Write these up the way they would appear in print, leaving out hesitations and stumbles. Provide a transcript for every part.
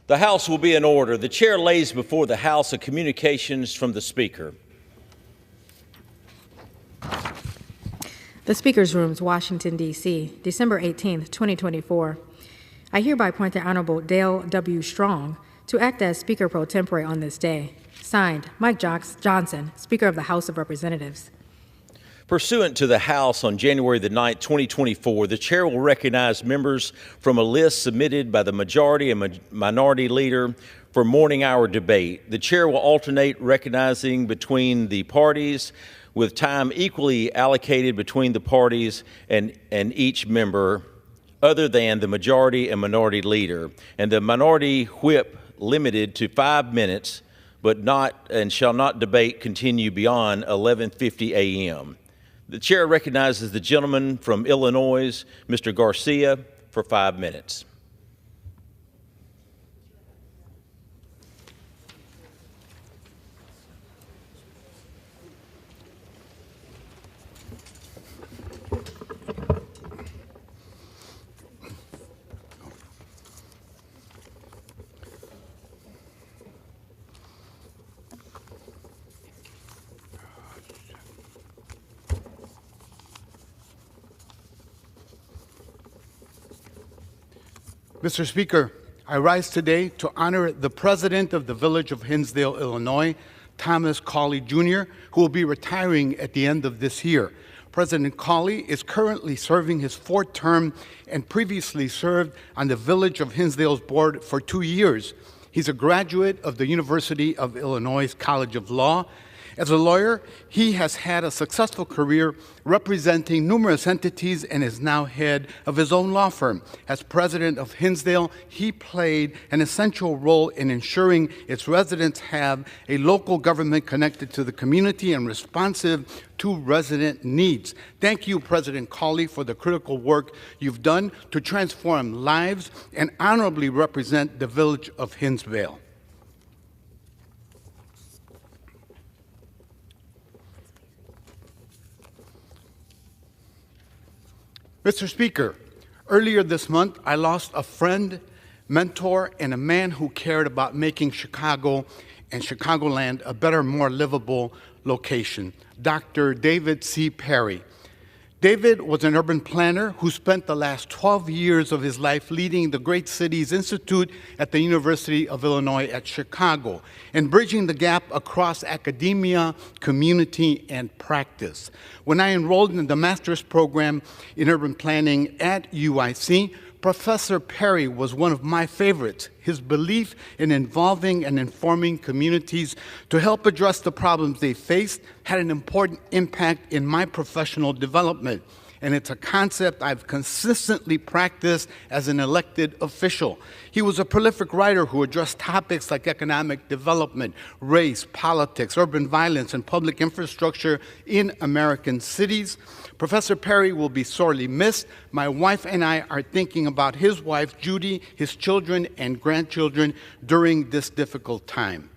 The House will be in order. The chair lays before the House a communications from the Speaker. The Speaker's Rooms, Washington, D.C., December 18, 2024. I hereby appoint the Honorable Dale W. Strong to act as Speaker pro tempore on this day. Signed, Mike Johnson, Speaker of the House of Representatives. Pursuant to the House on January the 9th, 2024, the chair will recognize members from a list submitted by the majority and minority leader for morning hour debate. The chair will alternate recognizing between the parties with time equally allocated between the parties and each member other than the majority and minority leader, and the minority whip limited to 5 minutes, but not and shall not debate continue beyond 11:50 a.m. The chair recognizes the gentleman from Illinois, Mr. Garcia, for 5 minutes. Mr. Speaker, I rise today to honor the president of the Village of Hinsdale, Illinois, Thomas Cauley, Jr., who will be retiring at the end of this year. President Cauley is currently serving his fourth term and previously served on the Village of Hinsdale's board for 2 years. He's a graduate of the University of Illinois College of Law. As a lawyer, he has had a successful career representing numerous entities and is now head of his own law firm. As president of Hinsdale, he played an essential role in ensuring its residents have a local government connected to the community and responsive to resident needs. Thank you, President Cauley, for the critical work you've done to transform lives and honorably represent the Village of Hinsdale. Mr. Speaker, earlier this month, I lost a friend, mentor, and a man who cared about making Chicago and Chicagoland a better, more livable location, Dr. David C. Perry. David was an urban planner who spent the last 12 years of his life leading the Great Cities Institute at the University of Illinois at Chicago and bridging the gap across academia, community, and practice. When I enrolled in the master's program in urban planning at UIC, Professor Perry was one of my favorites. His belief in involving and informing communities to help address the problems they faced had an important impact in my professional development. And it's a concept I've consistently practiced as an elected official. He was a prolific writer who addressed topics like economic development, race, politics, urban violence, and public infrastructure in American cities. Professor Perry will be sorely missed. My wife and I are thinking about his wife, Judy, his children, and grandchildren during this difficult time.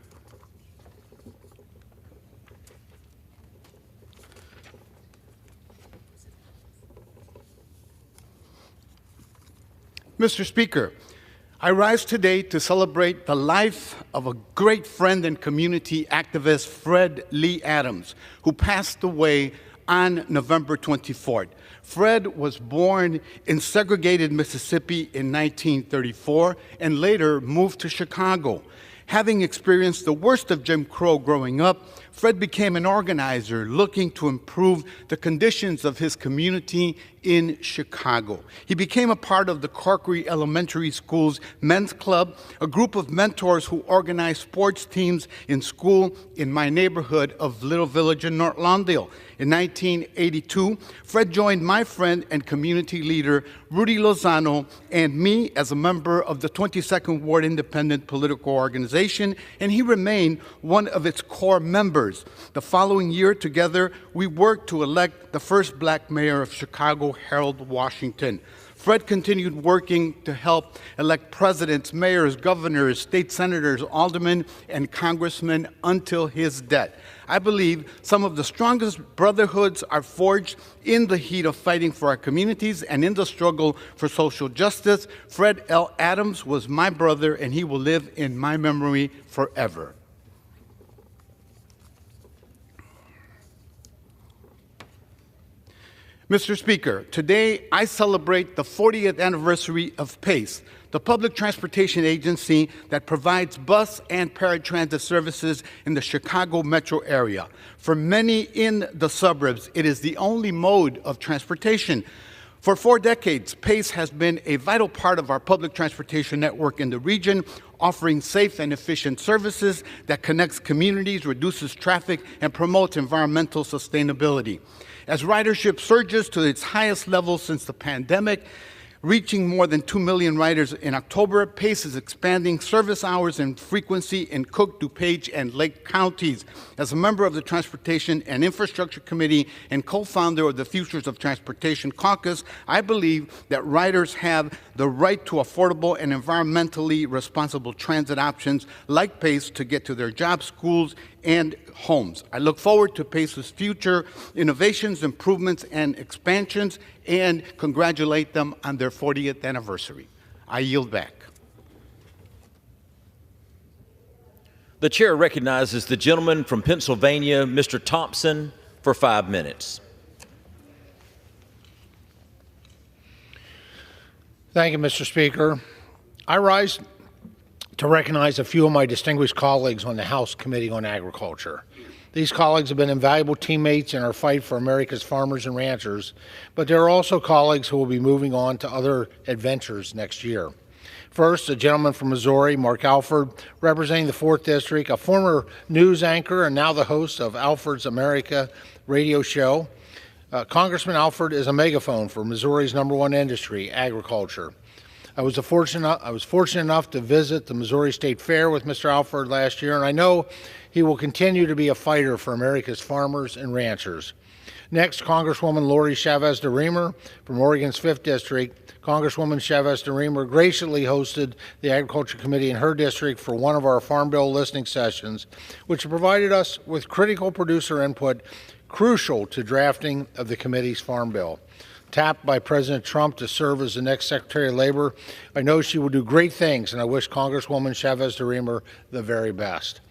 Mr. Speaker, I rise today to celebrate the life of a great friend and community activist, Fred Lee Adams, who passed away on November 24th. Fred was born in segregated Mississippi in 1934 and later moved to Chicago. Having experienced the worst of Jim Crow growing up, Fred became an organizer looking to improve the conditions of his community in Chicago. He became a part of the Corkery Elementary School's Men's Club, a group of mentors who organized sports teams in school in my neighborhood of Little Village in North Lawndale. In 1982, Fred joined my friend and community leader, Rudy Lozano, and me as a member of the 22nd Ward Independent Political Organization, and he remained one of its core members. The following year, together, we worked to elect the first black mayor of Chicago, Harold Washington. Fred continued working to help elect presidents, mayors, governors, state senators, aldermen, and congressmen until his death. I believe some of the strongest brotherhoods are forged in the heat of fighting for our communities and in the struggle for social justice. Fred L. Adams was my brother, and he will live in my memory forever. Mr. Speaker, today I celebrate the 40th anniversary of PACE, the public transportation agency that provides bus and paratransit services in the Chicago metro area. For many in the suburbs, it is the only mode of transportation. For 4 decades, PACE has been a vital part of our public transportation network in the region, offering safe and efficient services that connects communities, reduces traffic, and promotes environmental sustainability. As ridership surges to its highest level since the pandemic, reaching more than 2 million riders in October, PACE is expanding service hours and frequency in Cook, DuPage, and Lake counties. As a member of the Transportation and Infrastructure Committee and co-founder of the Futures of Transportation Caucus, I believe that riders have the right to affordable and environmentally responsible transit options like PACE to get to their jobs, schools, and homes. I look forward to PACE's future innovations, improvements, and expansions, and congratulate them on their 40th anniversary. I yield back. The chair recognizes the gentleman from Pennsylvania, Mr. Thompson, for 5 minutes. Thank you, Mr. Speaker. I rise to recognize a few of my distinguished colleagues on the House Committee on Agriculture. These colleagues have been invaluable teammates in our fight for America's farmers and ranchers, but there are also colleagues who will be moving on to other adventures next year. First, a gentleman from Missouri, Marc Alford, representing the 4th District, a former news anchor and now the host of Alford's America radio show. Congressman Alford is a megaphone for Missouri's #1 industry, agriculture. I was fortunate enough to visit the Missouri State Fair with Mr. Alford last year, and I know he will continue to be a fighter for America's farmers and ranchers. Next, Congresswoman Lori Chavez DeRemer from Oregon's 5th District. Congresswoman Chavez DeRemer graciously hosted the Agriculture Committee in her district for one of our Farm Bill listening sessions, which provided us with critical producer input crucial to drafting of the committee's Farm Bill. Tapped by President Trump to serve as the next Secretary of Labor, I know she will do great things, and I wish Congresswoman Chavez DeRemer the very best.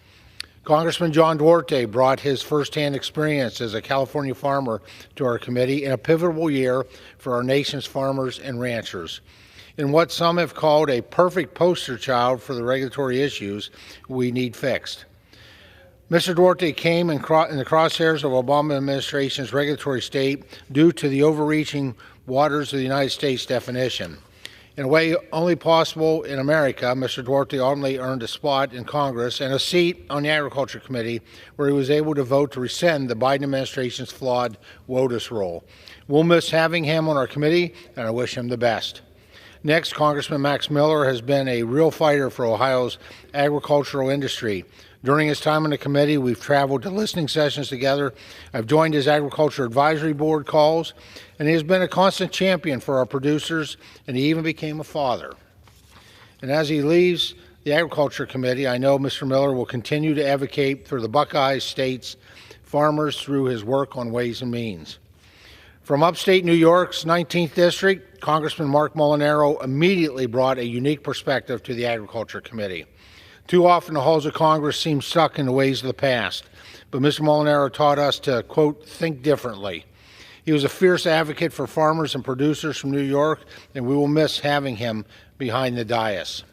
Congressman John Duarte brought his firsthand experience as a California farmer to our committee in a pivotal year for our nation's farmers and ranchers. In what some have called a perfect poster child for the regulatory issues we need fixed. Mr. Duarte came in the crosshairs of Obama administration's regulatory state due to the overreaching waters of the United States definition. In a way only possible in America, Mr. Duarte ultimately earned a spot in Congress and a seat on the Agriculture Committee, where he was able to vote to rescind the Biden administration's flawed WOTUS rule. We'll miss having him on our committee, and I wish him the best. Next, Congressman Max Miller has been a real fighter for Ohio's agricultural industry. During his time on the committee, we've traveled to listening sessions together. I've joined his Agriculture Advisory Board calls, and he has been a constant champion for our producers, and he even became a father. And as he leaves the Agriculture Committee, I know Mr. Miller will continue to advocate for the Buckeye State's farmers through his work on Ways and Means. From upstate New York's 19th District, Congressman Marc Molinaro immediately brought a unique perspective to the Agriculture Committee. Too often the halls of Congress seem stuck in the ways of the past, but Mr. Molinaro taught us to, quote, think differently. He was a fierce advocate for farmers and producers from New York, and we will miss having him behind the dais.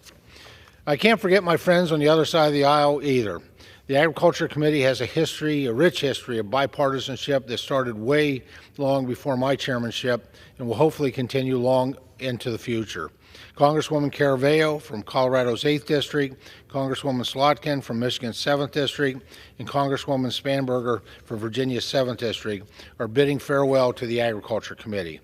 I can't forget my friends on the other side of the aisle either. The Agriculture Committee has a rich history of bipartisanship that started way long before my chairmanship and will hopefully continue long into the future. Congresswoman Caraveo from Colorado's 8th District, Congresswoman Slotkin from Michigan's 7th District, and Congresswoman Spanberger from Virginia's 7th District are bidding farewell to the Agriculture Committee.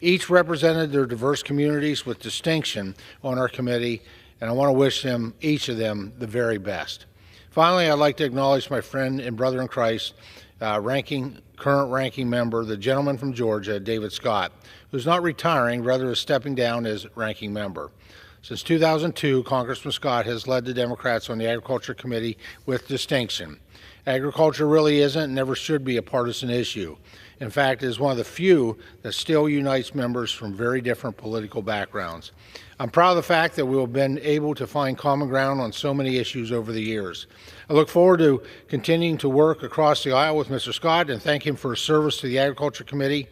Each represented their diverse communities with distinction on our committee, and I want to wish them, each of them, the very best. Finally, I'd like to acknowledge my friend and brother in Christ, current ranking member, the gentleman from Georgia, David Scott, who's not retiring, rather is stepping down as ranking member. Since 2002, Congressman Scott has led the Democrats on the Agriculture Committee with distinction. Agriculture really isn't and never should be a partisan issue. In fact, it is one of the few that still unites members from very different political backgrounds. I'm proud of the fact that we have been able to find common ground on so many issues over the years. I look forward to continuing to work across the aisle with Mr. Scott and thank him for his service to the Agriculture Committee.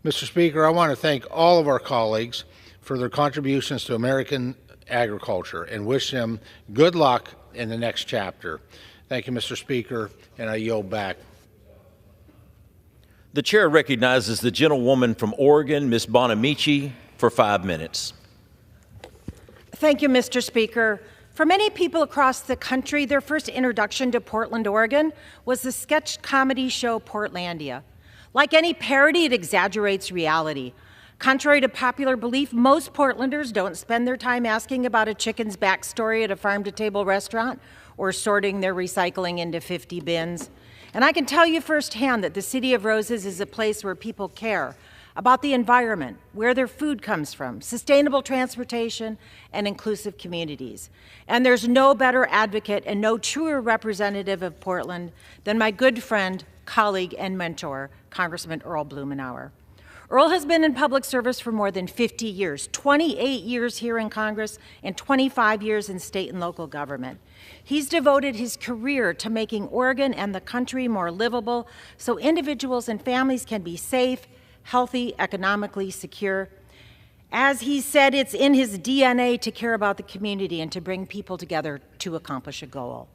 Mr. Speaker, I want to thank all of our colleagues for their contributions to American agriculture and wish them good luck in the next chapter. Thank you, Mr. Speaker, and I yield back. The chair recognizes the gentlewoman from Oregon, Ms. Bonamici, for 5 minutes. Thank you, Mr. Speaker. For many people across the country, their first introduction to Portland, Oregon was the sketch comedy show Portlandia. Like any parody, it exaggerates reality. Contrary to popular belief, most Portlanders don't spend their time asking about a chicken's backstory at a farm-to-table restaurant or sorting their recycling into 50 bins. And I can tell you firsthand that the City of Roses is a place where people care about the environment, where their food comes from, sustainable transportation, and inclusive communities. And there's no better advocate and no truer representative of Portland than my good friend, colleague, and mentor, Congressman Earl Blumenauer. Earl has been in public service for more than 50 years, 28 years here in Congress and 25 years in state and local government. He's devoted his career to making Oregon and the country more livable so individuals and families can be safe, healthy, economically secure. As he said, it's in his DNA to care about the community and to bring people together to accomplish a goal.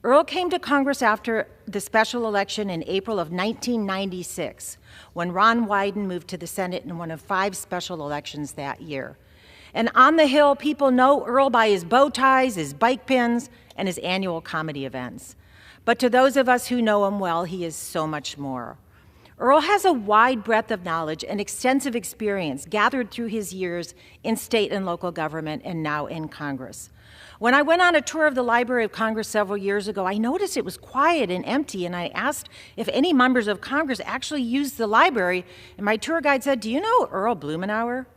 Earl came to Congress after the special election in April of 1996, when Ron Wyden moved to the Senate in one of 5 special elections that year. And on the Hill, people know Earl by his bow ties, his bike pins, and his annual comedy events. But to those of us who know him well, he is so much more. Earl has a wide breadth of knowledge and extensive experience gathered through his years in state and local government and now in Congress. When I went on a tour of the Library of Congress several years ago, I noticed it was quiet and empty, and I asked if any members of Congress actually used the library, and my tour guide said, "Do you know Earl Blumenauer?"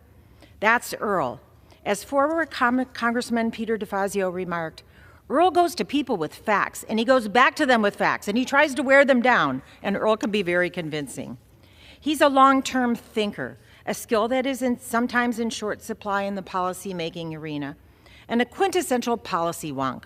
That's Earl. As former Congressman Peter DeFazio remarked, Earl goes to people with facts, and he goes back to them with facts, and he tries to wear them down, and Earl can be very convincing. He's a long-term thinker, a skill that is sometimes in short supply in the policy-making arena, and a quintessential policy wonk.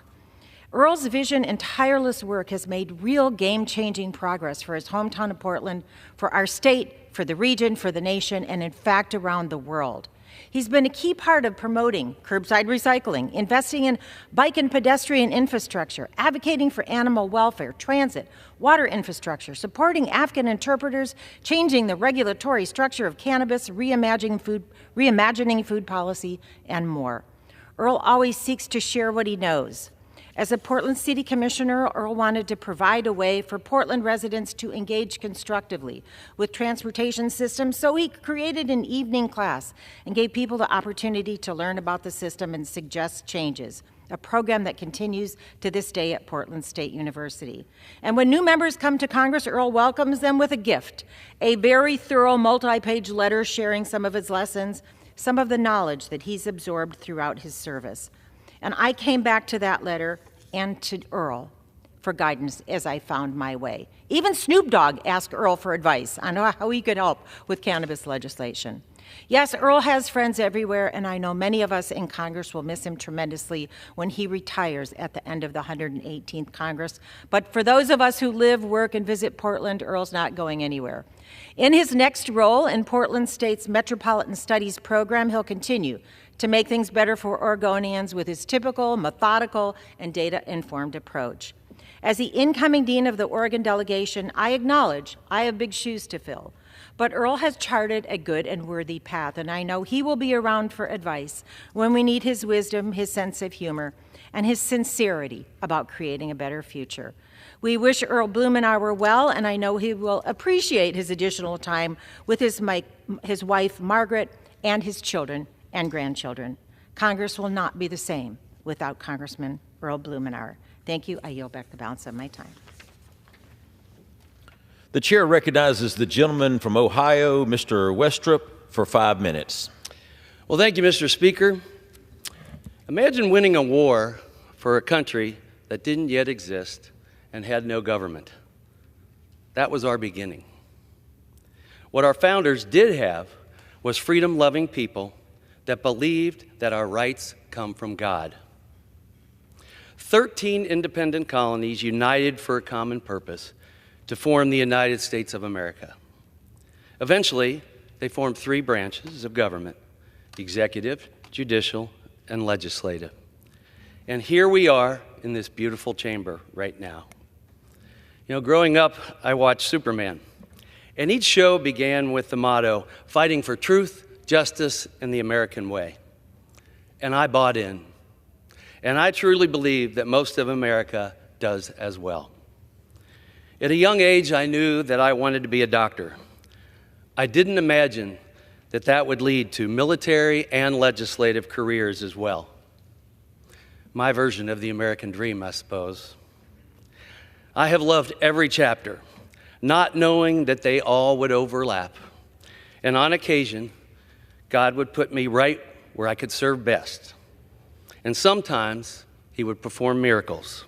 Earl's vision and tireless work has made real game-changing progress for his hometown of Portland, for our state, for the region, for the nation, and in fact around the world. He's been a key part of promoting curbside recycling, investing in bike and pedestrian infrastructure, advocating for animal welfare, transit, water infrastructure, supporting Afghan interpreters, changing the regulatory structure of cannabis, reimagining food policy, and more. Earl always seeks to share what he knows. As a Portland City Commissioner, Earl wanted to provide a way for Portland residents to engage constructively with transportation systems, so he created an evening class and gave people the opportunity to learn about the system and suggest changes, a program that continues to this day at Portland State University. And when new members come to Congress, Earl welcomes them with a gift, a very thorough multi-page letter sharing some of his lessons, some of the knowledge that he's absorbed throughout his service. And I came back to that letter and to Earl for guidance as I found my way. Even Snoop Dogg asked Earl for advice on how he could help with cannabis legislation. Yes, Earl has friends everywhere, and I know many of us in Congress will miss him tremendously when he retires at the end of the 118th Congress. But for those of us who live, work, and visit Portland, Earl's not going anywhere. In his next role in Portland State's Metropolitan Studies program, he'll continue to make things better for Oregonians with his typical, methodical, and data-informed approach. As the incoming dean of the Oregon delegation, I acknowledge I have big shoes to fill. But Earl has charted a good and worthy path, and I know he will be around for advice when we need his wisdom, his sense of humor, and his sincerity about creating a better future. We wish Earl Blumenauer well, and I know he will appreciate his additional time with his wife, Margaret, and his children and grandchildren. Congress will not be the same without Congressman Earl Blumenauer. Thank you. I yield back the balance of my time. The chair recognizes the gentleman from Ohio, Mr. Wenstrup, for 5 minutes. Well, thank you, Mr. Speaker. Imagine winning a war for a country that didn't yet exist and had no government. That was our beginning. What our founders did have was freedom-loving people that believed that our rights come from God. 13 independent colonies united for a common purpose to form the United States of America. Eventually, they formed 3 branches of government: executive, judicial, and legislative. And here we are in this beautiful chamber right now. You know, growing up, I watched Superman, and each show began with the motto, fighting for truth, justice, and the American way. And I bought in. And I truly believe that most of America does as well. At a young age, I knew that I wanted to be a doctor. I didn't imagine that that would lead to military and legislative careers as well. My version of the American dream, I suppose. I have loved every chapter, not knowing that they all would overlap. And on occasion, God would put me right where I could serve best. And sometimes he would perform miracles.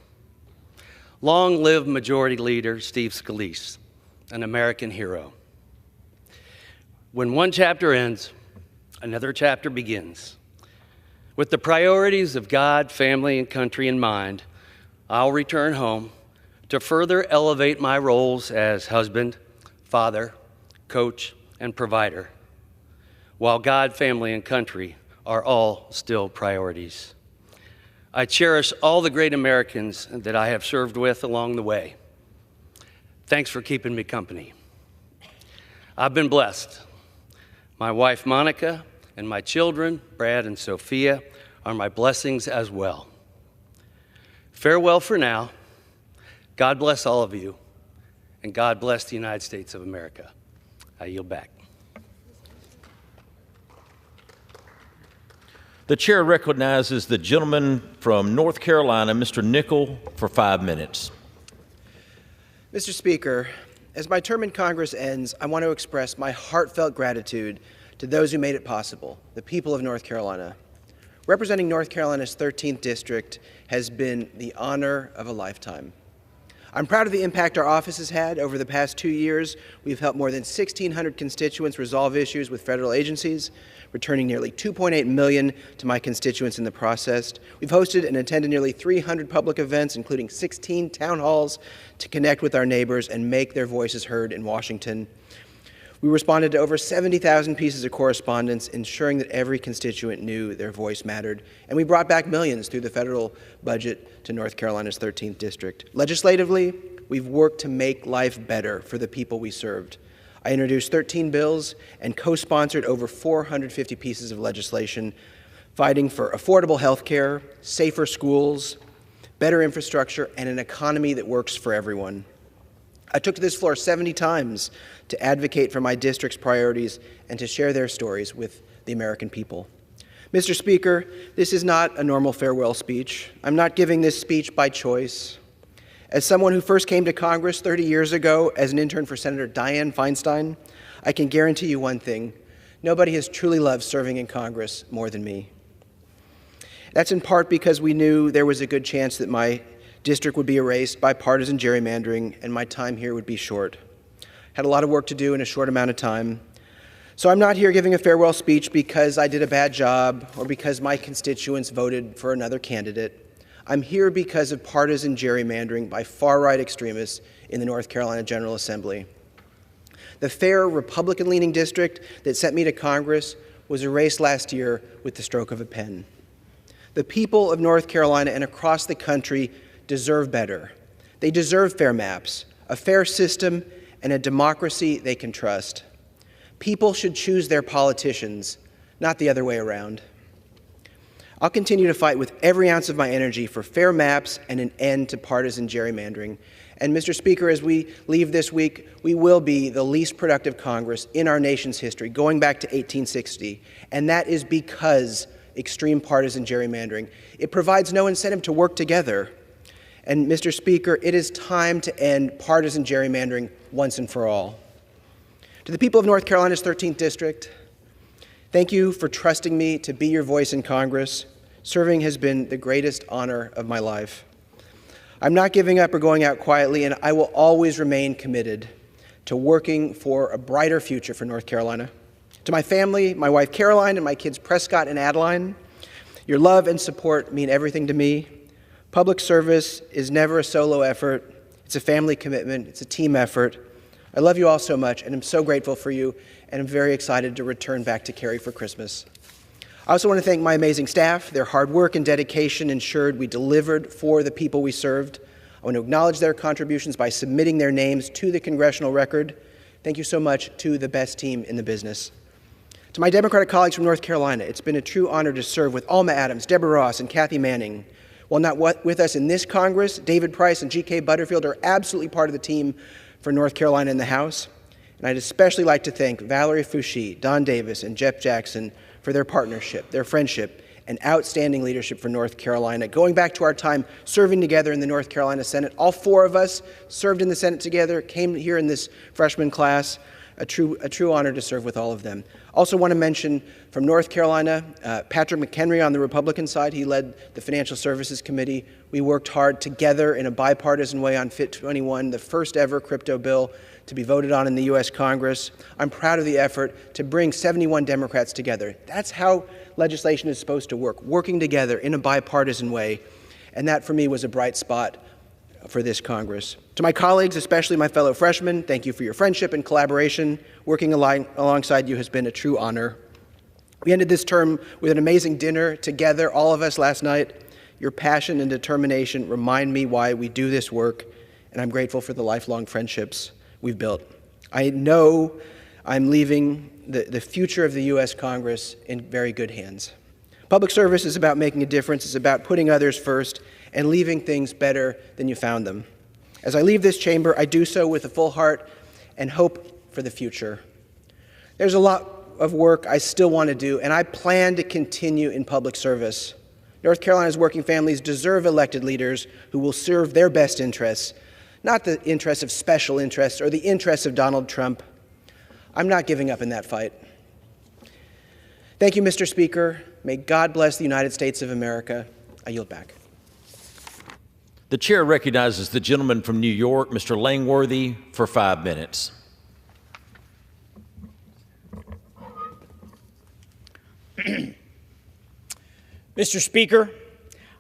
Long live Majority Leader Steve Scalise, an American hero. When one chapter ends, another chapter begins. With the priorities of God, family, and country in mind, I'll return home to further elevate my roles as husband, father, coach, and provider, while God, family, and country are all still priorities. I cherish all the great Americans that I have served with along the way. Thanks for keeping me company. I've been blessed. My wife, Monica, and my children, Brad and Sophia, are my blessings as well. Farewell for now. God bless all of you, and God bless the United States of America. I yield back. The chair recognizes the gentleman from North Carolina, Mr. Nickel, for 5 minutes. Mr. Speaker, as my term in Congress ends, I want to express my heartfelt gratitude to those who made it possible, the people of North Carolina. Representing North Carolina's 13th District has been the honor of a lifetime. I'm proud of the impact our office has had. Over the past 2 years, we've helped more than 1,600 constituents resolve issues with federal agencies, returning nearly $2.8 million to my constituents in the process. We've hosted and attended nearly 300 public events, including 16 town halls, to connect with our neighbors and make their voices heard in Washington. We responded to over 70,000 pieces of correspondence, ensuring that every constituent knew their voice mattered. And we brought back millions through the federal budget to North Carolina's 13th District. Legislatively, we've worked to make life better for the people we served. I introduced 13 bills and co-sponsored over 450 pieces of legislation, fighting for affordable health care, safer schools, better infrastructure, and an economy that works for everyone. I took to this floor 70 times to advocate for my district's priorities and to share their stories with the American people. Mr. Speaker, this is not a normal farewell speech. I'm not giving this speech by choice. As someone who first came to Congress 30 years ago as an intern for Senator Dianne Feinstein, I can guarantee you one thing: nobody has truly loved serving in Congress more than me. That's in part because we knew there was a good chance that my district would be erased by partisan gerrymandering and my time here would be short. Had a lot of work to do in a short amount of time. So I'm not here giving a farewell speech because I did a bad job or because my constituents voted for another candidate. I'm here because of partisan gerrymandering by far-right extremists in the North Carolina General Assembly. The fair Republican-leaning district that sent me to Congress was erased last year with the stroke of a pen. The people of North Carolina and across the country deserve better. They deserve fair maps, a fair system, and a democracy they can trust. People should choose their politicians, not the other way around. I'll continue to fight with every ounce of my energy for fair maps and an end to partisan gerrymandering. And Mr. Speaker, as we leave this week, we will be the least productive Congress in our nation's history, going back to 1860. And that is because extreme partisan gerrymandering. It provides no incentive to work together. And Mr. Speaker, it is time to end partisan gerrymandering once and for all. To the people of North Carolina's 13th District, thank you for trusting me to be your voice in Congress. Serving has been the greatest honor of my life. I'm not giving up or going out quietly, and I will always remain committed to working for a brighter future for North Carolina. To my family, my wife Caroline, and my kids Prescott and Adeline, your love and support mean everything to me. Public service is never a solo effort. It's a family commitment. It's a team effort. I love you all so much, and I'm so grateful for you, and I'm very excited to return back to Cary for Christmas. I also want to thank my amazing staff. Their hard work and dedication ensured we delivered for the people we served. I want to acknowledge their contributions by submitting their names to the congressional record. Thank you so much to the best team in the business. To my Democratic colleagues from North Carolina, it's been a true honor to serve with Alma Adams, Deborah Ross, and Kathy Manning. While not with us in this Congress, David Price and G.K. Butterfield are absolutely part of the team for North Carolina in the House. And I'd especially like to thank Valerie Foushee, Don Davis, and Jeff Jackson for their partnership, their friendship, and outstanding leadership for North Carolina. Going back to our time serving together in the North Carolina Senate, all four of us served in the Senate together, came here in this freshman class. A true honor to serve with all of them. Also want to mention from North Carolina, Patrick McHenry on the Republican side. He led the Financial Services Committee. We worked hard together in a bipartisan way on FIT 21, the first ever crypto bill to be voted on in the U.S. Congress. I'm proud of the effort to bring 71 Democrats together. That's how legislation is supposed to work, working together in a bipartisan way. And that, for me, was a bright spot for this Congress. To my colleagues, especially my fellow freshmen, thank you for your friendship and collaboration. Working alongside you has been a true honor. We ended this term with an amazing dinner together, all of us last night. Your passion and determination remind me why we do this work, and I'm grateful for the lifelong friendships we've built. I know I'm leaving the future of the U.S. Congress in very good hands. Public service is about making a difference. It's about putting others first and leaving things better than you found them. As I leave this chamber, I do so with a full heart and hope for the future. There's a lot of work I still want to do, and I plan to continue in public service. North Carolina's working families deserve elected leaders who will serve their best interests, not the interests of special interests or the interests of Donald Trump. I'm not giving up in that fight. Thank you, Mr. Speaker. May God bless the United States of America. I yield back. The chair recognizes the gentleman from New York, Mr. Langworthy, for 5 minutes. Mr. Speaker,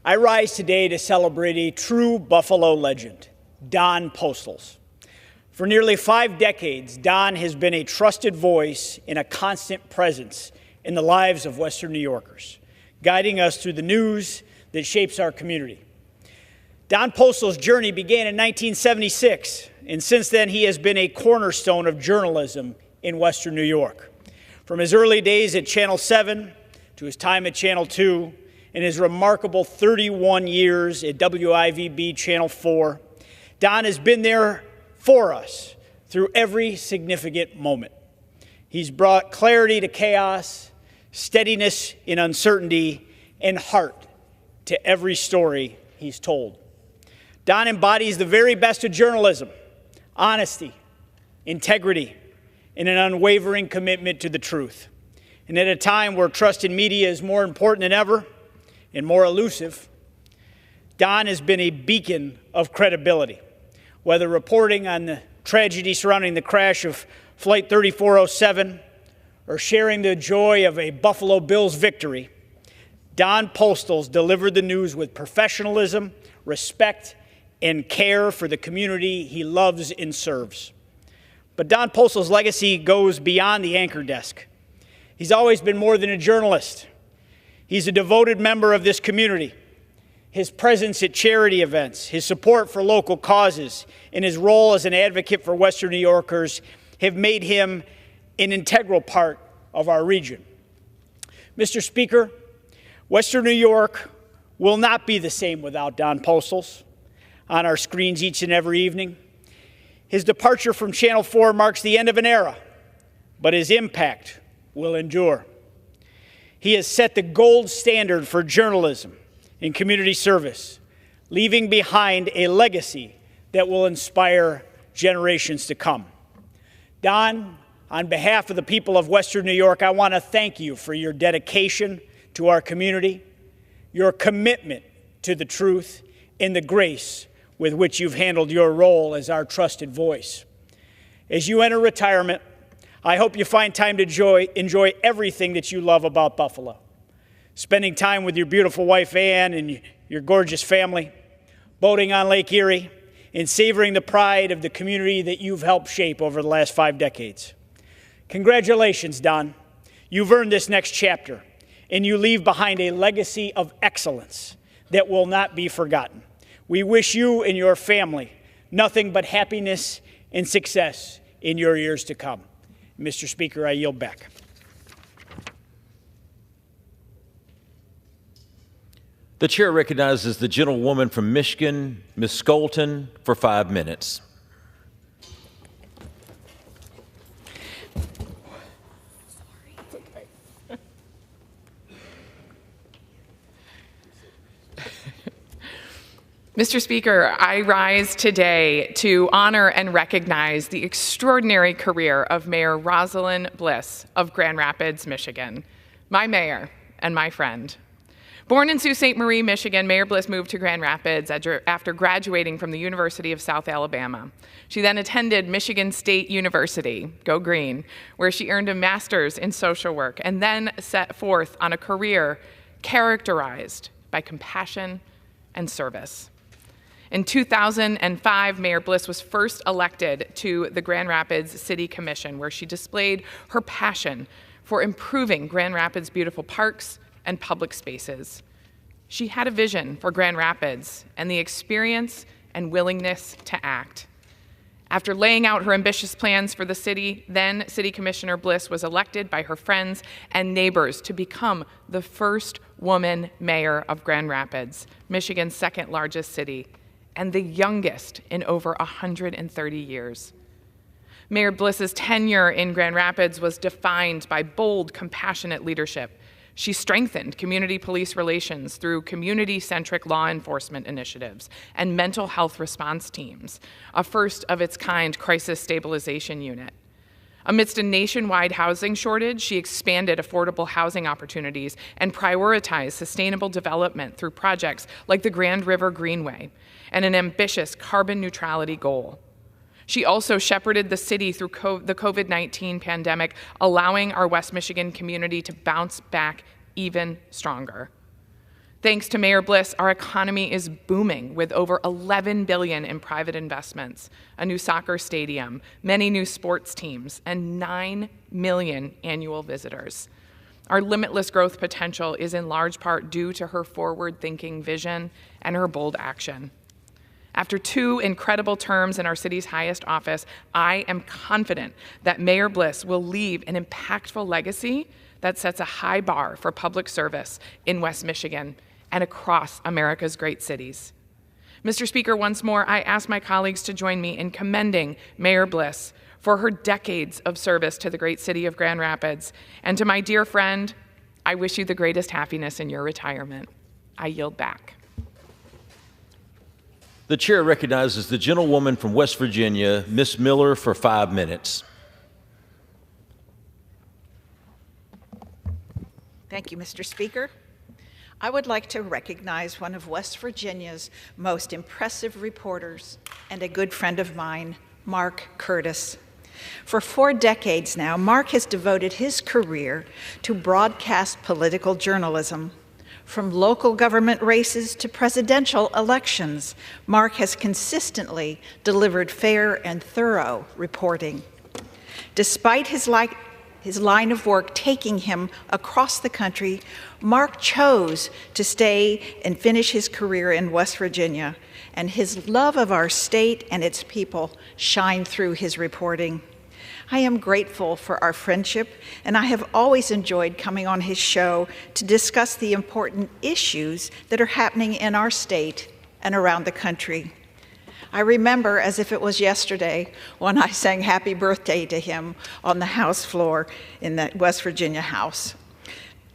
I rise today to celebrate a true Buffalo legend, Don Postles. For nearly 5 decades, Don has been a trusted voice and a constant presence in the lives of Western New Yorkers, guiding us through the news that shapes our community. Don Postles' journey began in 1976, and since then he has been a cornerstone of journalism in Western New York. From his early days at Channel 7 to his time at Channel 2 and his remarkable 31 years at WIVB Channel 4, Don has been there for us through every significant moment. He's brought clarity to chaos, steadiness in uncertainty, and heart to every story he's told. Don embodies the very best of journalism: honesty, integrity, and an unwavering commitment to the truth. And at a time where trust in media is more important than ever and more elusive, Don has been a beacon of credibility. Whether reporting on the tragedy surrounding the crash of Flight 3407 or sharing the joy of a Buffalo Bills victory, Don Postles delivered the news with professionalism, respect, and care for the community he loves and serves. But Don Postles' legacy goes beyond the anchor desk. He's always been more than a journalist. He's a devoted member of this community. His presence at charity events, his support for local causes, and his role as an advocate for Western New Yorkers have made him an integral part of our region. Mr. Speaker, Western New York will not be the same without Don Postles on our screens each and every evening. His departure from Channel 4 marks the end of an era, but his impact will endure. He has set the gold standard for journalism and community service, leaving behind a legacy that will inspire generations to come. Don, on behalf of the people of Western New York, I want to thank you for your dedication to our community, your commitment to the truth, and the grace with which you've handled your role as our trusted voice. As you enter retirement, I hope you find time to enjoy everything that you love about Buffalo. Spending time with your beautiful wife, Ann, and your gorgeous family, boating on Lake Erie, and savoring the pride of the community that you've helped shape over the last 5 decades. Congratulations, Don. You've earned this next chapter, and you leave behind a legacy of excellence that will not be forgotten. We wish you and your family nothing but happiness and success in your years to come. Mr. Speaker, I yield back. The chair recognizes the gentlewoman from Michigan, Ms. Skolton, for 5 minutes. Mr. Speaker, I rise today to honor and recognize the extraordinary career of Mayor Rosalyn Bliss of Grand Rapids, Michigan, my mayor and my friend. Born in Sault Ste. Marie, Michigan, Mayor Bliss moved to Grand Rapids after graduating from the University of South Alabama. She then attended Michigan State University, go green, where she earned a master's in social work and then set forth on a career characterized by compassion and service. In 2005, Mayor Bliss was first elected to the Grand Rapids City Commission, where she displayed her passion for improving Grand Rapids' beautiful parks and public spaces. She had a vision for Grand Rapids and the experience and willingness to act. After laying out her ambitious plans for the city, then City Commissioner Bliss was elected by her friends and neighbors to become the first woman mayor of Grand Rapids, Michigan's second largest city, and the youngest in over 130 years. Mayor Bliss's tenure in Grand Rapids was defined by bold, compassionate leadership. She strengthened community police relations through community-centric law enforcement initiatives and mental health response teams, a first-of-its-kind crisis stabilization unit. Amidst a nationwide housing shortage, she expanded affordable housing opportunities and prioritized sustainable development through projects like the Grand River Greenway and an ambitious carbon neutrality goal. She also shepherded the city through the COVID-19 pandemic, allowing our West Michigan community to bounce back even stronger. Thanks to Mayor Bliss, our economy is booming with over $11 billion in private investments, a new soccer stadium, many new sports teams, and 9 million annual visitors. Our limitless growth potential is in large part due to her forward-thinking vision and her bold action. After 2 incredible terms in our city's highest office, I am confident that Mayor Bliss will leave an impactful legacy that sets a high bar for public service in West Michigan and across America's great cities. Mr. Speaker, once more, I ask my colleagues to join me in commending Mayor Bliss for her decades of service to the great city of Grand Rapids. And to my dear friend, I wish you the greatest happiness in your retirement. I yield back. The chair recognizes the gentlewoman from West Virginia, Ms. Miller, for 5 minutes. Thank you, Mr. Speaker. I would like to recognize one of West Virginia's most impressive reporters and a good friend of mine, Marc Curtis. For 4 decades now, Marc has devoted his career to broadcast political journalism. From local government races to presidential elections, Marc has consistently delivered fair and thorough reporting. Despite his line of work taking him across the country, Marc chose to stay and finish his career in West Virginia, and his love of our state and its people shined through his reporting. I am grateful for our friendship, and I have always enjoyed coming on his show to discuss the important issues that are happening in our state and around the country. I remember as if it was yesterday when I sang happy birthday to him on the House floor in that West Virginia House.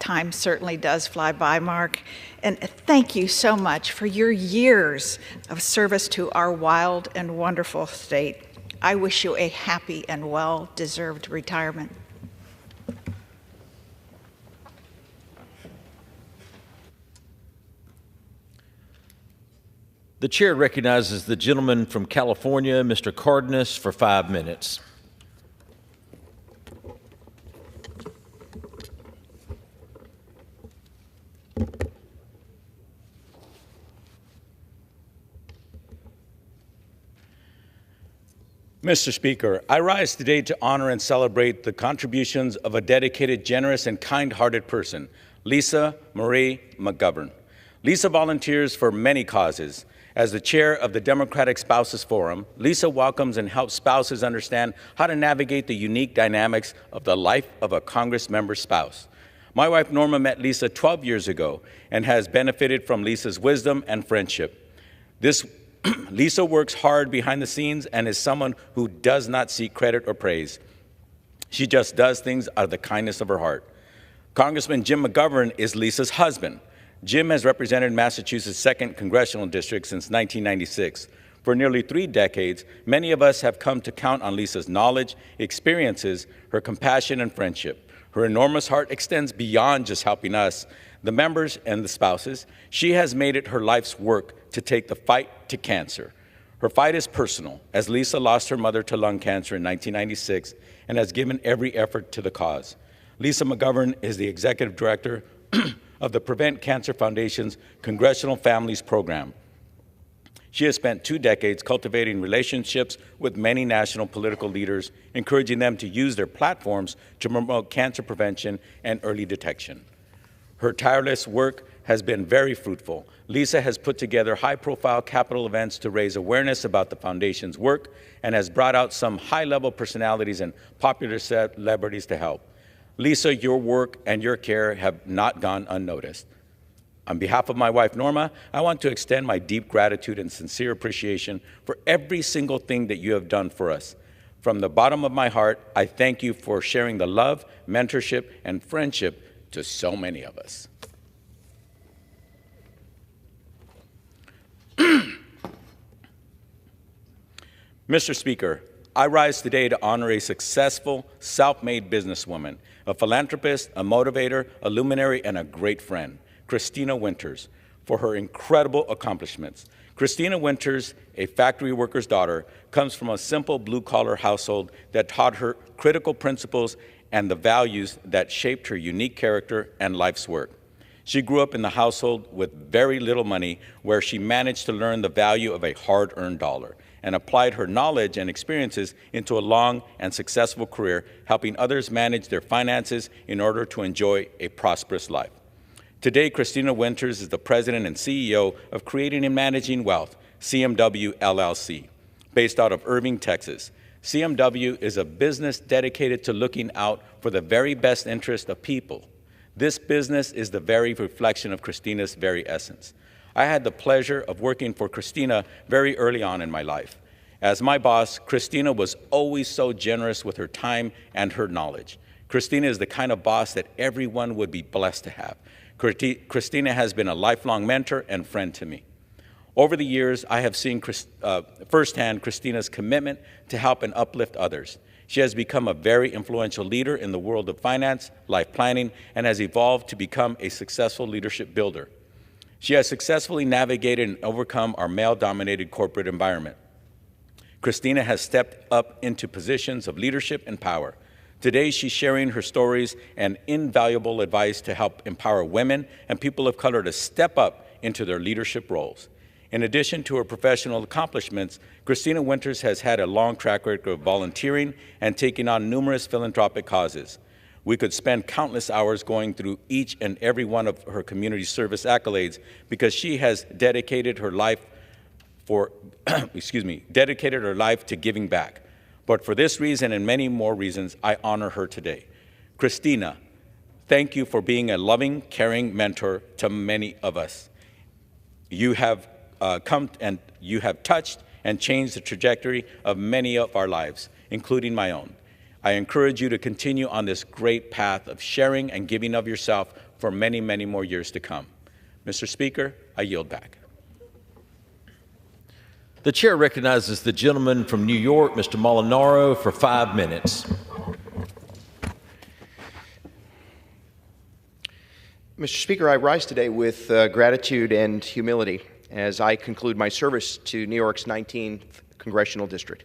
Time certainly does fly by, Marc, and thank you so much for your years of service to our wild and wonderful state. I wish you a happy and well-deserved retirement. The chair recognizes the gentleman from California, Mr. Cardenas, for 5 minutes. Mr. Speaker, I rise today to honor and celebrate the contributions of a dedicated, generous, and kind-hearted person, Lisa Marie McGovern. Lisa volunteers for many causes. As the chair of the Democratic Spouses Forum, Lisa welcomes and helps spouses understand how to navigate the unique dynamics of the life of a Congress member's spouse. My wife Norma met Lisa 12 years ago and has benefited from Lisa's wisdom and friendship. Lisa works hard behind the scenes and is someone who does not seek credit or praise. She just does things out of the kindness of her heart. Congressman Jim McGovern is Lisa's husband. Jim has represented Massachusetts' 2nd Congressional District since 1996. For nearly 3 decades, many of us have come to count on Lisa's knowledge, experiences, her compassion, and friendship. Her enormous heart extends beyond just helping us, the members and the spouses. She has made it her life's work to take the fight to cancer. Her fight is personal, as Lisa lost her mother to lung cancer in 1996 and has given every effort to the cause. Lisa McGovern is the executive director of the Prevent Cancer Foundation's Congressional Families Program. She has spent 2 decades cultivating relationships with many national political leaders, encouraging them to use their platforms to promote cancer prevention and early detection. Her tireless work has been very fruitful. Lisa has put together high-profile capital events to raise awareness about the foundation's work and has brought out some high-level personalities and popular celebrities to help. Lisa, your work and your care have not gone unnoticed. On behalf of my wife, Norma, I want to extend my deep gratitude and sincere appreciation for every single thing that you have done for us. From the bottom of my heart, I thank you for sharing the love, mentorship, and friendship to so many of us. Mr. Speaker, I rise today to honor a successful, self-made businesswoman, a philanthropist, a motivator, a luminary, and a great friend, Christina Winters, for her incredible accomplishments. Christina Winters, a factory worker's daughter, comes from a simple blue-collar household that taught her critical principles and the values that shaped her unique character and life's work. She grew up in the household with very little money, where she managed to learn the value of a hard-earned dollar and applied her knowledge and experiences into a long and successful career, helping others manage their finances in order to enjoy a prosperous life. Today, Christina Winters is the president and CEO of Creating and Managing Wealth, CMW LLC, based out of Irving, Texas. CMW is a business dedicated to looking out for the very best interest of people. This business is the very reflection of Christina's very essence. I had the pleasure of working for Christina very early on in my life. As my boss, Christina was always so generous with her time and her knowledge. Christina is the kind of boss that everyone would be blessed to have. Christina has been a lifelong mentor and friend to me. Over the years, I have seen firsthand Christina's commitment to help and uplift others. She has become a very influential leader in the world of finance, life planning, and has evolved to become a successful leadership builder. She has successfully navigated and overcome our male-dominated corporate environment. Christina has stepped up into positions of leadership and power. Today, she's sharing her stories and invaluable advice to help empower women and people of color to step up into their leadership roles. In addition to her professional accomplishments, Christina Winters has had a long track record of volunteering and taking on numerous philanthropic causes. We could spend countless hours going through each and every one of her community service accolades because she has dedicated her life dedicated her life to giving back. But for this reason and many more reasons, I honor her today. Christina, thank you for being a loving, caring mentor to many of us. You have you have touched and changed the trajectory of many of our lives, including my own. I encourage you to continue on this great path of sharing and giving of yourself for many, many more years to come. Mr. Speaker, I yield back. The chair recognizes the gentleman from New York, Mr. Molinaro, for 5 minutes. Mr. Speaker, I rise today with gratitude and humility. as I conclude my service to New York's 19th Congressional District.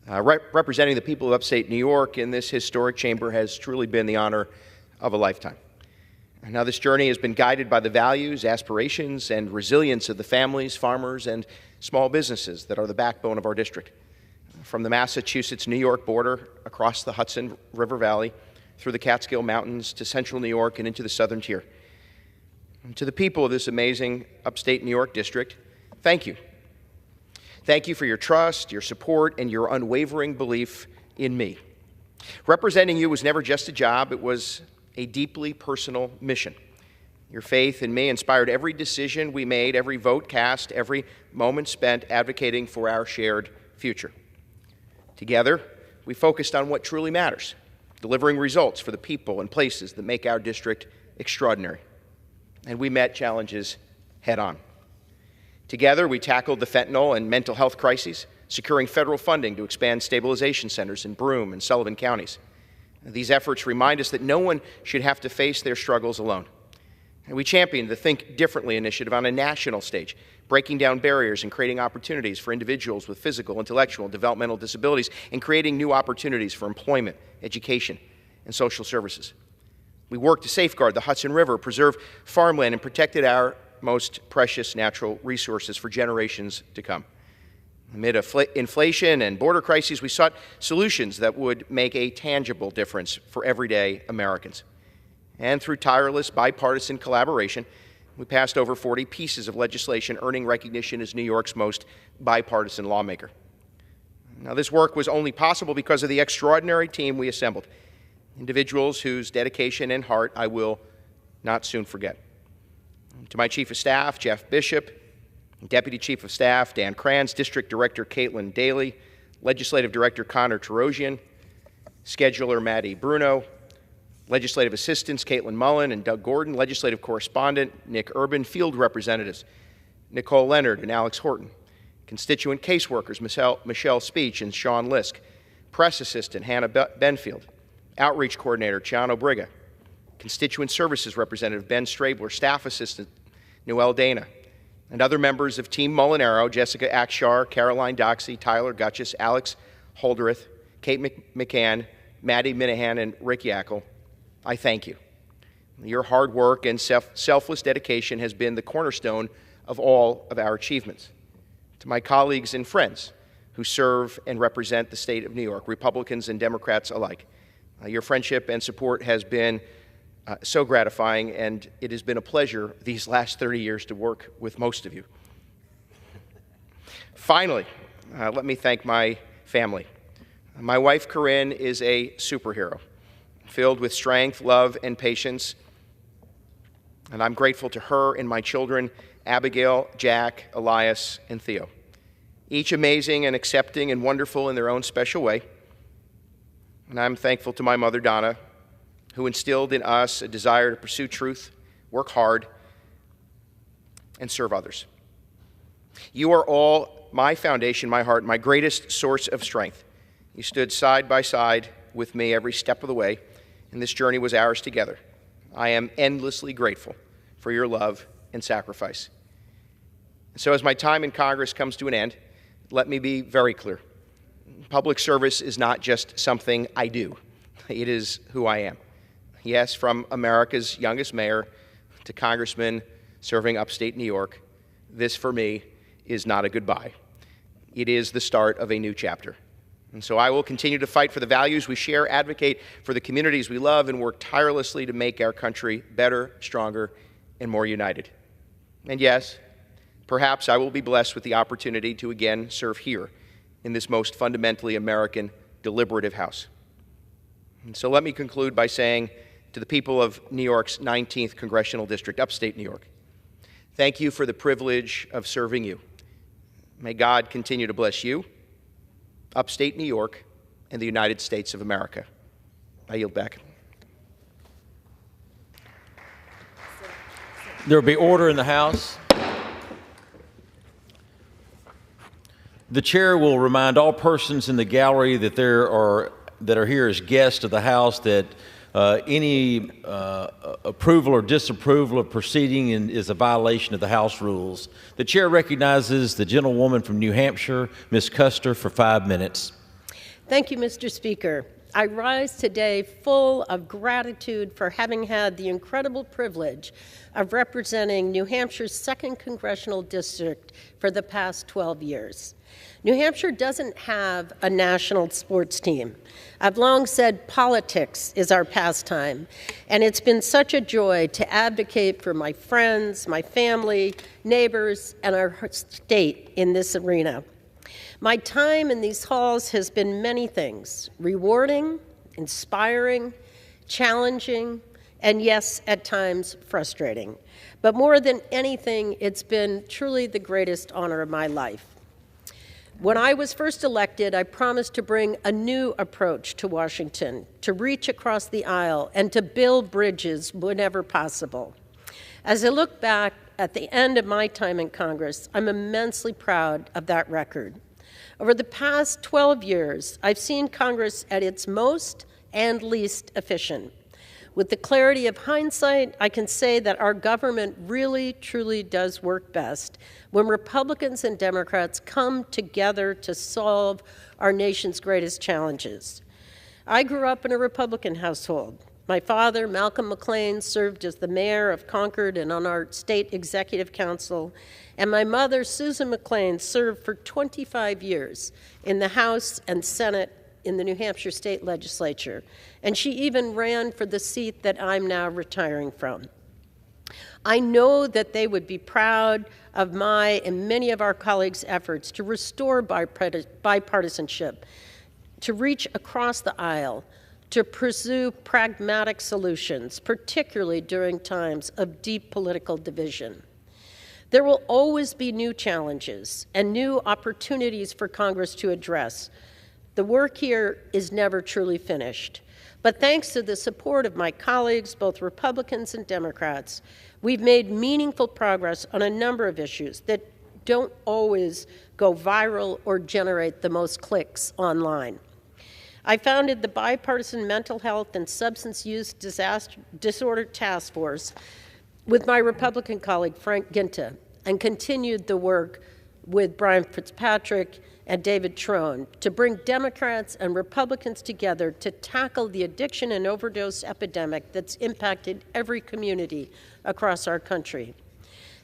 Representing the people of upstate New York in this historic chamber has truly been the honor of a lifetime. And now this journey has been guided by the values, aspirations, and resilience of the families, farmers, and small businesses that are the backbone of our district. From the Massachusetts-New York border, across the Hudson River Valley, through the Catskill Mountains to central New York and into the southern tier. And to the people of this amazing upstate New York district, thank you. Thank you for your trust, your support, and your unwavering belief in me. Representing you was never just a job, it was a deeply personal mission. Your faith in me inspired every decision we made, every vote cast, every moment spent advocating for our shared future. Together, we focused on what truly matters, delivering results for the people and places that make our district extraordinary. And we met challenges head on. Together, we tackled the fentanyl and mental health crises, securing federal funding to expand stabilization centers in Broome and Sullivan counties. These efforts remind us that no one should have to face their struggles alone. And we championed the Think Differently initiative on a national stage, breaking down barriers and creating opportunities for individuals with physical, intellectual, and developmental disabilities, and creating new opportunities for employment, education, and social services. We worked to safeguard the Hudson River, preserve farmland, and protected our most precious natural resources for generations to come. Amid inflation and border crises, we sought solutions that would make a tangible difference for everyday Americans. And through tireless bipartisan collaboration, we passed over 40 pieces of legislation earning recognition as New York's most bipartisan lawmaker. Now, this work was only possible because of the extraordinary team we assembled, individuals whose dedication and heart I will not soon forget. To my Chief of Staff, Jeff Bishop, Deputy Chief of Staff, Dan Kranz, District Director Caitlin Daly, Legislative Director Connor Tarosian, Scheduler Maddie Bruno, Legislative Assistants Caitlin Mullen and Doug Gordon, Legislative Correspondent Nick Urban, Field Representatives Nicole Leonard and Alex Horton, Constituent Caseworkers Michelle Speech and Sean Lisk, Press Assistant Hannah Benfield, Outreach Coordinator Chiano Briga, Constituent Services Representative Ben Strabler, Staff Assistant Noel Dana, and other members of Team Molinaro, Jessica Akshar, Caroline Doxey, Tyler Gutchis, Alex Holderith, Kate McCann, Maddie Minahan, and Rick Yackel, I thank you. Your hard work and selfless dedication has been the cornerstone of all of our achievements. To my colleagues and friends who serve and represent the state of New York, Republicans and Democrats alike, your friendship and support has been so gratifying, and it has been a pleasure these last 30 years to work with most of you. Finally, let me thank my family. My wife, Corinne, is a superhero, filled with strength, love, and patience, and I'm grateful to her and my children, Abigail, Jack, Elias, and Theo, each amazing and accepting and wonderful in their own special way. And I'm thankful to my mother, Donna, who instilled in us a desire to pursue truth, work hard, and serve others. You are all my foundation, my heart, my greatest source of strength. You stood side by side with me every step of the way, and this journey was ours together. I am endlessly grateful for your love and sacrifice. And so as my time in Congress comes to an end, let me be very clear. Public service is not just something I do. It is who I am. Yes, from America's youngest mayor to congressman serving upstate New York, this for me is not a goodbye. It is the start of a new chapter. And so I will continue to fight for the values we share, advocate for the communities we love, and work tirelessly to make our country better, stronger, and more united. And yes, perhaps I will be blessed with the opportunity to again serve here in this most fundamentally American deliberative House. And so let me conclude by saying to the people of New York's 19th Congressional District, upstate New York, thank you for the privilege of serving you. May God continue to bless you, upstate New York, and the United States of America. I yield back. There will be order in the House. The chair will remind all persons in the gallery that are here as guests of the House that Any approval or disapproval of proceeding is a violation of the House rules. The chair recognizes the gentlewoman from New Hampshire, Ms. Kuster, for 5 minutes. Thank you, Mr. Speaker. I rise today full of gratitude for having had the incredible privilege of representing New Hampshire's 2nd Congressional District for the past 12 years. New Hampshire doesn't have a national sports team. I've long said politics is our pastime, and it's been such a joy to advocate for my friends, my family, neighbors, and our state in this arena. My time in these halls has been many things: rewarding, inspiring, challenging, and yes, at times frustrating. But more than anything, it's been truly the greatest honor of my life. When I was first elected, I promised to bring a new approach to Washington, to reach across the aisle and to build bridges whenever possible. As I look back at the end of my time in Congress, I'm immensely proud of that record. Over the past 12 years, I've seen Congress at its most and least efficient. With the clarity of hindsight, I can say that our government really, truly does work best when Republicans and Democrats come together to solve our nation's greatest challenges. I grew up in a Republican household. My father, Malcolm McLean, served as the mayor of Concord and on our state executive council, and my mother, Susan McLean, served for 25 years in the House and Senate in the New Hampshire State Legislature, and she even ran for the seat that I'm now retiring from. I know that they would be proud of my and many of our colleagues' efforts to restore bipartisanship, to reach across the aisle, to pursue pragmatic solutions, particularly during times of deep political division. There will always be new challenges and new opportunities for Congress to address. The work here is never truly finished. But thanks to the support of my colleagues, both Republicans and Democrats, we've made meaningful progress on a number of issues that don't always go viral or generate the most clicks online. I founded the Bipartisan Mental Health and Substance Use Disorder Task Force with my Republican colleague, Frank Ginta, and continued the work with Brian Fitzpatrick and David Trone to bring Democrats and Republicans together to tackle the addiction and overdose epidemic that's impacted every community across our country.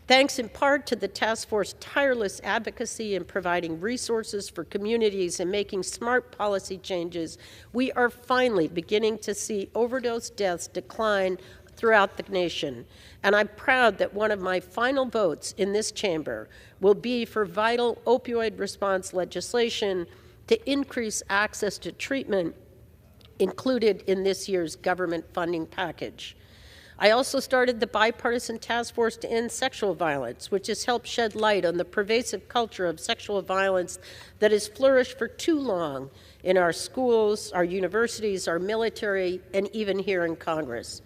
Thanks in part to the task force's tireless advocacy in providing resources for communities and making smart policy changes, we are finally beginning to see overdose deaths decline throughout the nation. And I'm proud that one of my final votes in this chamber will be for vital opioid response legislation to increase access to treatment included in this year's government funding package. I also started the Bipartisan Task Force to End Sexual Violence, which has helped shed light on the pervasive culture of sexual violence that has flourished for too long in our schools, our universities, our military, and even here in Congress.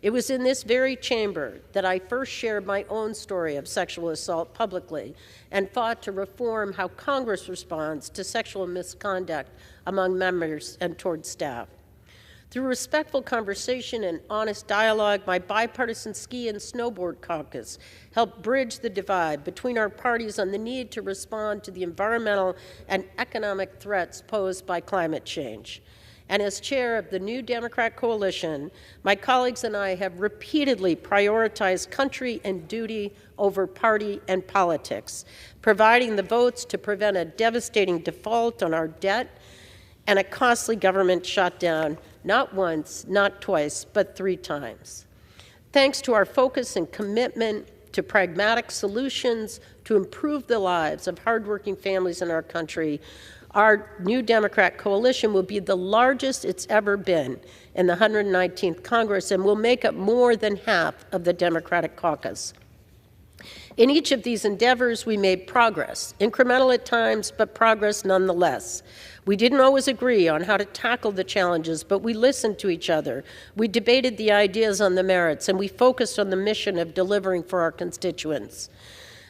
It was in this very chamber that I first shared my own story of sexual assault publicly and fought to reform how Congress responds to sexual misconduct among members and toward staff. Through respectful conversation and honest dialogue, my bipartisan ski and snowboard caucus helped bridge the divide between our parties on the need to respond to the environmental and economic threats posed by climate change. And as chair of the new Democrat coalition, my colleagues and I have repeatedly prioritized country and duty over party and politics, providing the votes to prevent a devastating default on our debt and a costly government shutdown, not once, not twice, but 3 times. Thanks to our focus and commitment to pragmatic solutions to improve the lives of hardworking families in our country, our new Democrat coalition will be the largest it's ever been in the 119th Congress and will make up more than half of the Democratic caucus. In each of these endeavors, we made progress, incremental at times, but progress nonetheless. We didn't always agree on how to tackle the challenges, but we listened to each other. We debated the ideas on the merits, and we focused on the mission of delivering for our constituents.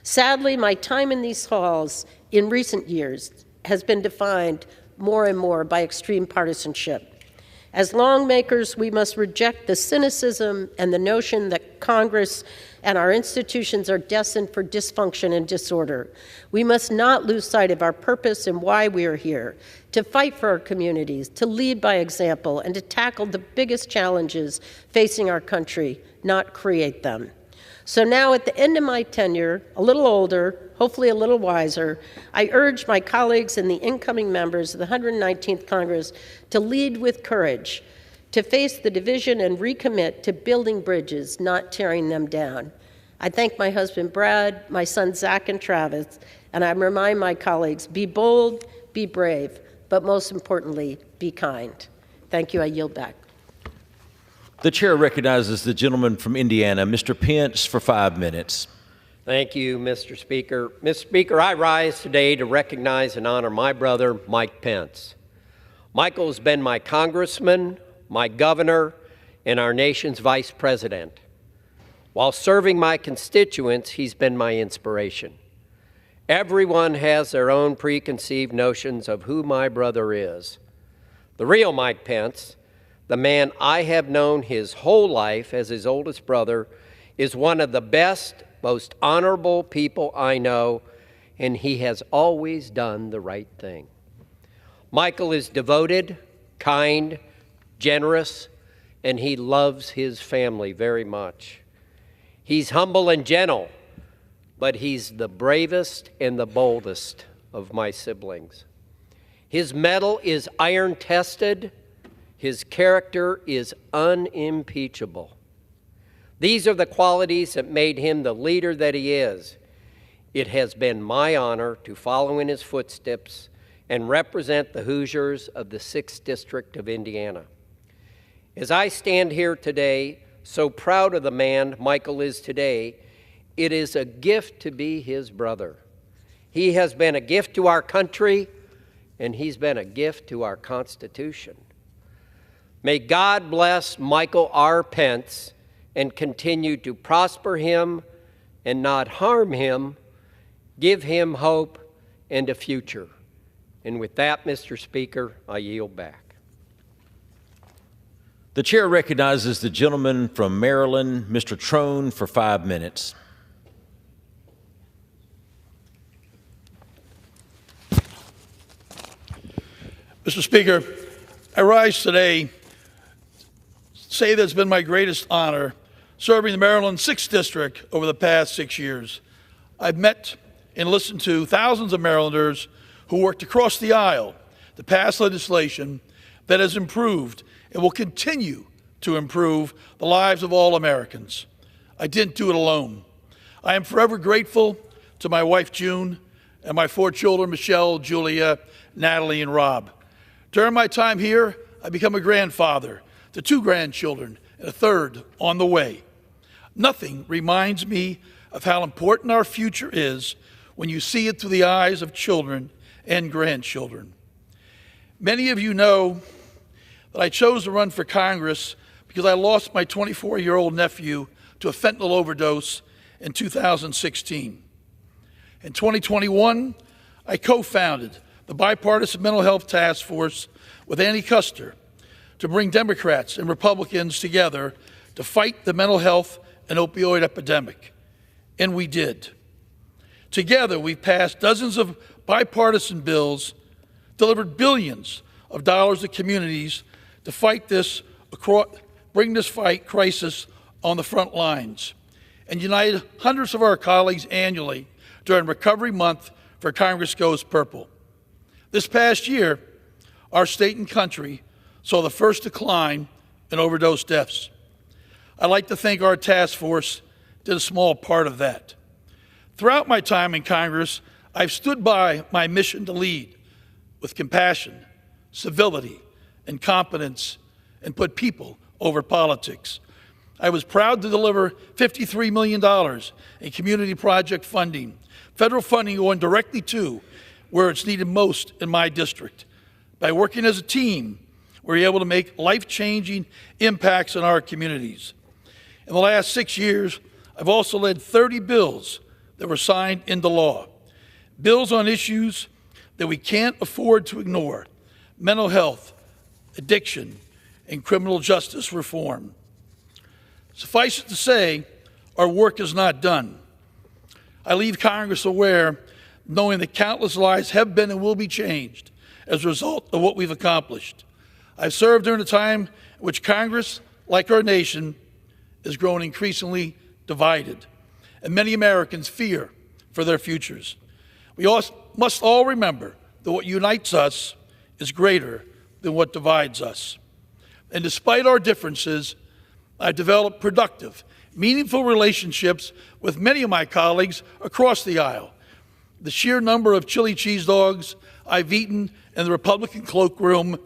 Sadly, my time in these halls in recent years has been defined more and more by extreme partisanship. As lawmakers, we must reject the cynicism and the notion that Congress and our institutions are destined for dysfunction and disorder. We must not lose sight of our purpose and why we are here, to fight for our communities, to lead by example, and to tackle the biggest challenges facing our country, not create them. So now at the end of my tenure, a little older, hopefully a little wiser, I urge my colleagues and the incoming members of the 119th Congress to lead with courage, to face the division and recommit to building bridges, not tearing them down. I thank my husband Brad, my sons Zach and Travis, and I remind my colleagues, be bold, be brave, but most importantly, be kind. Thank you. I yield back. The chair recognizes the gentleman from Indiana, Mr. Pence, for 5 minutes. Thank you, Mr. Speaker. Mr. Speaker, I rise today to recognize and honor my brother, Mike Pence. Michael has been my congressman, my governor, and our nation's vice president. While serving my constituents, he's been my inspiration. Everyone has their own preconceived notions of who my brother is. The real Mike Pence, the man I have known his whole life as his oldest brother, is one of the best, most honorable people I know, and he has always done the right thing. Michael is devoted, kind, generous, and he loves his family very much. He's humble and gentle, but he's the bravest and the boldest of my siblings. His mettle is iron-tested. His character is unimpeachable. These are the qualities that made him the leader that he is. It has been my honor to follow in his footsteps and represent the Hoosiers of the 6th District of Indiana. As I stand here today, so proud of the man Michael is today, it is a gift to be his brother. He has been a gift to our country, and he's been a gift to our Constitution. May God bless Michael R. Pence and continue to prosper him and not harm him, give him hope and a future. And with that, Mr. Speaker, I yield back. The chair recognizes the gentleman from Maryland, Mr. Trone, for 5 minutes. Mr. Speaker, I rise today say that it's been my greatest honor serving the Maryland 6th District over the past 6 years. I've met and listened to thousands of Marylanders who worked across the aisle to pass legislation that has improved and will continue to improve the lives of all Americans. I didn't do it alone. I am forever grateful to my wife, June, and my 4 children, Michelle, Julia, Natalie, and Rob. During my time here, I became a grandfather to 2 grandchildren and a 3rd on the way. Nothing reminds me of how important our future is when you see it through the eyes of children and grandchildren. Many of you know that I chose to run for Congress because I lost my 24-year-old nephew to a fentanyl overdose in 2016. In 2021, I co-founded the Bipartisan Mental Health Task Force with Ann Kuster to bring Democrats and Republicans together to fight the mental health and opioid epidemic. And we did. Together, we've passed dozens of bipartisan bills, delivered billions of dollars to communities to fight this, bring this crisis on the front lines, and united hundreds of our colleagues annually during Recovery Month for Congress Goes Purple. This past year, our state and country saw the first decline in overdose deaths. I'd like to think our task force did a small part of that. Throughout my time in Congress, I've stood by my mission to lead with compassion, civility, and competence, and put people over politics. I was proud to deliver $53 million in community project funding, federal funding going directly to where it's needed most in my district. By working as a team, we're able to make life-changing impacts in our communities. In the last 6 years, I've also led 30 bills that were signed into law. Bills on issues that we can't afford to ignore: mental health, addiction, and criminal justice reform. Suffice it to say, our work is not done. I leave Congress aware, knowing that countless lives have been and will be changed as a result of what we've accomplished. I've served during a time in which Congress, like our nation, is growing increasingly divided, and many Americans fear for their futures. We must all remember that what unites us is greater than what divides us. And despite our differences, I've developed productive, meaningful relationships with many of my colleagues across the aisle. The sheer number of chili cheese dogs I've eaten in the Republican cloakroom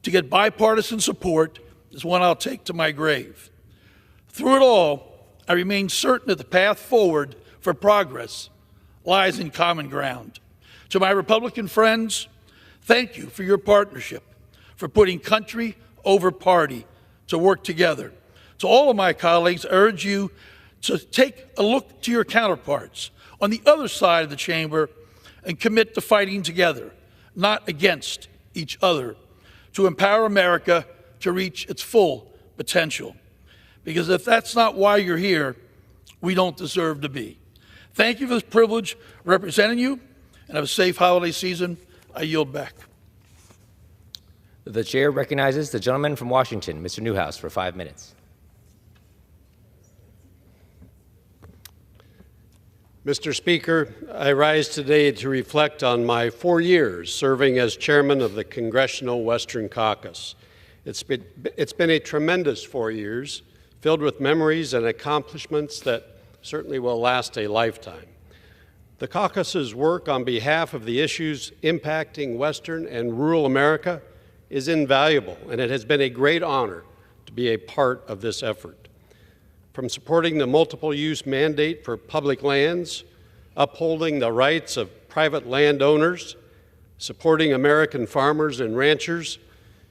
to get bipartisan support is one I'll take to my grave. Through it all, I remain certain that the path forward for progress lies in common ground. To my Republican friends, thank you for your partnership, for putting country over party to work together. To all of my colleagues, I urge you to take a look to your counterparts on the other side of the chamber and commit to fighting together, not against each other, to empower America to reach its full potential. Because if that's not why you're here, we don't deserve to be. Thank you for this privilege representing you, and have a safe holiday season. I yield back. The chair recognizes the gentleman from Washington, Mr. Newhouse, for 5 minutes. Mr. Speaker, I rise today to reflect on my 4 years serving as chairman of the Congressional Western Caucus. It's been a tremendous 4 years, filled with memories and accomplishments that certainly will last a lifetime. The caucus's work on behalf of the issues impacting Western and rural America is invaluable, and it has been a great honor to be a part of this effort. From supporting the multiple-use mandate for public lands, upholding the rights of private landowners, supporting American farmers and ranchers,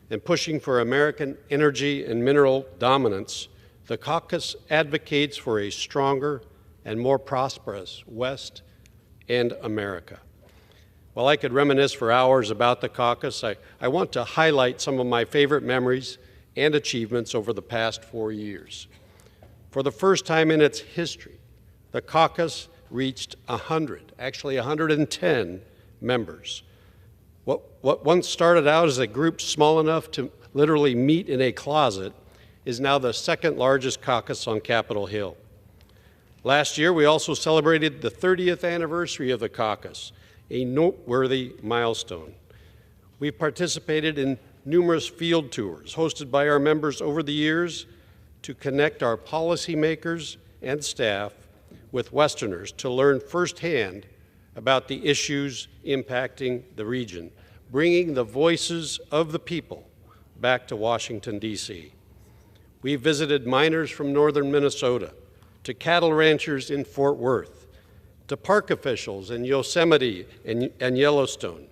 and pushing for American energy and mineral dominance, the caucus advocates for a stronger and more prosperous West and America. While I could reminisce for hours about the caucus, I want to highlight some of my favorite memories and achievements over the past 4 years. For the first time in its history, the caucus reached 110 members. What once started out as a group small enough to literally meet in a closet is now the second largest caucus on Capitol Hill. Last year, we also celebrated the 30th anniversary of the caucus, a noteworthy milestone. We've participated in numerous field tours hosted by our members over the years to connect our policymakers and staff with Westerners to learn firsthand about the issues impacting the region, bringing the voices of the people back to Washington, D.C. We visited miners from northern Minnesota, to cattle ranchers in Fort Worth, to park officials in Yosemite and Yellowstone,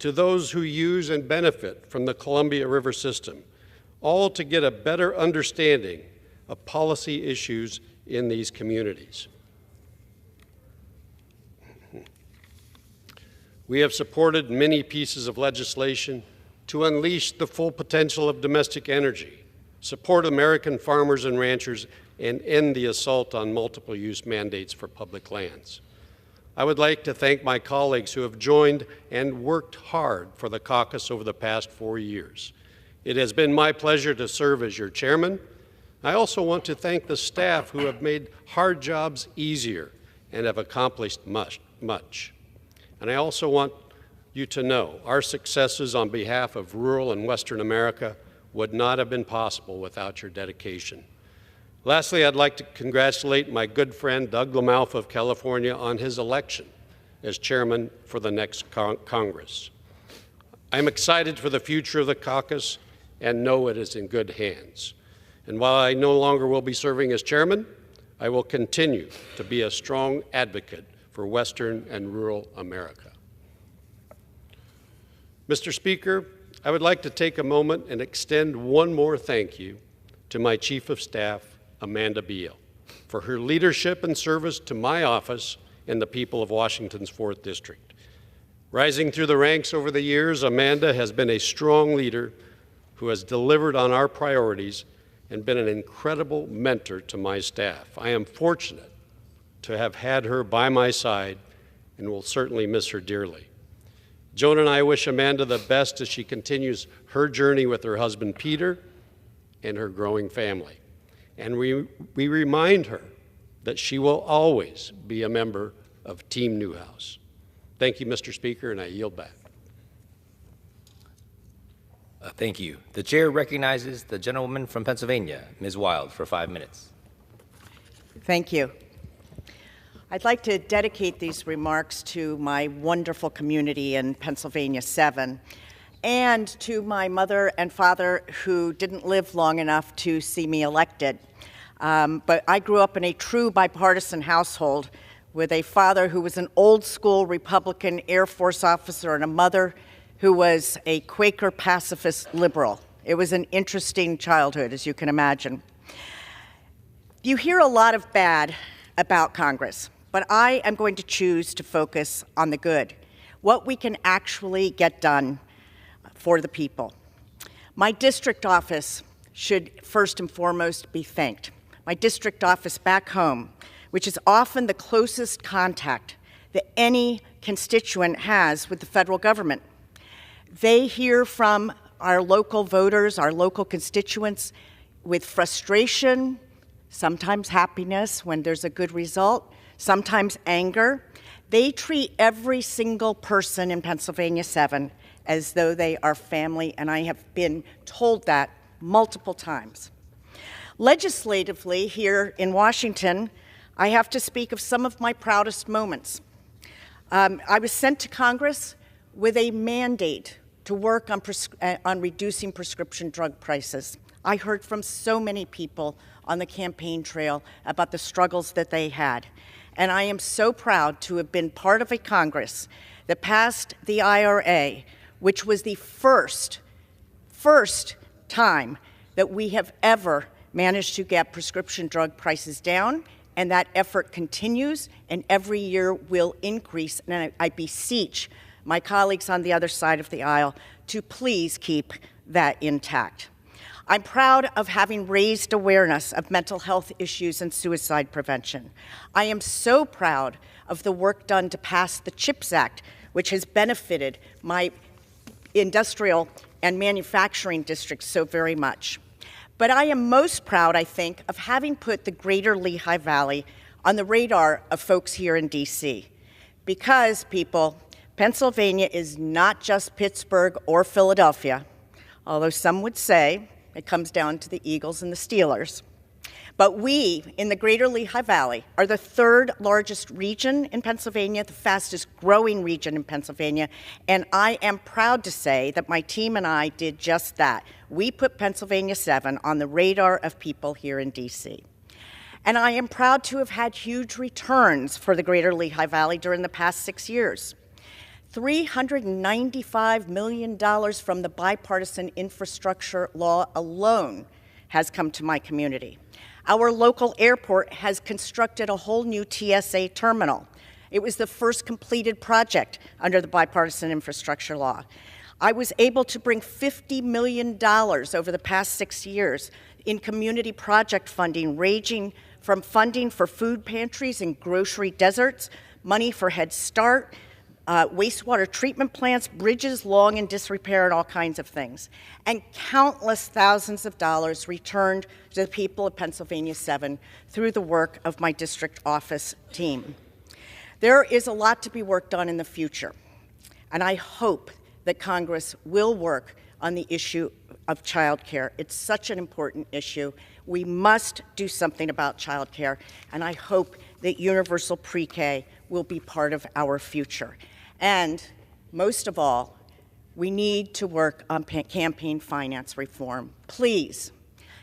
to those who use and benefit from the Columbia River system, all to get a better understanding of policy issues in these communities. We have supported many pieces of legislation to unleash the full potential of domestic energy, support American farmers and ranchers, and end the assault on multiple-use mandates for public lands. I would like to thank my colleagues who have joined and worked hard for the caucus over the past 4 years. It has been my pleasure to serve as your chairman. I also want to thank the staff who have made hard jobs easier and have accomplished much. And I also want you to know our successes on behalf of rural and Western America would not have been possible without your dedication. Lastly, I'd like to congratulate my good friend Doug LaMalfa of California on his election as chairman for the next Congress. I'm excited for the future of the caucus and know it is in good hands. And while I no longer will be serving as chairman, I will continue to be a strong advocate for Western and rural America. Mr. Speaker, I would like to take a moment and extend one more thank you to my Chief of Staff, Amanda Beal, for her leadership and service to my office and the people of Washington's 4th District. Rising through the ranks over the years, Amanda has been a strong leader who who has delivered on our priorities and been an incredible mentor to my staff. I am fortunate to have had her by my side and will certainly miss her dearly. Joan and I wish Amanda the best as she continues her journey with her husband Peter and her growing family. And we remind her that she will always be a member of Team Newhouse. Thank you, Mr. Speaker, and I yield back. Thank you. The chair recognizes the gentlewoman from Pennsylvania, Ms. Wild, for 5 minutes. Thank you. I'd like to dedicate these remarks to my wonderful community in Pennsylvania 7 and to my mother and father who didn't live long enough to see me elected. But I grew up in a true bipartisan household with a father who was an old-school Republican Air Force officer and a mother who was a Quaker pacifist liberal. It was an interesting childhood, as you can imagine. You hear a lot of bad about Congress, but I am going to choose to focus on the good, what we can actually get done for the people. My district office should first and foremost be thanked. My district office back home, which is often the closest contact that any constituent has with the federal government. They hear from our local voters, our local constituents, with frustration, sometimes happiness when there's a good result, sometimes anger. They treat every single person in Pennsylvania 7 as though they are family, and I have been told that multiple times. Legislatively, here in Washington, I have to speak of some of my proudest moments. I was sent to Congress with a mandate to work on reducing prescription drug prices. I heard from so many people on the campaign trail about the struggles that they had. And I am so proud to have been part of a Congress that passed the IRA, which was the first time that we have ever managed to get prescription drug prices down, and that effort continues, and every year will increase. And I beseech my colleagues on the other side of the aisle to please keep that intact. I'm proud of having raised awareness of mental health issues and suicide prevention. I am so proud of the work done to pass the CHIPS Act, which has benefited my industrial and manufacturing districts so very much. But I am most proud, I think, of having put the greater Lehigh Valley on the radar of folks here in D.C. Because, people, Pennsylvania is not just Pittsburgh or Philadelphia, although some would say it comes down to the Eagles and the Steelers. But we, in the greater Lehigh Valley, are the third largest region in Pennsylvania, the fastest growing region in Pennsylvania, and I am proud to say that my team and I did just that. We put Pennsylvania 7 on the radar of people here in D.C. And I am proud to have had huge returns for the greater Lehigh Valley during the past 6 years. $395 million from the bipartisan infrastructure law alone has come to my community. Our local airport has constructed a whole new TSA terminal. It was the first completed project under the bipartisan infrastructure law. I was able to bring $50 million over the past 6 years in community project funding, ranging from funding for food pantries and grocery deserts, money for Head Start, wastewater treatment plants, bridges long in disrepair, and all kinds of things. And countless thousands of dollars returned to the people of Pennsylvania 7 through the work of my district office team. There is a lot to be worked on in the future, and I hope that Congress will work on the issue of child care. It's such an important issue. We must do something about child care, and I hope that universal pre-K will be part of our future. And most of all, we need to work on campaign finance reform. Please,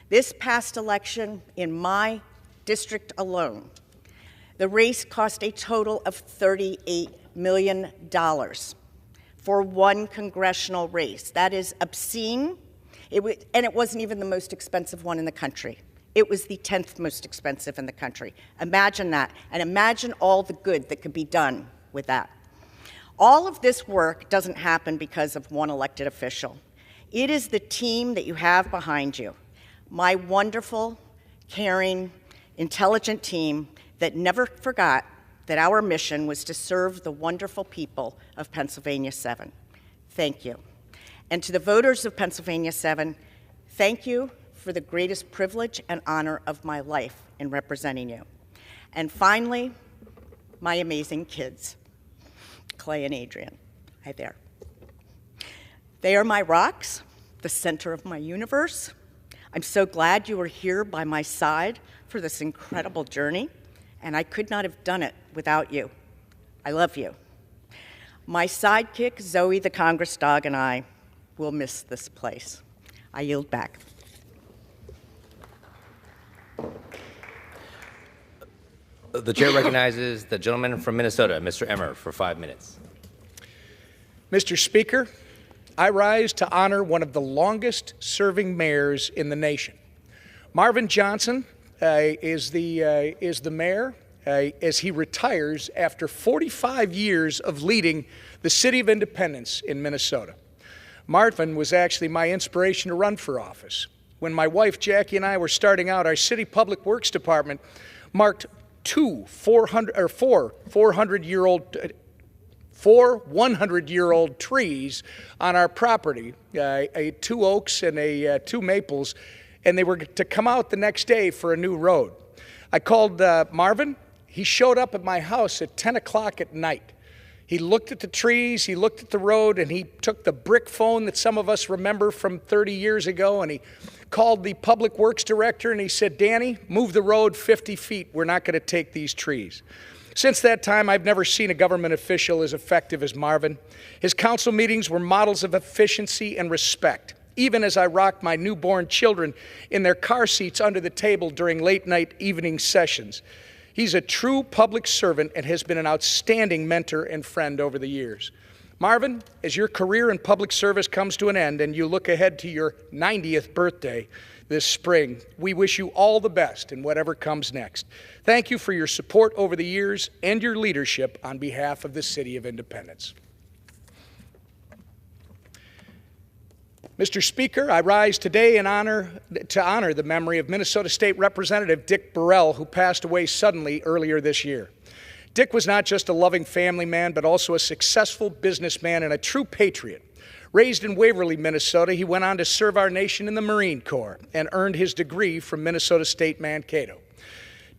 this past election in my district alone, the race cost a total of $38 million for one congressional race. That is obscene, and it wasn't even the most expensive one in the country. It was the 10th most expensive in the country. Imagine that, and imagine all the good that could be done with that. All of this work doesn't happen because of one elected official. It is the team that you have behind you, my wonderful, caring, intelligent team that never forgot that our mission was to serve the wonderful people of Pennsylvania 7. Thank you. And to the voters of Pennsylvania 7, thank you for the greatest privilege and honor of my life in representing you. And finally, my amazing kids, Clay and Adrian. Hi there. They are my rocks, the center of my universe. I'm so glad you are here by my side for this incredible journey, and I could not have done it without you. I love you. My sidekick, Zoe the Congress dog, and I will miss this place. I yield back. The chair recognizes the gentleman from Minnesota, Mr. Emmer, for 5 minutes. Mr. Speaker, I rise to honor one of the longest-serving mayors in the nation. Marvin Johnson is the mayor as he retires after 45 years of leading the City of Independence in Minnesota. Marvin was actually my inspiration to run for office. When my wife Jackie and I were starting out, our city public works department marked four 100-year-old trees on our property, 2 oaks and 2 maples, and they were to come out the next day for a new road. I called Marvin. He showed up at my house at 10 o'clock at night. He looked at the trees, he looked at the road, and he took the brick phone that some of us remember from 30 years ago, and he called the public works director, and he said, "Danny, move the road 50 feet. We're not going to take these trees." Since that time, I've never seen a government official as effective as Marvin. His council meetings were models of efficiency and respect, even as I rocked my newborn children in their car seats under the table during late-night evening sessions. He's a true public servant and has been an outstanding mentor and friend over the years. Marvin, as your career in public service comes to an end and you look ahead to your 90th birthday this spring, we wish you all the best in whatever comes next. Thank you for your support over the years and your leadership on behalf of the City of Independence. Mr. Speaker, I rise today to honor the memory of Minnesota State Representative Dick Burrell, who passed away suddenly earlier this year. Dick was not just a loving family man, but also a successful businessman and a true patriot. Raised in Waverly, Minnesota, he went on to serve our nation in the Marine Corps and earned his degree from Minnesota State Mankato.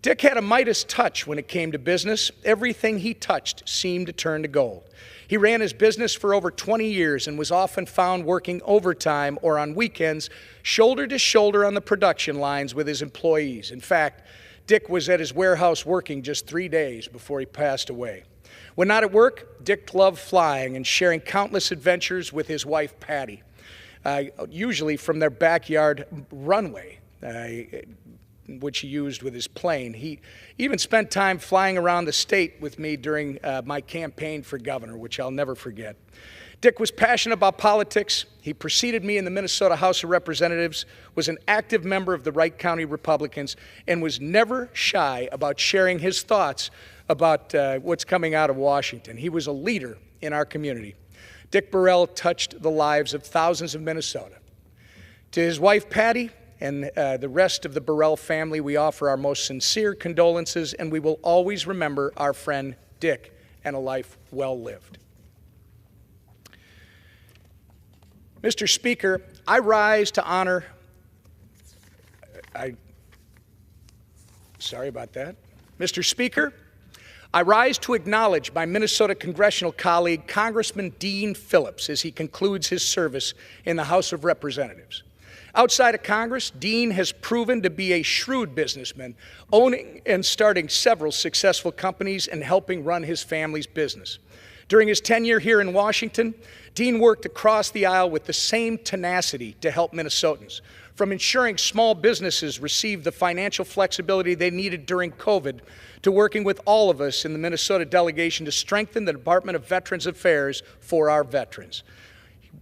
Dick had a Midas touch when it came to business. Everything he touched seemed to turn to gold. He ran his business for over 20 years and was often found working overtime or on weekends, shoulder to shoulder on the production lines with his employees. In fact, Dick was at his warehouse working just 3 days before he passed away. When not at work, Dick loved flying and sharing countless adventures with his wife, Patty, usually from their backyard runway, which he used with his plane. He even spent time flying around the state with me during my campaign for governor, which I'll never forget. Dick was passionate about politics. He preceded me in the Minnesota House of Representatives, was an active member of the Wright County Republicans, and was never shy about sharing his thoughts about what's coming out of Washington. He was a leader in our community. Dick Burrell touched the lives of thousands of Minnesota. To his wife, Patty, and the rest of the Burrell family, we offer our most sincere condolences, and we will always remember our friend Dick and a life well lived. Mr. Speaker, I rise to honor, sorry about that. Mr. Speaker, I rise to acknowledge my Minnesota congressional colleague, Congressman Dean Phillips, as he concludes his service in the House of Representatives. Outside of Congress, Dean has proven to be a shrewd businessman, owning and starting several successful companies and helping run his family's business. During his tenure here in Washington, Dean worked across the aisle with the same tenacity to help Minnesotans, from ensuring small businesses received the financial flexibility they needed during COVID, to working with all of us in the Minnesota delegation to strengthen the Department of Veterans Affairs for our veterans.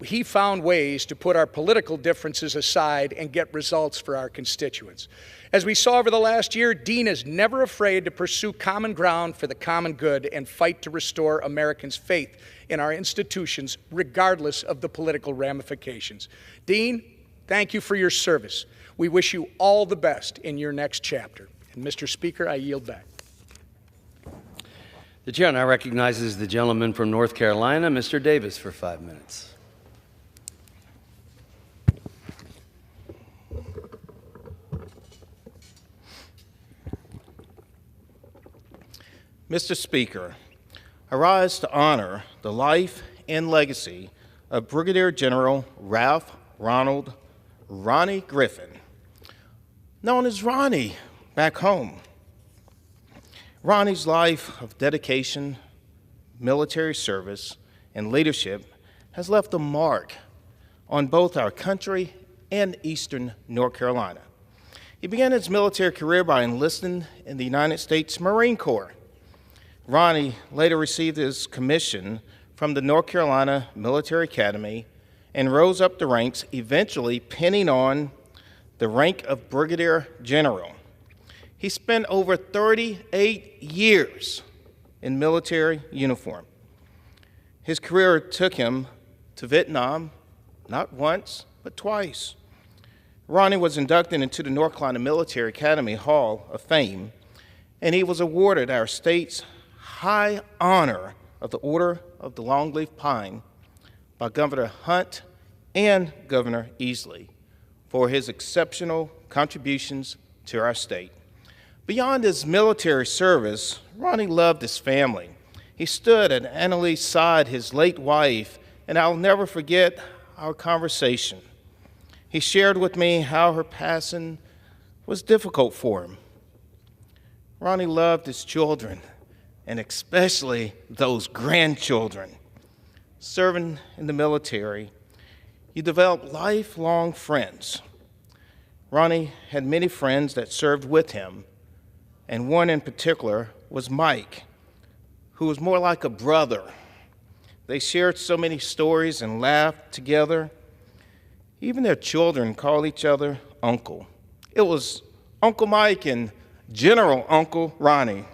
he found ways to put our political differences aside and get results for our constituents. As we saw over the last year, Dean is never afraid to pursue common ground for the common good and fight to restore Americans' faith in our institutions, regardless of the political ramifications. Dean, thank you for your service. We wish you all the best in your next chapter. And Mr. Speaker, I yield back. The chair now recognizes the gentleman from North Carolina, Mr. Davis, for 5 minutes. Mr. Speaker, I rise to honor the life and legacy of Brigadier General Ralph Ronald Ronnie Griffin, known as Ronnie back home. Ronnie's life of dedication, military service, and leadership has left a mark on both our country and eastern North Carolina. He began his military career by enlisting in the United States Marine Corps. Ronnie later received his commission from the North Carolina Military Academy and rose up the ranks, eventually pinning on the rank of Brigadier General. He spent over 38 years in military uniform. His career took him to Vietnam, not once, but twice. Ronnie was inducted into the North Carolina Military Academy Hall of Fame, and he was awarded our state's high honor of the Order of the Longleaf Pine by Governor Hunt and Governor Easley for his exceptional contributions to our state. Beyond his military service, Ronnie loved his family. He stood at Annalee's side, his late wife, and I'll never forget our conversation. He shared with me how her passing was difficult for him. Ronnie loved his children, and especially those grandchildren. Serving in the military, you develop lifelong friends. Ronnie had many friends that served with him, and one in particular was Mike, who was more like a brother. They shared so many stories and laughed together. Even their children called each other Uncle. It was Uncle Mike and General Uncle Ronnie.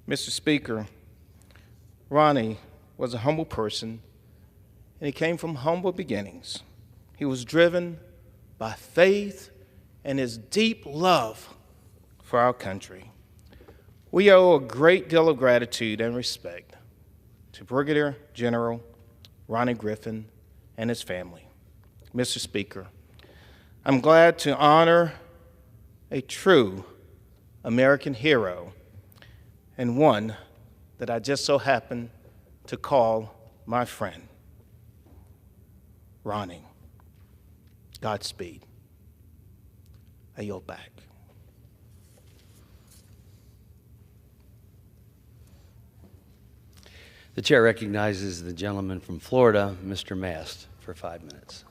Mr. Speaker, Ronnie was a humble person, and he came from humble beginnings. He was driven by faith and his deep love for our country. We owe a great deal of gratitude and respect to Brigadier General Ronnie Griffin and his family. Mr. Speaker, I'm glad to honor a true American hero and one that I just so happen to call my friend, Ronnie. Godspeed. I yield back. The chair recognizes the gentleman from Florida, Mr. Mast, for 5 minutes.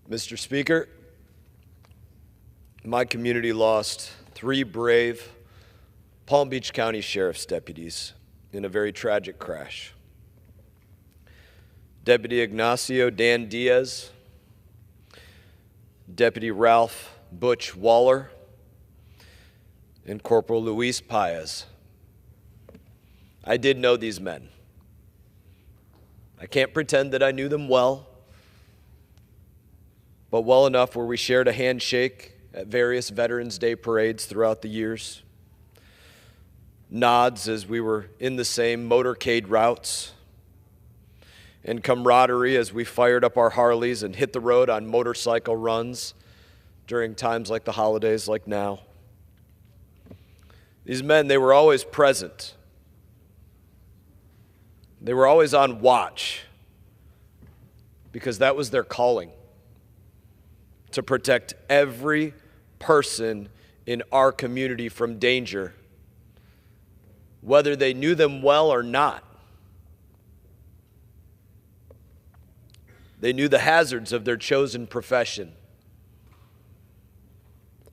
Mr. Speaker, my community lost 3 brave Palm Beach County Sheriff's deputies in a very tragic crash. Deputy Ignacio Dan Diaz, Deputy Ralph Butch Waller, and Corporal Luis Paez. I did know these men. I can't pretend that I knew them well, but well enough where we shared a handshake at various Veterans Day parades throughout the years, nods as we were in the same motorcade routes, and camaraderie as we fired up our Harleys and hit the road on motorcycle runs during times like the holidays like now. These men, they were always present. They were always on watch because that was their calling, to protect every person in our community from danger. whether they knew them well or not. They knew the hazards of their chosen profession.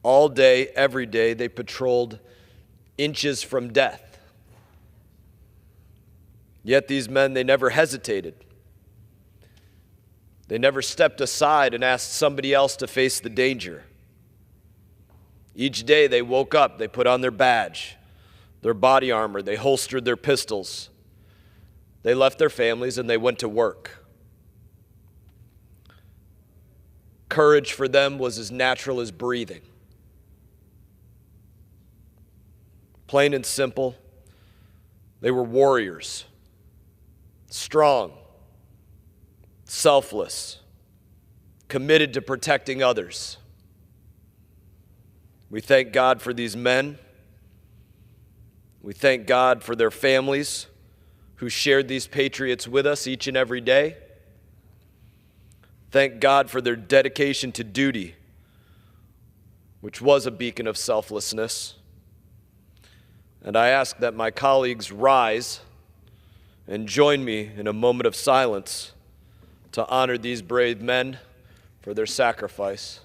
All day, every day, they patrolled inches from death. Yet these men, they never hesitated. They never stepped aside and asked somebody else to face the danger. Each day they woke up, they put on their badge, their body armor, they holstered their pistols. They left their families and they went to work. Courage for them was as natural as breathing. Plain and simple, they were warriors, strong, selfless, committed to protecting others. We thank God for these men. We thank God for their families who shared these patriots with us each and every day. Thank God for their dedication to duty, which was a beacon of selflessness. And I ask that my colleagues rise and join me in a moment of silence to honor these brave men for their sacrifice.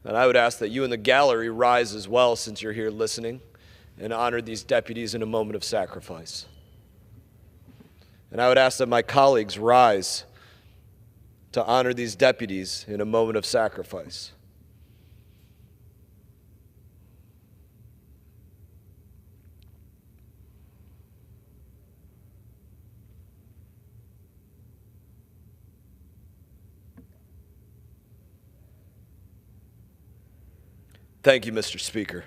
And I would ask that you in the gallery rise as well, since you're here listening, and honor these deputies in a moment of sacrifice. And I would ask that my colleagues rise to honor these deputies in a moment of sacrifice. Thank you, Mr. Speaker.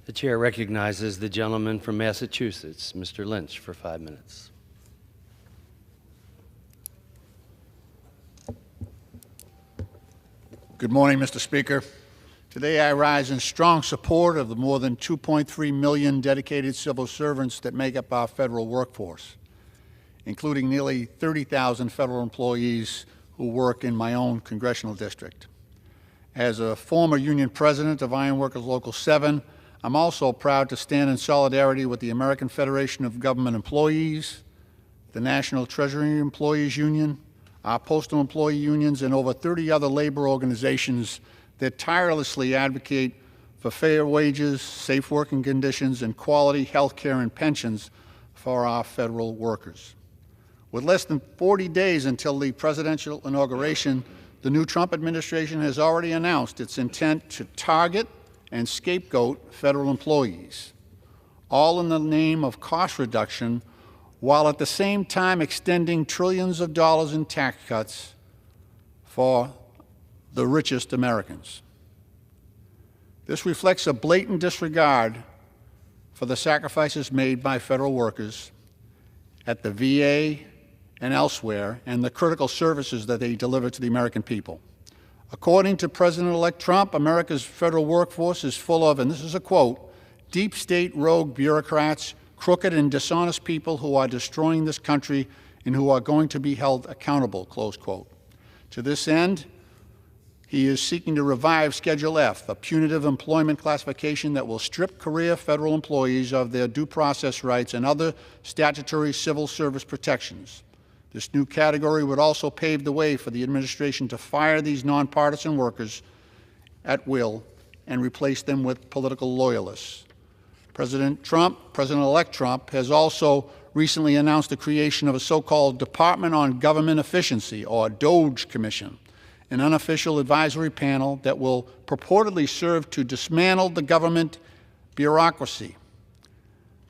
The chair recognizes the gentleman from Massachusetts, Mr. Lynch, for 5 minutes. Good morning, Mr. Speaker. Today I rise in strong support of the more than 2.3 million dedicated civil servants that make up our federal workforce, including nearly 30,000 federal employees who work in my own congressional district. As a former union president of Ironworkers Local 7, I'm also proud to stand in solidarity with the American Federation of Government Employees, the National Treasury Employees Union, our postal employee unions, and over 30 other labor organizations that tirelessly advocate for fair wages, safe working conditions, and quality health care and pensions for our federal workers. With less than 40 days until the presidential inauguration, the new Trump administration has already announced its intent to target and scapegoat federal employees, all in the name of cost reduction, while at the same time extending trillions of dollars in tax cuts for the richest Americans. This reflects a blatant disregard for the sacrifices made by federal workers at the VA and elsewhere, and the critical services that they deliver to the American people. According to President-elect Trump, America's federal workforce is full of, and this is a quote, deep state rogue bureaucrats, crooked and dishonest people who are destroying this country and who are going to be held accountable, close quote. To this end, he is seeking to revive Schedule F, a punitive employment classification that will strip career federal employees of their due process rights and other statutory civil service protections. This new category would also pave the way for the administration to fire these nonpartisan workers at will and replace them with political loyalists. President-elect Trump, has also recently announced the creation of a so-called Department on Government Efficiency, or DOGE Commission, an unofficial advisory panel that will purportedly serve to dismantle the government bureaucracy.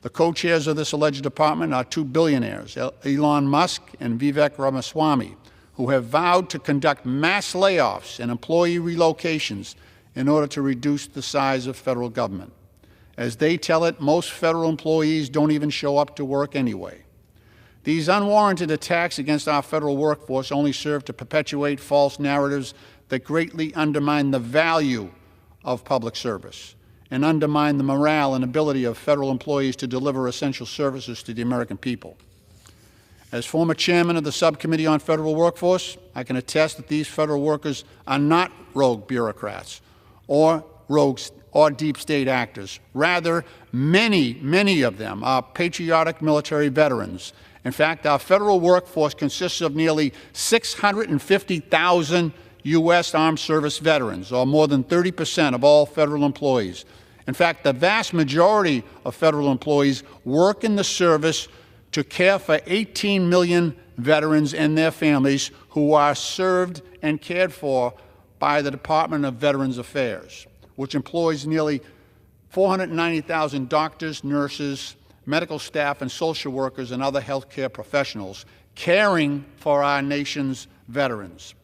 The co-chairs of this alleged department are two billionaires, Elon Musk and Vivek Ramaswamy, who have vowed to conduct mass layoffs and employee relocations in order to reduce the size of federal government. As they tell it, most federal employees don't even show up to work anyway. These unwarranted attacks against our federal workforce only serve to perpetuate false narratives that greatly undermine the value of public service and undermine the morale and ability of federal employees to deliver essential services to the American people. As former chairman of the Subcommittee on Federal Workforce, I can attest that these federal workers are not rogue bureaucrats or deep state actors. Rather, many of them are patriotic military veterans. In fact, our federal workforce consists of nearly 650,000 U.S. Armed Service veterans, or more than 30% of all federal employees. In fact, the vast majority of federal employees work in the service to care for 18 million veterans and their families who are served and cared for by the Department of Veterans Affairs, which employs nearly 490,000 doctors, nurses, medical staff, and social workers and other healthcare professionals caring for our nation's veterans.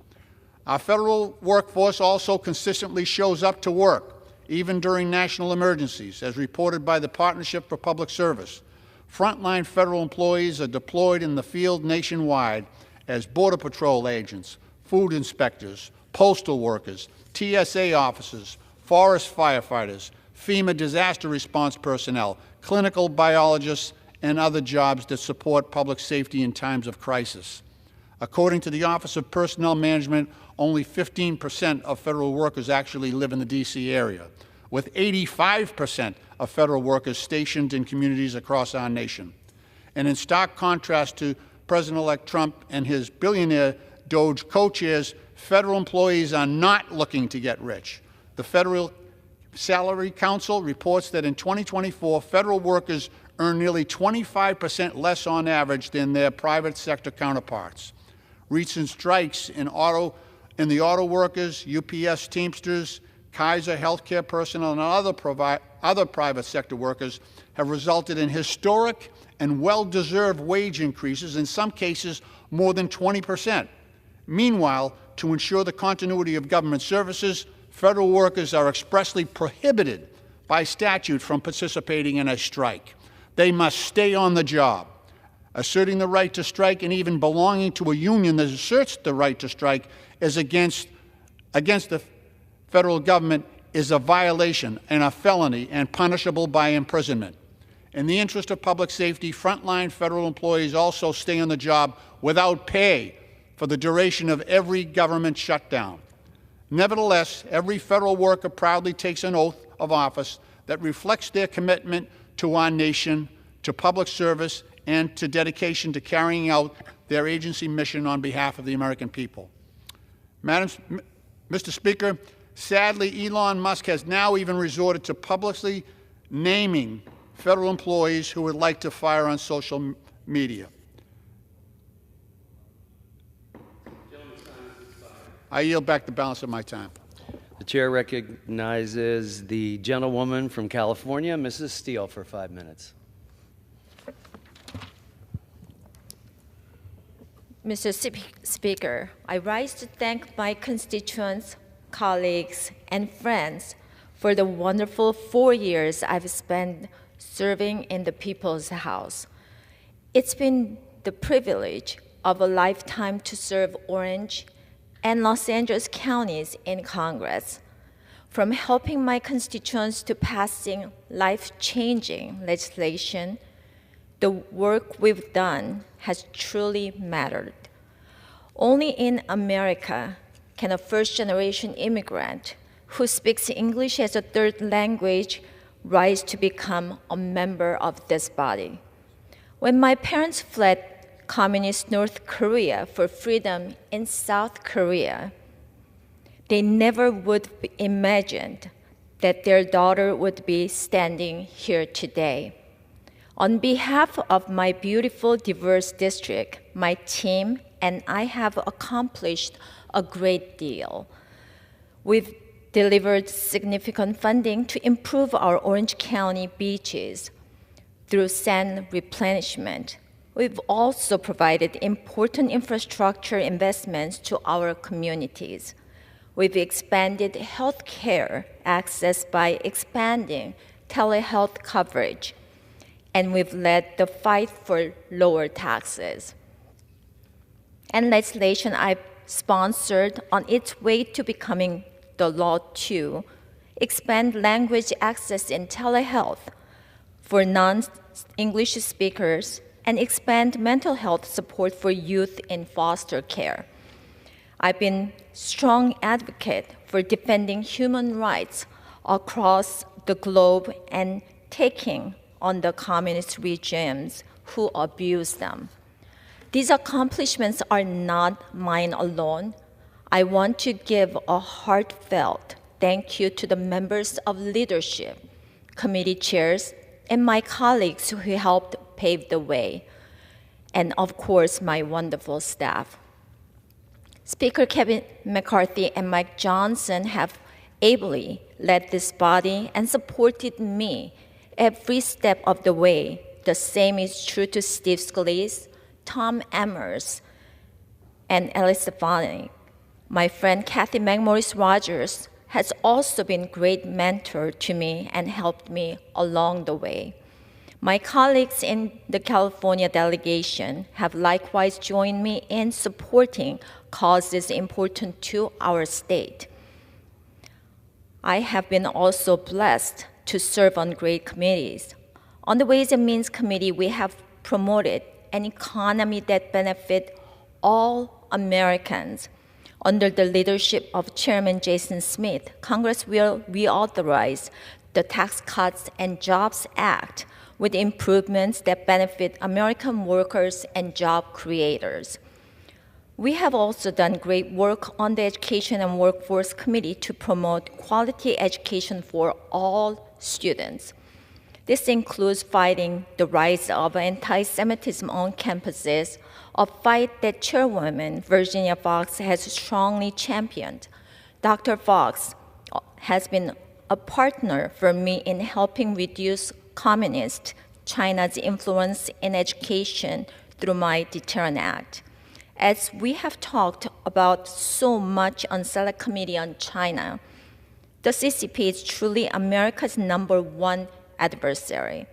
Our federal workforce also consistently shows up to work, even during national emergencies, as reported by the Partnership for Public Service. Frontline federal employees are deployed in the field nationwide as Border Patrol agents, food inspectors, postal workers, TSA officers, forest firefighters, FEMA disaster response personnel, clinical biologists, and other jobs that support public safety in times of crisis. According to the Office of Personnel Management, only 15% of federal workers actually live in the D.C. area, with 85% of federal workers stationed in communities across our nation. And in stark contrast to President-elect Trump and his billionaire Doge co-chairs, federal employees are not looking to get rich. The Federal Salary Council reports that in 2024, federal workers earn nearly 25% less on average than their private sector counterparts. Recent strikes in the auto workers, UPS Teamsters, Kaiser healthcare personnel, and other private sector workers have resulted in historic and well-deserved wage increases, in some cases more than 20%. Meanwhile, to ensure the continuity of government services, federal workers are expressly prohibited by statute from participating in a strike. They must stay on the job. Asserting the right to strike and even belonging to a union that asserts the right to strike is against the federal government is a violation and a felony and punishable by imprisonment. In the interest of public safety, frontline federal employees also stay on the job without pay for the duration of every government shutdown. Nevertheless, every federal worker proudly takes an oath of office that reflects their commitment to our nation, to public service, and to dedication to carrying out their agency mission on behalf of the American people. Mr. Speaker, sadly, Elon Musk has now even resorted to publicly naming federal employees who would like to fire on social media. I yield back the balance of my time. The chair recognizes the gentlewoman from California, Mrs. Steele, for 5 minutes. Mr. Speaker, I rise to thank my constituents, colleagues, and friends for the wonderful 4 years I've spent serving in the People's House. It's been the privilege of a lifetime to serve Orange and Los Angeles counties in Congress, from helping my constituents to passing life-changing legislation. The work we've done has truly mattered. Only in America can a first-generation immigrant who speaks English as a third language rise to become a member of this body. When my parents fled communist North Korea for freedom in South Korea, they never would have imagined that their daughter would be standing here today. On behalf of my beautiful, diverse district, my team and I have accomplished a great deal. We've delivered significant funding to improve our Orange County beaches through sand replenishment. We've also provided important infrastructure investments to our communities. We've expanded health care access by expanding telehealth coverage, and we've led the fight for lower taxes. And legislation I've sponsored on its way to becoming the law to expand language access in telehealth for non-English speakers and expand mental health support for youth in foster care. I've been strong advocate for defending human rights across the globe and taking on the communist regimes who abuse them. These accomplishments are not mine alone. I want to give a heartfelt thank you to the members of leadership, committee chairs, and my colleagues who helped pave the way, and of course, my wonderful staff. Speaker Kevin McCarthy and Mike Johnson have ably led this body and supported me every step of the way. The same is true to Steve Scalise, Tom Emers, and Ellis Stefanik. My friend Kathy McMorris Rogers has also been a great mentor to me and helped me along the way. My colleagues in the California delegation have likewise joined me in supporting causes important to our state. I have been also blessed to serve on great committees. On the Ways and Means Committee, we have promoted an economy that benefits all Americans. Under the leadership of Chairman Jason Smith, Congress will reauthorize the Tax Cuts and Jobs Act with improvements that benefit American workers and job creators. We have also done great work on the Education and Workforce Committee to promote quality education for all students. This includes fighting the rise of anti-Semitism on campuses, a fight that Chairwoman Virginia Foxx has strongly championed. Dr. Foxx has been a partner for me in helping reduce communist China's influence in education through my Deterrent Act. As we have talked about so much on Select Committee on China, the CCP is truly America's #1 adversary.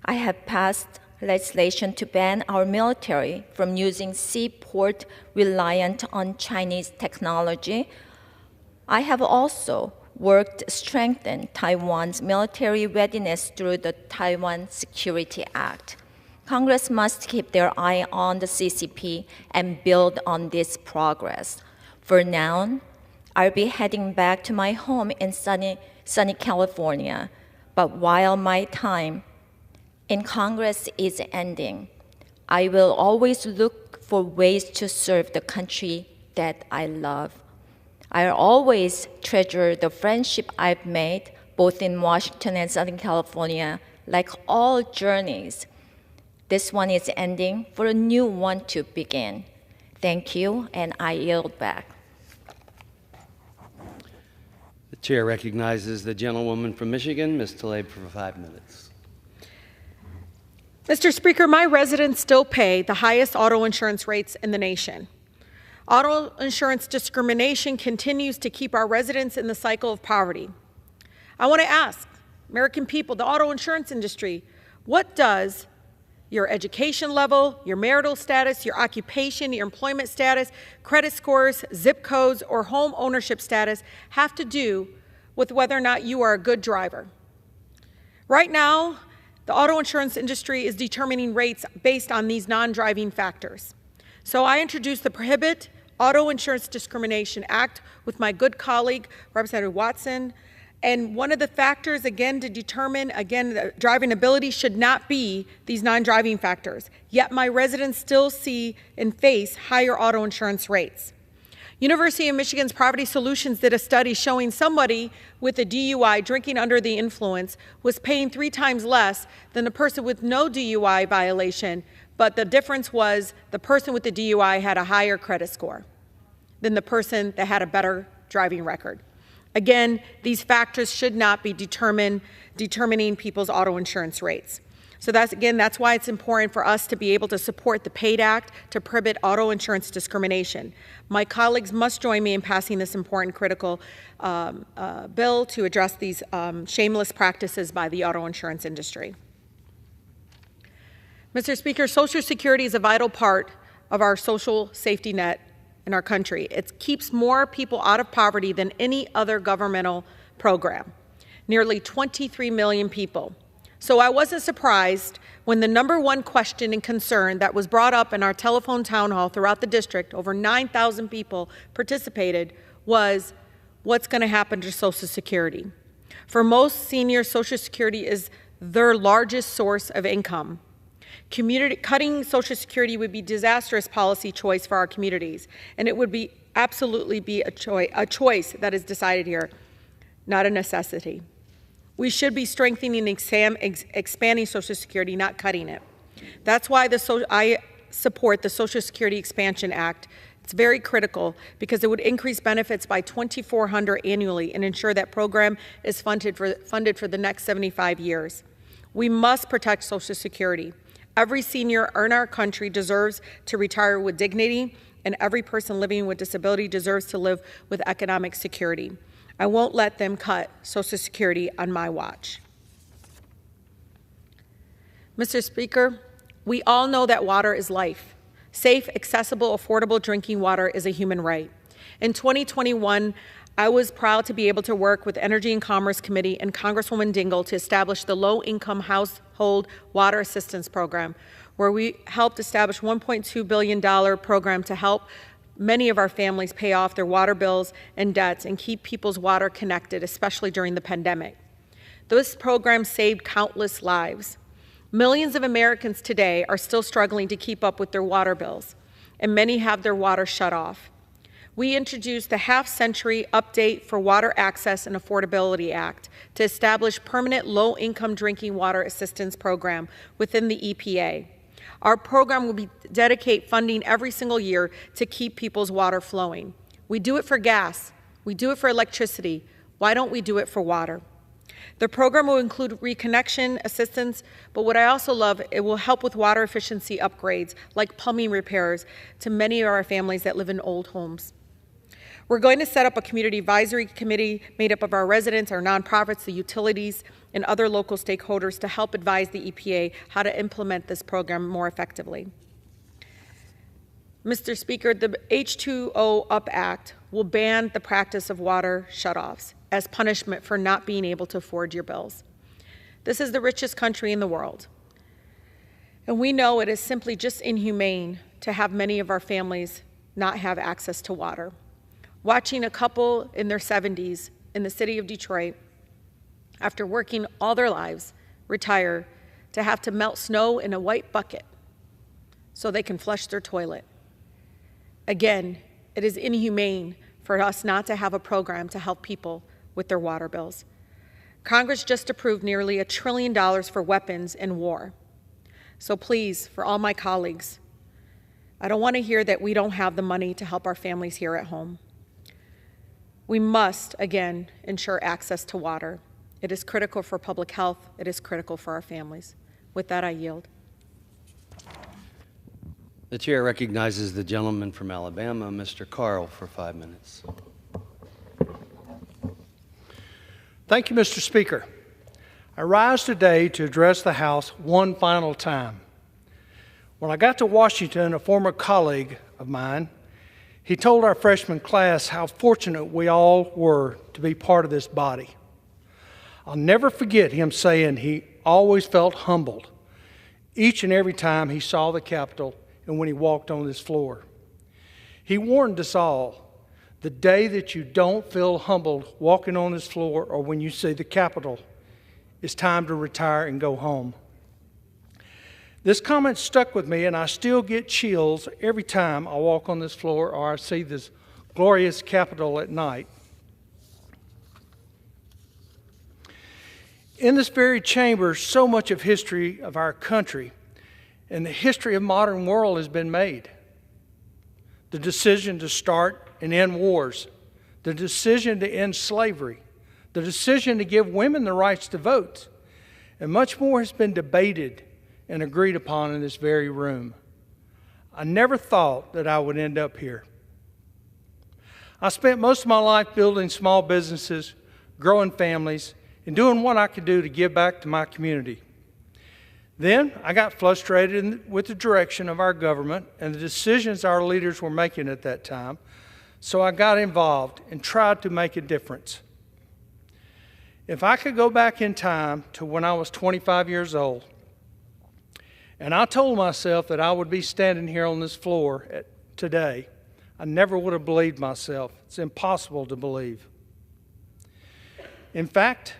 I have passed legislation to ban our military from using seaport reliant on Chinese technology. I have also worked to strengthen Taiwan's military readiness through the Taiwan Security Act. Congress must keep their eye on the CCP and build on this progress. For now, I'll be heading back to my home in sunny California. But while my time in Congress is ending, I will always look for ways to serve the country that I love. I'll always treasure the friendship I've made, both in Washington and Southern California. Like all journeys, this one is ending for a new one to begin. Thank you, and I yield back. The chair recognizes the gentlewoman from Michigan, Ms. Tlaib, for 5 minutes. Mr. Speaker, my residents still pay the highest auto insurance rates in the nation. Auto insurance discrimination continues to keep our residents in the cycle of poverty. I want to ask American people, the auto insurance industry, what does your education level, your marital status, your occupation, your employment status, credit scores, zip codes, or home ownership status have to do with whether or not you are a good driver? Right now, the auto insurance industry is determining rates based on these non-driving factors. So I introduced the Prohibit Auto Insurance Discrimination Act with my good colleague, Representative Watson. And one of the factors, again, to determine, the driving ability should not be these non-driving factors. Yet my residents still see and face higher auto insurance rates. University of Michigan's Poverty Solutions did a study showing somebody with a DUI drinking under the influence was paying 3 times less than the person with no DUI violation, but the difference was the person with the DUI had a higher credit score than the person that had a better driving record. Again, these factors should not be determining people's auto insurance rates. So that's why it's important for us to be able to support the PAID Act to prohibit auto insurance discrimination. My colleagues must join me in passing this important, critical bill to address these shameless practices by the auto insurance industry. Mr. Speaker, Social Security is a vital part of our social safety net in our country. It keeps more people out of poverty than any other governmental program. Nearly 23 million people So I wasn't surprised when the number one question and concern that was brought up in our telephone town hall throughout the district, over 9,000 people participated, was what's going to happen to Social Security. For most seniors, Social Security is their largest source of income. Cutting Social Security would be a disastrous policy choice for our communities, and it would be absolutely be a choice that is decided here, not a necessity. We should be strengthening and expanding Social Security, not cutting it. That's why I support the Social Security Expansion Act. It's very critical because it would increase benefits by $2,400 annually and ensure that program is funded for the next 75 years. We must protect Social Security. Every senior in our country deserves to retire with dignity, and every person living with disability deserves to live with economic security. I won't let them cut Social Security on my watch. Mr. Speaker, we all know that water is life. Safe, accessible, affordable drinking water is a human right. In 2021, I was proud to be able to work with Energy and Commerce Committee and Congresswoman Dingell to establish the Low-Income Household Water Assistance Program, where we helped establish $1.2 billion program to help many of our families pay off their water bills and debts and keep people's water connected, especially during the pandemic. This program saved countless lives. Millions of Americans today are still struggling to keep up with their water bills, and many have their water shut off. We introduced the half-century update for Water Access and Affordability Act to establish permanent low-income drinking water assistance program within the EPA. Our program will dedicate funding every single year to keep people's water flowing. We do it for gas. We do it for electricity. Why don't we do it for water? The program will include reconnection assistance, but what I also love, it will help with water efficiency upgrades like plumbing repairs to many of our families that live in old homes. We're going to set up a community advisory committee made up of our residents, our nonprofits, the utilities, and other local stakeholders to help advise the EPA how to implement this program more effectively. Mr. Speaker, the H2O Up Act will ban the practice of water shutoffs as punishment for not being able to afford your bills. This is the richest country in the world, and we know it is simply just inhumane to have many of our families not have access to water. Watching a couple in their 70s in the city of Detroit, after working all their lives, retire to have to melt snow in a white bucket so they can flush their toilet. Again, it is inhumane for us not to have a program to help people with their water bills. Congress just approved nearly $1 trillion for weapons and war. So please, for all my colleagues, I don't want to hear that we don't have the money to help our families here at home. We must, again, ensure access to water. It is critical for public health. It is critical for our families. With that, I yield. The chair recognizes the gentleman from Alabama, Mr. Carl, for 5 minutes. Thank you, Mr. Speaker. I rise today to address the House one final time. When I got to Washington, a former colleague of mine, he told our freshman class how fortunate we all were to be part of this body. I'll never forget him saying he always felt humbled each and every time he saw the Capitol and when he walked on this floor. He warned us all, the day that you don't feel humbled walking on this floor or when you see the Capitol, it's time to retire and go home. This comment stuck with me, and I still get chills every time I walk on this floor or I see this glorious Capitol at night. In this very chamber, so much of history of our country and the history of modern world has been made. The decision to start and end wars, the decision to end slavery, the decision to give women the rights to vote, and much more has been debated and agreed upon in this very room. I never thought that I would end up here. I spent most of my life building small businesses, growing families, and doing what I could do to give back to my community. Then I got frustrated with the direction of our government and the decisions our leaders were making at that time, so I got involved and tried to make a difference. If I could go back in time to when I was 25 years old, and I told myself that I would be standing here on this floor today, I never would have believed myself. It's impossible to believe. In fact,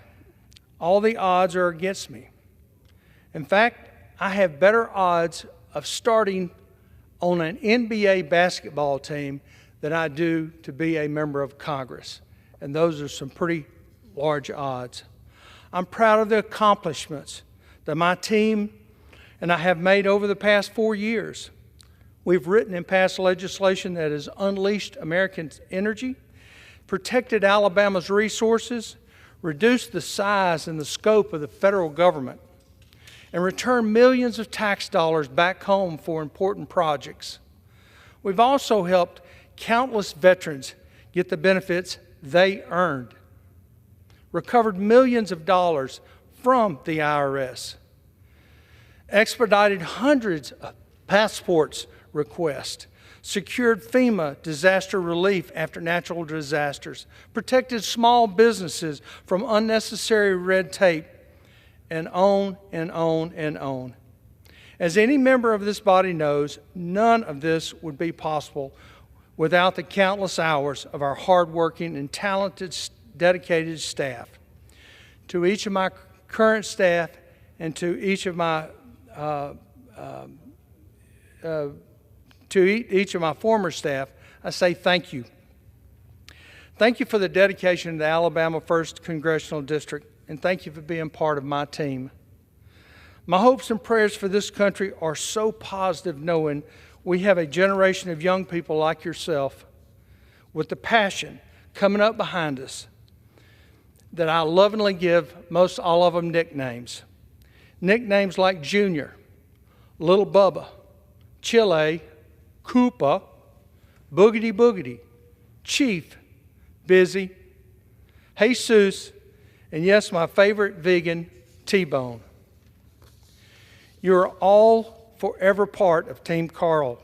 all the odds are against me. In fact, I have better odds of starting on an NBA basketball team than I do to be a member of Congress. And those are some pretty large odds. I'm proud of the accomplishments that my team and I have made over the past 4 years. We've written and passed legislation that has unleashed American energy, protected Alabama's resources, reduced the size and the scope of the federal government, and returned millions of tax dollars back home for important projects. We've also helped countless veterans get the benefits they earned, recovered millions of dollars from the IRS, expedited hundreds of passports requests, secured FEMA disaster relief after natural disasters, protected small businesses from unnecessary red tape, and on and on and on. As any member of this body knows, none of this would be possible without the countless hours of our hardworking and talented, dedicated staff. To each of my current staff and to each of my each of my former staff, I say thank you. Thank you for the dedication to the Alabama 1st Congressional District, and thank you for being part of my team. My hopes and prayers for this country are so positive, knowing we have a generation of young people like yourself with the passion coming up behind us that I lovingly give most all of them nicknames. Nicknames like Junior, Little Bubba, Chile, Koopa, Boogity Boogity, Chief, Busy, Jesus, and yes, my favorite vegan, T-Bone. You're all forever part of Team Carl,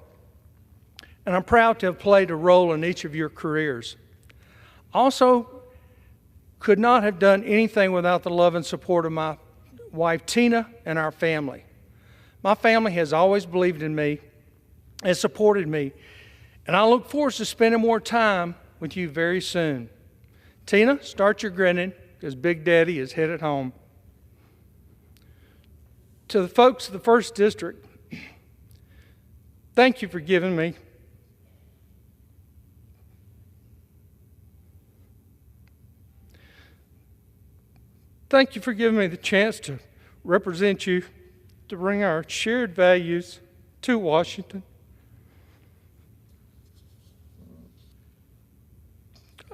and I'm proud to have played a role in each of your careers. Also, could not have done anything without the love and support of my wife, Tina, and our family. My family has always believed in me and supported me, and I look forward to spending more time with you very soon. Tina, start your grinning, because Big Daddy is headed home. To the folks of the 1st District, thank you for giving me the chance to represent you, to bring our shared values to Washington.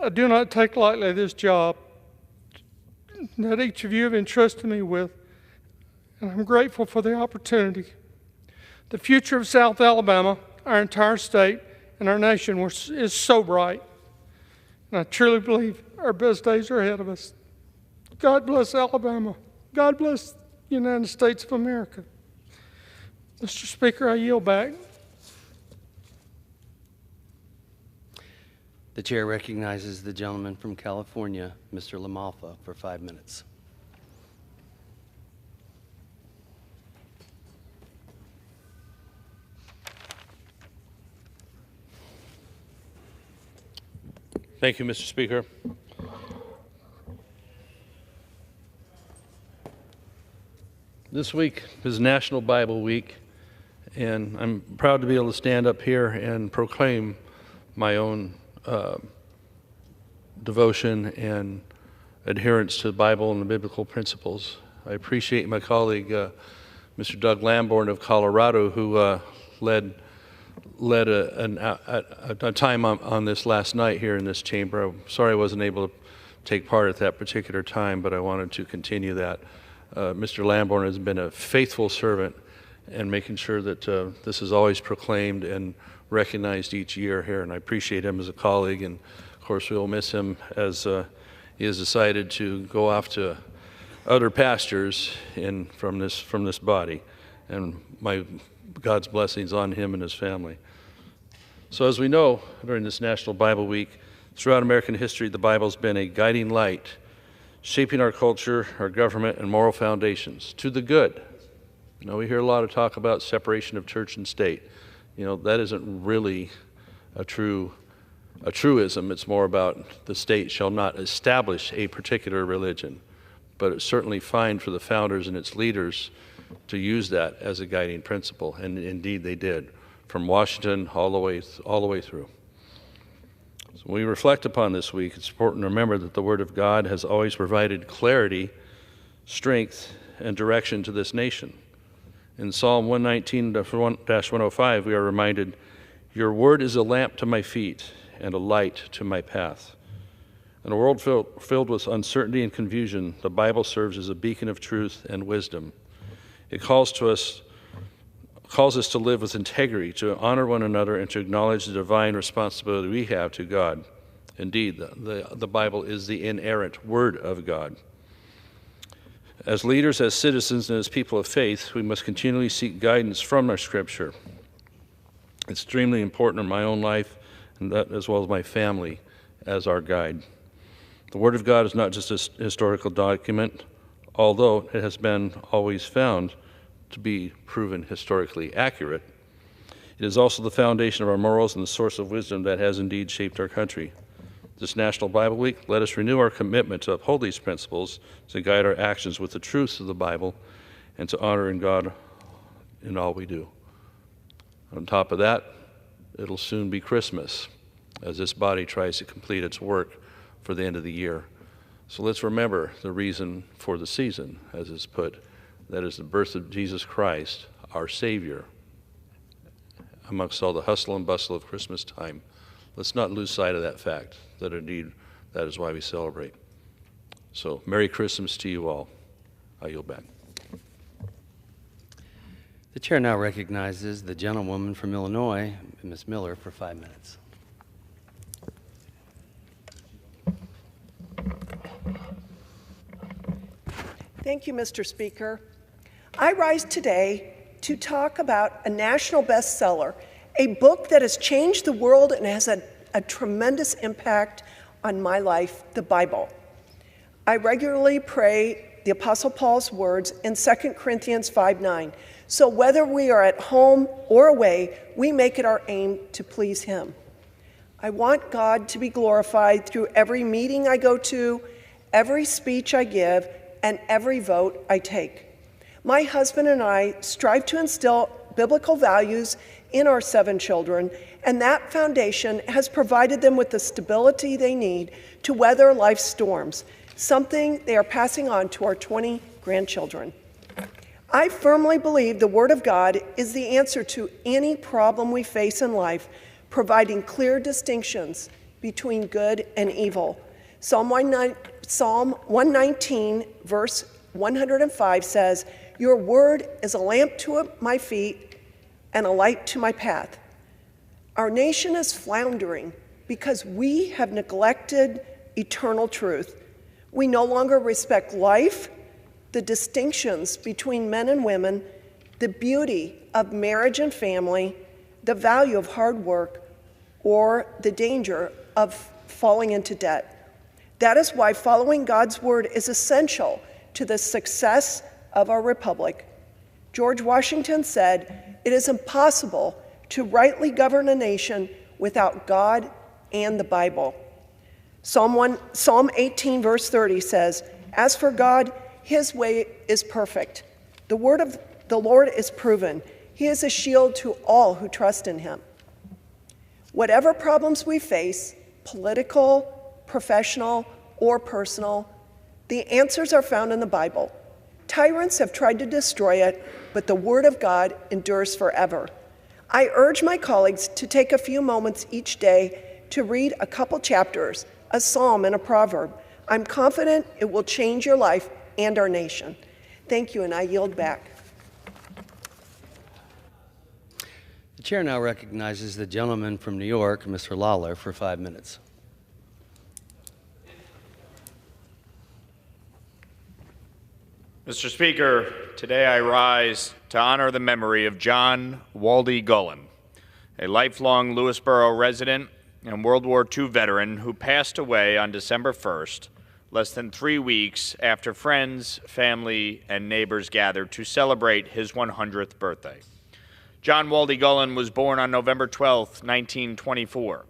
I do not take lightly this job that each of you have entrusted me with, and I'm grateful for the opportunity. The future of South Alabama, our entire state, and our nation is so bright, and I truly believe our best days are ahead of us. God bless Alabama. God bless the United States of America. Mr. Speaker, I yield back. The chair recognizes the gentleman from California, Mr. LaMalfa, for 5 minutes. Thank you, Mr. Speaker. This week is National Bible Week, and I'm proud to be able to stand up here and proclaim my own devotion and adherence to the Bible and the biblical principles. I appreciate my colleague, Mr. Doug Lamborn of Colorado, who led a time on this last night here in this chamber. I'm sorry I wasn't able to take part at that particular time, but I wanted to continue that. Mr. Lamborn has been a faithful servant in making sure that this is always proclaimed and recognized each year here, and I appreciate him as a colleague, and of course we will miss him as he has decided to go off to other pastures from this body, and God's blessings on him and his family. So as we know, during this National Bible Week, throughout American history, the Bible's been a guiding light shaping our culture, our government, and moral foundations to the good. You know, we hear a lot of talk about separation of church and state. You know, that isn't really a truism. It's more about the state shall not establish a particular religion. But it's certainly fine for the founders and its leaders to use that as a guiding principle, and indeed they did, from Washington all the way through. So when we reflect upon this week, it's important to remember that the Word of God has always provided clarity, strength, and direction to this nation. In Psalm 119-105, we are reminded, "Your word is a lamp to my feet and a light to my path." In a world filled with uncertainty and confusion, the Bible serves as a beacon of truth and wisdom. It calls us to live with integrity, to honor one another, and to acknowledge the divine responsibility we have to God. Indeed, the Bible is the inerrant Word of God. As leaders, as citizens, and as people of faith, we must continually seek guidance from our Scripture. It's extremely important in my own life, and that as well as my family, as our guide. The Word of God is not just a historical document, although it has been always found to be proven historically accurate. It is also the foundation of our morals and the source of wisdom that has indeed shaped our country. This National Bible Week, let us renew our commitment to uphold these principles, to guide our actions with the truths of the Bible, and to honor God in all we do. On top of that, it'll soon be Christmas, as this body tries to complete its work for the end of the year. So let's remember the reason for the season, as is put, that is the birth of Jesus Christ, our Savior. Amongst all the hustle and bustle of Christmas time, let's not lose sight of that fact, that indeed that is why we celebrate. So Merry Christmas to you all. I yield back. The chair now recognizes the gentlewoman from Illinois, Ms. Miller, for 5 minutes. Thank you, Mr. Speaker. I rise today to talk about a national bestseller, a book that has changed the world and has had a tremendous impact on my life, the Bible. I regularly pray the Apostle Paul's words in 2 Corinthians 5:9. So whether we are at home or away, we make it our aim to please him. I want God to be glorified through every meeting I go to, every speech I give, and every vote I take. My husband and I strive to instill biblical values in our 7 children, and that foundation has provided them with the stability they need to weather life's storms, something they are passing on to our 20 grandchildren. I firmly believe the Word of God is the answer to any problem we face in life, providing clear distinctions between good and evil. Psalm 119, verse 105 says, "Your word is a lamp to my feet and a light to my path." Our nation is floundering because we have neglected eternal truth. We no longer respect life, the distinctions between men and women, the beauty of marriage and family, the value of hard work, or the danger of falling into debt. That is why following God's word is essential to the success of our republic. George Washington said, "It is impossible to rightly govern a nation without God and the Bible." Psalm 18, verse 30 says, "As for God, his way is perfect. The word of the Lord is proven. He is a shield to all who trust in him." Whatever problems we face, political, professional, or personal, the answers are found in the Bible. Tyrants have tried to destroy it, but the Word of God endures forever. I urge my colleagues to take a few moments each day to read a couple chapters, a psalm, and a proverb. I'm confident it will change your life and our nation. Thank you, and I yield back. The chair now recognizes the gentleman from New York, Mr. Lawler, for 5 minutes. Mr. Speaker, today I rise to honor the memory of John Waldy Gullen, a lifelong Lewisboro resident and World War II veteran who passed away on December 1st less than 3 weeks after friends, family, and neighbors gathered to celebrate his 100th birthday. John Waldy Gullen was born on November 12, 1924.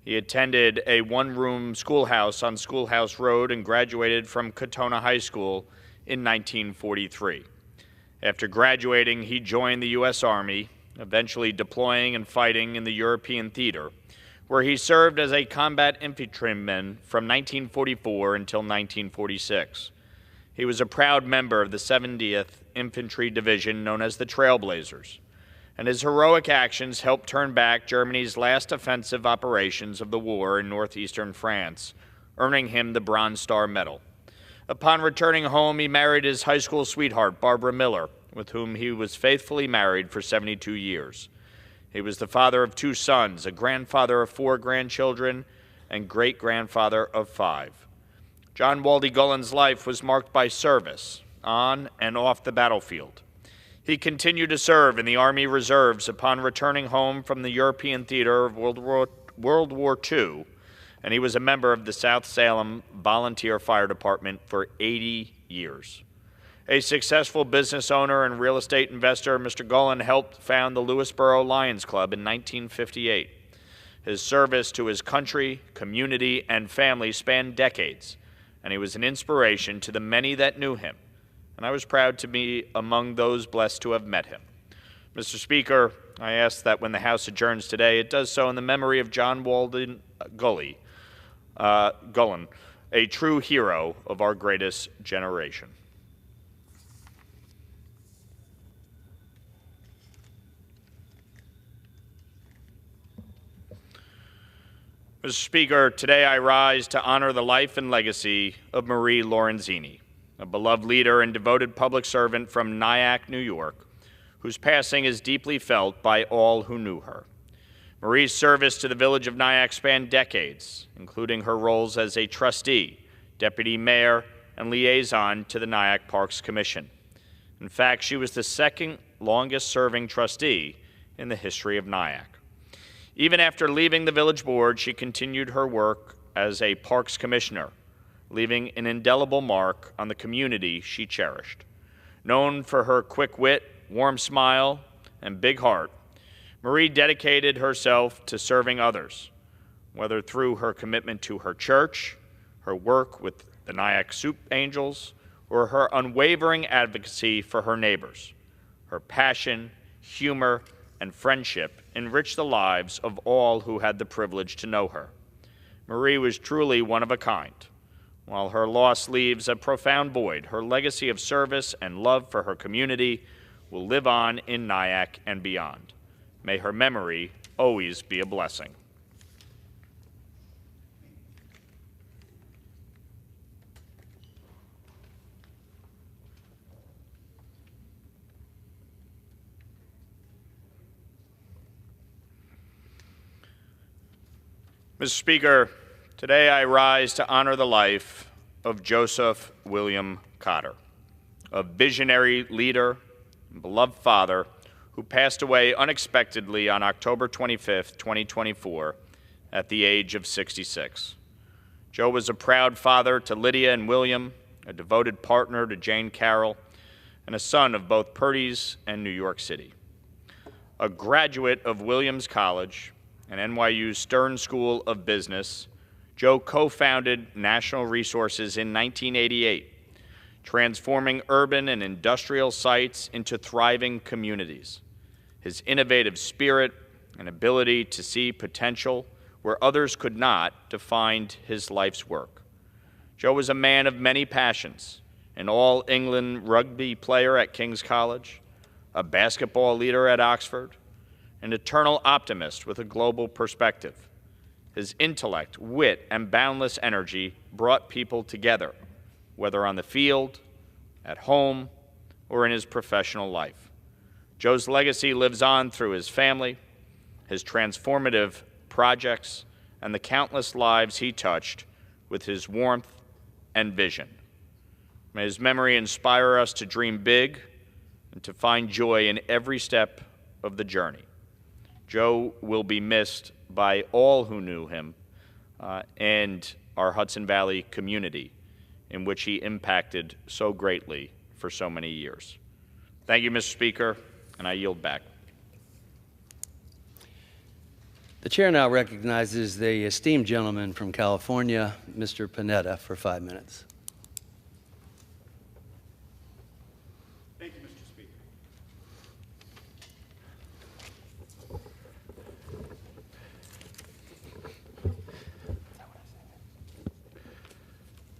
He attended a one-room schoolhouse on Schoolhouse Road and graduated from Katona High School in 1943. After graduating, he joined the U.S. Army, eventually deploying and fighting in the European theater, where he served as a combat infantryman from 1944 until 1946. He was a proud member of the 70th Infantry Division known as the Trailblazers, and his heroic actions helped turn back Germany's last offensive operations of the war in northeastern France, earning him the Bronze Star Medal. Upon returning home, he married his high school sweetheart, Barbara Miller, with whom he was faithfully married for 72 years. He was the father of 2 sons, a grandfather of 4 grandchildren, and great-grandfather of 5. John Waldy Gullen's life was marked by service, on and off the battlefield. He continued to serve in the Army Reserves upon returning home from the European theater of World War II, and he was a member of the South Salem Volunteer Fire Department for 80 years. A successful business owner and real estate investor, Mr. Gullen helped found the Lewisboro Lions Club in 1958. His service to his country, community, and family spanned decades, and he was an inspiration to the many that knew him, and I was proud to be among those blessed to have met him. Mr. Speaker, I ask that when the House adjourns today, it does so in the memory of John Waldy Gullen, a true hero of our greatest generation. Mr. Speaker, today I rise to honor the life and legacy of Marie Lorenzini, a beloved leader and devoted public servant from Nyack, New York, whose passing is deeply felt by all who knew her. Marie's service to the village of Nyack spanned decades, including her roles as a trustee, deputy mayor, and liaison to the Nyack Parks Commission. In fact, she was the second longest-serving trustee in the history of Nyack. Even after leaving the village board, she continued her work as a parks commissioner, leaving an indelible mark on the community she cherished. Known for her quick wit, warm smile, and big heart, Marie dedicated herself to serving others, whether through her commitment to her church, her work with the Nyack Soup Angels, or her unwavering advocacy for her neighbors. Her passion, humor, and friendship enriched the lives of all who had the privilege to know her. Marie was truly one of a kind. While her loss leaves a profound void, her legacy of service and love for her community will live on in Nyack and beyond. May her memory always be a blessing. Mr. Speaker, today I rise to honor the life of Joseph William Cotter, a visionary leader and beloved father who passed away unexpectedly on October 25, 2024, at the age of 66. Joe was a proud father to Lydia and William, a devoted partner to Jane Carroll, and a son of both Purdy's and New York City. A graduate of Williams College and NYU's Stern School of Business, Joe co-founded National Resources in 1988, transforming urban and industrial sites into thriving communities. His innovative spirit and ability to see potential where others could not defined his life's work. Joe was a man of many passions, an All-England rugby player at King's College, a basketball leader at Oxford, an eternal optimist with a global perspective. His intellect, wit, and boundless energy brought people together, whether on the field, at home, or in his professional life. Joe's legacy lives on through his family, his transformative projects, and the countless lives he touched with his warmth and vision. May his memory inspire us to dream big and to find joy in every step of the journey. Joe will be missed by all who knew him and our Hudson Valley community. in which he impacted so greatly for so many years. Thank you, Mr. Speaker, and I yield back. The chair now recognizes the esteemed gentleman from California, Mr. Panetta, for 5 minutes. Thank you, Mr. Speaker.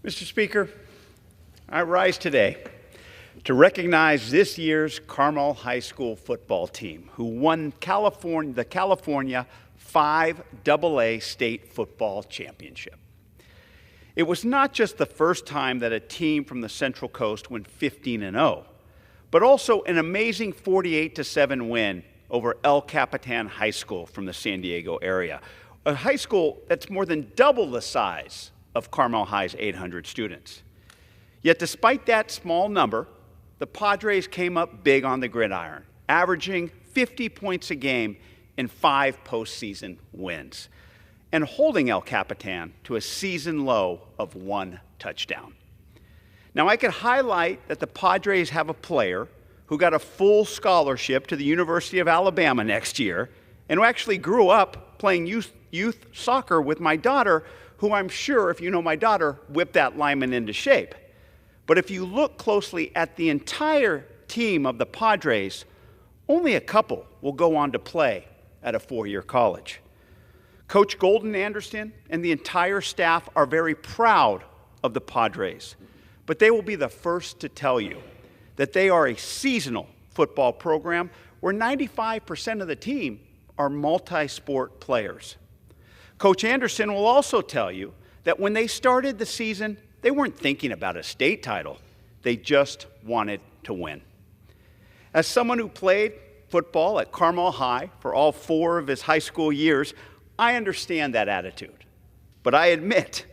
Mr. Speaker, I rise today to recognize this year's Carmel High School football team, who won the California 5AA state football championship. It was not just the first time that a team from the Central Coast went 15-0, but also an amazing 48-7 win over El Capitan High School from the San Diego area, a high school that's more than double the size of Carmel High's 800 students. Yet despite that small number, the Padres came up big on the gridiron, averaging 50 points a game in 5 postseason wins, and holding El Capitan to a season low of 1 touchdown. Now, I could highlight that the Padres have a player who got a full scholarship to the University of Alabama next year, and who actually grew up playing youth soccer with my daughter, who I'm sure, if you know my daughter, whipped that lineman into shape. But if you look closely at the entire team of the Padres, only a couple will go on to play at a 4-year college. Coach Golden Anderson and the entire staff are very proud of the Padres, but they will be the first to tell you that they are a seasonal football program where 95% of the team are multi-sport players. Coach Anderson will also tell you that when they started the season, they weren't thinking about a state title. They just wanted to win. As someone who played football at Carmel High for all 4 of his high school years, I understand that attitude. But I admit,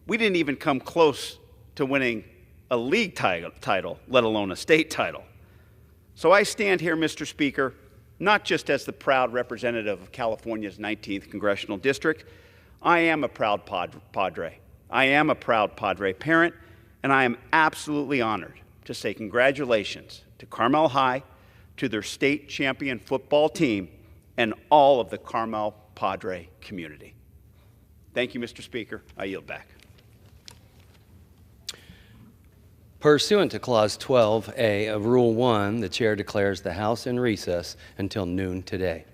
we didn't even come close to winning a league title, let alone a state title. So I stand here, Mr. Speaker, not just as the proud representative of California's 19th Congressional District. I am a proud Padre. I am a proud Padre parent, and I am absolutely honored to say congratulations to Carmel High, to their state champion football team, and all of the Carmel Padre community. Thank you, Mr. Speaker. I yield back. Pursuant to Clause 12A of Rule 1, the chair declares the House in recess until noon today.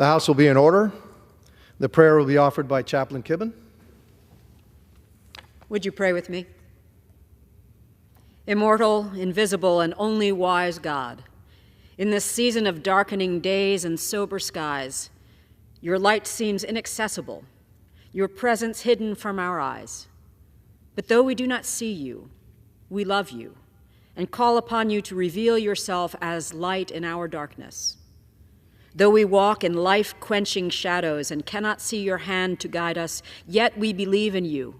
The House will be in order. The prayer will be offered by Chaplain Kibben. Would you pray with me? Immortal, invisible, and only wise God, in this season of darkening days and sober skies, your light seems inaccessible, your presence hidden from our eyes. But though we do not see you, we love you and call upon you to reveal yourself as light in our darkness. Though we walk in life-quenching shadows and cannot see your hand to guide us, yet we believe in you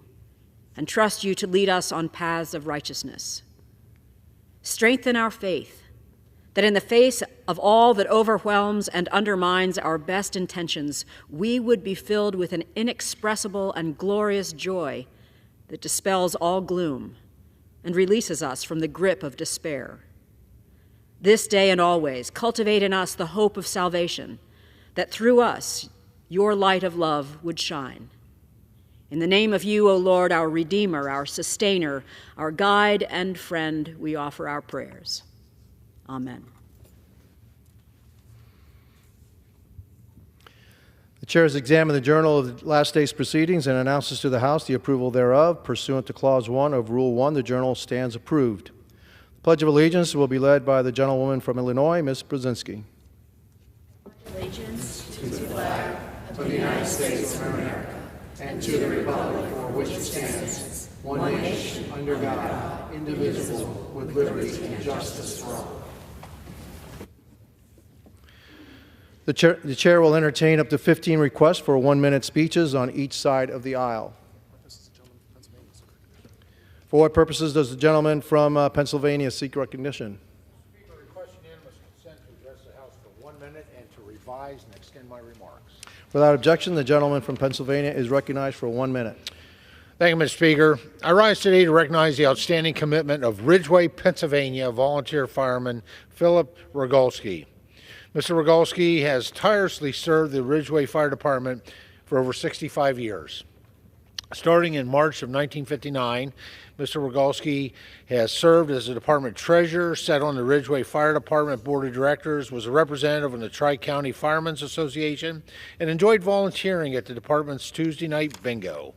and trust you to lead us on paths of righteousness. Strengthen our faith, that in the face of all that overwhelms and undermines our best intentions, we would be filled with an inexpressible and glorious joy that dispels all gloom and releases us from the grip of despair. This day and always, cultivate in us the hope of salvation, that through us your light of love would shine. In the name of you, O Lord, our Redeemer, our Sustainer, our Guide and Friend, we offer our prayers. Amen. The chair has examined the journal of the last day's proceedings and announces to the House the approval thereof. Pursuant to Clause 1 of Rule 1, the journal stands approved. The Pledge of Allegiance will be led by the gentlewoman from Illinois, Ms. Brzezinski. Allegiance to the flag of the United States of America and to the republic for which it stands, one nation, under God, indivisible, with liberty and justice for all. The chair will entertain up to 15 requests for 1-minute speeches on each side of the aisle. For what purposes does the gentleman from Pennsylvania seek recognition? Speaker, request unanimous consent to address the House for 1 minute and to revise and extend my remarks. Without objection, the gentleman from Pennsylvania is recognized for 1 minute. Thank you, Mr. Speaker. I rise today to recognize the outstanding commitment of Ridgeway, Pennsylvania volunteer fireman Philip Rogalski. Mr. Rogalski has tirelessly served the Ridgeway Fire Department for over 65 years. Starting in March of 1959, Mr. Rogalski has served as the department treasurer, sat on the Ridgeway Fire Department Board of Directors, was a representative in the Tri-County Firemen's Association, and enjoyed volunteering at the department's Tuesday night bingo.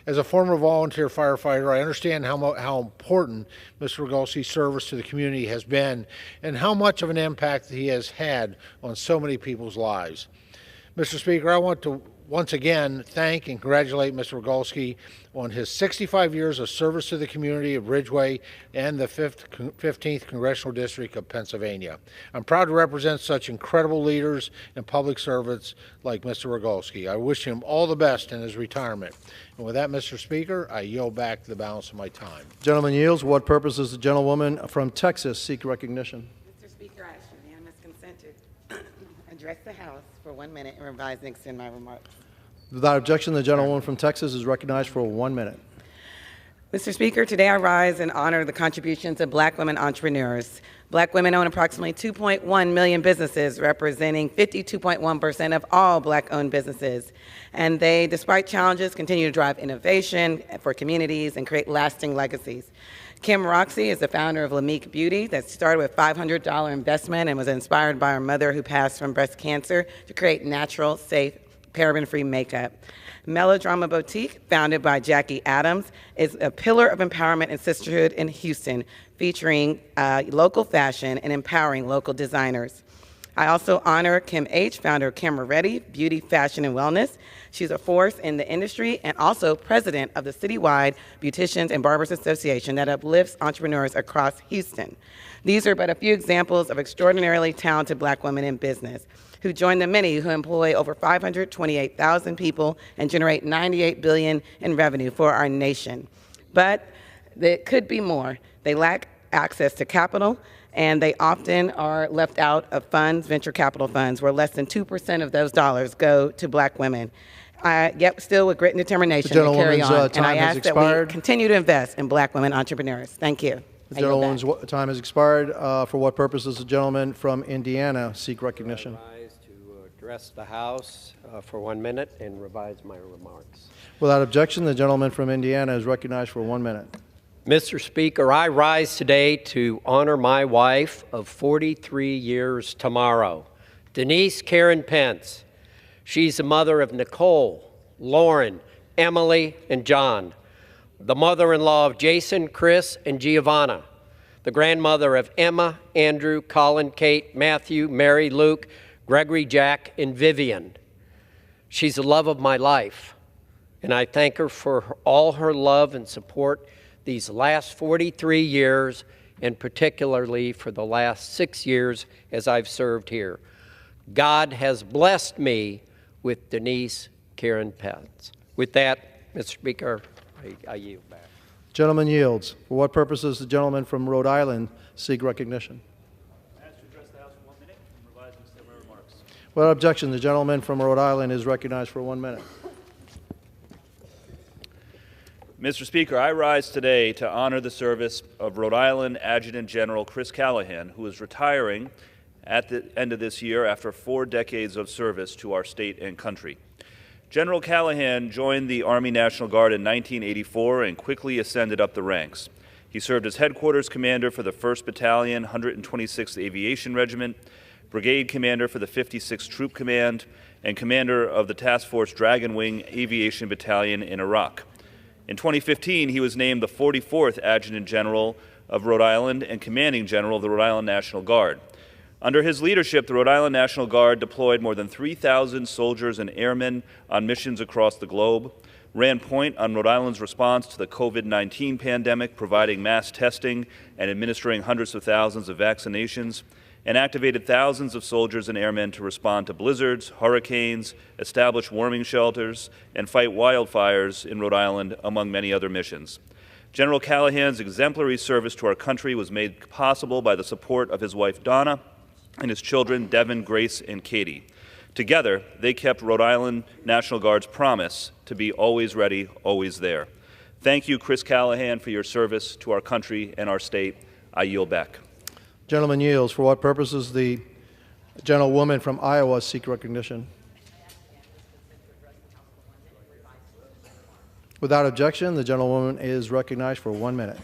As a former volunteer firefighter, I understand how important Mr. Rogalski's service to the community has been and how much of an impact he has had on so many people's lives. Mr. Speaker, I want to once again thank and congratulate Mr. Rogalski on his 65 years of service to the community of Ridgeway and the 15th Congressional District of Pennsylvania. I'm proud to represent such incredible leaders and public servants like Mr. Rogalski. I wish him all the best in his retirement. And with that, Mr. Speaker, I yield back the balance of my time. Gentleman yields. For what purpose does the gentlewoman from Texas seek recognition? Mr. Speaker, I ask unanimous consent to address the House for 1 minute and revise and extend my remarks. Without objection, the gentlewoman from Texas is recognized for 1 minute. Mr. Speaker, today I rise and honor the contributions of Black women entrepreneurs. Black women own approximately 2.1 million businesses, representing 52.1% of all Black-owned businesses. And they, despite challenges, continue to drive innovation for communities and create lasting legacies. Kim Roxy is the founder of Lamique Beauty that started with a $500 investment and was inspired by her mother who passed from breast cancer to create natural, safe, paraben-free makeup. Melodrama Boutique, founded by Jackie Adams, is a pillar of empowerment and sisterhood in Houston, featuring local fashion and empowering local designers. I also honor Kim H., founder of Camera Ready, Beauty, Fashion, and Wellness. She's a force in the industry and also president of the citywide Beauticians and Barbers Association that uplifts entrepreneurs across Houston. These are but a few examples of extraordinarily talented Black women in business who join the many who employ over 528,000 people and generate $98 billion in revenue for our nation. But there could be more. They lack access to capital, and they often are left out of funds, venture capital funds, where less than 2% of those dollars go to Black women. Yet still with grit and determination to carry on, and I ask that we continue to invest in Black women entrepreneurs. Thank you. The gentleman's time has expired. For what purpose does the gentleman from Indiana seek recognition? Address the House for 1 minute and revise my remarks. Without objection, the gentleman from Indiana is recognized for 1 minute. Mr. Speaker, I rise today to honor my wife of 43 years tomorrow, Denise Karen Pence. She's the mother of Nicole, Lauren, Emily, and John, the mother-in-law of Jason, Chris, and Giovanna, the grandmother of Emma, Andrew, Colin, Kate, Matthew, Mary, Luke, Gregory, Jack, and Vivian. She's the love of my life, and I thank her for all her love and support these last 43 years, and particularly for the last 6 years as I've served here. God has blessed me with Denise Karen Pence. With that, Mr. Speaker, I yield back. Gentleman yields. For what purpose does the gentleman from Rhode Island seek recognition? Asked to address the House for 1 minute and revise and extend my remarks. Without objection, the gentleman from Rhode Island is recognized for 1 minute. Mr. Speaker, I rise today to honor the service of Rhode Island Adjutant General Chris Callahan, who is retiring at the end of this year after 4 decades of service to our state and country. General Callahan joined the Army National Guard in 1984 and quickly ascended up the ranks. He served as headquarters commander for the 1st Battalion, 126th Aviation Regiment, brigade commander for the 56th Troop Command, and commander of the Task Force Dragon Wing Aviation Battalion in Iraq. In 2015, he was named the 44th Adjutant General of Rhode Island and Commanding General of the Rhode Island National Guard. Under his leadership, the Rhode Island National Guard deployed more than 3,000 soldiers and airmen on missions across the globe, ran point on Rhode Island's response to the COVID-19 pandemic, providing mass testing and administering hundreds of thousands of vaccinations, and activated thousands of soldiers and airmen to respond to blizzards, hurricanes, establish warming shelters, and fight wildfires in Rhode Island, among many other missions. General Callahan's exemplary service to our country was made possible by the support of his wife, Donna, and his children, Devin, Grace, and Katie. Together, they kept Rhode Island National Guard's promise to be always ready, always there. Thank you, Chris Callahan, for your service to our country and our state. I yield back. Gentleman yields. For what purposes the gentlewoman from Iowa seek recognition? Without objection, the gentlewoman is recognized for 1 minute.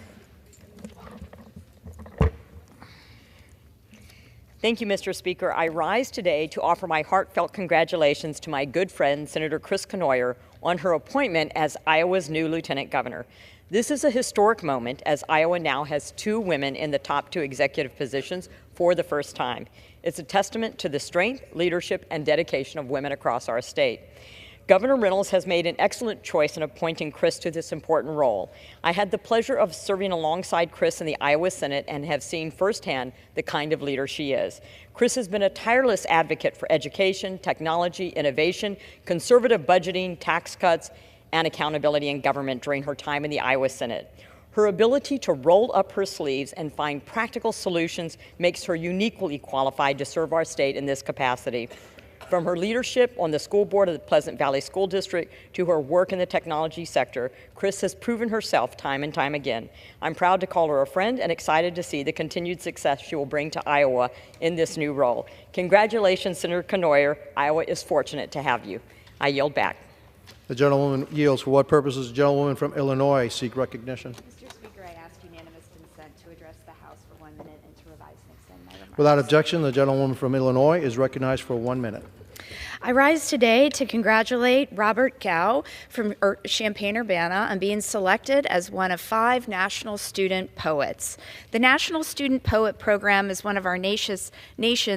Thank you, Mr. Speaker. I rise today to offer my heartfelt congratulations to my good friend, Senator Chris Conoyer, on her appointment as Iowa's new Lieutenant Governor. This is a historic moment, as Iowa now has 2 women in the top 2 executive positions for the first time. It's a testament to the strength, leadership, and dedication of women across our state. Governor Reynolds has made an excellent choice in appointing Chris to this important role. I had the pleasure of serving alongside Chris in the Iowa Senate and have seen firsthand the kind of leader she is. Chris has been a tireless advocate for education, technology, innovation, conservative budgeting, tax cuts, and accountability in government during her time in the Iowa Senate. Her ability to roll up her sleeves and find practical solutions makes her uniquely qualified to serve our state in this capacity. From her leadership on the school board of the Pleasant Valley School District to her work in the technology sector, Chris has proven herself time and time again. I'm proud to call her a friend and excited to see the continued success she will bring to Iowa in this new role. Congratulations, Senator Conoyer. Iowa is fortunate to have you. I yield back. The gentlewoman yields. For what purposes the gentlewoman from Illinois seek recognition? Mr. Speaker, I ask unanimous consent to address the House for 1 minute and to revise and extend my remarks. Without objection, the gentlewoman from Illinois is recognized for 1 minute. I rise today to congratulate Robert Gow from Champaign-Urbana on being selected as one of 5 National Student Poets. The National Student Poet Program is one of our nation's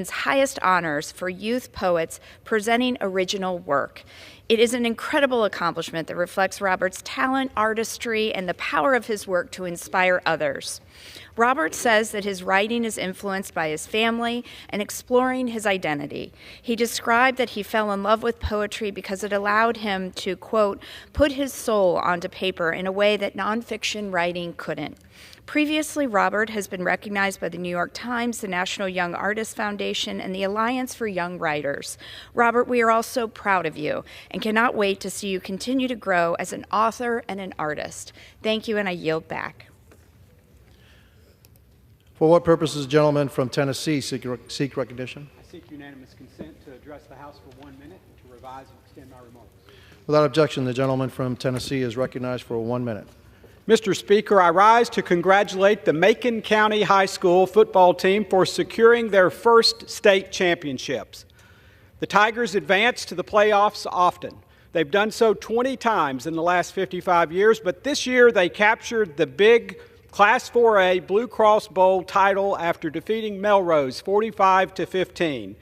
highest honors for youth poets presenting original work. It is an incredible accomplishment that reflects Robert's talent, artistry, and the power of his work to inspire others. Robert says that his writing is influenced by his family and exploring his identity. He described that he fell in love with poetry because it allowed him to, quote, put his soul onto paper in a way that nonfiction writing couldn't. Previously, Robert has been recognized by the New York Times, the National Young Artists Foundation, and the Alliance for Young Writers. Robert, we are all so proud of you and cannot wait to see you continue to grow as an author and an artist. Thank you, and I yield back. For what purposes, gentlemen from Tennessee seek recognition? I seek unanimous consent to address the House for 1 minute and to revise and extend my remarks. Without objection, the gentleman from Tennessee is recognized for 1 minute. Mr. Speaker, I rise to congratulate the Macon County High School football team for securing their first state championships. The Tigers advance to the playoffs often. They've done so 20 times in the last 55 years, but this year they captured the big Class 4A Blue Cross Bowl title after defeating Melrose 45-15.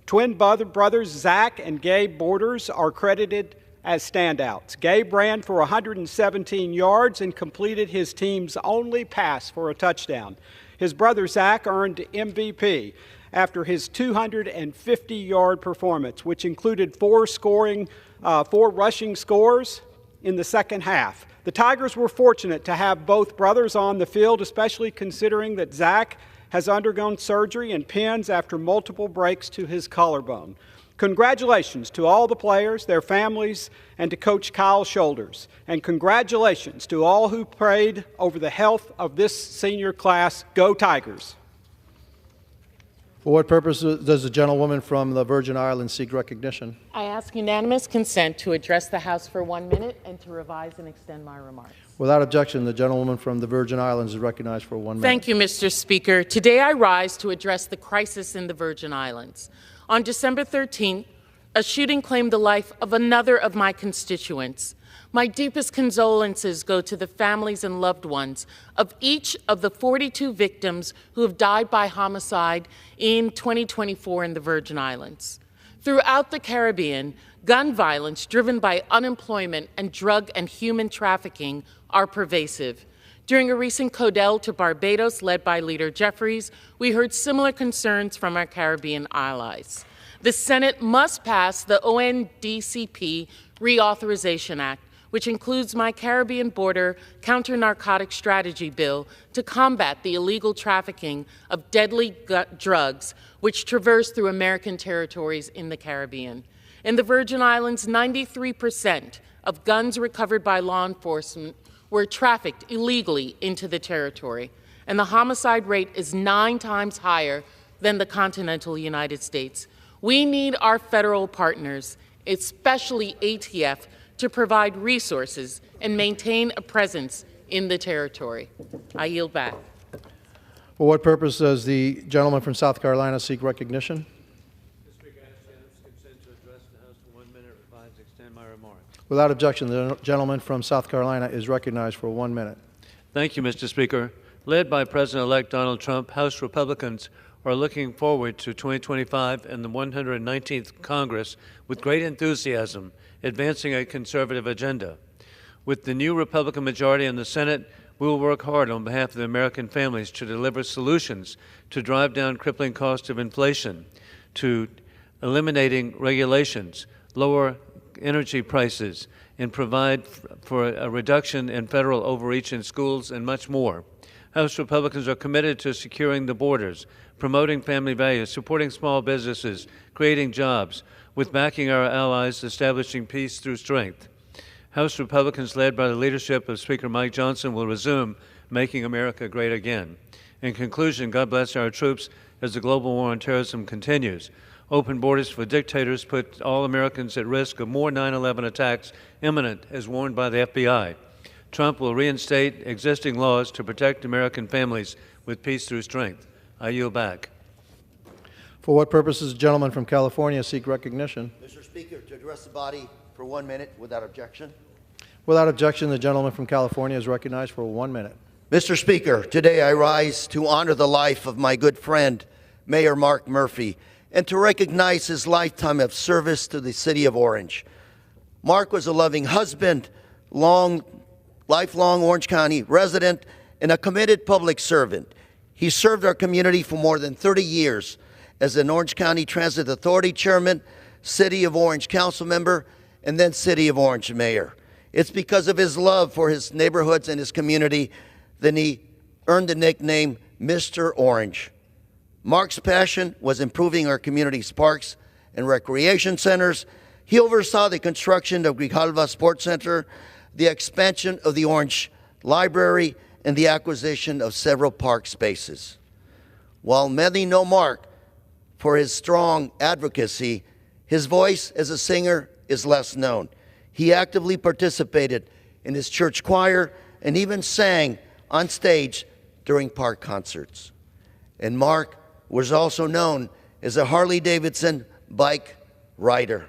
Twin brothers Zach and Gabe Borders are credited as standouts. Gabe ran for 117 yards and completed his team's only pass for a touchdown. His brother Zach earned MVP after his 250-yard performance, which included four rushing scores in the second half. The Tigers were fortunate to have both brothers on the field, especially considering that Zach has undergone surgery and pins after multiple breaks to his collarbone. Congratulations to all the players, their families, and to Coach Kyle Shoulders. And congratulations to all who prayed over the health of this senior class. Go Tigers! For what purpose does the gentlewoman from the Virgin Islands seek recognition? I ask unanimous consent to address the House for 1 minute and to revise and extend my remarks. Without objection, the gentlewoman from the Virgin Islands is recognized for 1 minute. Thank you, Mr. Speaker. Today I rise to address the crisis in the Virgin Islands. On December 13th, a shooting claimed the life of another of my constituents. My deepest condolences go to the families and loved ones of each of the 42 victims who have died by homicide in 2024 in the Virgin Islands. Throughout the Caribbean, gun violence driven by unemployment and drug and human trafficking are pervasive. During a recent Codel to Barbados led by Leader Jeffries, we heard similar concerns from our Caribbean allies. The Senate must pass the ONDCP Reauthorization Act, which includes my Caribbean border counter-narcotic strategy bill to combat the illegal trafficking of deadly drugs which traverse through American territories in the Caribbean. In the Virgin Islands, 93% of guns recovered by law enforcement were trafficked illegally into the territory, and the homicide rate is 9 times higher than the continental United States. We need our federal partners, especially ATF, to provide resources and maintain a presence in the territory. I yield back. For what purpose does the gentleman from South Carolina seek recognition? Mr. Speaker, I ask unanimous consent to address the House for 1 minute, revise, extend my remarks. Without objection, the gentleman from South Carolina is recognized for 1 minute. Thank you, Mr. Speaker. Led by President-elect Donald Trump, House Republicans are looking forward to 2025 and the 119th Congress with great enthusiasm, advancing a conservative agenda. With the new Republican majority in the Senate, we will work hard on behalf of the American families to deliver solutions to drive down crippling costs of inflation, to eliminating regulations, lower energy prices, and provide for a reduction in federal overreach in schools and much more. House Republicans are committed to securing the borders, promoting family values, supporting small businesses, creating jobs, with backing our allies, establishing peace through strength. House Republicans, led by the leadership of Speaker Mike Johnson, will resume making America great again. In conclusion, God bless our troops as the global war on terrorism continues. Open borders for dictators put all Americans at risk of more 9/11 attacks imminent, as warned by the FBI. Trump will reinstate existing laws to protect American families with peace through strength. I yield back. For what purpose does the gentleman from California seek recognition? Mr. Speaker, to address the body for 1 minute without objection. Without objection, the gentleman from California is recognized for 1 minute. Mr. Speaker, today I rise to honor the life of my good friend, Mayor Marc Murphy, and to recognize his lifetime of service to the city of Orange. Marc was a loving husband, lifelong Orange County resident, and a committed public servant. He served our community for more than 30 years as an Orange County Transit Authority chairman, City of Orange council member, and then City of Orange mayor. It's because of his love for his neighborhoods and his community that he earned the nickname Mr. Orange. Marc's passion was improving our community's parks and recreation centers. He oversaw the construction of Grijalva Sports Center, the expansion of the Orange Library, and the acquisition of several park spaces. While many know Marc for his strong advocacy, his voice as a singer is less known. He actively participated in his church choir and even sang on stage during park concerts. And Marc was also known as a Harley-Davidson bike writer.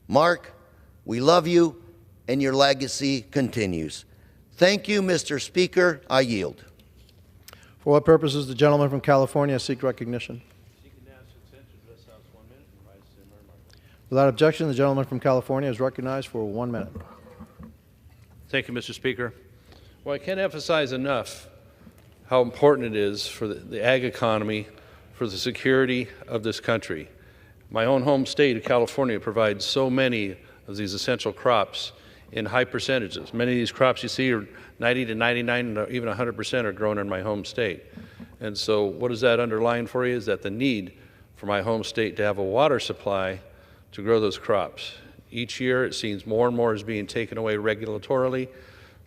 Marc, we love you, and your legacy continues. Thank you, Mr. Speaker. I yield. For what purpose does the gentleman from California seek recognition? Without objection, the gentleman from California is recognized for 1 minute. Thank you, Mr. Speaker. Well, I can't emphasize enough how important it is for the ag economy, for the security of this country. My own home state of California provides so many of these essential crops in high percentages. Many of these crops you see are 90 to 99, and even 100% are grown in my home state. And so what does that underline for you is that the need for my home state to have a water supply to grow those crops. Each year it seems more and more is being taken away regulatorily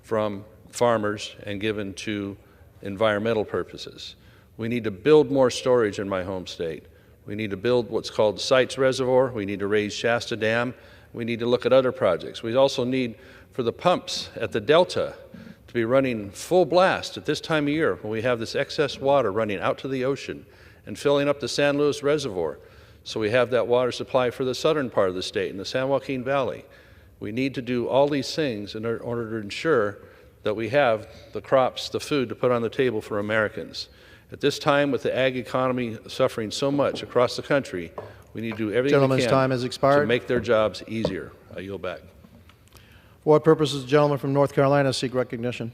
from farmers and given to environmental purposes. We need to build more storage in my home state. We need to build what's called Sites Reservoir. We need to raise Shasta Dam. We need to look at other projects. We also need for the pumps at the Delta to be running full blast at this time of year when we have this excess water running out to the ocean and filling up the San Luis Reservoir. So we have that water supply for the southern part of the state in the San Joaquin Valley. We need to do all these things in order to ensure that we have the crops, the food to put on the table for Americans. At this time, with the ag economy suffering so much across the country, we need to do everything we Gentleman's can time has expired. to make their jobs easier. I yield back. For what purpose does the gentleman from North Carolina seek recognition?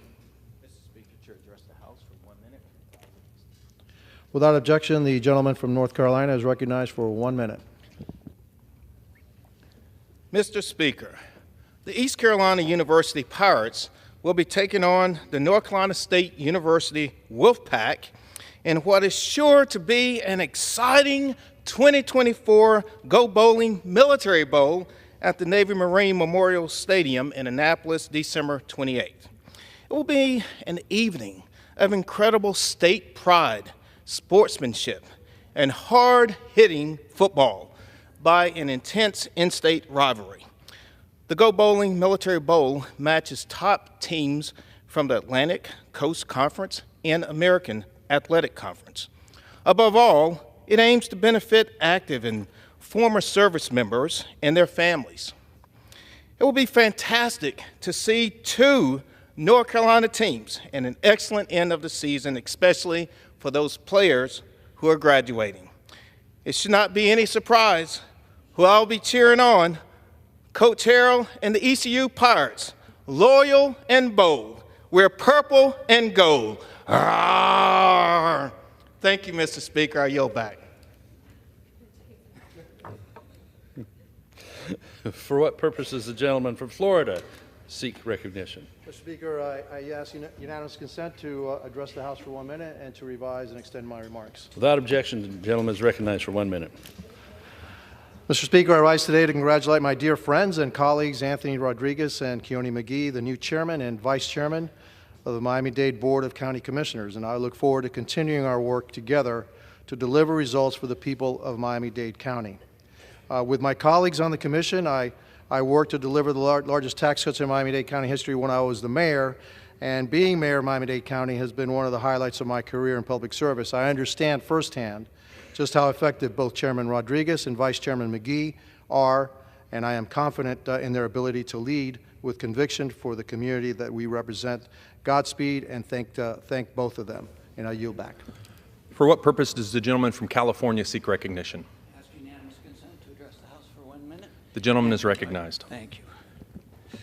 Without objection, the gentleman from North Carolina is recognized for 1 minute. Mr. Speaker, the East Carolina University Pirates will be taking on the North Carolina State University Wolfpack in what is sure to be an exciting 2024 Go Bowling Military Bowl at the Navy Marine Memorial Stadium in Annapolis, December 28th. It will be an evening of incredible state pride, sportsmanship, and hard-hitting football by an intense in-state rivalry. The Go Bowling Military Bowl matches top teams from the Atlantic Coast Conference and American Athletic Conference. Above all, it aims to benefit active and former service members and their families. It will be fantastic to see two North Carolina teams and an excellent end of the season, especially for those players who are graduating. It should not be any surprise who I'll be cheering on: Coach Harold and the ECU Pirates, loyal and bold. We're purple and gold. Arrgh. Thank you, Mr. Speaker. I yield back. For what purpose does the gentleman from Florida seek recognition? Mr. Speaker, I ask unanimous consent to address the House for 1 minute and to revise and extend my remarks. Without objection, the gentleman is recognized for 1 minute. Mr. Speaker, I rise today to congratulate my dear friends and colleagues Anthony Rodriguez and Keone McGee, the new chairman and vice chairman of the Miami-Dade Board of County Commissioners, and I look forward to continuing our work together to deliver results for the people of Miami-Dade County. With my colleagues on the commission, I worked to deliver the largest tax cuts in Miami-Dade County history when I was the mayor, and being mayor of Miami-Dade County has been one of the highlights of my career in public service. I understand firsthand just how effective both Chairman Rodriguez and Vice Chairman McGee are, and I am confident in their ability to lead with conviction for the community that we represent. Godspeed, and thank both of them. And I yield back. For what purpose does the gentleman from California seek recognition? Ask unanimous consent to address the House for 1 minute. The gentleman is recognized. Thank you.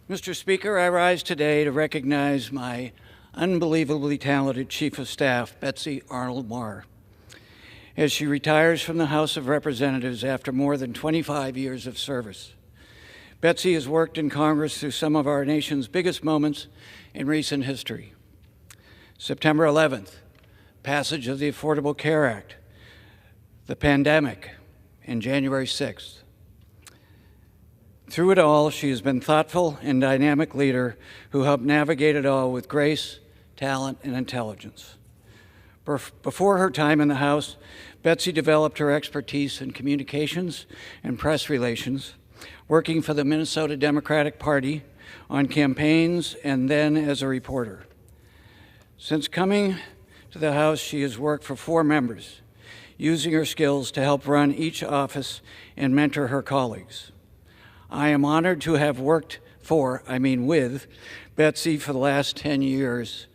Mr. Speaker, I rise today to recognize my unbelievably talented Chief of Staff, Betsy Arnold Marr, as she retires from the House of Representatives after more than 25 years of service. Betsy has worked in Congress through some of our nation's biggest moments in recent history. September 11th, passage of the Affordable Care Act, the pandemic, and January 6th. Through it all, she has been thoughtful and dynamic leader who helped navigate it all with grace, talent, and intelligence. Before her time in the House, Betsy developed her expertise in communications and press relations, working for the Minnesota Democratic Party on campaigns and then as a reporter. Since coming to the House, she has worked for 4 members, using her skills to help run each office and mentor her colleagues. I am honored to have worked with Betsy for the last 10 years.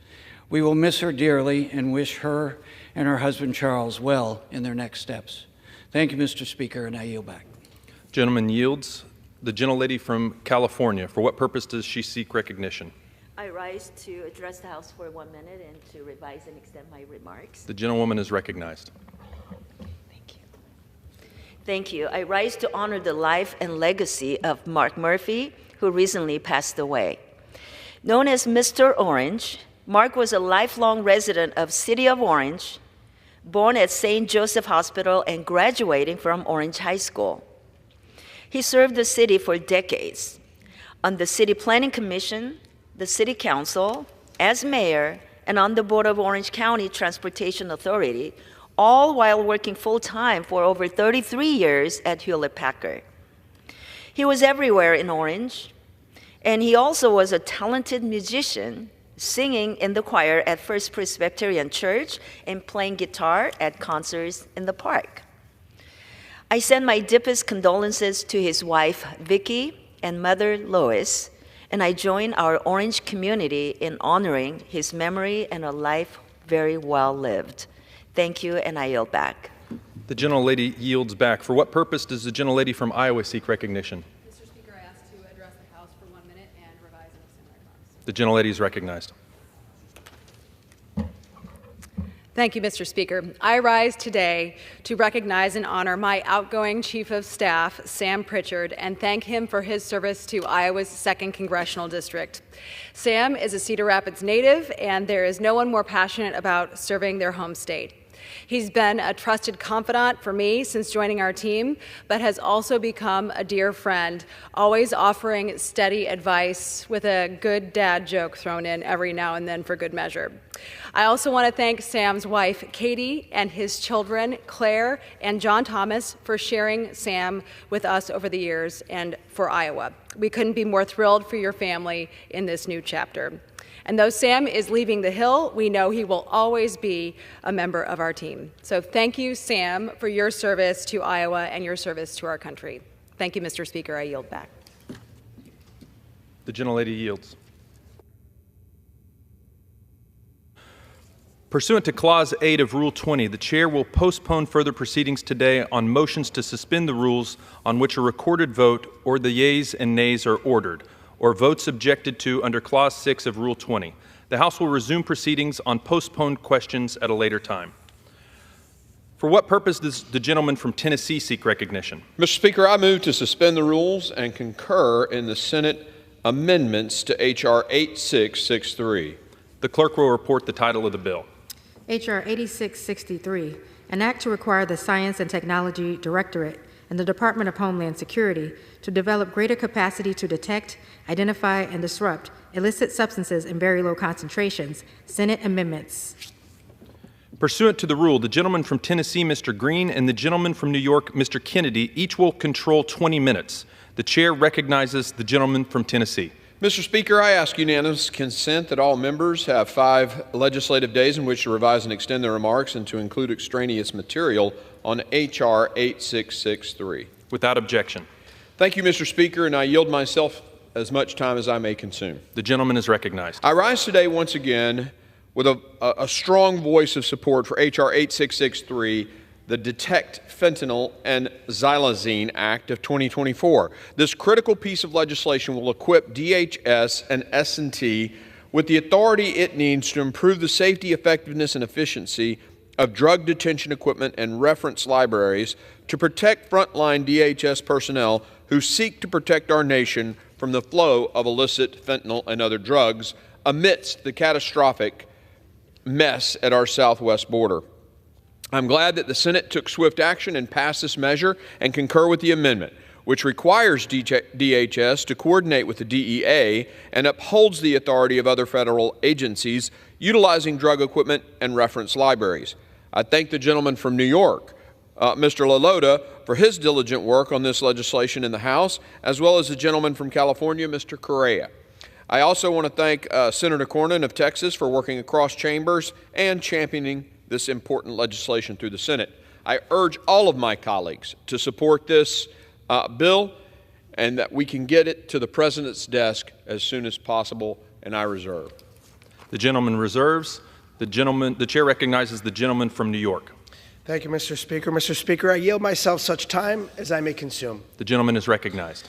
We will miss her dearly and wish her and her husband Charles well in their next steps. Thank you, Mr. Speaker, and I yield back. Gentleman yields. The gentlelady from California, for what purpose does she seek recognition? I rise to address the House for 1 minute and to revise and extend my remarks. The gentlewoman is recognized. Thank you. I rise to honor the life and legacy of Marc Murphy, who recently passed away. Known as Mr. Orange, Marc was a lifelong resident of City of Orange, born at St. Joseph Hospital and graduating from Orange High School. He served the city for decades on the City Planning Commission, the City Council, as mayor, and on the board of Orange County Transportation Authority, all while working full-time for over 33 years at Hewlett-Packard. He was everywhere in Orange, and he also was a talented musician, singing in the choir at First Presbyterian Church and playing guitar at concerts in the park. I send my deepest condolences to his wife, Vicki, and mother, Lois, and I join our Orange community in honoring his memory and a life very well lived. Thank you, and I yield back. The gentlelady yields back. For what purpose does the gentlelady from Iowa seek recognition? Mr. Speaker, I ask to address the House for 1 minute and revise and extend my remarks. The gentlelady is recognized. Thank you, Mr. Speaker. I rise today to recognize and honor my outgoing Chief of Staff, Sam Pritchard, and thank him for his service to Iowa's 2nd Congressional District. Sam is a Cedar Rapids native, and there is no one more passionate about serving their home state. He's been a trusted confidant for me since joining our team, but has also become a dear friend, always offering steady advice with a good dad joke thrown in every now and then for good measure. I also want to thank Sam's wife, Katie, and his children, Claire and John Thomas, for sharing Sam with us over the years and for Iowa. We couldn't be more thrilled for your family in this new chapter. And though Sam is leaving the Hill, we know he will always be a member of our team. So thank you, Sam, for your service to Iowa and your service to our country. Thank you, Mr. Speaker. I yield back. The gentlelady yields. Pursuant to Clause 8 of Rule 20, the Chair will postpone further proceedings today on motions to suspend the rules on which a recorded vote or the yeas and nays are ordered, or votes objected to under Clause 6 of Rule 20. The House will resume proceedings on postponed questions at a later time. For what purpose does the gentleman from Tennessee seek recognition? Mr. Speaker, I move to suspend the rules and concur in the Senate amendments to H.R. 8663. The clerk will report the title of the bill. H.R. 8663, an act to require the Science and Technology Directorate and the Department of Homeland Security to develop greater capacity to detect, identify, and disrupt illicit substances in very low concentrations. Senate amendments. Pursuant to the rule, the gentleman from Tennessee, Mr. Green, and the gentleman from New York, Mr. Kennedy, each will control 20 minutes. The chair recognizes the gentleman from Tennessee. Mr. Speaker, I ask unanimous consent that all members have 5 legislative days in which to revise and extend their remarks and to include extraneous material on H.R. 8663. Without objection. Thank you, Mr. Speaker, and I yield myself as much time as I may consume. The gentleman is recognized. I rise today once again with a strong voice of support for H.R. 8663, the Detect Fentanyl and Xylazine Act of 2024. This critical piece of legislation will equip DHS and S&T with the authority it needs to improve the safety, effectiveness, and efficiency of drug detention equipment and reference libraries to protect frontline DHS personnel who seek to protect our nation from the flow of illicit fentanyl and other drugs amidst the catastrophic mess at our southwest border. I'm glad that the Senate took swift action and passed this measure and concur with the amendment, which requires DHS to coordinate with the DEA and upholds the authority of other federal agencies utilizing drug equipment and reference libraries. I thank the gentleman from New York, Mr. LaLota, for his diligent work on this legislation in the House, as well as the gentleman from California, Mr. Correa. I also want to thank Senator Cornyn of Texas for working across chambers and championing this important legislation through the Senate. I urge all of my colleagues to support this bill and that we can get it to the President's desk as soon as possible, and I reserve. The gentleman reserves. The chair recognizes the gentleman from New York. Thank you, Mr. Speaker. Mr. Speaker, I yield myself such time as I may consume. The gentleman is recognized.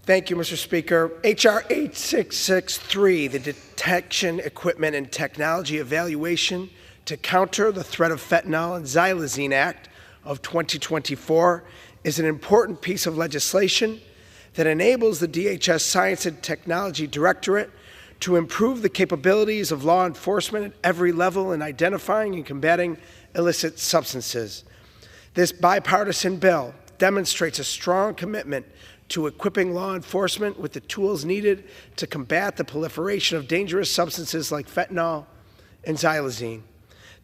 Thank you, Mr. Speaker. H.R. 8663, the Detection, Equipment, and Technology Evaluation to Counter the Threat of Fentanyl and Xylazine Act of 2024, is an important piece of legislation that enables the DHS Science and Technology Directorate to improve the capabilities of law enforcement at every level in identifying and combating illicit substances. This bipartisan bill demonstrates a strong commitment to equipping law enforcement with the tools needed to combat the proliferation of dangerous substances like fentanyl and xylazine.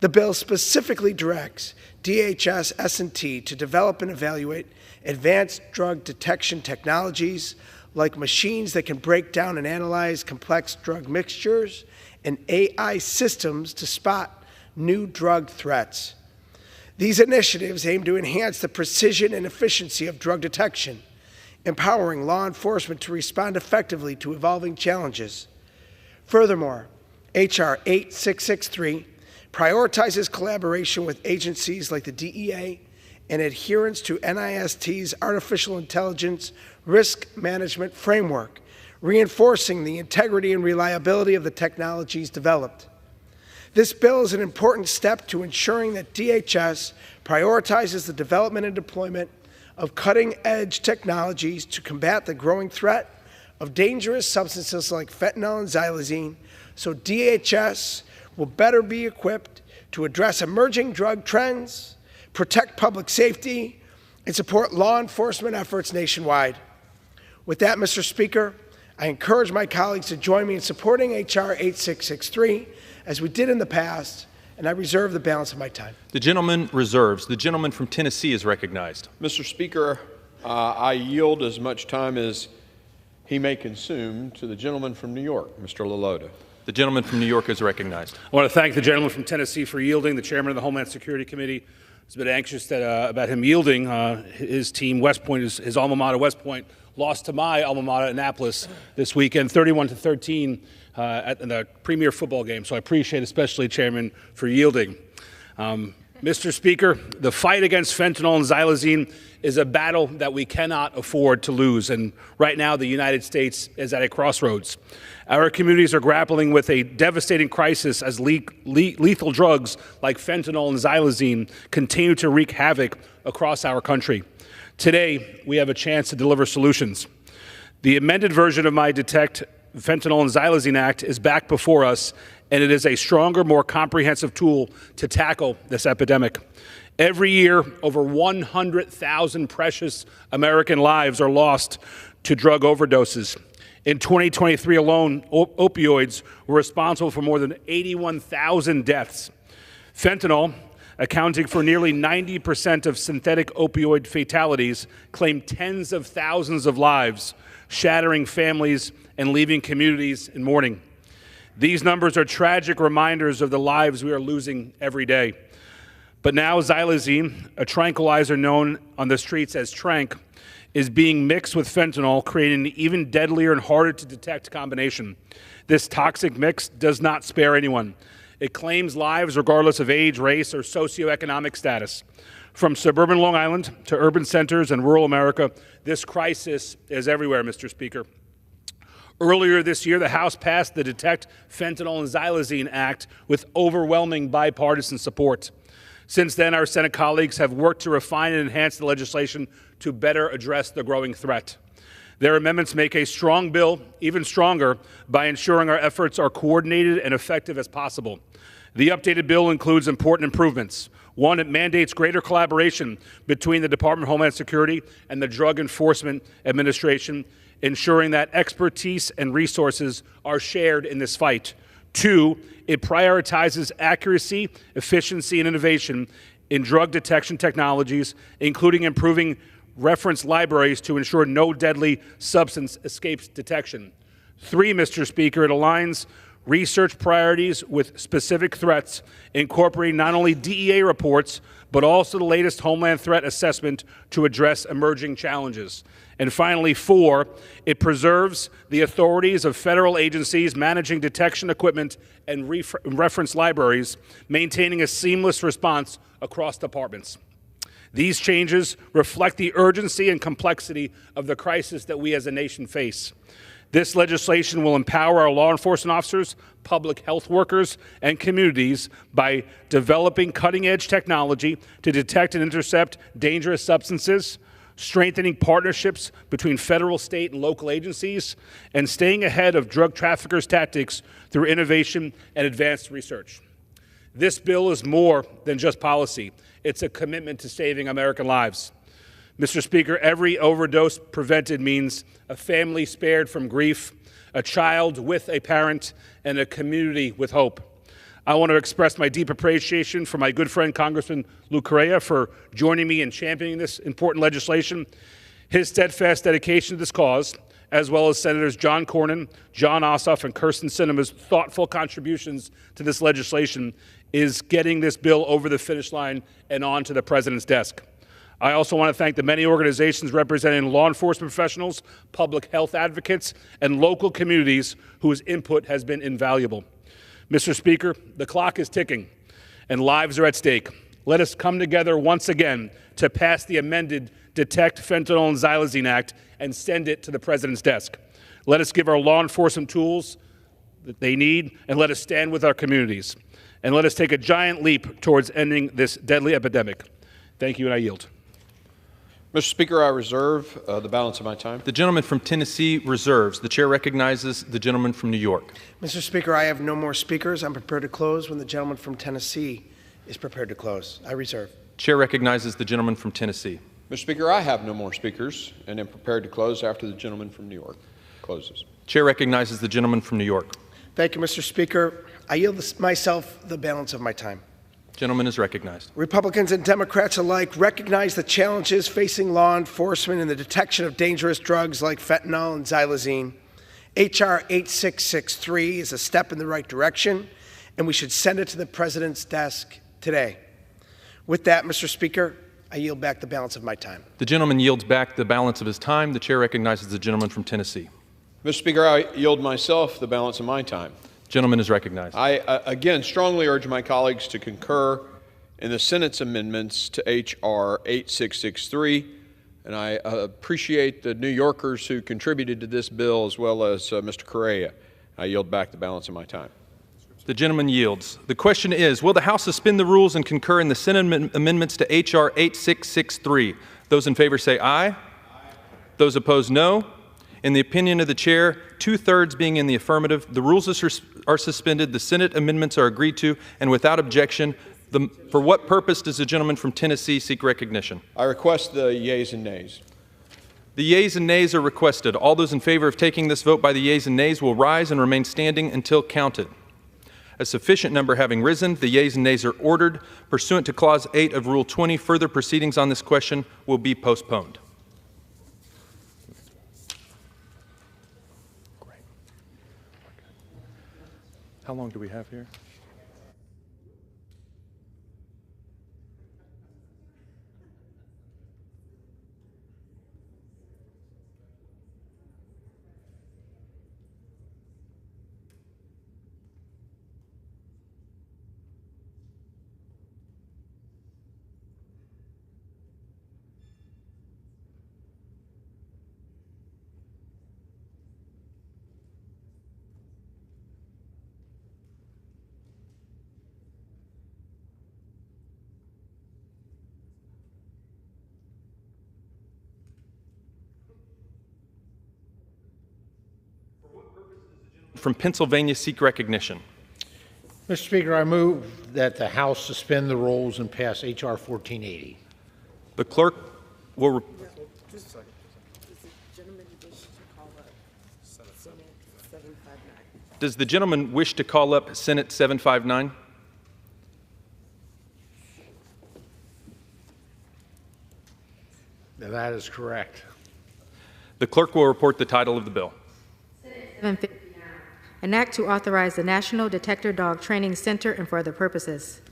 The bill specifically directs DHS S&T to develop and evaluate advanced drug detection technologies like machines that can break down and analyze complex drug mixtures and AI systems to spot new drug threats. These initiatives aim to enhance the precision and efficiency of drug detection, empowering law enforcement to respond effectively to evolving challenges. Furthermore, H.R. 8663 prioritizes collaboration with agencies like the DEA and adherence to NIST's Artificial Intelligence Risk Management Framework, reinforcing the integrity and reliability of the technologies developed. This bill is an important step to ensuring that DHS prioritizes the development and deployment of cutting-edge technologies to combat the growing threat of dangerous substances like fentanyl and xylazine, so DHS will better be equipped to address emerging drug trends, protect public safety, and support law enforcement efforts nationwide. With that, Mr. Speaker, I encourage my colleagues to join me in supporting H.R. 8663, as we did in the past, and I reserve the balance of my time. The gentleman reserves. The gentleman from Tennessee is recognized. Mr. Speaker, I yield as much time as he may consume to the gentleman from New York, Mr. Laloda. The gentleman from New York is recognized. I want to thank the gentleman from Tennessee for yielding. The chairman of the Homeland Security Committee is a bit anxious about him yielding. His team, West Point, his alma mater, West Point, lost to my alma mater, Annapolis, this weekend, 31-13 at the premier football game. So I appreciate especially Chairman for yielding. Mr. Speaker, the fight against fentanyl and xylazine is a battle that we cannot afford to lose. And right now, the United States is at a crossroads. Our communities are grappling with a devastating crisis as lethal drugs like fentanyl and xylazine continue to wreak havoc across our country. Today, we have a chance to deliver solutions. The amended version of my Detect Fentanyl and Xylazine Act is back before us, and it is a stronger, more comprehensive tool to tackle this epidemic. Every year, over 100,000 precious American lives are lost to drug overdoses. In 2023 alone, opioids were responsible for more than 81,000 deaths. Fentanyl, accounting for nearly 90% of synthetic opioid fatalities, claimed tens of thousands of lives, shattering families and leaving communities in mourning. These numbers are tragic reminders of the lives we are losing every day. But now xylazine, a tranquilizer known on the streets as Trank, is being mixed with fentanyl, creating an even deadlier and harder to detect combination. This toxic mix does not spare anyone. It claims lives regardless of age, race, or socioeconomic status. From suburban Long Island to urban centers and rural America, this crisis is everywhere, Mr. Speaker. Earlier this year, the House passed the Detect Fentanyl and Xylazine Act with overwhelming bipartisan support. Since then, our Senate colleagues have worked to refine and enhance the legislation to better address the growing threat. Their amendments make a strong bill even stronger by ensuring our efforts are coordinated and effective as possible. The updated bill includes important improvements. One, it mandates greater collaboration between the Department of Homeland Security and the Drug Enforcement Administration, ensuring that expertise and resources are shared in this fight. Two, it prioritizes accuracy, efficiency, and innovation in drug detection technologies, including improving reference libraries to ensure no deadly substance escapes detection. Three, Mr. Speaker, it aligns research priorities with specific threats, incorporating not only DEA reports, but also the latest Homeland Threat Assessment to address emerging challenges. And finally, 4, it preserves the authorities of federal agencies managing detection equipment and reference libraries, maintaining a seamless response across departments. These changes reflect the urgency and complexity of the crisis that we as a nation face. This legislation will empower our law enforcement officers, public health workers, and communities by developing cutting-edge technology to detect and intercept dangerous substances, strengthening partnerships between federal, state, and local agencies, and staying ahead of drug traffickers' tactics through innovation and advanced research. This bill is more than just policy. It's a commitment to saving American lives. Mr. Speaker, every overdose prevented means a family spared from grief, a child with a parent, and a community with hope. I want to express my deep appreciation for my good friend Congressman Lou Correa for joining me in championing this important legislation. His steadfast dedication to this cause, as well as Senators John Cornyn, John Ossoff, and Kirsten Sinema's thoughtful contributions to this legislation, is getting this bill over the finish line and onto the President's desk. I also want to thank the many organizations representing law enforcement professionals, public health advocates, and local communities whose input has been invaluable. Mr. Speaker, the clock is ticking and lives are at stake. Let us come together once again to pass the amended Detect Fentanyl and Xylazine Act and send it to the President's desk. Let us give our law enforcement tools that they need, and let us stand with our communities. And let us take a giant leap towards ending this deadly epidemic. Thank you, and I yield. Mr. Speaker, I reserve the balance of my time. The gentleman from Tennessee reserves. The chair recognizes the gentleman from New York. Mr. Speaker, I have no more speakers. I'm prepared to close when the gentleman from Tennessee is prepared to close. I reserve. Chair recognizes the gentleman from Tennessee. Mr. Speaker, I have no more speakers and am prepared to close after the gentleman from New York closes. Chair recognizes the gentleman from New York. Thank you, Mr. Speaker. I yield myself the balance of my time. Gentleman is recognized. Republicans and Democrats alike recognize the challenges facing law enforcement in the detection of dangerous drugs like fentanyl and xylazine. H.R. 8663 is a step in the right direction, and we should send it to the President's desk today. With that, Mr. Speaker, I yield back the balance of my time. The gentleman yields back the balance of his time. The chair recognizes the gentleman from Tennessee. Mr. Speaker, I yield myself the balance of my time. Gentleman is recognized. I again strongly urge my colleagues to concur in the Senate's amendments to H.R. 8663, and I appreciate the New Yorkers who contributed to this bill, as well as Mr. Correa. I yield back the balance of my time. The gentleman yields. The question is, will the House suspend the rules and concur in the Senate amendments to H.R. 8663? Those in favor say aye. Aye. Those opposed, no. In the opinion of the chair, 2/3 being in the affirmative, the rules are suspended, the Senate amendments are agreed to, and without objection, for what purpose does the gentleman from Tennessee seek recognition? I request the yeas and nays. The yeas and nays are requested. All those in favor of taking this vote by the yeas and nays will rise and remain standing until counted. A sufficient number having risen, the yeas and nays are ordered. Pursuant to Clause 8 of Rule 20, further proceedings on this question will be postponed. How long do we have here? From Pennsylvania seek recognition. Mr. Speaker, I move that the House suspend the rules and pass H.R. 1480. The clerk will... Does the gentleman wish to call up Senate 759? That is correct. The clerk will report the title of the bill. Senate 759, An act to authorize the National Detector Dog Training Center and for other purposes.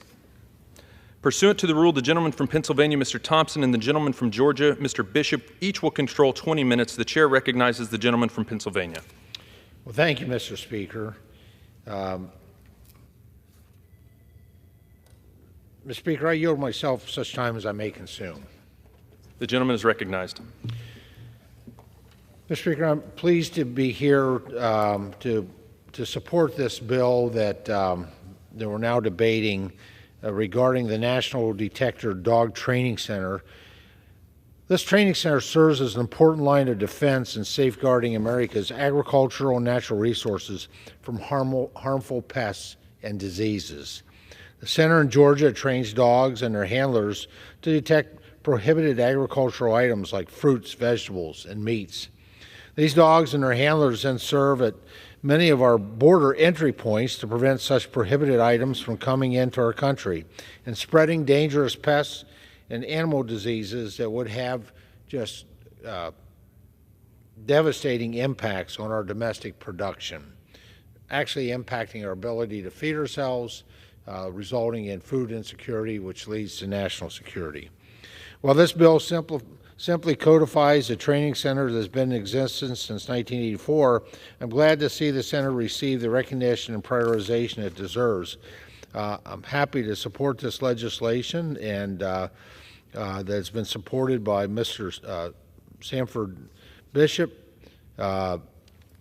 Pursuant to the rule, the gentleman from Pennsylvania, Mr. Thompson, and the gentleman from Georgia, Mr. Bishop, each will control 20 minutes. The chair recognizes the gentleman from Pennsylvania. Well, thank you, Mr. Speaker. Mr. Speaker, I yield myself such time as I may consume. The gentleman is recognized. Mr. Speaker, I'm pleased to be here to support this bill that we're now debating regarding the National Detector Dog Training Center. This training center serves as an important line of defense in safeguarding America's agricultural and natural resources from harmful pests and diseases. The center in Georgia trains dogs and their handlers to detect prohibited agricultural items like fruits, vegetables, and meats. These dogs and their handlers then serve at many of our border entry points to prevent such prohibited items from coming into our country and spreading dangerous pests and animal diseases that would have just devastating impacts on our domestic production, actually impacting our ability to feed ourselves, resulting in food insecurity, which leads to national security. While this bill simply codifies a training center that has been in existence since 1984, I'm glad to see the center receive the recognition and prioritization it deserves. I'm happy to support this legislation, and that's been supported by Mr. Sanford Bishop,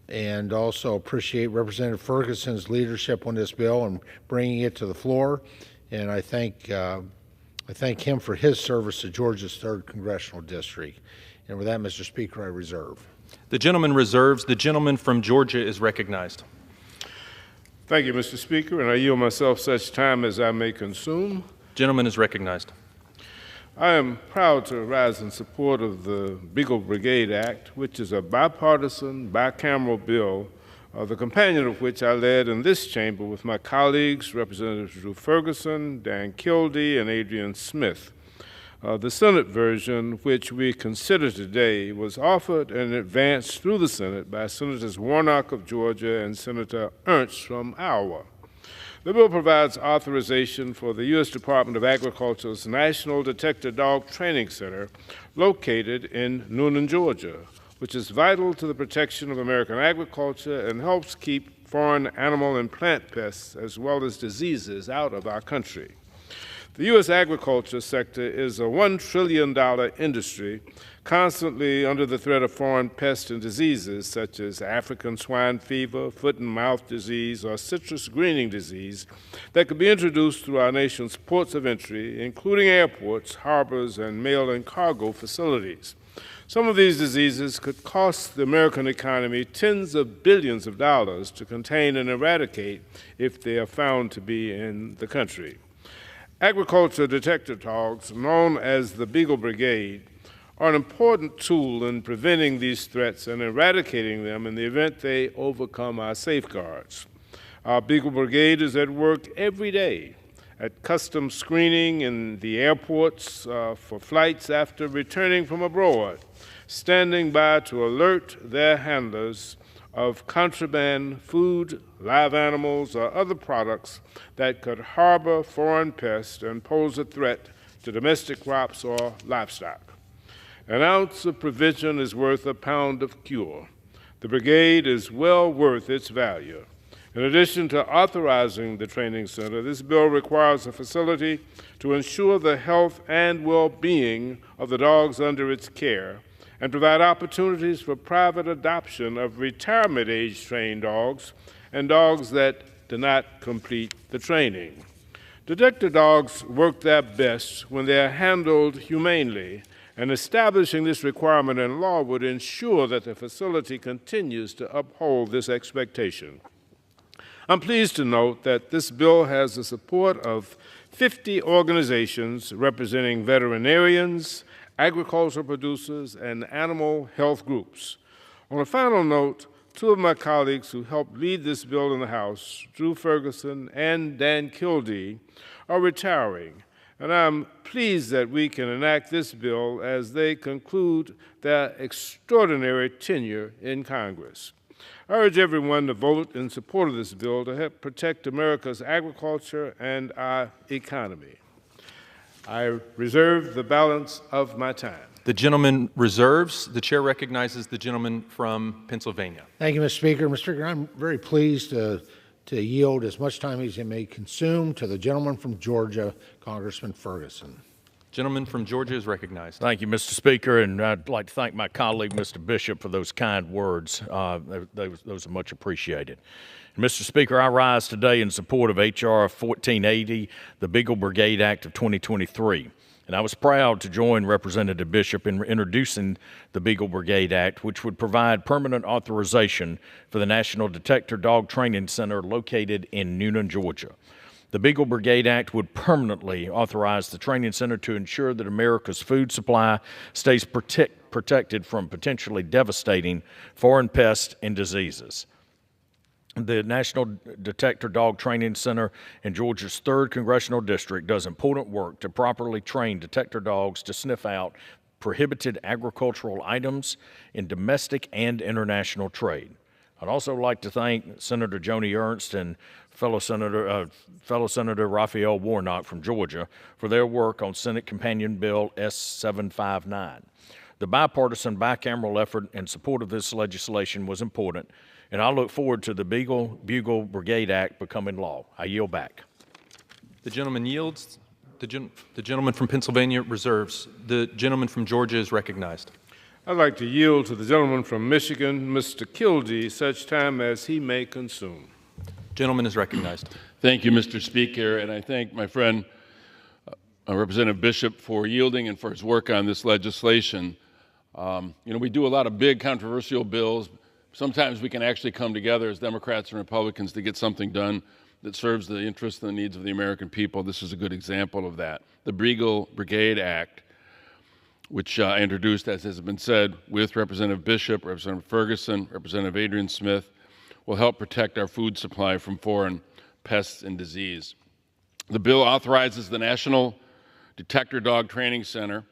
and also appreciate Representative Ferguson's leadership on this bill and bringing it to the floor. And I thank him for his service to Georgia's 3rd Congressional District. And with that, Mr. Speaker, I reserve. The gentleman reserves. The gentleman from Georgia is recognized. Thank you, Mr. Speaker, and I yield myself such time as I may consume. Gentleman is recognized. I am proud to rise in support of the Beagle Brigade Act, which is a bipartisan, bicameral bill, the companion of which I led in this chamber with my colleagues, Representatives Drew Ferguson, Dan Kuster, and Adrian Smith. The Senate version, which we consider today, was offered and advanced through the Senate by Senators Warnock of Georgia and Senator Ernst from Iowa. The bill provides authorization for the U.S. Department of Agriculture's National Detector Dog Training Center located in Noonan, Georgia, which is vital to the protection of American agriculture and helps keep foreign animal and plant pests as well as diseases out of our country. The U.S. agriculture sector is a $1 trillion industry constantly under the threat of foreign pests and diseases such as African swine fever, foot and mouth disease, or citrus greening disease that could be introduced through our nation's ports of entry, including airports, harbors, and mail and cargo facilities. Some of these diseases could cost the American economy tens of billions of dollars to contain and eradicate if they are found to be in the country. Agriculture detector dogs, known as the Beagle Brigade, are an important tool in preventing these threats and eradicating them in the event they overcome our safeguards. Our Beagle Brigade is at work every day at customs screening in the airports for flights after returning from abroad, standing by to alert their handlers of contraband food, live animals, or other products that could harbor foreign pests and pose a threat to domestic crops or livestock. An ounce of prevention is worth a pound of cure. The brigade is well worth its value. In addition to authorizing the training center, this bill requires a facility to ensure the health and well-being of the dogs under its care and provide opportunities for private adoption of retirement-age trained dogs and dogs that do not complete the training. Detector dogs work their best when they are handled humanely, and establishing this requirement in law would ensure that the facility continues to uphold this expectation. I'm pleased to note that this bill has the support of 50 organizations representing veterinarians, agricultural producers, and animal health groups. On a final note, two of my colleagues who helped lead this bill in the House, Drew Ferguson and Dan Kuster, are retiring, and I'm pleased that we can enact this bill as they conclude their extraordinary tenure in Congress. I urge everyone to vote in support of this bill to help protect America's agriculture and our economy. I reserve the balance of my time. The gentleman reserves. The chair recognizes the gentleman from Pennsylvania. Thank you, Mr. Speaker. Mr. Speaker, I'm very pleased to yield as much time as he may consume to the gentleman from Georgia, Congressman Ferguson. Gentleman from Georgia is recognized. Thank you, Mr. Speaker, and I'd like to thank my colleague, Mr. Bishop, for those kind words. Those are much appreciated. Mr. Speaker, I rise today in support of H.R. 1480, the Beagle Brigade Act of 2023. And I was proud to join Representative Bishop in introducing the Beagle Brigade Act, which would provide permanent authorization for the National Detector Dog Training Center located in Newnan, Georgia. The Beagle Brigade Act would permanently authorize the training center to ensure that America's food supply stays protected from potentially devastating foreign pests and diseases. The National Detector Dog Training Center in Georgia's 3rd Congressional District does important work to properly train detector dogs to sniff out prohibited agricultural items in domestic and international trade. I'd also like to thank Senator Joni Ernst and fellow Senator Raphael Warnock from Georgia for their work on Senate Companion Bill S-759. The bipartisan bicameral effort in support of this legislation was important, and I look forward to the Beagle Brigade Act becoming law. I yield back. The gentleman yields. The gentleman from Pennsylvania reserves. The gentleman from Georgia is recognized. I'd like to yield to the gentleman from Michigan, Mr. Kildee, such time as he may consume. Gentleman is recognized. Thank you, Mr. Speaker, and I thank my friend Representative Bishop for yielding and for his work on this legislation. We do a lot of big controversial bills. Sometimes we can actually come together as Democrats and Republicans to get something done that serves the interests and the needs of the American people. This is a good example of that. The Beagle Brigade Act, which I introduced, as has been said, with Representative Bishop, Representative Ferguson, Representative Adrian Smith, will help protect our food supply from foreign pests and disease. The bill authorizes the National Detector Dog Training Center.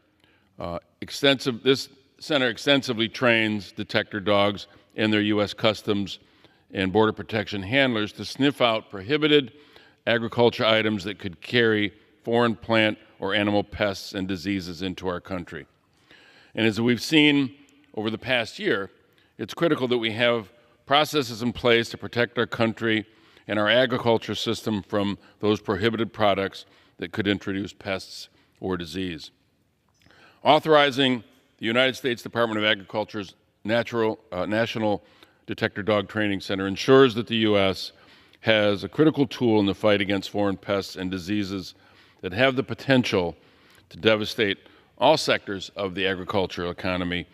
This center extensively trains detector dogs and their U.S. Customs and Border Protection handlers to sniff out prohibited agriculture items that could carry foreign plant or animal pests and diseases into our country. And as we've seen over the past year, it's critical that we have processes in place to protect our country and our agriculture system from those prohibited products that could introduce pests or disease. Authorizing the United States Department of Agriculture's National Detector Dog Training Center ensures that the U.S. has a critical tool in the fight against foreign pests and diseases that have the potential to devastate all sectors of the agricultural economy.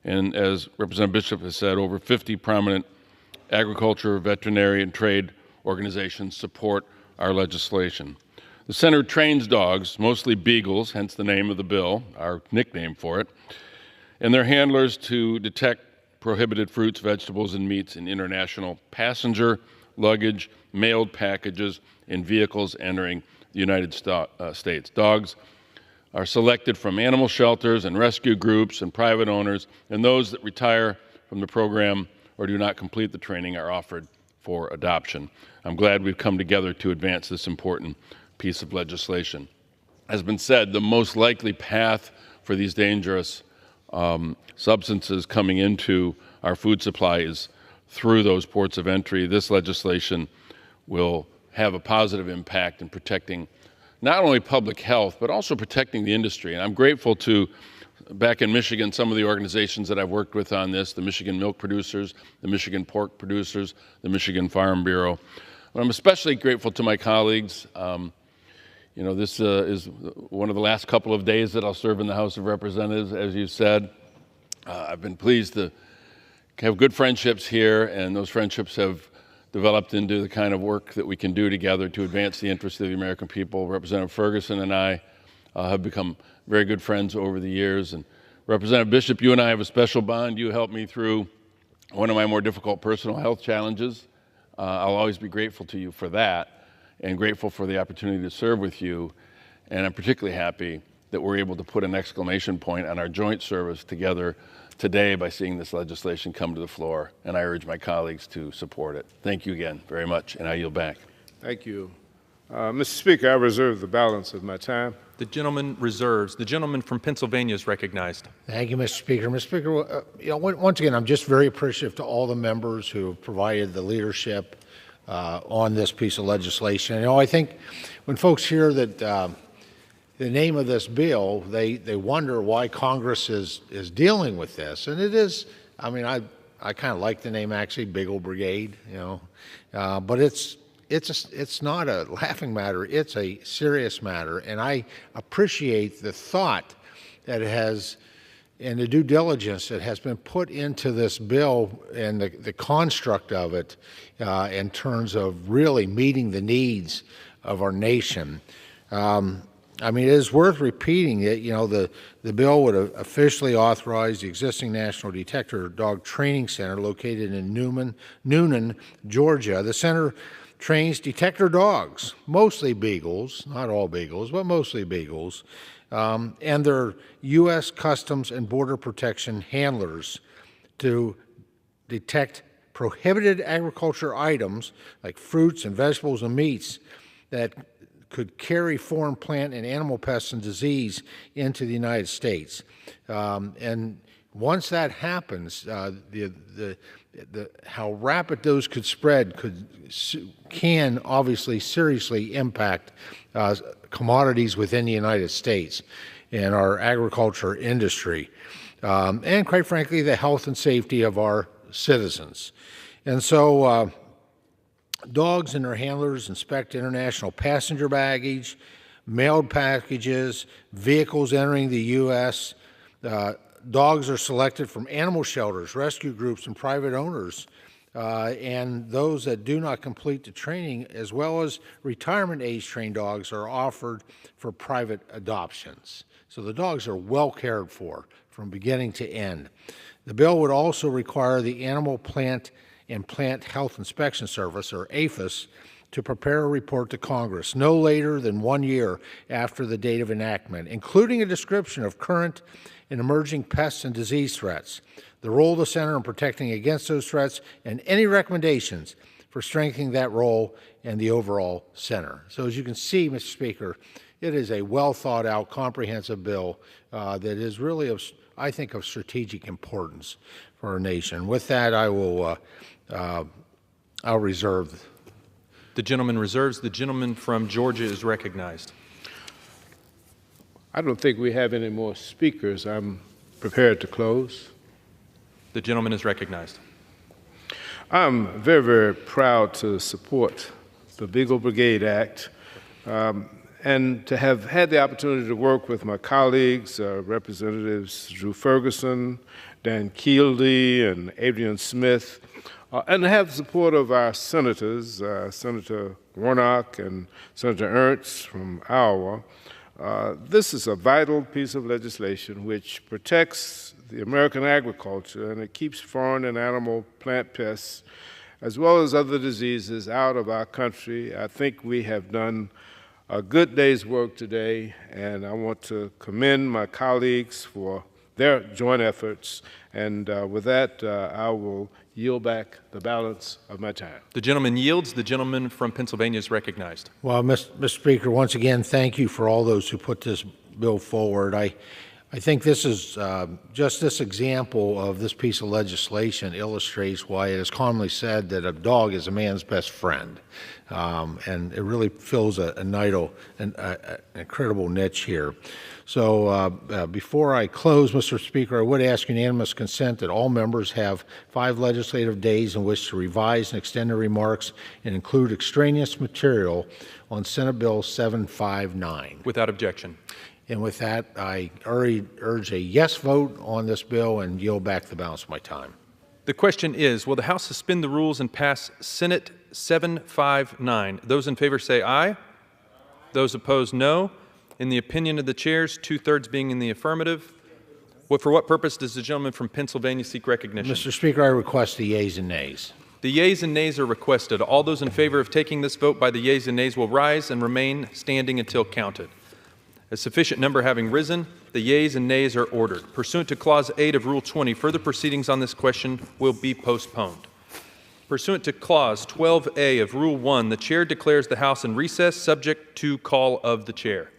And as Representative Bishop has said, over 50 prominent agriculture, veterinary, and trade organizations support our legislation. The center trains dogs, mostly beagles, hence the name of the bill, our nickname for it, and their handlers to detect prohibited fruits, vegetables, and meats in international passenger, luggage, mailed packages, and vehicles entering the United States. Dogs are selected from animal shelters and rescue groups and private owners, and those that retire from the program or do not complete the training are offered for adoption. I'm glad we've come together to advance this important piece of legislation. As has been said, the most likely path for these dangerous substances coming into our food supply is through those ports of entry. This legislation will have a positive impact in protecting not only public health, but also protecting the industry. And I'm grateful to, back in Michigan, some of the organizations that I've worked with on this, the Michigan milk producers, the Michigan pork producers, the Michigan Farm Bureau. But I'm especially grateful to my colleagues. This is one of the last couple of days that I'll serve in the House of Representatives, as you said. I've been pleased to have good friendships here, and those friendships have developed into the kind of work that we can do together to advance the interests of the American people. Representative Ferguson and I have become very good friends over the years. And Representative Bishop, you and I have a special bond. You helped me through one of my more difficult personal health challenges. I'll always be grateful to you for that and grateful for the opportunity to serve with you. And I'm particularly happy that we're able to put an exclamation point on our joint service together today by seeing this legislation come to the floor, and I urge my colleagues to support it. Thank you again very much, and I yield back. Thank you. Mr. Speaker, I reserve the balance of my time. The gentleman reserves. The gentleman from Pennsylvania is recognized. Thank you, Mr. Speaker. Mr. Speaker, once again, I'm just very appreciative to all the members who have provided the leadership on this piece of legislation. I think when folks hear that the name of this bill, they wonder why Congress is dealing with this. And it is, I mean, I kind of like the name, actually, Big Old Brigade, but it's not a laughing matter. It's a serious matter. And I appreciate the thought that it has and the due diligence that has been put into this bill and the construct of it in terms of really meeting the needs of our nation. I mean, it is worth repeating that, the bill would officially authorize the existing National Detector Dog Training Center located in Noonan, Georgia. The center trains detector dogs, mostly beagles, not all beagles, but mostly beagles, and their U.S. Customs and Border Protection handlers to detect prohibited agriculture items like fruits and vegetables and meats that could carry foreign plant and animal pests and disease into the United States. And once that happens, how rapid those could spread can obviously seriously impact commodities within the United States and our agriculture industry, and quite frankly, the health and safety of our citizens. And so dogs and their handlers inspect international passenger baggage, mailed packages, vehicles entering the U.S. Dogs are selected from animal shelters, rescue groups, and private owners, and those that do not complete the training, as well as retirement age trained dogs, are offered for private adoptions. So the dogs are well cared for from beginning to end. The bill would also require the Animal Plant and Plant Health Inspection Service, or APHIS, to prepare a report to Congress no later than 1 year after the date of enactment, including a description of current and emerging pests and disease threats, the role of the center in protecting against those threats, and any recommendations for strengthening that role and the overall center. So as you can see, Mr. Speaker, it is a well-thought-out, comprehensive bill that is really, I think, of strategic importance for our nation. With that, I'll reserve. The gentleman reserves. The gentleman from Georgia is recognized. I don't think we have any more speakers. I'm prepared to close. The gentleman is recognized. I'm very, very proud to support the Beagle Brigade Act and to have had the opportunity to work with my colleagues, Representatives Drew Ferguson, Dan Kuester, and Adrian Smith, and to have the support of our senators, Senator Warnock and Senator Ernst from Iowa. This is a vital piece of legislation which protects the American agriculture, and it keeps foreign and animal plant pests, as well as other diseases, out of our country. I think we have done a good day's work today, and I want to commend my colleagues for their joint efforts. And with that, I will yield back the balance of my time. The gentleman yields. The gentleman from Pennsylvania is recognized. Well, Mr. Speaker, once again, thank you for all those who put this bill forward. I think this is just this example of this piece of legislation illustrates why it is commonly said that a dog is a man's best friend. And it really fills an incredible niche here. So before I close, Mr. Speaker, I would ask unanimous consent that all members have 5 legislative days in which to revise and extend their remarks and include extraneous material on Senate Bill 759. Without objection. And with that, I urge a yes vote on this bill and yield back the balance of my time. The question is, will the House suspend the rules and pass Senate 759? Those in favor say aye. Those opposed, no. In the opinion of the chairs, 2/3 being in the affirmative. For what purpose does the gentleman from Pennsylvania seek recognition? Mr. Speaker, I request the yeas and nays. The yeas and nays are requested. All those in favor of taking this vote by the yeas and nays will rise and remain standing until counted. A sufficient number having risen, the yeas and nays are ordered. Pursuant to Clause 8 of Rule 20, further proceedings on this question will be postponed. Pursuant to Clause 12A of Rule 1, the Chair declares the House in recess, subject to call of the Chair.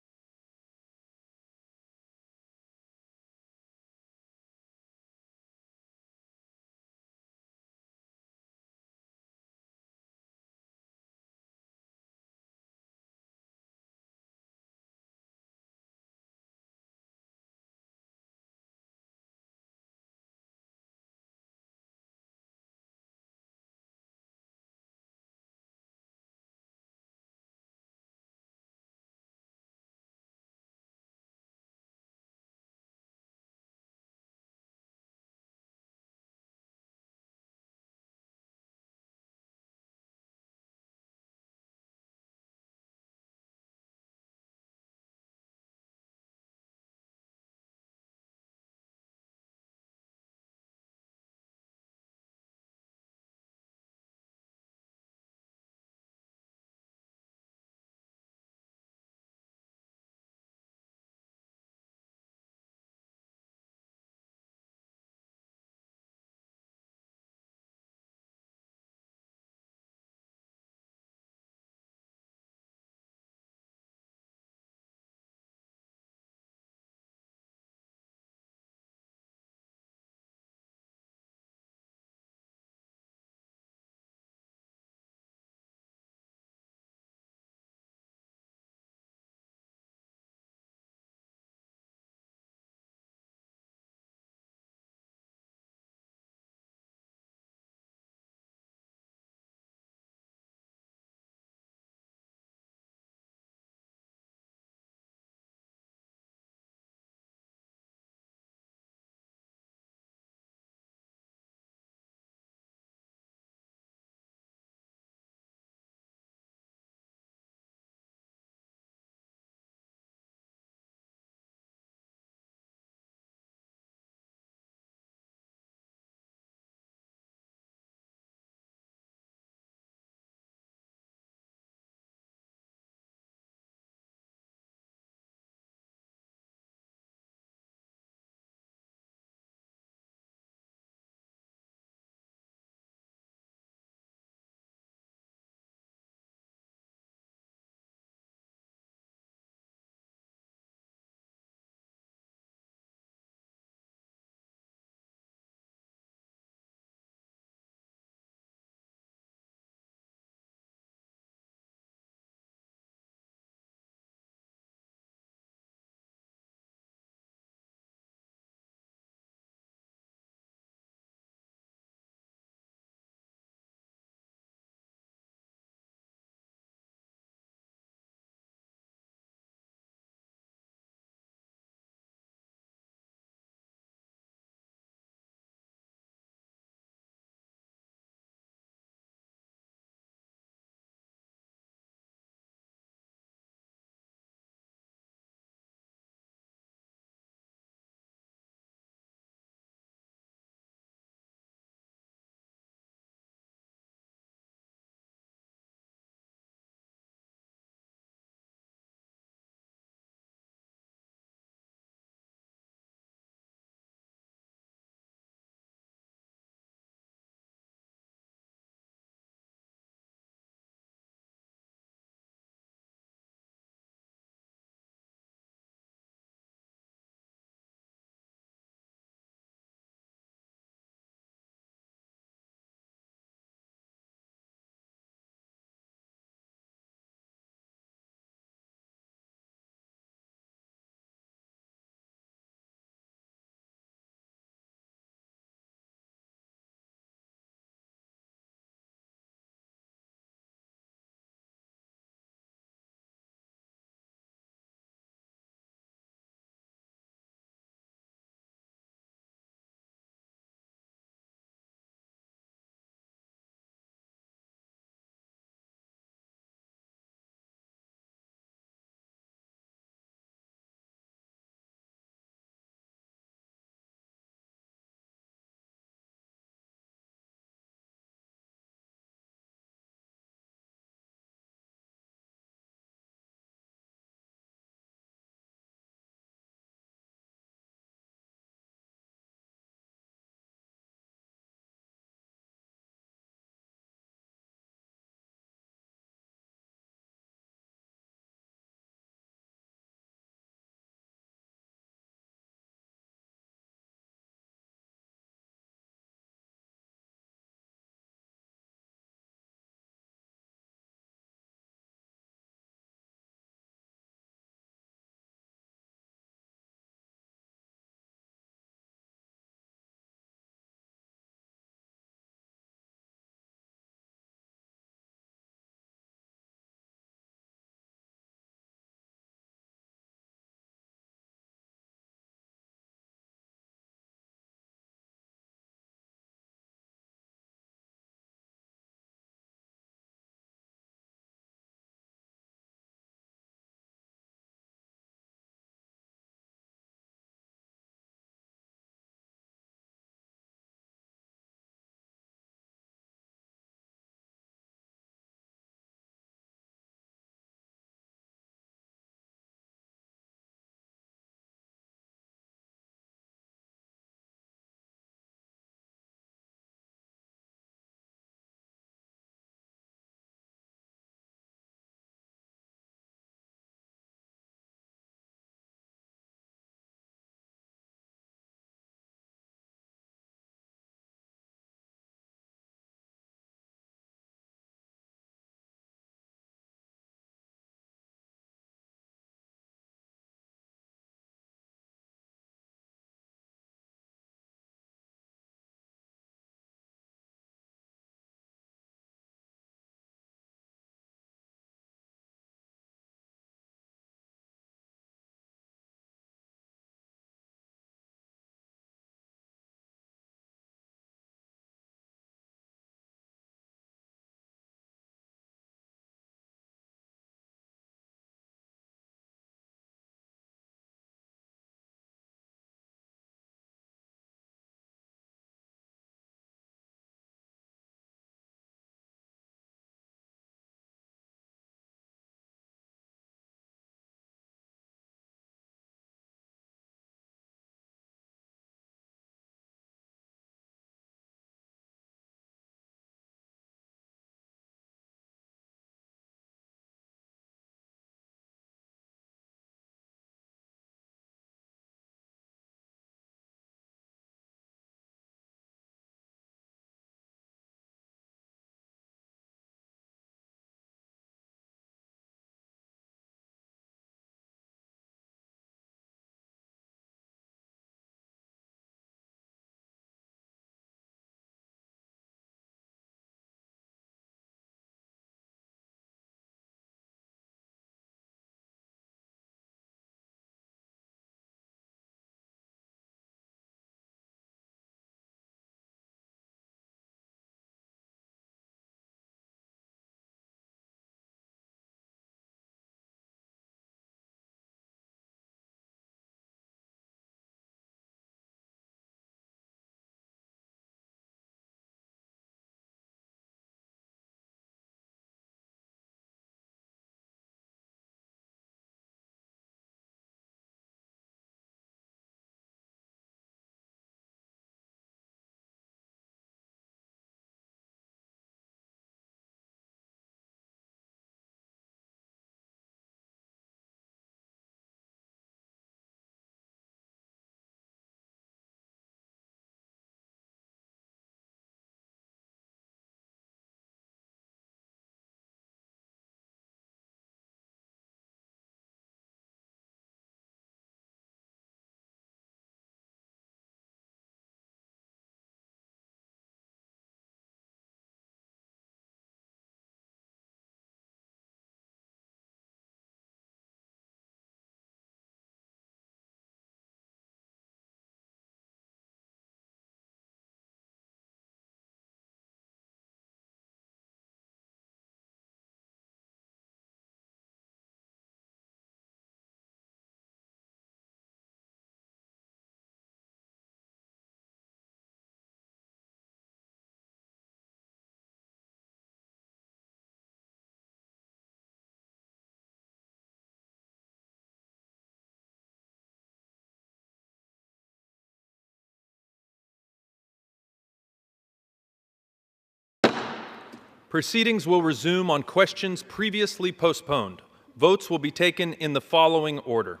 Proceedings will resume on questions previously postponed. Votes will be taken in the following order.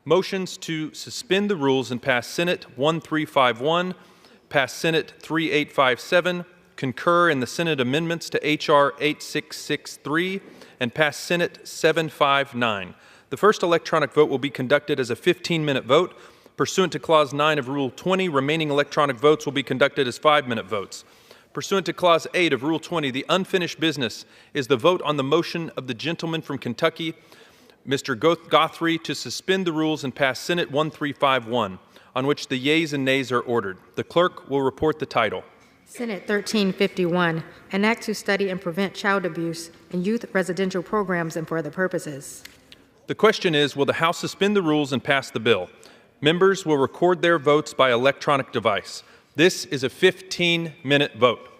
Motions to suspend the rules and pass Senate 1351, pass Senate 3857, concur in the Senate amendments to H.R. 8663, and pass Senate 759. The first electronic vote will be conducted as a 15-minute vote. Pursuant to Clause 9 of Rule 20, remaining electronic votes will be conducted as 5-minute votes. Pursuant to Clause 8 of Rule 20, the unfinished business is the vote on the motion of the gentleman from Kentucky, Mr. Guthrie, to suspend the rules and pass Senate 1351, on which the yeas and nays are ordered. The clerk will report the title. Senate 1351, an act to study and prevent child abuse in youth residential programs and for other purposes. The question is, will the House suspend the rules and pass the bill? Members will record their votes by electronic device. This is a 15-minute vote.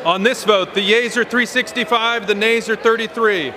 On this vote, the yeas are 365, the nays are 33.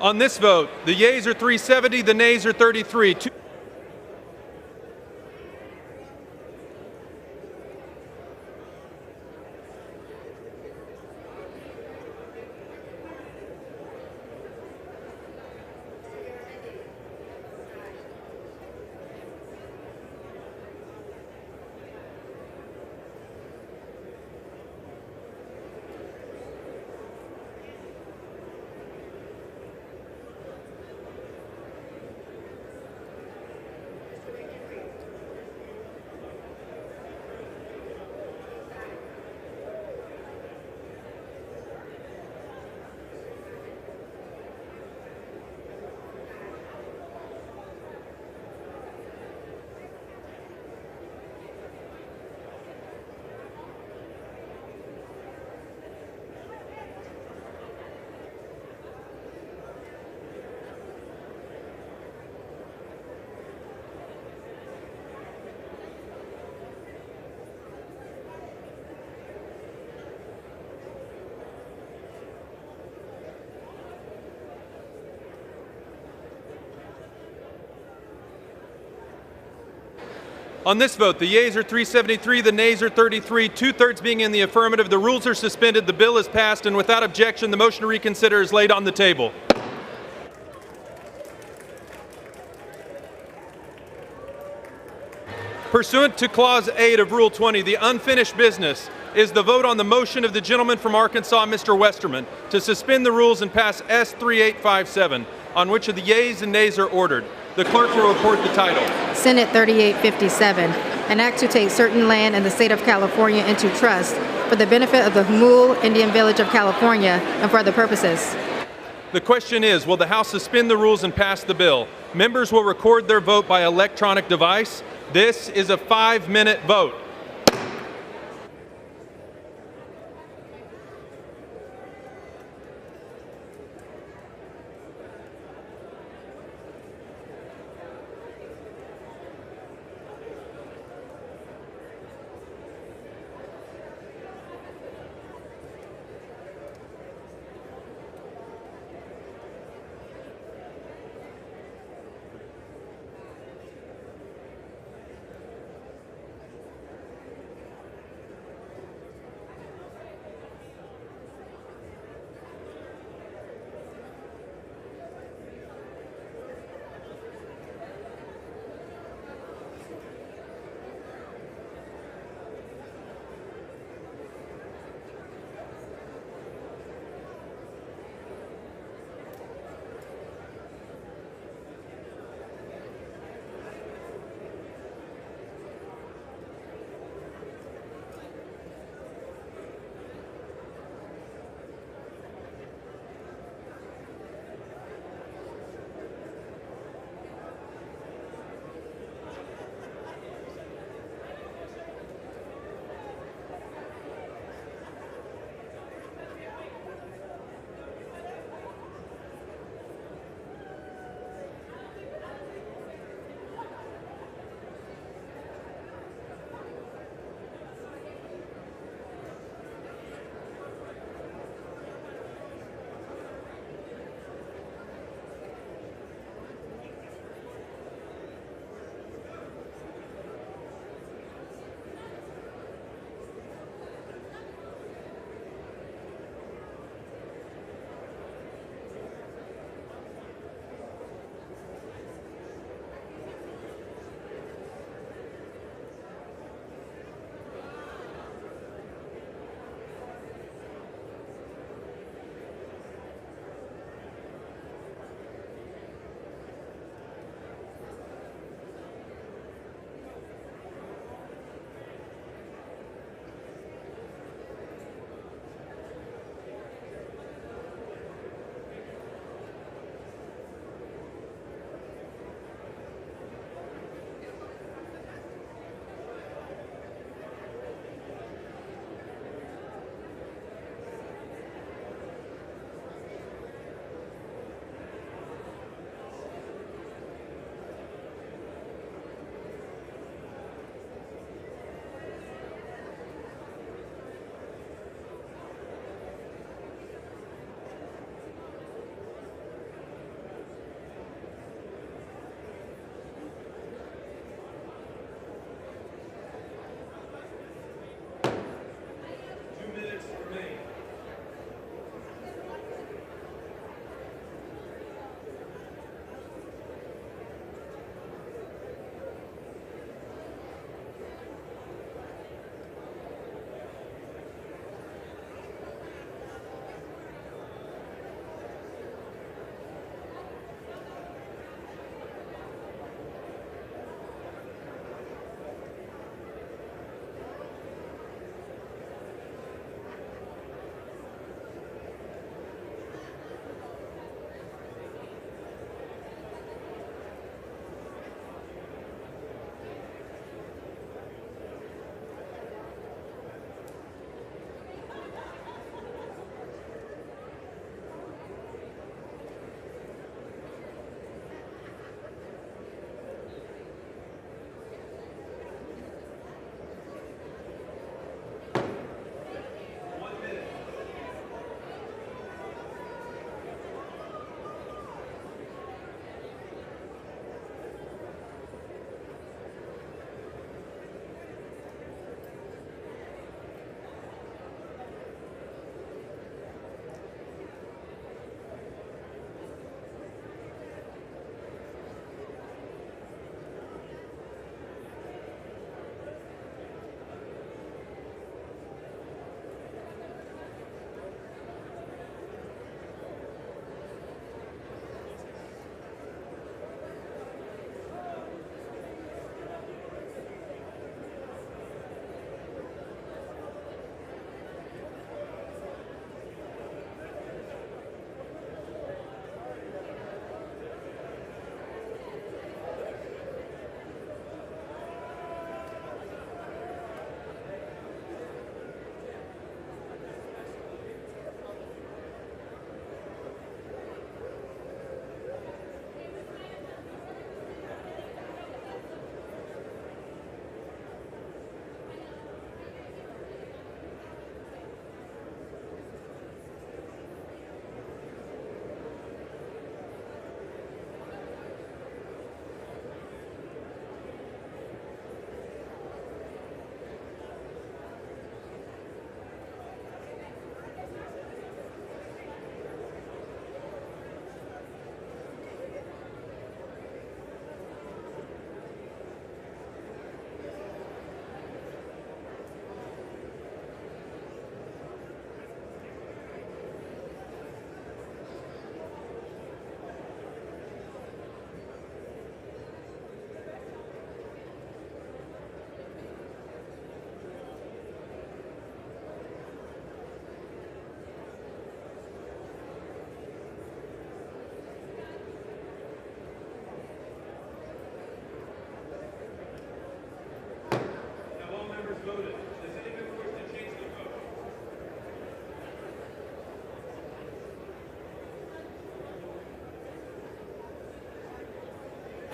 On this vote, the yeas are 370, the nays are 33. On this vote, the yeas are 373, the nays are 33, two-thirds being in the affirmative. The rules are suspended, the bill is passed, and without objection, the motion to reconsider is laid on the table. Pursuant to Clause 8 of Rule 20, the unfinished business is the vote on the motion of the gentleman from Arkansas, Mr. Westerman, to suspend the rules and pass S 3857, on which of the yeas and nays are ordered. The clerk will report the title. Senate 3857, an act to take certain land in the state of California into trust for the benefit of the Hmul Indian Village of California and for other purposes. The question is, will the House suspend the rules and pass the bill? Members will record their vote by electronic device. This is a 5-minute vote.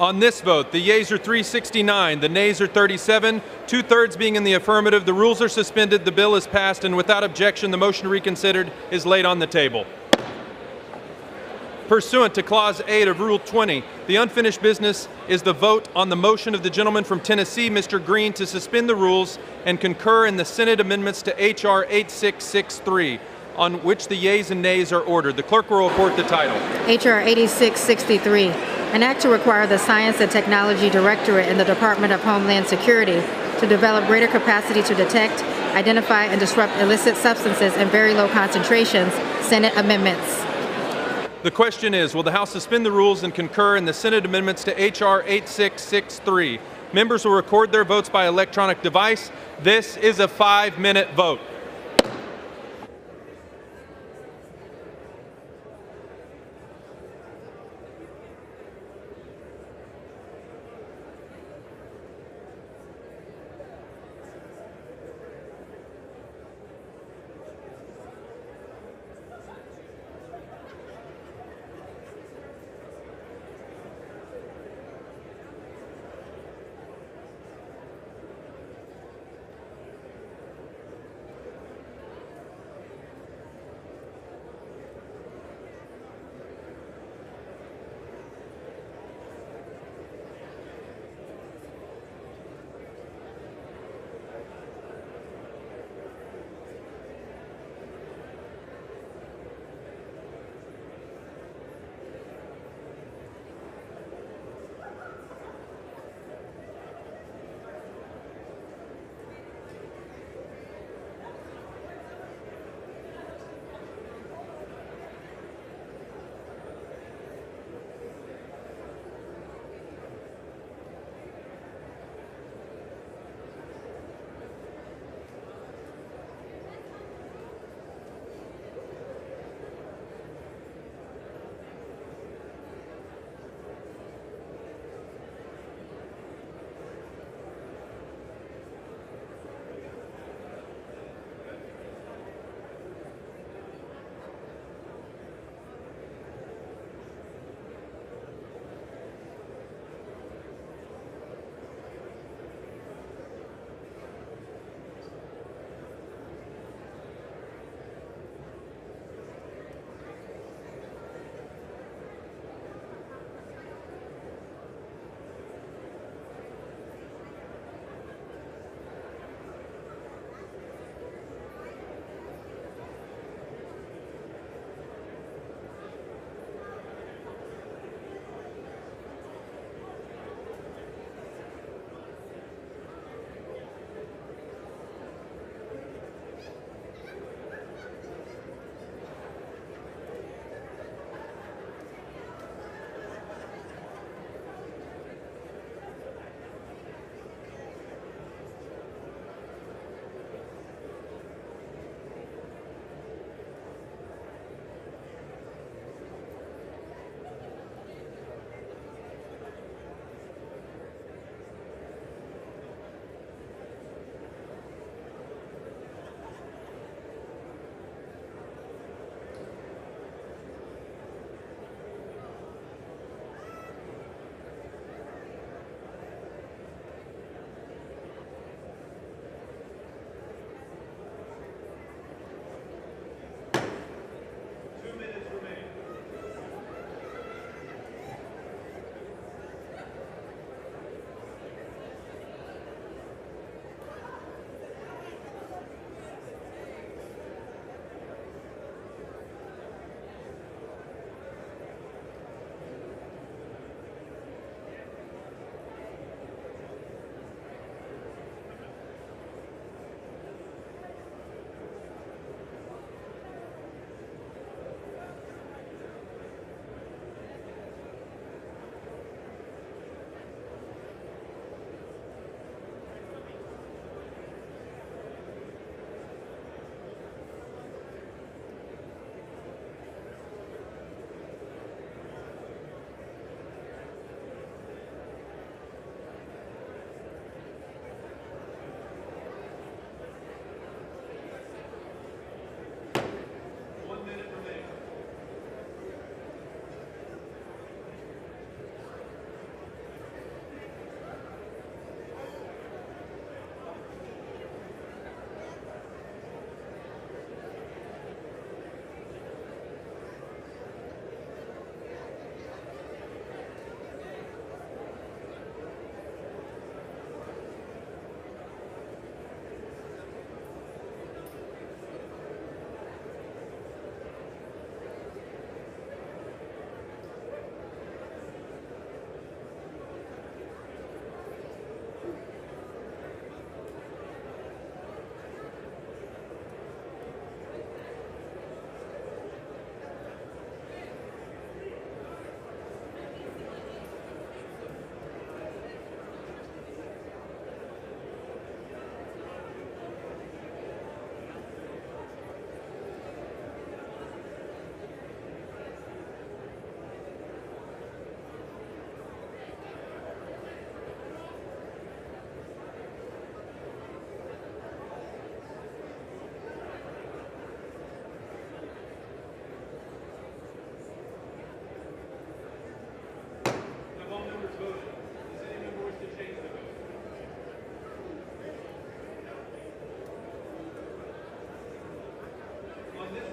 On this vote, the yeas are 369, the nays are 37, two-thirds being in the affirmative. The rules are suspended, the bill is passed, and without objection, the motion reconsidered is laid on the table. Pursuant to Clause 8 of Rule 20, the unfinished business is the vote on the motion of the gentleman from Tennessee, Mr. Green, to suspend the rules and concur in the Senate amendments to H.R. 8663, on which the yeas and nays are ordered. The clerk will report the title. H.R. 8663, an act to require the Science and Technology Directorate and the Department of Homeland Security to develop greater capacity to detect, identify, and disrupt illicit substances in very low concentrations. Senate amendments. The question is, will the House suspend the rules and concur in the Senate amendments to H.R. 8663? Members will record their votes by electronic device. This is a 5-minute vote.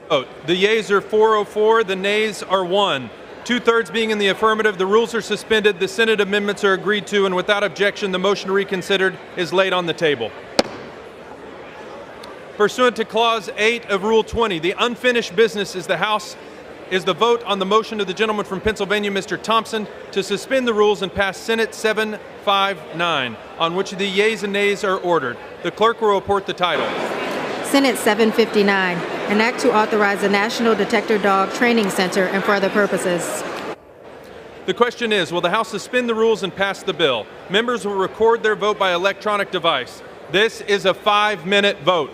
vote. The yeas are 404, the nays are 1. Two-thirds being in the affirmative, the rules are suspended, the Senate amendments are agreed to, and without objection, the motion reconsidered is laid on the table. Pursuant to Clause 8 of Rule 20, the unfinished business is the vote on the motion of the gentleman from Pennsylvania, Mr. Thompson, to suspend the rules and pass Senate 759, on which the yeas and nays are ordered. The clerk will report the title. Senate 759, an act to authorize the National Detector Dog Training Center and for other purposes. The question is, will the House suspend the rules and pass the bill? Members will record their vote by electronic device. This is a 5-minute vote.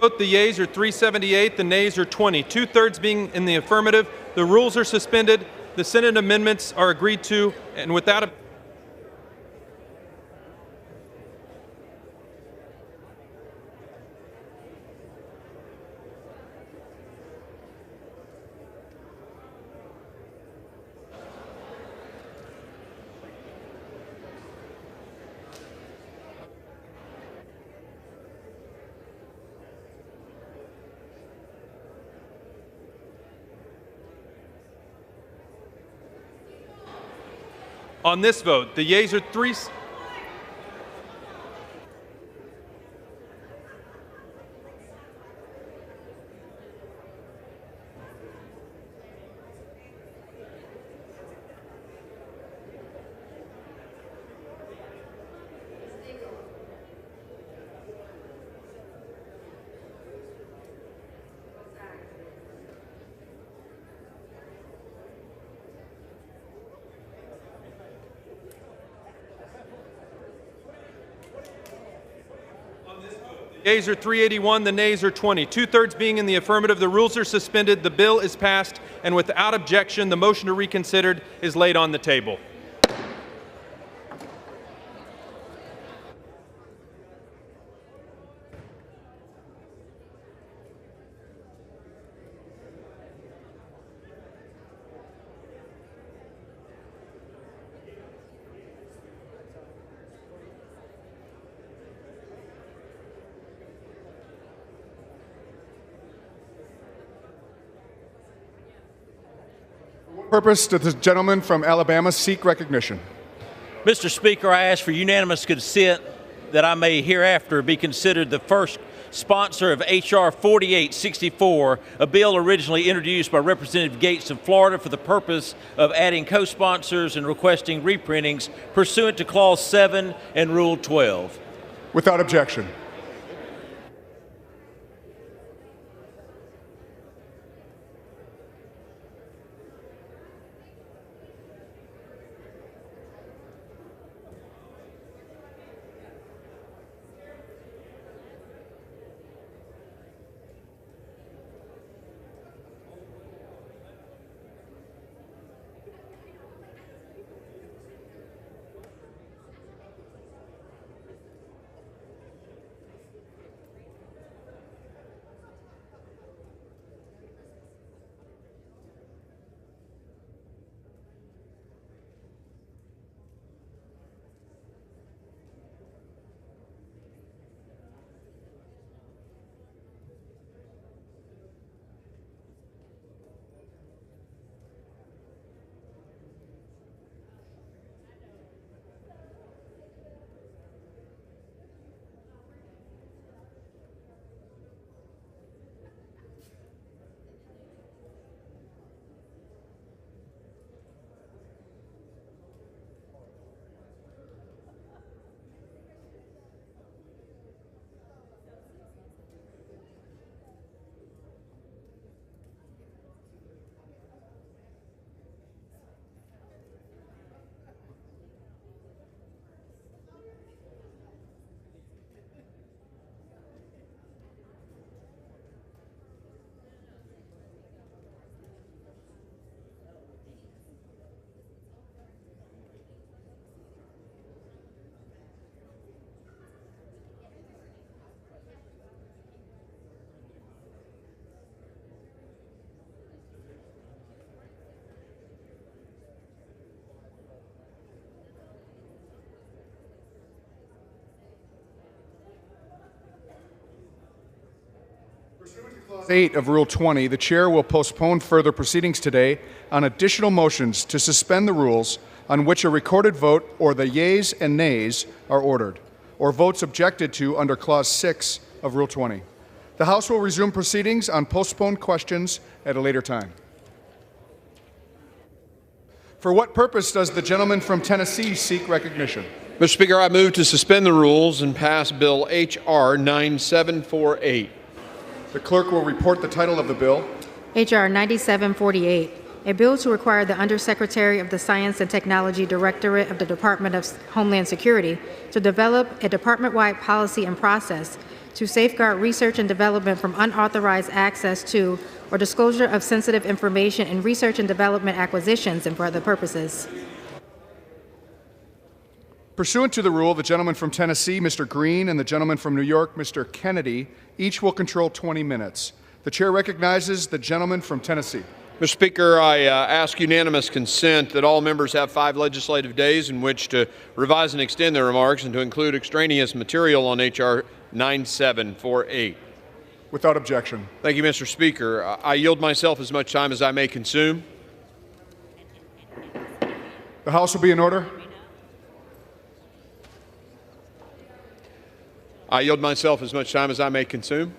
The yeas are 378, the nays are 20. Two-thirds being in the affirmative, the rules are suspended, the Senate amendments are agreed to, and without a On this vote, the yeas are three. The yeas are 381, the nays are 20. Two-thirds being in the affirmative, the rules are suspended, the bill is passed, and without objection, the motion to reconsider is laid on the table. Purpose does the gentleman from Alabama seek recognition? Mr. Speaker, I ask for unanimous consent that I may hereafter be considered the first sponsor of H.R. 4864, a bill originally introduced by Representative Gates of Florida for the purpose of adding co-sponsors and requesting reprintings pursuant to Clause 7 and Rule 12. Without objection. Clause 8 of Rule 20, the chair will postpone further proceedings today on additional motions to suspend the rules on which a recorded vote or the yeas and nays are ordered, or votes objected to under Clause 6 of Rule 20. The House will resume proceedings on postponed questions at a later time. For what purpose does the gentleman from Tennessee seek recognition? Mr. Speaker, I move to suspend the rules and pass Bill H.R. 9748. The clerk will report the title of the bill. H.R. 9748, a bill to require the Undersecretary of the Science and Technology Directorate of the Department of Homeland Security to develop a department-wide policy and process to safeguard research and development from unauthorized access to or disclosure of sensitive information in research and development acquisitions and for other purposes. Pursuant to the rule, the gentleman from Tennessee, Mr. Green, and the gentleman from New York, Mr. Kennedy, each will control 20 minutes. The chair recognizes the gentleman from Tennessee. Mr. Speaker, I ask unanimous consent that all members have 5 legislative days in which to revise and extend their remarks and to include extraneous material on H.R. 9748. Without objection. Thank you, Mr. Speaker. I yield myself as much time as I may consume. The House will be in order. I yield myself as much time as I may consume.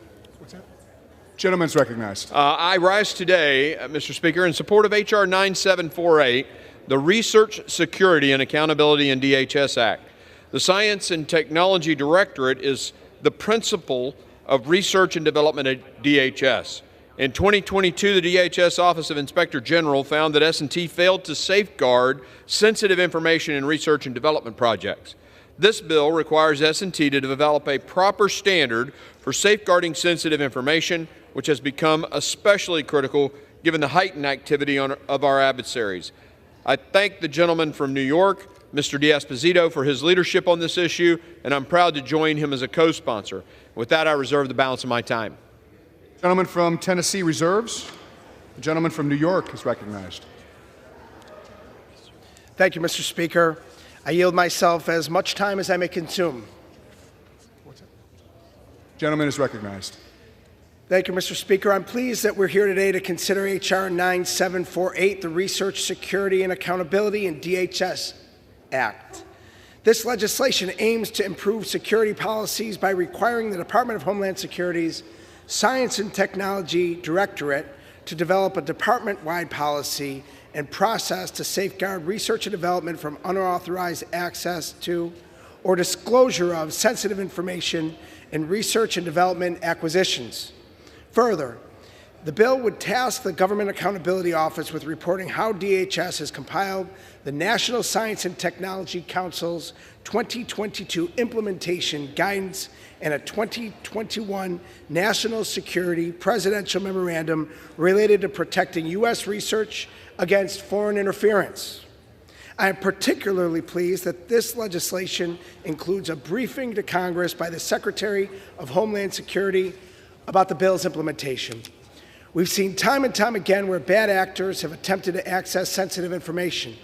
Gentleman's recognized. I rise today, Mr. Speaker, in support of H.R. 9748, the Research, Security, and Accountability in DHS Act. The Science and Technology Directorate is the principal of research and development at DHS. In 2022, the DHS Office of Inspector General found that S&T failed to safeguard sensitive information in research and development projects. This bill requires S&T to develop a proper standard for safeguarding sensitive information, which has become especially critical given the heightened activity of our adversaries. I thank the gentleman from New York, Mr. D'Esposito, for his leadership on this issue, and I'm proud to join him as a co-sponsor. With that, I reserve the balance of my time. Gentleman from Tennessee reserves. The gentleman from New York is recognized. Thank you, Mr. Speaker. I yield myself as much time as I may consume. Gentleman is recognized. Thank you, Mr. Speaker. I'm pleased that we're here today to consider H.R. 9748, the Research, Security, and Accountability in DHS Act. This legislation aims to improve security policies by requiring the Department of Homeland Security's Science and Technology Directorate to develop a department-wide policy and process to safeguard research and development from unauthorized access to or disclosure of sensitive information in research and development acquisitions. Further, the bill would task the Government Accountability Office with reporting how DHS has compiled the National Science and Technology Council's 2022 implementation guidance and a 2021 National Security Presidential Memorandum related to protecting U.S. research against foreign interference. I am particularly pleased that this legislation includes a briefing to Congress by the Secretary of Homeland Security about the bill's implementation. We've seen time and time again where bad actors have attempted to access sensitive information.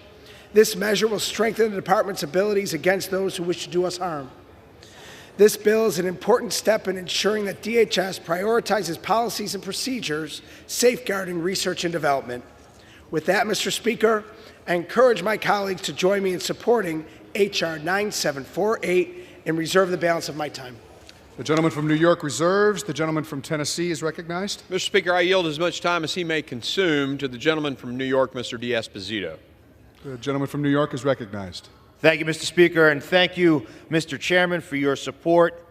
This measure will strengthen the department's abilities against those who wish to do us harm. This bill is an important step in ensuring that DHS prioritizes policies and procedures safeguarding research and development. With that, Mr. Speaker, I encourage my colleagues to join me in supporting H.R. 9748 and reserve the balance of my time. The gentleman from New York reserves. The gentleman from Tennessee is recognized. Mr. Speaker, I yield as much time as he may consume to the gentleman from New York, Mr. D'Esposito. The gentleman from New York is recognized. Thank you, Mr. Speaker, and thank you, Mr. Chairman, for your support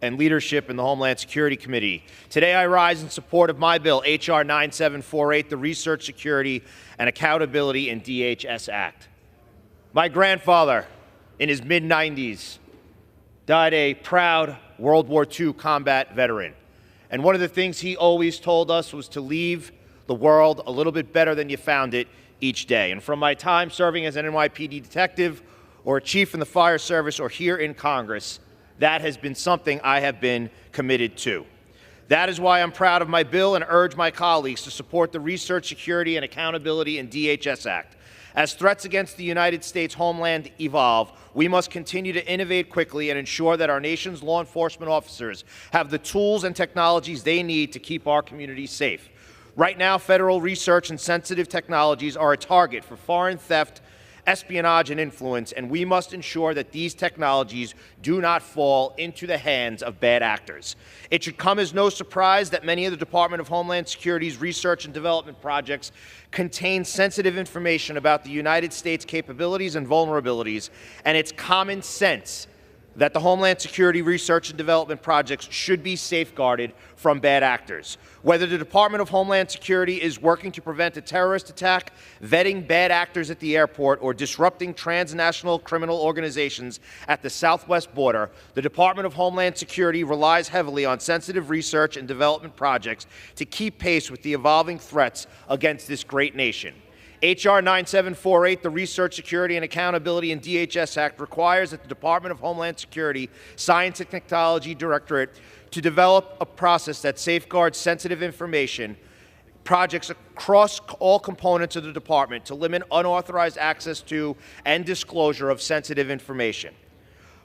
and leadership in the Homeland Security Committee. Today I rise in support of my bill, H.R. 9748, the Research, Security, and Accountability in DHS Act. My grandfather, in his mid-90s, died a proud World War II combat veteran. And one of the things he always told us was to leave the world a little bit better than you found it each day. And from my time serving as an NYPD detective or a chief in the fire service or here in Congress, that has been something I have been committed to. That is why I'm proud of my bill and urge my colleagues to support the Research, Security, and Accountability in DHS Act. As threats against the United States homeland evolve, we must continue to innovate quickly and ensure that our nation's law enforcement officers have the tools and technologies they need to keep our communities safe. Right now, federal research and sensitive technologies are a target for foreign theft, espionage, and influence, and we must ensure that these technologies do not fall into the hands of bad actors. It should come as no surprise that many of the Department of Homeland Security's research and development projects contain sensitive information about the United States' capabilities and vulnerabilities, and it's common sense that the Homeland Security research and development projects should be safeguarded from bad actors. Whether the Department of Homeland Security is working to prevent a terrorist attack, vetting bad actors at the airport, or disrupting transnational criminal organizations at the southwest border, the Department of Homeland Security relies heavily on sensitive research and development projects to keep pace with the evolving threats against this great nation. H.R. 9748, the Research, Security, and Accountability in DHS Act, requires that the Department of Homeland Security Science and Technology Directorate to develop a process that safeguards sensitive information projects across all components of the department to limit unauthorized access to and disclosure of sensitive information.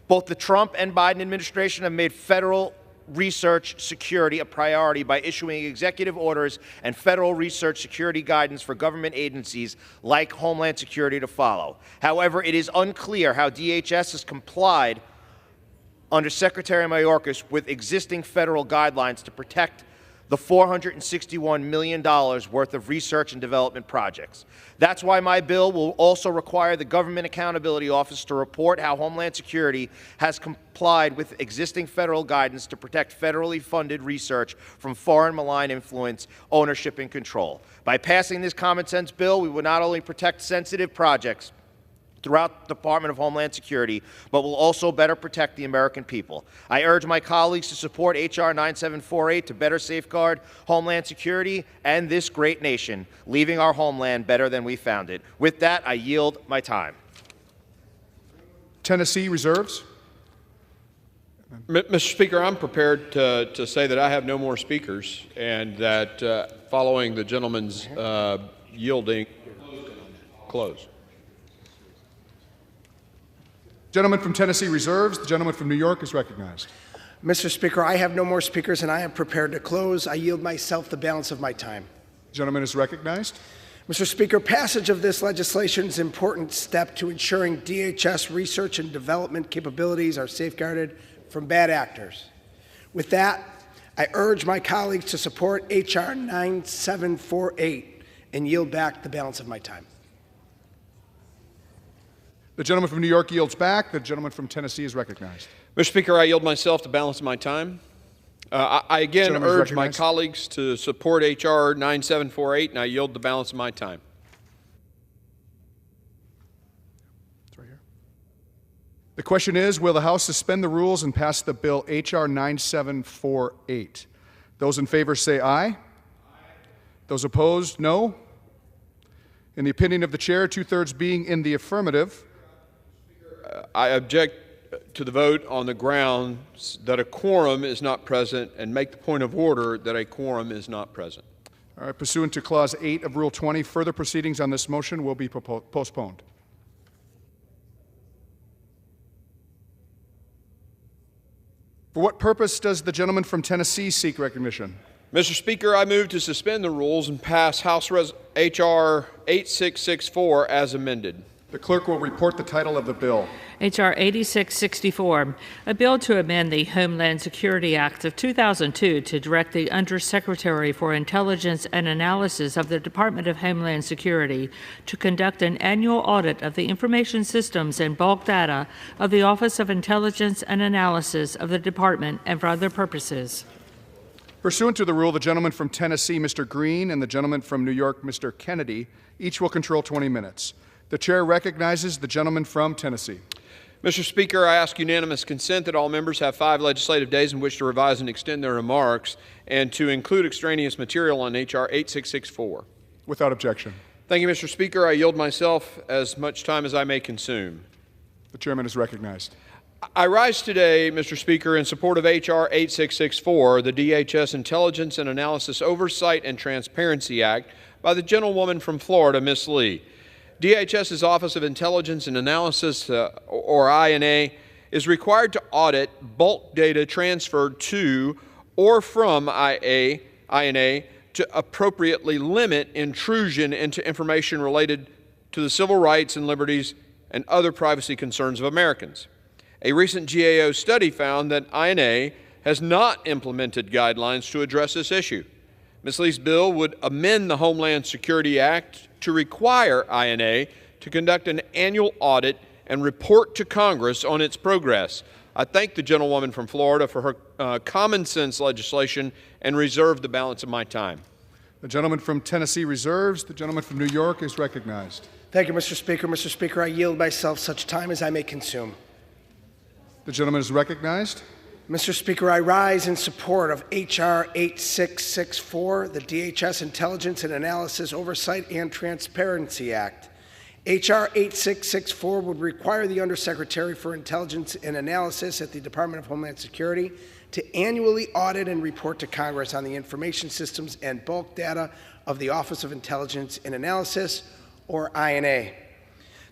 Both the Trump and Biden administration have made federal research security a priority by issuing executive orders and federal research security guidance for government agencies like Homeland Security to follow. However, it is unclear how DHS has complied under Secretary Mayorkas with existing federal guidelines to protect the $461 million worth of research and development projects. That's why my bill will also require the Government Accountability Office to report how Homeland Security has complied with existing federal guidance to protect federally funded research from foreign malign influence, ownership, and control. By passing this common sense bill, we will not only protect sensitive projects throughout the Department of Homeland Security, but will also better protect the American people. I urge my colleagues to support H.R. 9748 to better safeguard Homeland Security and this great nation, leaving our homeland better than we found it. With that, I yield my time. Tennessee reserves. Mr. Speaker, I'm prepared to say that I have no more speakers and that following the gentleman's yielding, close. Gentleman from Tennessee reserves. The gentleman from New York is recognized. Mr. Speaker, I have no more speakers and I am prepared to close. I yield myself the balance of my time. Gentleman is recognized. Mr. Speaker, passage of this legislation is an important step to ensuring DHS research and development capabilities are safeguarded from bad actors. With that, I urge my colleagues to support H.R. 9748 and yield back the balance of my time. The gentleman from New York yields back. The gentleman from Tennessee is recognized. Mr. Speaker, I yield myself to balance my time. I again urge my colleagues to support H.R. 9748, and I yield the balance of my time. It's right here. The question is, will the House suspend the rules and pass the bill H.R. 9748? Those in favor say aye. Aye. Those opposed, no. In the opinion of the chair, 2/3 being in the affirmative, I object to the vote on the grounds that a quorum is not present and make the point of order that a quorum is not present. All right, pursuant to Clause 8 of Rule 20, further proceedings on this motion will be postponed. For what purpose does the gentleman from Tennessee seek recognition? Mr. Speaker, I move to suspend the rules and pass House H.R. 8664 as amended. The clerk will report the title of the bill. H.R. 8664, a bill to amend the Homeland Security Act of 2002 to direct the Undersecretary for Intelligence and Analysis of the Department of Homeland Security to conduct an annual audit of the information systems and bulk data of the Office of Intelligence and Analysis of the Department and for other purposes. Pursuant to the rule, the gentleman from Tennessee, Mr. Green, and the gentleman from New York, Mr. Kennedy, each will control 20 minutes. The chair recognizes the gentleman from Tennessee. Mr. Speaker, I ask unanimous consent that all members have 5 legislative days in which to revise and extend their remarks and to include extraneous material on H.R. 8664. Without objection. Thank you, Mr. Speaker. I yield myself as much time as I may consume. The chairman is recognized. I rise today, Mr. Speaker, in support of H.R. 8664, the DHS Intelligence and Analysis Oversight and Transparency Act, by the gentlewoman from Florida, Ms. Lee. DHS's Office of Intelligence and Analysis, or INA, is required to audit bulk data transferred to or from INA to appropriately limit intrusion into information related to the civil rights and liberties and other privacy concerns of Americans. A recent GAO study found that INA has not implemented guidelines to address this issue. Ms. Lee's bill would amend the Homeland Security Act to require INA to conduct an annual audit and report to Congress on its progress. I thank the gentlewoman from Florida for her common sense legislation and reserve the balance of my time. The gentleman from Tennessee reserves. The gentleman from New York is recognized. Thank you, Mr. Speaker. Mr. Speaker, I yield myself such time as I may consume. The gentleman is recognized. Mr. Speaker, I rise in support of H.R. 8664, the DHS Intelligence and Analysis Oversight and Transparency Act. H.R. 8664 would require the Undersecretary for Intelligence and Analysis at the Department of Homeland Security to annually audit and report to Congress on the information systems and bulk data of the Office of Intelligence and Analysis, or INA.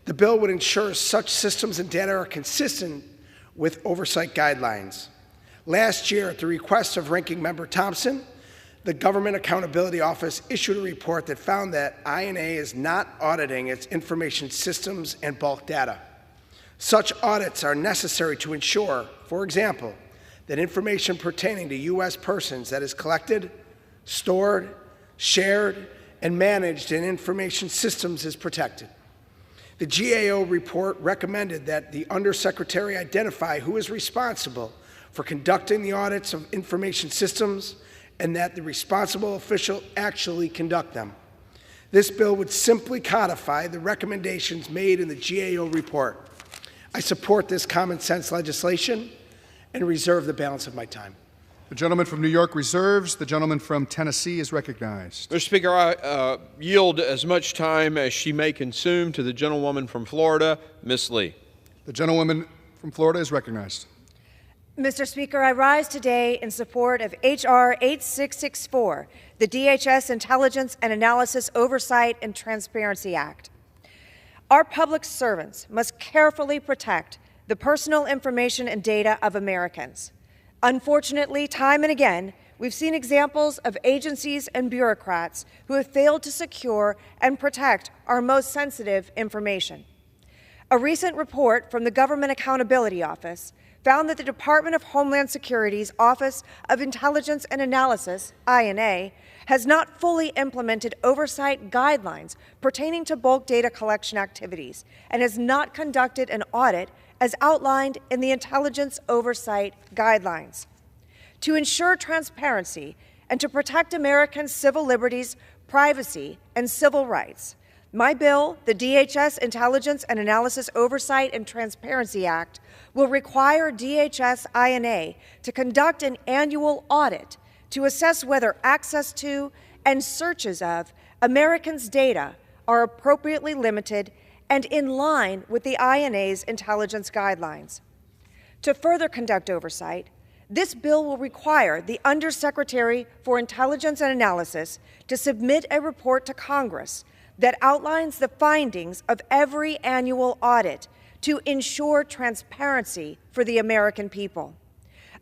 The bill would ensure such systems and data are consistent with oversight guidelines. Last year, at the request of Ranking Member Thompson, the Government Accountability Office issued a report that found that INA is not auditing its information systems and bulk data. Such audits are necessary to ensure, for example, that information pertaining to U.S. persons that is collected, stored, shared, and managed in information systems is protected. The GAO report recommended that the Undersecretary identify who is responsible for conducting the audits of information systems and that the responsible official actually conduct them. This bill would simply codify the recommendations made in the GAO report. I support this common sense legislation and reserve the balance of my time. The gentleman from New York reserves. The gentleman from Tennessee is recognized. Mr. Speaker, I yield as much time as she may consume to the gentlewoman from Florida, Ms. Lee. The gentlewoman from Florida is recognized. Mr. Speaker, I rise today in support of H.R. 8664, the DHS Intelligence and Analysis Oversight and Transparency Act. Our public servants must carefully protect the personal information and data of Americans. Unfortunately, time and again, we've seen examples of agencies and bureaucrats who have failed to secure and protect our most sensitive information. A recent report from the Government Accountability Office found that the Department of Homeland Security's Office of Intelligence and Analysis, INA, has not fully implemented oversight guidelines pertaining to bulk data collection activities and has not conducted an audit as outlined in the Intelligence Oversight Guidelines. To ensure transparency and to protect Americans' civil liberties, privacy, and civil rights, my bill, the DHS Intelligence and Analysis Oversight and Transparency Act, will require DHS INA to conduct an annual audit to assess whether access to and searches of Americans' data are appropriately limited and in line with the INA's intelligence guidelines. To further conduct oversight, this bill will require the Undersecretary for Intelligence and Analysis to submit a report to Congress that outlines the findings of every annual audit to ensure transparency for the American people.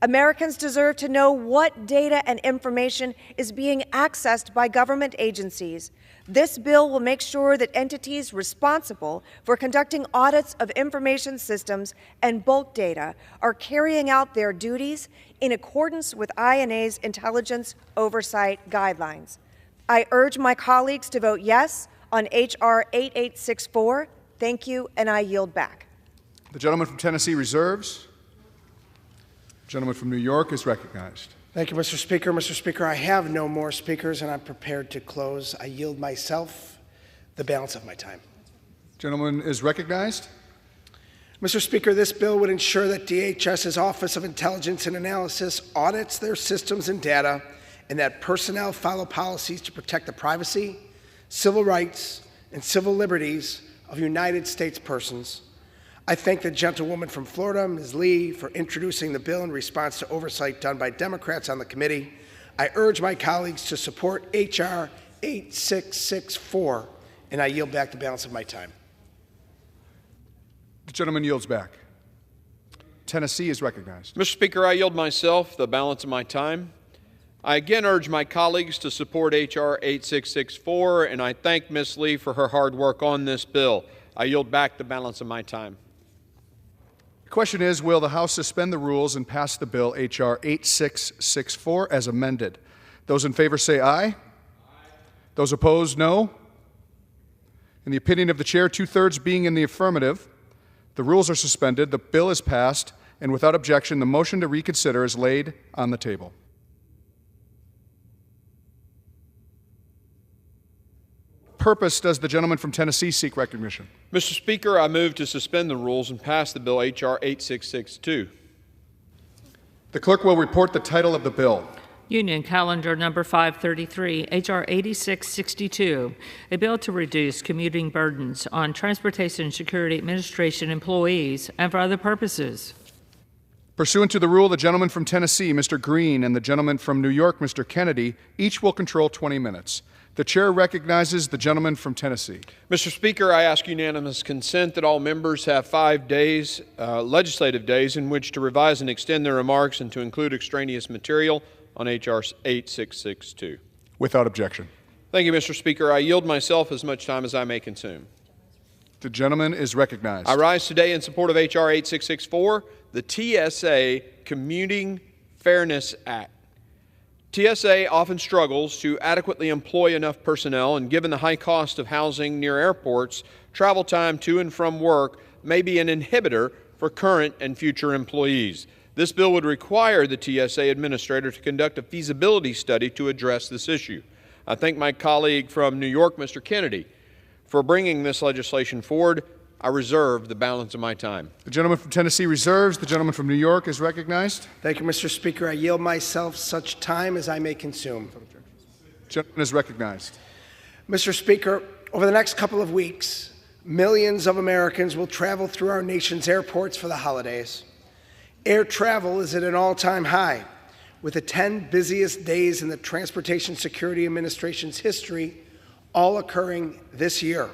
Americans deserve to know what data and information is being accessed by government agencies. This bill will make sure that entities responsible for conducting audits of information systems and bulk data are carrying out their duties in accordance with INA's intelligence oversight guidelines. I urge my colleagues to vote yes on H.R. 8864. Thank you, and I yield back. The gentleman from Tennessee reserves. The gentleman from New York is recognized. Thank you, Mr. Speaker. Mr. Speaker, I have no more speakers, and I'm prepared to close. I yield myself the balance of my time. Gentleman is recognized. Mr. Speaker, this bill would ensure that DHS's Office of Intelligence and Analysis audits their systems and data, and that personnel follow policies to protect the privacy, civil rights, and civil liberties of United States persons. I thank the gentlewoman from Florida, Ms. Lee, for introducing the bill in response to oversight done by Democrats on the committee. I urge my colleagues to support H.R. 8664, and I yield back the balance of my time. The gentleman yields back. Tennessee is recognized. Mr. Speaker, I yield myself the balance of my time. I again urge my colleagues to support H.R. 8664, and I thank Ms. Lee for her hard work on this bill. I yield back the balance of my time. The question is, will the House suspend the rules and pass the bill H.R. 8664 as amended? Those in favor say aye. Aye. Those opposed, no. In the opinion of the chair, 2/3 being in the affirmative, the rules are suspended, the bill is passed, and without objection, the motion to reconsider is laid on the table. Purpose does the gentleman from Tennessee seek recognition? Mr. Speaker, I move to suspend the rules and pass the bill H.R. 8662. The clerk will report the title of the bill. Union Calendar Number 533, H.R. 8662, a bill to reduce commuting burdens on Transportation Security Administration employees and for other purposes. Pursuant to the rule, the gentleman from Tennessee, Mr. Green, and the gentleman from New York, Mr. Kennedy, each will control 20 minutes. The chair recognizes the gentleman from Tennessee. Mr. Speaker, I ask unanimous consent that all members have 5 days, legislative days, in which to revise and extend their remarks and to include extraneous material on H.R. 8662. Without objection. Thank you, Mr. Speaker. I yield myself as much time as I may consume. The gentleman is recognized. I rise today in support of H.R. 8664, the TSA Commuting Fairness Act. TSA often struggles to adequately employ enough personnel, and given the high cost of housing near airports, travel time to and from work may be an inhibitor for current and future employees. This bill would require the TSA administrator to conduct a feasibility study to address this issue. I thank my colleague from New York, Mr. Kennedy, for bringing this legislation forward. I reserve the balance of my time. The gentleman from Tennessee reserves. The gentleman from New York is recognized. Thank you, Mr. Speaker. I yield myself such time as I may consume. The gentleman is recognized. Mr. Speaker, over the next couple of weeks, millions of Americans will travel through our nation's airports for the holidays. Air travel is at an all-time high, with the 10 busiest days in the Transportation Security Administration's history all occurring this year.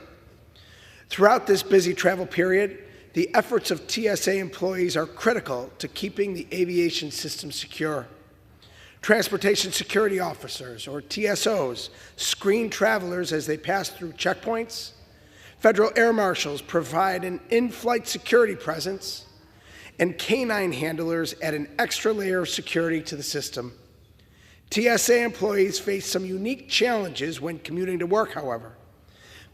Throughout this busy travel period, the efforts of TSA employees are critical to keeping the aviation system secure. Transportation security officers, or TSOs, screen travelers as they pass through checkpoints. Federal air marshals provide an in-flight security presence, and canine handlers add an extra layer of security to the system. TSA employees face some unique challenges when commuting to work, however.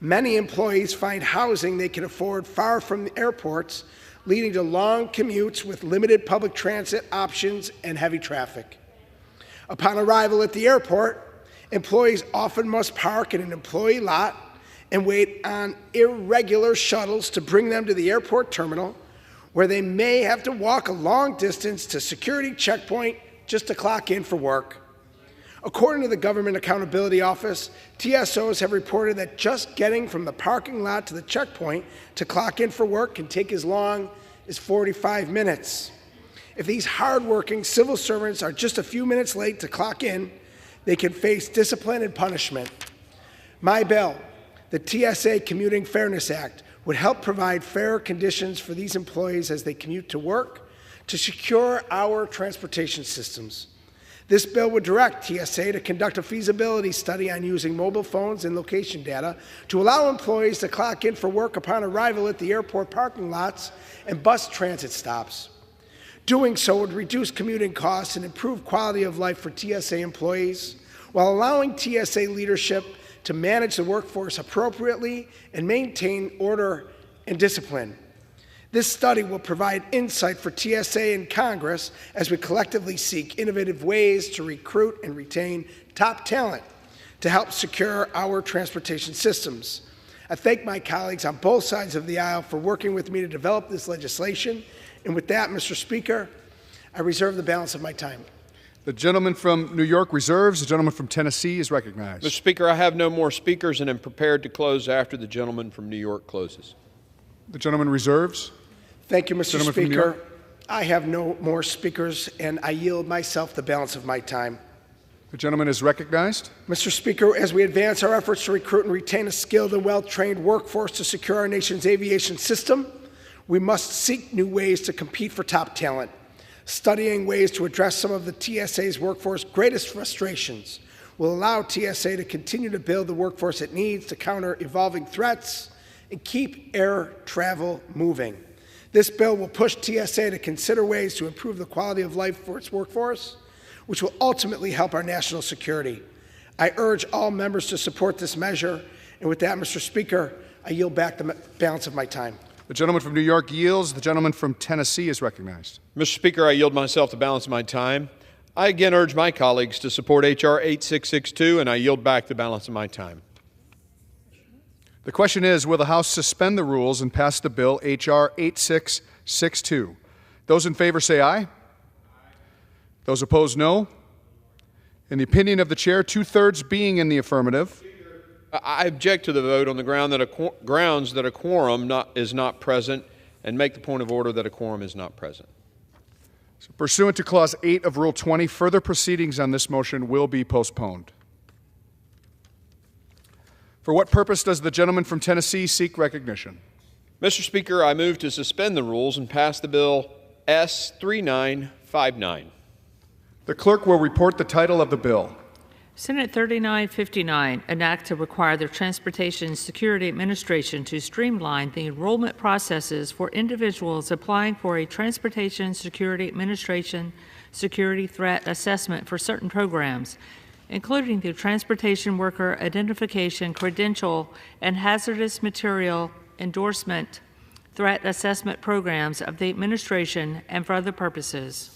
Many employees find housing they can afford far from the airports, leading to long commutes with limited public transit options and heavy traffic. Upon arrival at the airport, employees often must park in an employee lot and wait on irregular shuttles to bring them to the airport terminal, where they may have to walk a long distance to security checkpoint just to clock in for work. According to the Government Accountability Office, TSOs have reported that just getting from the parking lot to the checkpoint to clock in for work can take as long as 45 minutes. If these hardworking civil servants are just a few minutes late to clock in, they can face discipline and punishment. My bill, the TSA Commuting Fairness Act, would help provide fairer conditions for these employees as they commute to work to secure our transportation systems. This bill would direct TSA to conduct a feasibility study on using mobile phones and location data to allow employees to clock in for work upon arrival at the airport parking lots and bus transit stops. Doing so would reduce commuting costs and improve quality of life for TSA employees, while allowing TSA leadership to manage the workforce appropriately and maintain order and discipline. This study will provide insight for TSA and Congress as we collectively seek innovative ways to recruit and retain top talent to help secure our transportation systems. I thank my colleagues on both sides of the aisle for working with me to develop this legislation. And with that, Mr. Speaker, I reserve the balance of my time. The gentleman from New York reserves. The gentleman from Tennessee is recognized. Mr. Speaker, I have no more speakers and am prepared to close after the gentleman from New York closes. The gentleman reserves. Thank you, Mr. Speaker. I have no more speakers, and I yield myself the balance of my time. The gentleman is recognized. Mr. Speaker, as we advance our efforts to recruit and retain a skilled and well-trained workforce to secure our nation's aviation system, we must seek new ways to compete for top talent. Studying ways to address some of the TSA's workforce greatest frustrations will allow TSA to continue to build the workforce it needs to counter evolving threats and keep air travel moving. This bill will push TSA to consider ways to improve the quality of life for its workforce, which will ultimately help our national security. I urge all members to support this measure. And with that, Mr. Speaker, I yield back the balance of my time. The gentleman from New York yields. The gentleman from Tennessee is recognized. Mr. Speaker, I yield myself the balance of my time. I again urge my colleagues to support H.R. 8662, and I yield back the balance of my time. The question is, will the House suspend the rules and pass the bill H.R. 8662? Those in favor say aye. Those opposed, no. In the opinion of the chair, 2/3 being in the affirmative. I object to the vote on the grounds that a quorum is not present, and make the point of order that a quorum is not present. So pursuant to Clause 8 of Rule 20, further proceedings on this motion will be postponed. For what purpose does the gentleman from Tennessee seek recognition? Mr. Speaker, I move to suspend the rules and pass the bill S3959. The clerk will report the title of the bill. Senate 3959, an act to require the Transportation Security Administration to streamline the enrollment processes for individuals applying for a Transportation Security Administration security threat assessment for certain programs, including the Transportation Worker Identification, Credential, and Hazardous Material Endorsement Threat Assessment programs of the administration and for other purposes.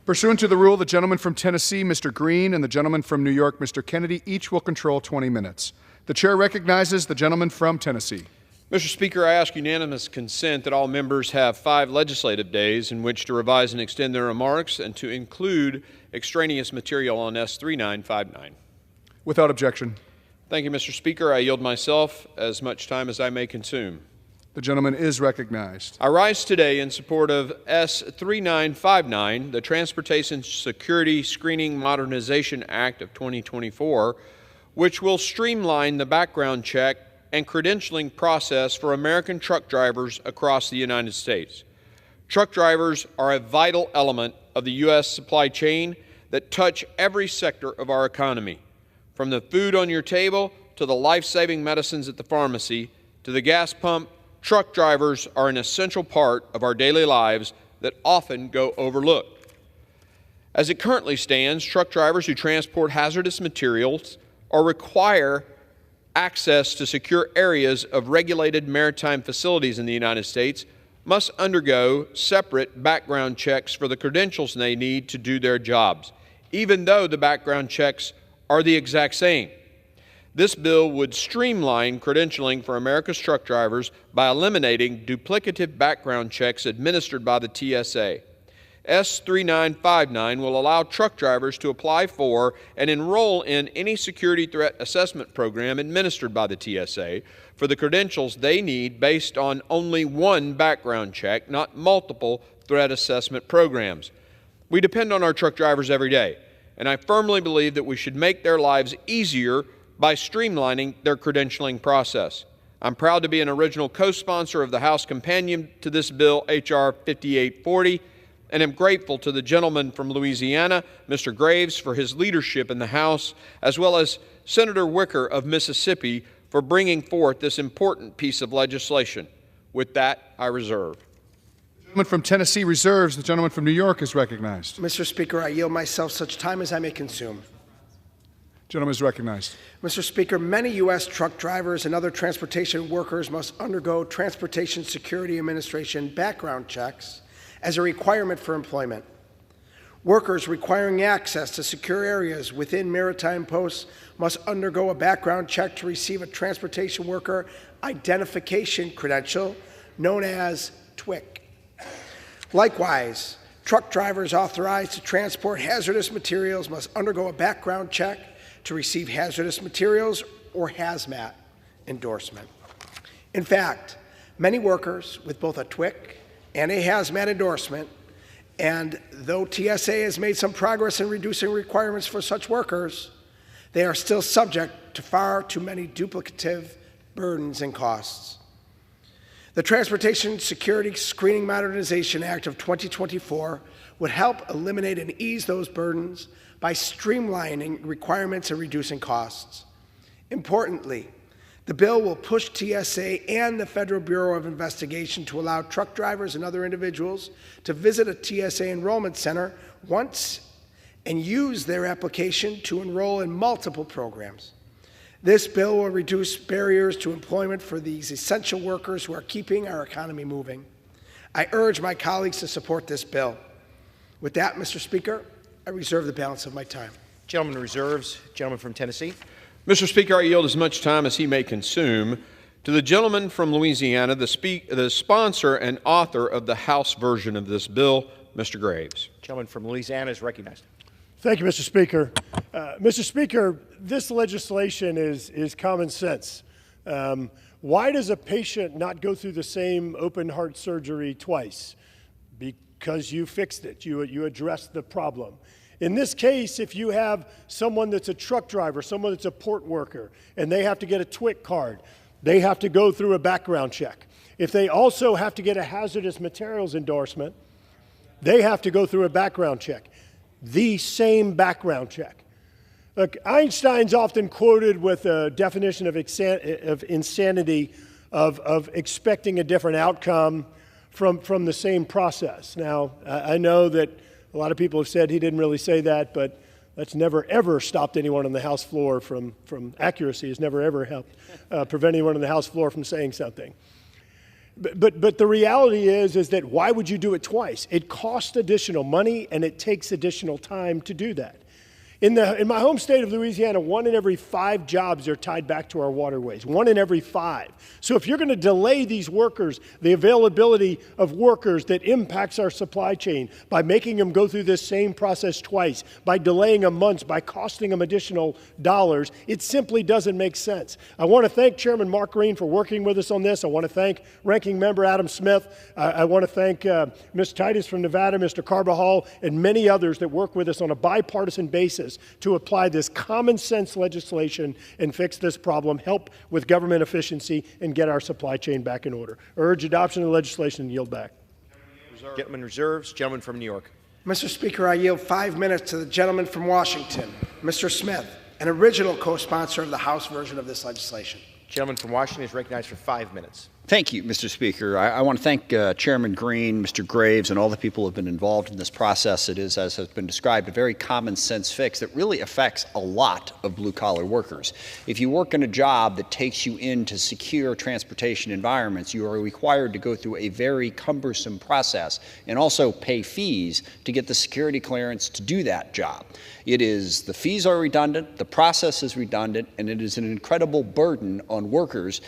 Pursuant to the rule, the gentleman from Tennessee, Mr. Green, and the gentleman from New York, Mr. Kennedy, each will control 20 minutes. The chair recognizes the gentleman from Tennessee. Mr. Speaker, I ask unanimous consent that all members have 5 legislative days in which to revise and extend their remarks and to include extraneous material on S3959. Without objection. Thank you, Mr. Speaker. I yield myself as much time as I may consume. The gentleman is recognized. I rise today in support of S3959, the Transportation Security Screening Modernization Act of 2024, which will streamline the background check and credentialing process for American truck drivers across the United States. Truck drivers are a vital element of the U.S. supply chain that touch every sector of our economy, from the food on your table to the life-saving medicines at the pharmacy to the gas pump. Truck drivers are an essential part of our daily lives that often go overlooked. As it currently stands, truck drivers who transport hazardous materials or require access to secure areas of regulated maritime facilities in the United States must undergo separate background checks for the credentials they need to do their jobs, even though the background checks are the exact same. This bill would streamline credentialing for America's truck drivers by eliminating duplicative background checks administered by the TSA. S3959 will allow truck drivers to apply for and enroll in any security threat assessment program administered by the TSA for the credentials they need based on only one background check, not multiple threat assessment programs. We depend on our truck drivers every day, and I firmly believe that we should make their lives easier by streamlining their credentialing process. I'm proud to be an original co-sponsor of the House companion to this bill, H.R. 5840, and am grateful to the gentleman from Louisiana, Mr. Graves, for his leadership in the House, as well as Senator Wicker of Mississippi for bringing forth this important piece of legislation. With that, I reserve. The gentleman from Tennessee reserves. The gentleman from New York is recognized. Mr. Speaker, I yield myself such time as I may consume. Gentleman is recognized. Mr. Speaker, many U.S. truck drivers and other transportation workers must undergo Transportation Security Administration background checks as a requirement for employment. Workers requiring access to secure areas within maritime posts must undergo a background check to receive a Transportation Worker Identification Credential, known as TWIC. Likewise, truck drivers authorized to transport hazardous materials must undergo a background check to receive hazardous materials or hazmat endorsement. In fact, many workers with both a TWIC and a hazmat endorsement, and though TSA has made some progress in reducing requirements for such workers, they are still subject to far too many duplicative burdens and costs. The Transportation Security Screening Modernization Act of 2024 would help eliminate and ease those burdens by streamlining requirements and reducing costs. Importantly, the bill will push TSA and the Federal Bureau of Investigation to allow truck drivers and other individuals to visit a TSA enrollment center once and use their application to enroll in multiple programs. This bill will reduce barriers to employment for these essential workers who are keeping our economy moving. I urge my colleagues to support this bill. With that, Mr. Speaker, I reserve the balance of my time. Gentleman reserves. Gentleman from Tennessee. Mr. Speaker, I yield as much time as he may consume to the gentleman from Louisiana, the sponsor and author of the House version of this bill, Mr. Graves. Gentleman from Louisiana is recognized. Thank you, Mr. Speaker. Mr. Speaker, this legislation is common sense. Why does a patient not go through the same open heart surgery twice? Because you fixed it. You addressed the problem. In this case, if you have someone that's a truck driver, someone that's a port worker, and they have to get a TWIC card, they have to go through a background check. If they also have to get a hazardous materials endorsement, they have to go through a background check. The same background check. Look, Einstein's often quoted with a definition of insanity of expecting a different outcome from the same process. Now, I know that a lot of people have said he didn't really say that, but that's never, ever stopped anyone on the House floor from accuracy has never, ever helped prevent anyone on the House floor from saying something. But the reality is that why would you do it twice? It costs additional money, and it takes additional time to do that. In my home state of Louisiana, 1 in every 5 jobs are tied back to our waterways, 1 in every 5. So if you're going to delay these workers, the availability of workers that impacts our supply chain by making them go through this same process twice, by delaying them months, by costing them additional dollars, it simply doesn't make sense. I want to thank Chairman Marc Green for working with us on this. I want to thank Ranking Member Adam Smith. I want to thank Ms. Titus from Nevada, Mr. Carbajal, and many others that work with us on a bipartisan basis to apply this common sense legislation and fix this problem, help with government efficiency, and get our supply chain back in order. Urge adoption of the legislation and yield back. Gentleman reserves. Gentleman from New York. Mr. Speaker, I yield 5 minutes to the gentleman from Washington, Mr. Smith, an original co-sponsor of the House version of this legislation. Gentleman from Washington is recognized for 5 minutes. Thank you, Mr. Speaker. I want to thank Chairman Green, Mr. Graves, and all the people who have been involved in this process. It is, as has been described, a very common sense fix that really affects a lot of blue-collar workers. If you work in a job that takes you into secure transportation environments, you are required to go through a very cumbersome process and also pay fees to get the security clearance to do that job. The fees are redundant, the process is redundant, and it is an incredible burden on workers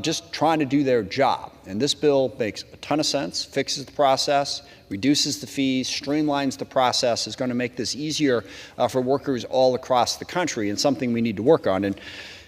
just trying to do their job. And this bill makes a ton of sense, fixes the process, reduces the fees, streamlines the process, is going to make this easier for workers all across the country, and something we need to work on. And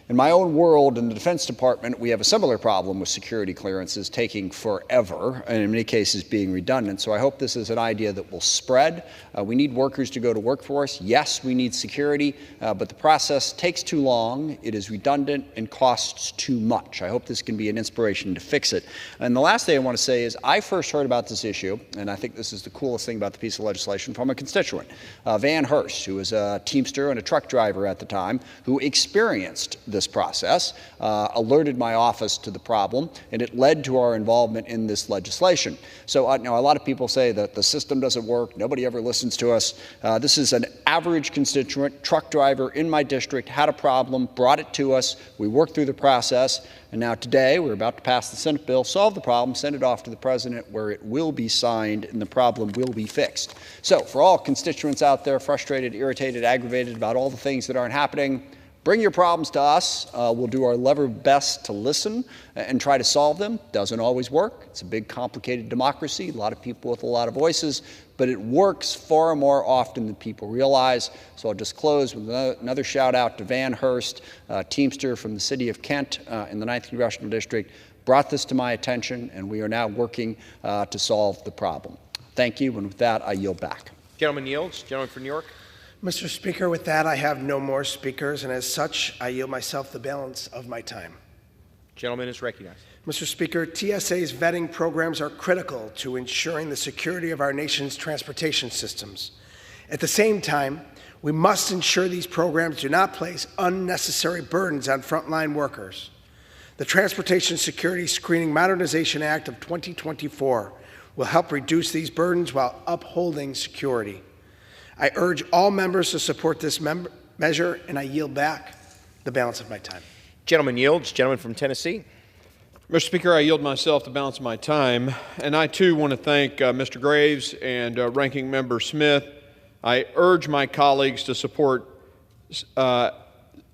in my own world, in the Defense Department, we have a similar problem with security clearances taking forever, and in many cases being redundant. So I hope this is an idea that will spread. We need workers to go to work for us. Yes, we need security, but the process takes too long, it is redundant, and costs too much. I hope this can be an inspiration to fix it. And the last thing I want to say is I first heard about this issue, and I think this is the coolest thing about the piece of legislation, from a constituent, Van Hurst, who was a Teamster and a truck driver at the time, who experienced this process, alerted my office to the problem, and it led to our involvement in this legislation. So now a lot of people say that the system doesn't work, nobody ever listens to us. This is an average constituent, truck driver in my district, had a problem, brought it to us, we worked through the process, and now today we're about to pass the Senate bill, solve the problem, send it off to the President where it will be signed and the problem will be fixed. So for all constituents out there frustrated, irritated, aggravated about all the things that aren't happening, bring your problems to us. We'll do our level best to listen and try to solve them. Doesn't always work. It's a big, complicated democracy, a lot of people with a lot of voices, but it works far more often than people realize. So I'll just close with another shout out to Van Hurst, Teamster from the city of Kent in the 9th Congressional District, brought this to my attention, and we are now working to solve the problem. Thank you, and with that, I yield back. Gentleman yields. Gentleman from New York. Mr. Speaker, with that, I have no more speakers, and as such, I yield myself the balance of my time. Gentleman is recognized. Mr. Speaker, TSA's vetting programs are critical to ensuring the security of our nation's transportation systems. At the same time, we must ensure these programs do not place unnecessary burdens on frontline workers. The Transportation Security Screening Modernization Act of 2024 will help reduce these burdens while upholding security. I urge all members to support this measure, and I yield back. the balance of my time. Gentleman yields. Gentleman from Tennessee. Mr. Speaker, I yield myself the balance of my time, and I too want to thank Mr. Graves and Ranking Member Smith. I urge my colleagues to support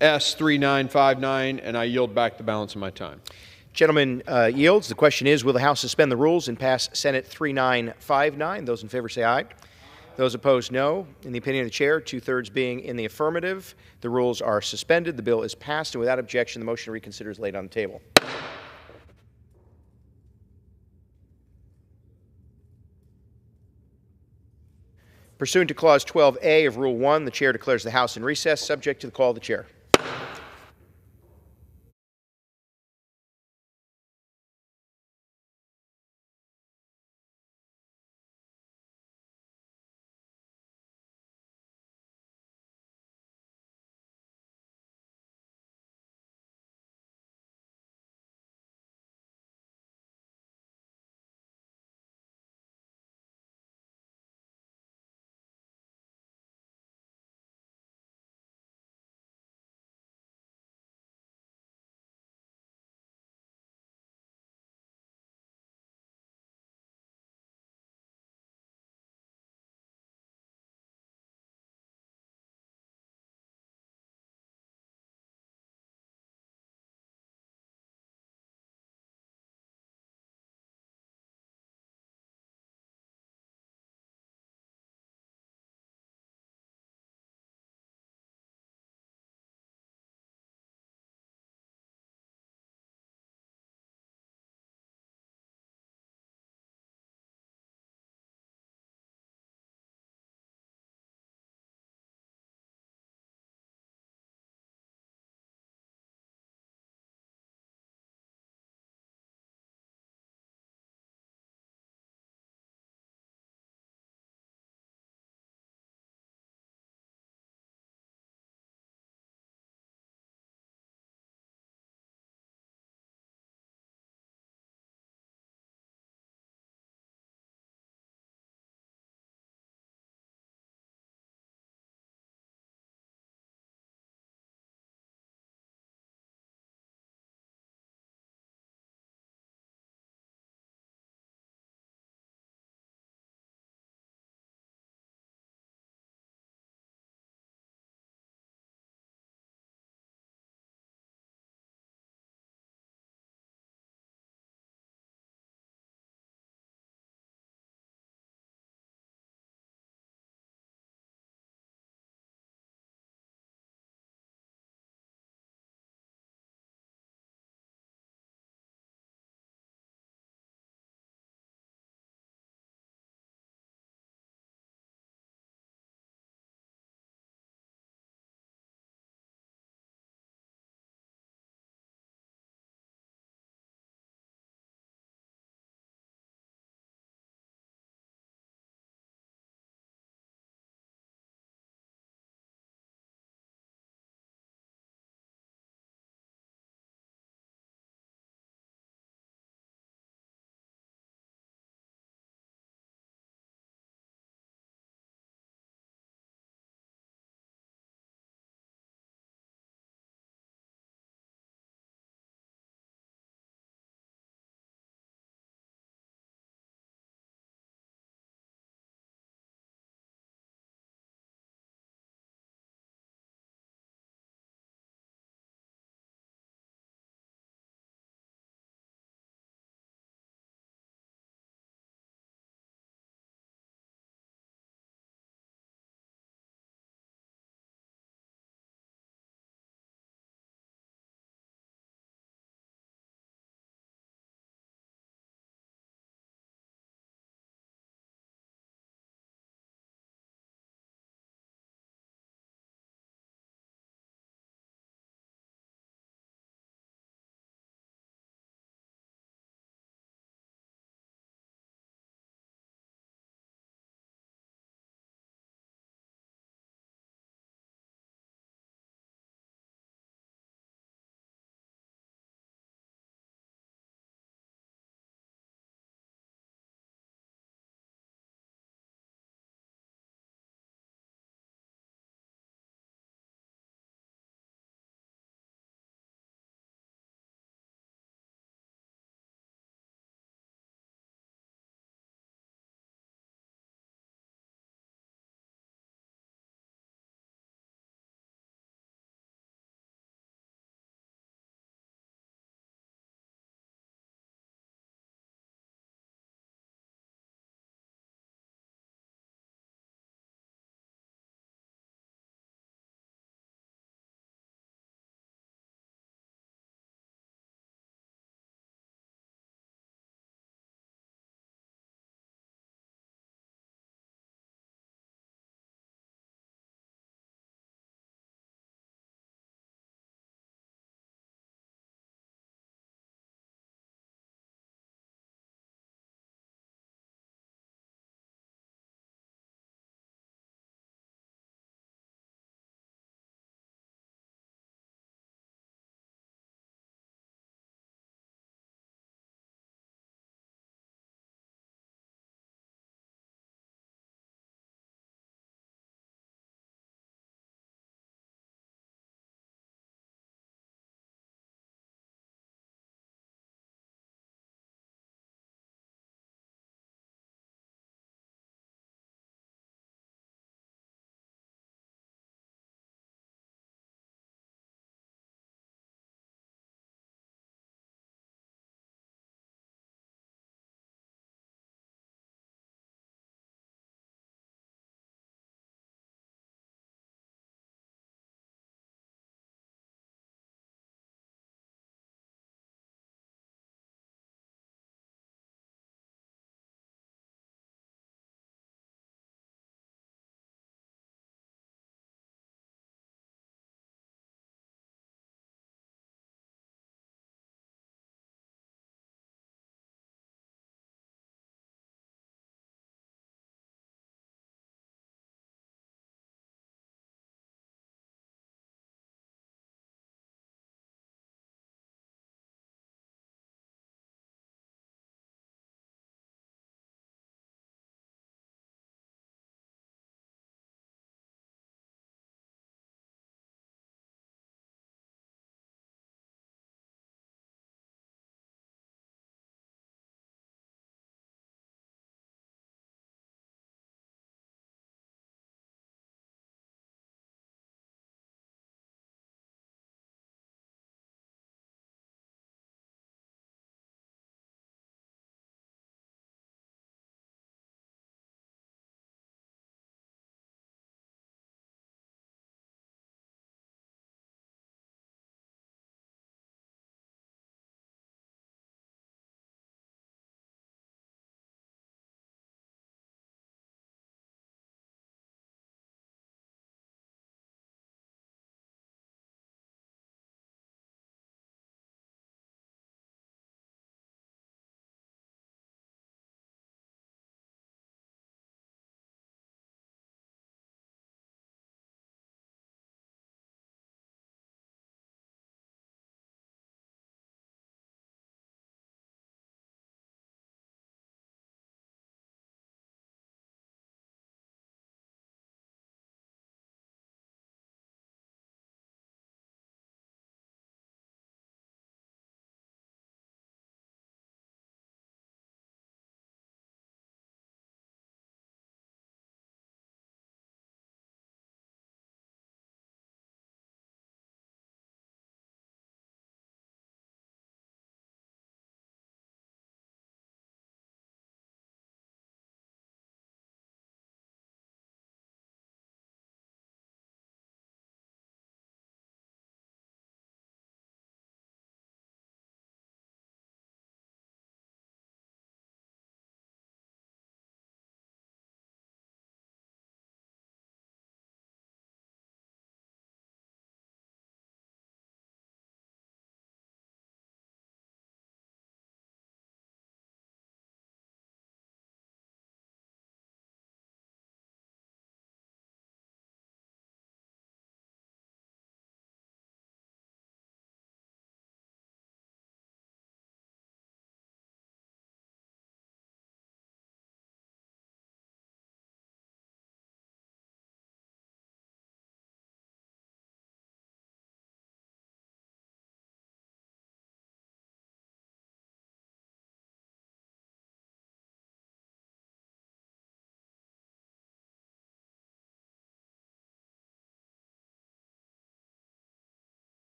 S3959, and I yield back the balance of my time. Gentleman yields. The question is, will the House suspend the rules and pass Senate 3959? Those in favor say aye. Those opposed, no. In the opinion of the chair, 2/3 being in the affirmative, the rules are suspended. The bill is passed, and without objection, the motion to reconsider is laid on the table. Pursuant to Clause 12A of Rule 1, the chair declares the House in recess, subject to the call of the chair.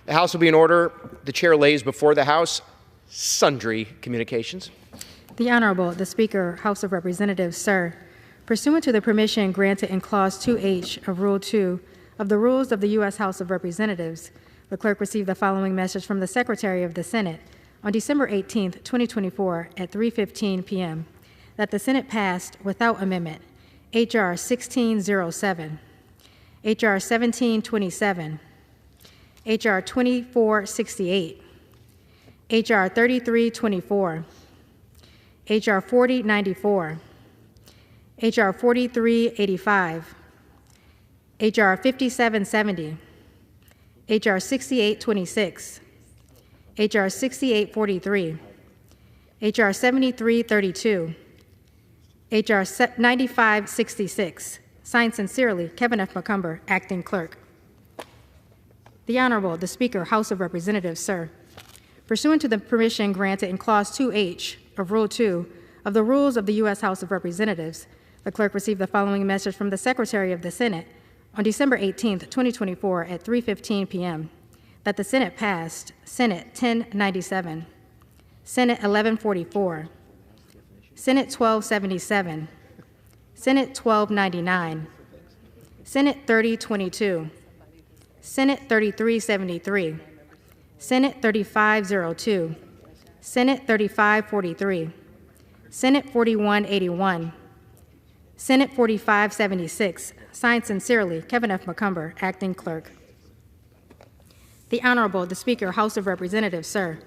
The House will be in order. The chair lays before the House sundry communications. The Honorable, the Speaker, House of Representatives, sir. Pursuant to the permission granted in Clause 2H of Rule 2 of the Rules of the U.S. House of Representatives, the clerk received the following message from the Secretary of the Senate on December 18, 2024 at 3:15 p.m. that the Senate passed without amendment H.R. 1607, H.R. 1727, H.R. 2468, H.R. 3324, H.R. 4094, H.R. 4385, H.R. 5770, H.R. 6826, H.R. 6843, H.R. 7332, H.R. 9566. Signed sincerely, Kevin F. McCumber, Acting Clerk. The Honorable, the Speaker, House of Representatives, sir. Pursuant to the permission granted in Clause 2H of Rule 2 of the Rules of the U.S. House of Representatives, the clerk received the following message from the Secretary of the Senate on December 18, 2024 at 3:15 p.m. that the Senate passed Senate 1097, Senate 1144, Senate 1277, Senate 1299, Senate 3022, Senate 3373, Senate 3502, Senate 3543, Senate 4181, Senate 4576. Signed sincerely, Kevin F. McCumber, Acting Clerk. The Honorable, the Speaker, House of Representatives, sir.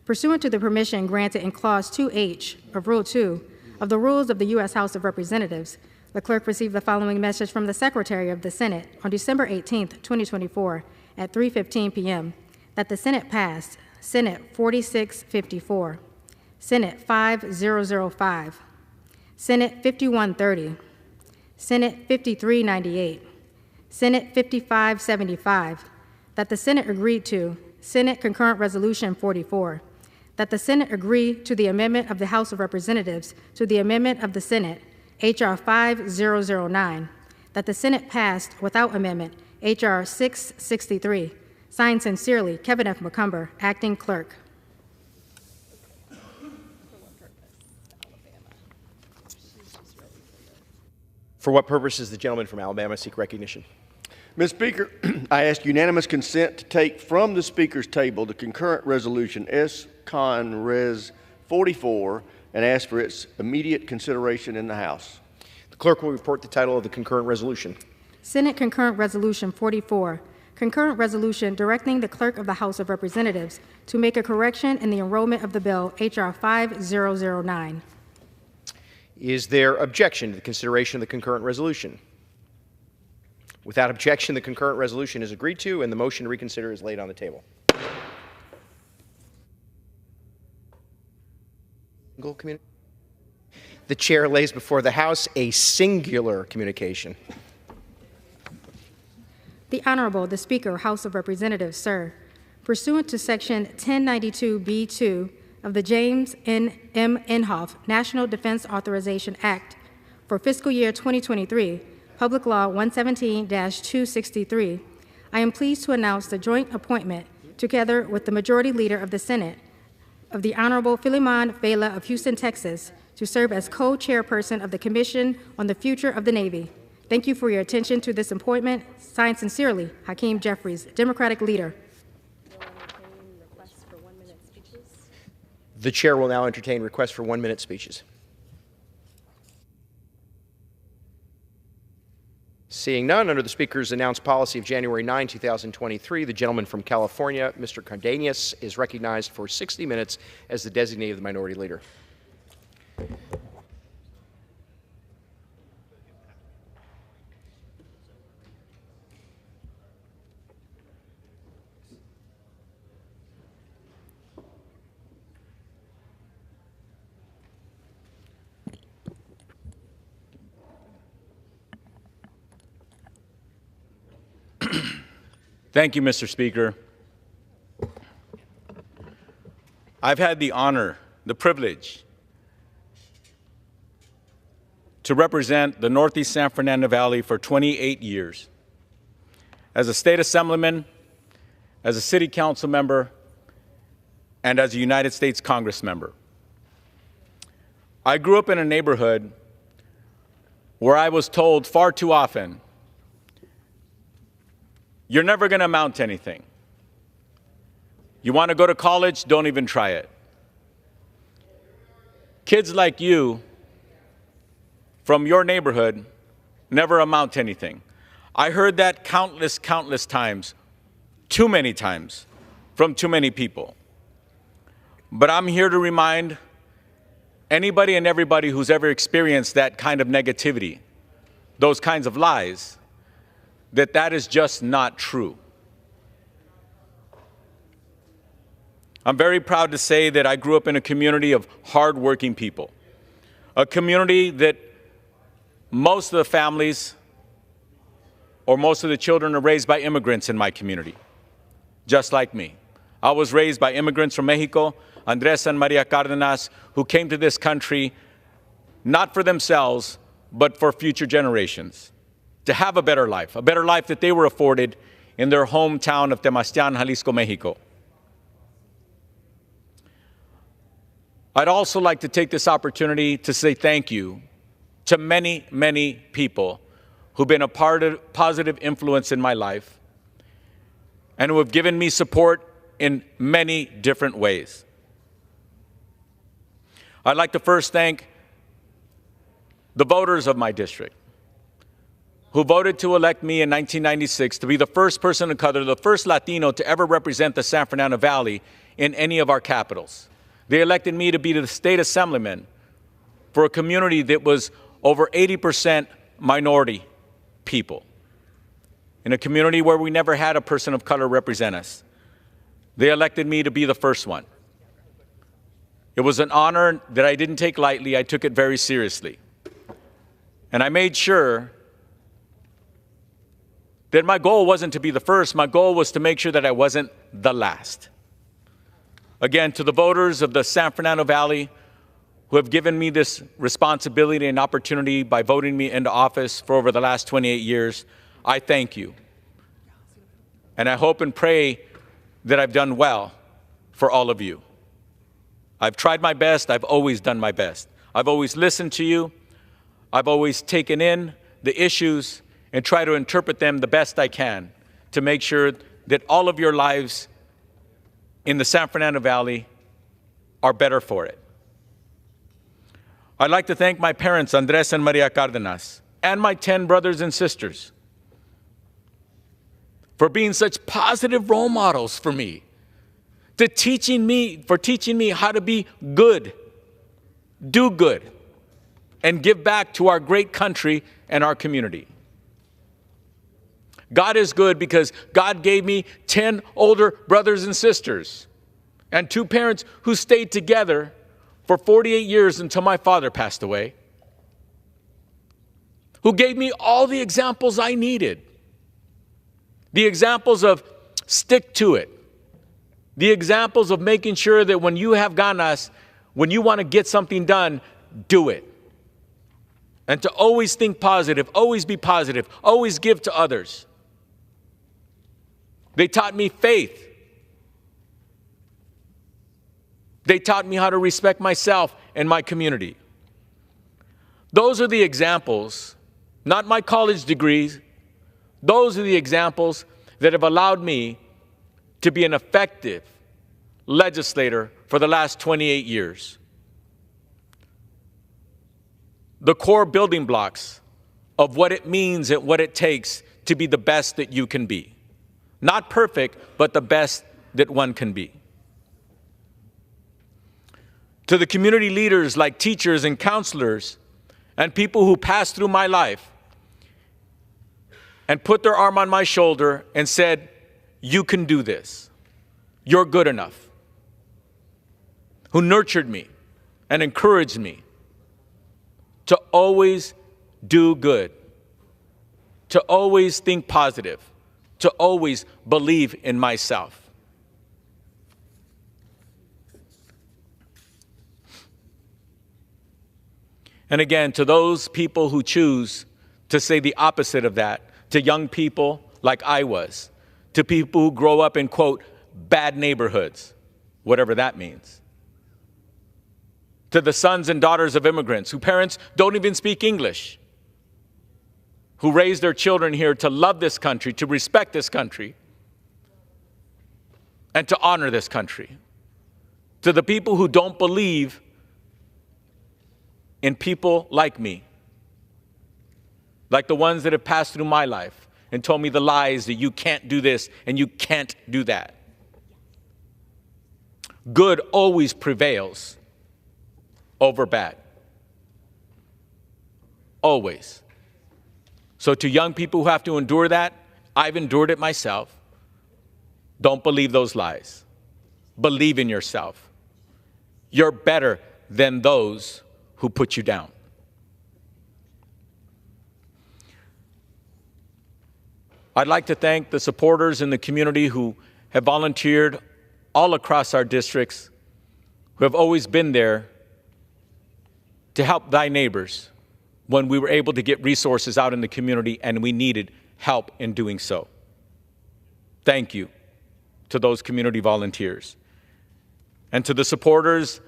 Pursuant to the permission granted in Clause 2H of Rule 2 of the Rules of the U.S. House of Representatives, the clerk received the following message from the Secretary of the Senate on December 18, 2024 at 3:15 p.m. that the Senate passed Senate 4654, Senate 5005, Senate 5130, Senate 5398, Senate 5575, that the Senate agreed to Senate Concurrent Resolution 44, that the Senate agree to the amendment of the House of Representatives to the amendment of the Senate, H.R. 5009, that the Senate passed without amendment, H.R. 663. Signed sincerely, Kevin F. McCumber, Acting Clerk. For what purpose does the gentleman from Alabama seek recognition? Mr. Speaker, I ask unanimous consent to take from the Speaker's table the concurrent resolution S-Con Res 44 and ask for its immediate consideration in the House. The clerk will report the title of the concurrent resolution. Senate Concurrent Resolution 44, concurrent resolution directing the Clerk of the House of Representatives to make a correction in the enrollment of the bill H.R. 5009. Is there objection to the consideration of the concurrent resolution? Without objection, the concurrent resolution is agreed to, and the motion to reconsider is laid on the table. The chair lays before the House a singular communication. The Honorable, the Speaker, House of Representatives, sir. Pursuant to Section 1092B2 of the James N. M. Inhofe National Defense Authorization Act for fiscal year 2023, Public Law 117-263, I am pleased to announce the joint appointment, together with the Majority Leader of the Senate, of the Honorable Philemon Vela of Houston, Texas, to serve as co-chairperson of the Commission on the Future of the Navy. Thank you for your attention to this appointment. Signed sincerely, Hakeem Jeffries, Democratic Leader. The chair will now entertain requests for 1-minute speeches. Seeing none, under the Speaker's announced policy of January 9, 2023, the gentleman from California, Mr. Cardenas, is recognized for 60 minutes as the designee of the Minority Leader. Thank you, Mr. Speaker. I've had the honor, the privilege, to represent the Northeast San Fernando Valley for 28 years. As a state assemblyman, as a city council member, and as a United States Congress member. I grew up in a neighborhood where I was told far too often, you're never going to amount to anything. You want to go to college? Don't even try it. Kids like you from your neighborhood never amount to anything. I heard that countless times, too many times, from too many people. But I'm here to remind anybody and everybody who's ever experienced that kind of negativity, those kinds of lies, that that is just not true. I'm very proud to say that I grew up in a community of hardworking people, a community that most of the families or most of the children are raised by immigrants in my community, just like me. I was raised by immigrants from Mexico, Andres and Maria Cárdenas, who came to this country not for themselves, but for future generations, to have a better life that they were afforded in their hometown of Temastian, Jalisco, Mexico. I'd also like to take this opportunity to say thank you to many people who've been a positive influence in my life and who have given me support in many different ways. I'd like to first thank the voters of my district who voted to elect me in 1996 to be the first person of color, the first Latino to ever represent the San Fernando Valley in any of our capitals. They elected me to be the state assemblyman for a community that was over 80% minority people, in a community where we never had a person of color represent us. They elected me to be the first one. It was an honor that I didn't take lightly. I took it very seriously. And I made sure that my goal wasn't to be the first. My goal was to make sure that I wasn't the last. Again, to the voters of the San Fernando Valley who have given me this responsibility and opportunity by voting me into office for over the last 28 years, I thank you. And I hope and pray that I've done well for all of you. I've tried my best. I've always done my best. I've always listened to you. I've always taken in the issues and try to interpret them the best I can to make sure that all of your lives in the San Fernando Valley are better for it. I'd like to thank my parents, Andres and Maria Cárdenas, and my 10 brothers and sisters for being such positive role models for me, for teaching me how to be good, do good, and give back to our great country and our community. God is good because God gave me 10 older brothers and sisters and 2 parents who stayed together for 48 years until my father passed away, who gave me all the examples I needed. The examples of stick to it. The examples of making sure that when you have ganas, when you want to get something done, do it. And to always think positive, always be positive, always give to others. They taught me faith. They taught me how to respect myself and my community. Those are the examples, not my college degrees. Those are the examples that have allowed me to be an effective legislator for the last 28 years. The core building blocks of what it means and what it takes to be the best that you can be. Not perfect, but the best that one can be. To the community leaders like teachers and counselors and people who passed through my life and put their arm on my shoulder and said, you can do this. You're good enough. Who nurtured me and encouraged me to always do good, to always think positive, to always believe in myself. And again, to those people who choose to say the opposite of that, to young people like I was, to people who grow up in, quote, bad neighborhoods, whatever that means. To the sons and daughters of immigrants whose parents don't even speak English, who raise their children here to love this country, to respect this country, and to honor this country. To the people who don't believe in people like me, like the ones that have passed through my life and told me the lies that you can't do this and you can't do that. Good always prevails over bad. Always. So to young people who have to endure that, I've endured it myself. Don't believe those lies. Believe in yourself. You're better than those who put you down. I'd like to thank the supporters in the community who have volunteered all across our districts, who have always been there to help thy neighbors when we were able to get resources out in the community and we needed help in doing so. Thank you to those community volunteers. And to the supporters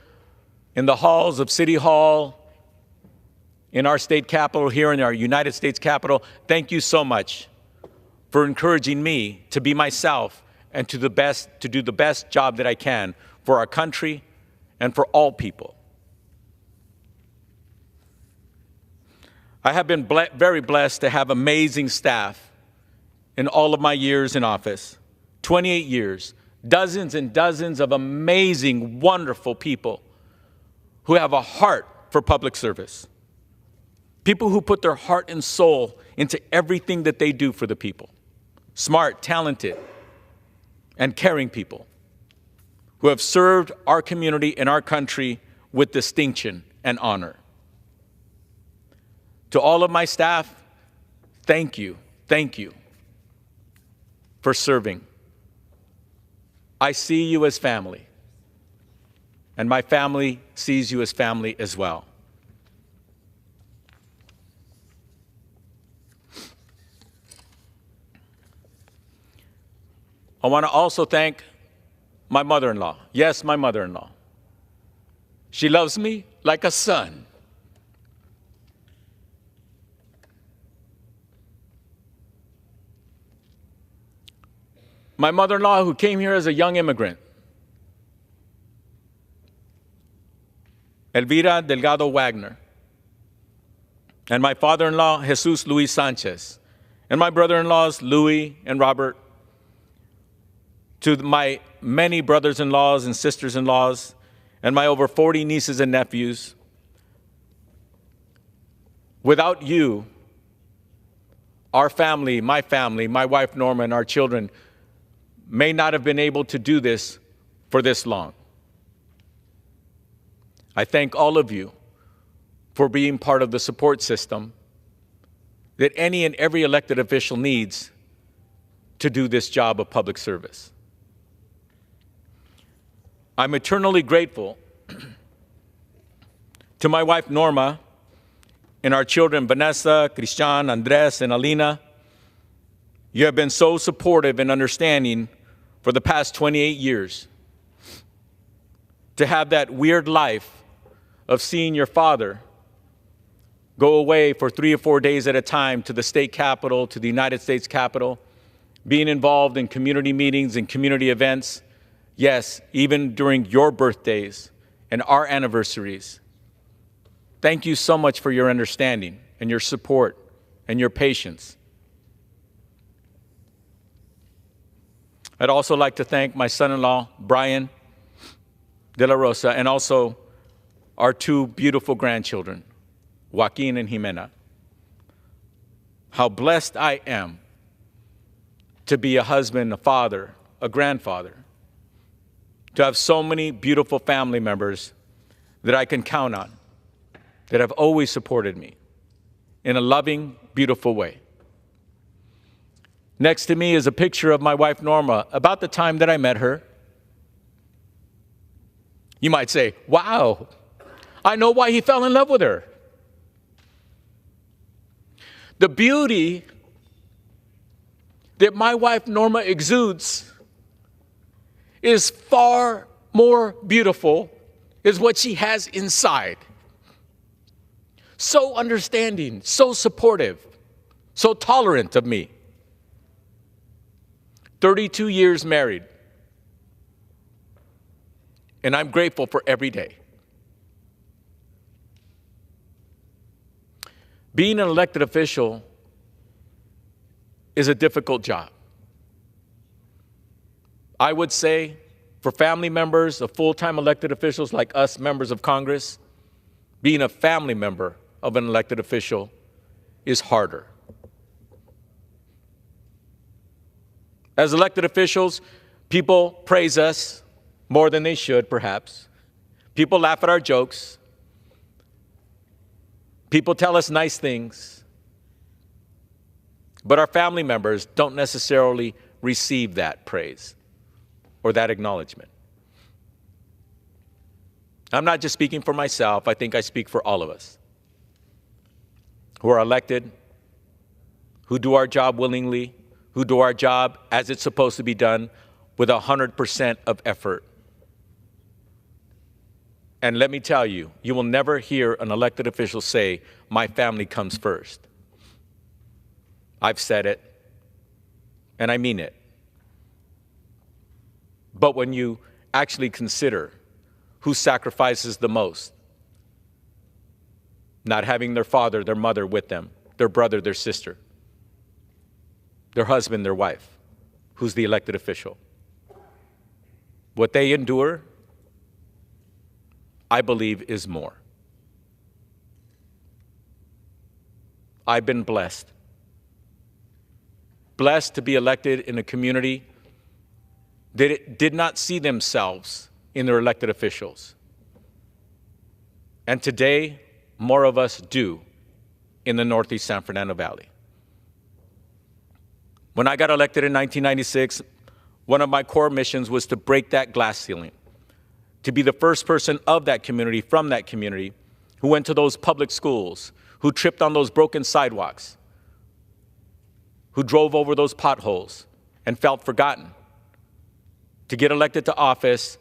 in the halls of City Hall, in our state capitol, here in our United States Capitol, thank you so much for encouraging me to be myself and to do the best job that I can for our country and for all people. I have been very blessed to have amazing staff in all of my years in office, 28 years, dozens and dozens of amazing, wonderful people who have a heart for public service. People who put their heart and soul into everything that they do for the people. Smart, talented, and caring people who have served our community and our country with distinction and honor. To all of my staff, thank you for serving. I see you as family, and my family sees you as family as well. I want to also thank my mother-in-law. Yes, my mother-in-law. She loves me like a son. My mother-in-law who came here as a young immigrant, Elvira Delgado Wagner, and my father-in-law, Jesus Luis Sanchez, and my brother-in-laws, Louis and Robert, to my many brothers-in-laws and sisters-in-laws, and my over 40 nieces and nephews. Without you, our family, my wife Norma, and our children may not have been able to do this for this long. I thank all of you for being part of the support system that any and every elected official needs to do this job of public service. I'm eternally grateful to my wife Norma and our children Vanessa, Christian, Andres, and Alina. You have been so supportive and understanding for the past 28 years. To have that weird life of seeing your father go away for 3 or 4 days at a time to the state capitol, to the United States Capitol, being involved in community meetings and community events, yes, even during your birthdays and our anniversaries. Thank you so much for your understanding and your support and your patience. I'd also like to thank my son-in-law, Brian De La Rosa, and also our 2 beautiful grandchildren, Joaquin and Jimena. How blessed I am to be a husband, a father, a grandfather, to have so many beautiful family members that I can count on, that have always supported me in a loving, beautiful way. Next to me is a picture of my wife, Norma, about the time that I met her. You might say, wow, I know why he fell in love with her. The beauty that my wife Norma exudes is far more beautiful is what she has inside. So understanding, so supportive, so tolerant of me. 32 years married, and I'm grateful for every day. Being an elected official is a difficult job. I would say for family members of full-time elected officials like us, members of Congress, being a family member of an elected official is harder. As elected officials, people praise us more than they should, perhaps. People laugh at our jokes. People tell us nice things. But our family members don't necessarily receive that praise or that acknowledgement. I'm not just speaking for myself. I think I speak for all of us who are elected, who do our job willingly, who do our job as it's supposed to be done with 100% of effort. And let me tell you, you will never hear an elected official say, my family comes first. I've said it, and I mean it. But when you actually consider who sacrifices the most, not having their father, their mother with them, their brother, their sister, their husband, their wife, who's the elected official, what they endure, I believe, is more. I've been blessed. Blessed to be elected in a community that did not see themselves in their elected officials. And today, more of us do in the Northeast San Fernando Valley. When I got elected in 1996, one of my core missions was to break that glass ceiling, to be the first person of that community, from that community, who went to those public schools, who tripped on those broken sidewalks, who drove over those potholes and felt forgotten, to get elected to office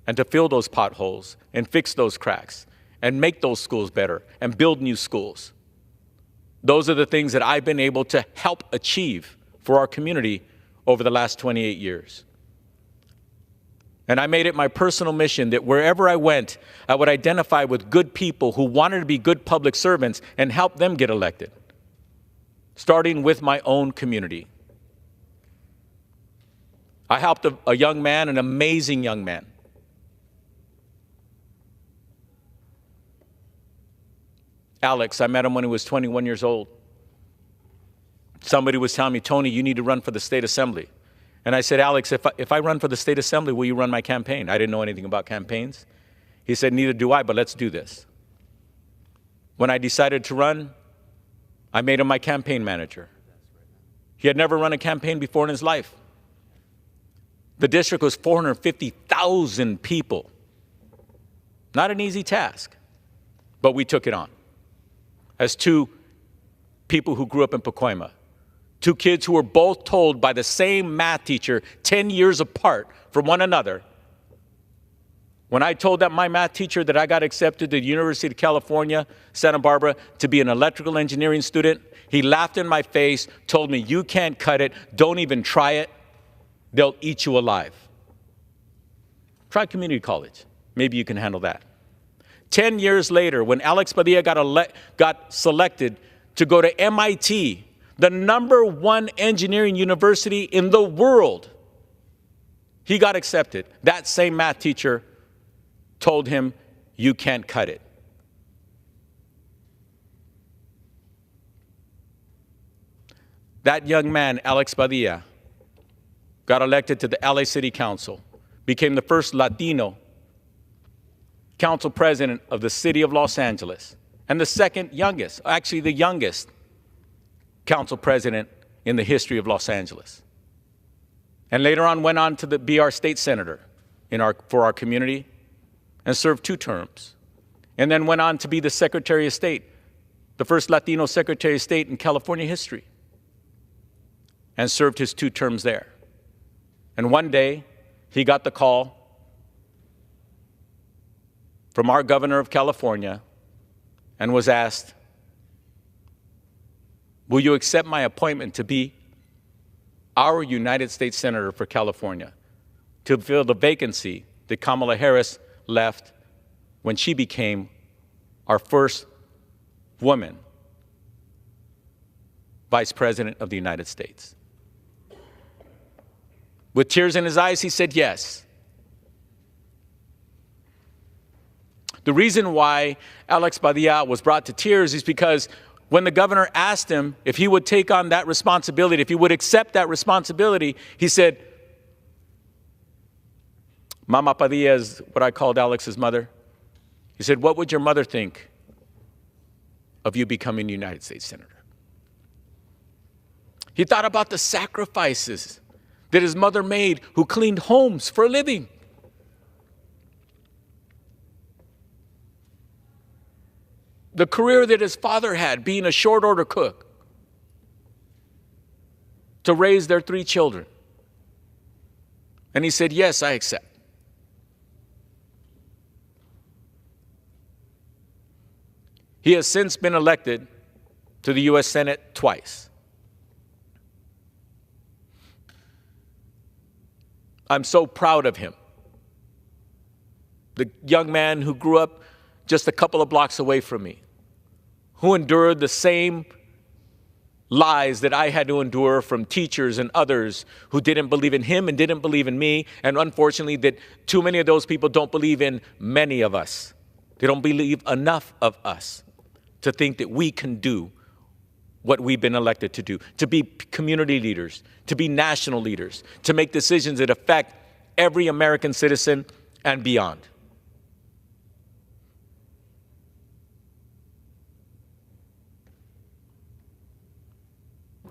and to fill those potholes and fix those cracks and make those schools better and build new schools. Those are the things that I've been able to help achieve for our community over the last 28 years. And I made it my personal mission that wherever I went, I would identify with good people who wanted to be good public servants and help them get elected, starting with my own community. I helped a young man, an amazing young man. Alex, I met him when he was 21 years old. Somebody was telling me, Tony, you need to run for the state assembly. And I said, Alex, if I run for the state assembly, will you run my campaign? I didn't know anything about campaigns. He said, neither do I, but let's do this. When I decided to run, I made him my campaign manager. He had never run a campaign before in his life. The district was 450,000 people. Not an easy task, but we took it on. As two people who grew up in Pacoima, two kids who were both told by the same math teacher 10 years apart from one another. When I told my math teacher that I got accepted to the University of California, Santa Barbara, to be an electrical engineering student, he laughed in my face, told me, you can't cut it, don't even try it, they'll eat you alive. Try community college, maybe you can handle that. 10 years later, when Alex Padilla got selected to go to MIT, the #1 engineering university in the world, he got accepted. That same math teacher told him, you can't cut it. That young man, Alex Padilla, got elected to the LA City Council, became the first Latino council president of the city of Los Angeles, and the second youngest, actually the youngest council president in the history of Los Angeles. And later on went on to be our state senator for our community and served 2 terms. And then went on to be the Secretary of State, the first Latino Secretary of State in California history. and served his 2 terms there. And one day, he got the call from our governor of California and was asked, will you accept my appointment to be our United States Senator for California, to fill the vacancy that Kamala Harris left when she became our first woman Vice President of the United States? With tears in his eyes, he said yes. The reason why Alex Padilla was brought to tears is because when the governor asked him if he would take on that responsibility, if he would accept that responsibility, he said, Mama Padilla is what I called Alex's mother. He said, what would your mother think of you becoming United States Senator? He thought about the sacrifices that his mother made, who cleaned homes for a living. The career that his father had, being a short order cook, to raise their 3 children. And he said, yes, I accept. He has since been elected to the U.S. Senate twice. I'm so proud of him. The young man who grew up just a couple of blocks away from me, who endured the same lies that I had to endure from teachers and others who didn't believe in him and didn't believe in me. And unfortunately, that too many of those people don't believe in many of us. They don't believe enough of us to think that we can do what we've been elected to do, to be community leaders, to be national leaders, to make decisions that affect every American citizen and beyond.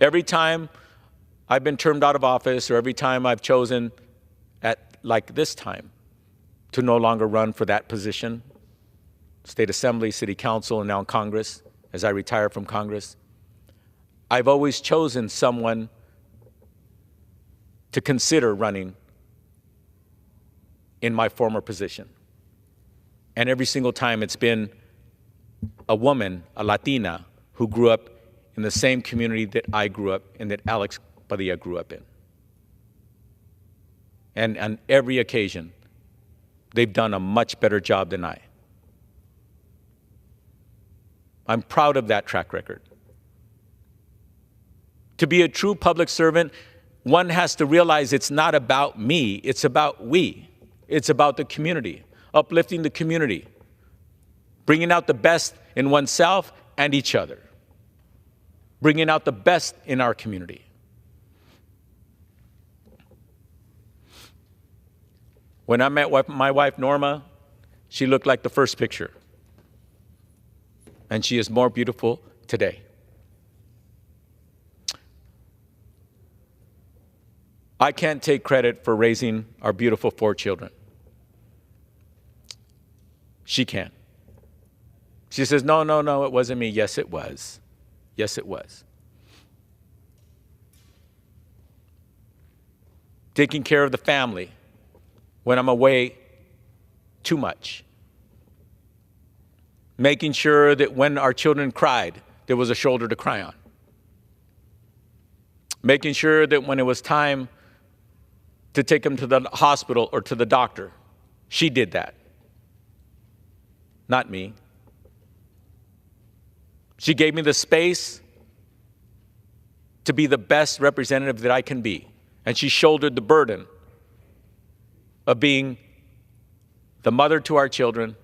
Every time I've been termed out of office, or every time I've chosen at like this time to no longer run for that position, State Assembly, City Council, and now Congress, as I retire from Congress, I've always chosen someone to consider running in my former position. And every single time it's been a woman, a Latina, who grew up in the same community that I grew up in, that Alex Padilla grew up in. And on every occasion, they've done a much better job than I. I'm proud of that track record. To be a true public servant, one has to realize it's not about me, it's about we. It's about the community, uplifting the community, bringing out the best in oneself and each other, bringing out the best in our community. When I met my wife, Norma, she looked like the first picture. And she is more beautiful today. I can't take credit for raising our beautiful 4 children. She can. She says, no, it wasn't me. Yes, it was. Yes, it was. Taking care of the family when I'm away too much. Making sure that when our children cried, there was a shoulder to cry on. Making sure that when it was time to take them to the hospital or to the doctor, she did that. Not me. She gave me the space to be the best representative that I can be. And she shouldered the burden of being the mother to our children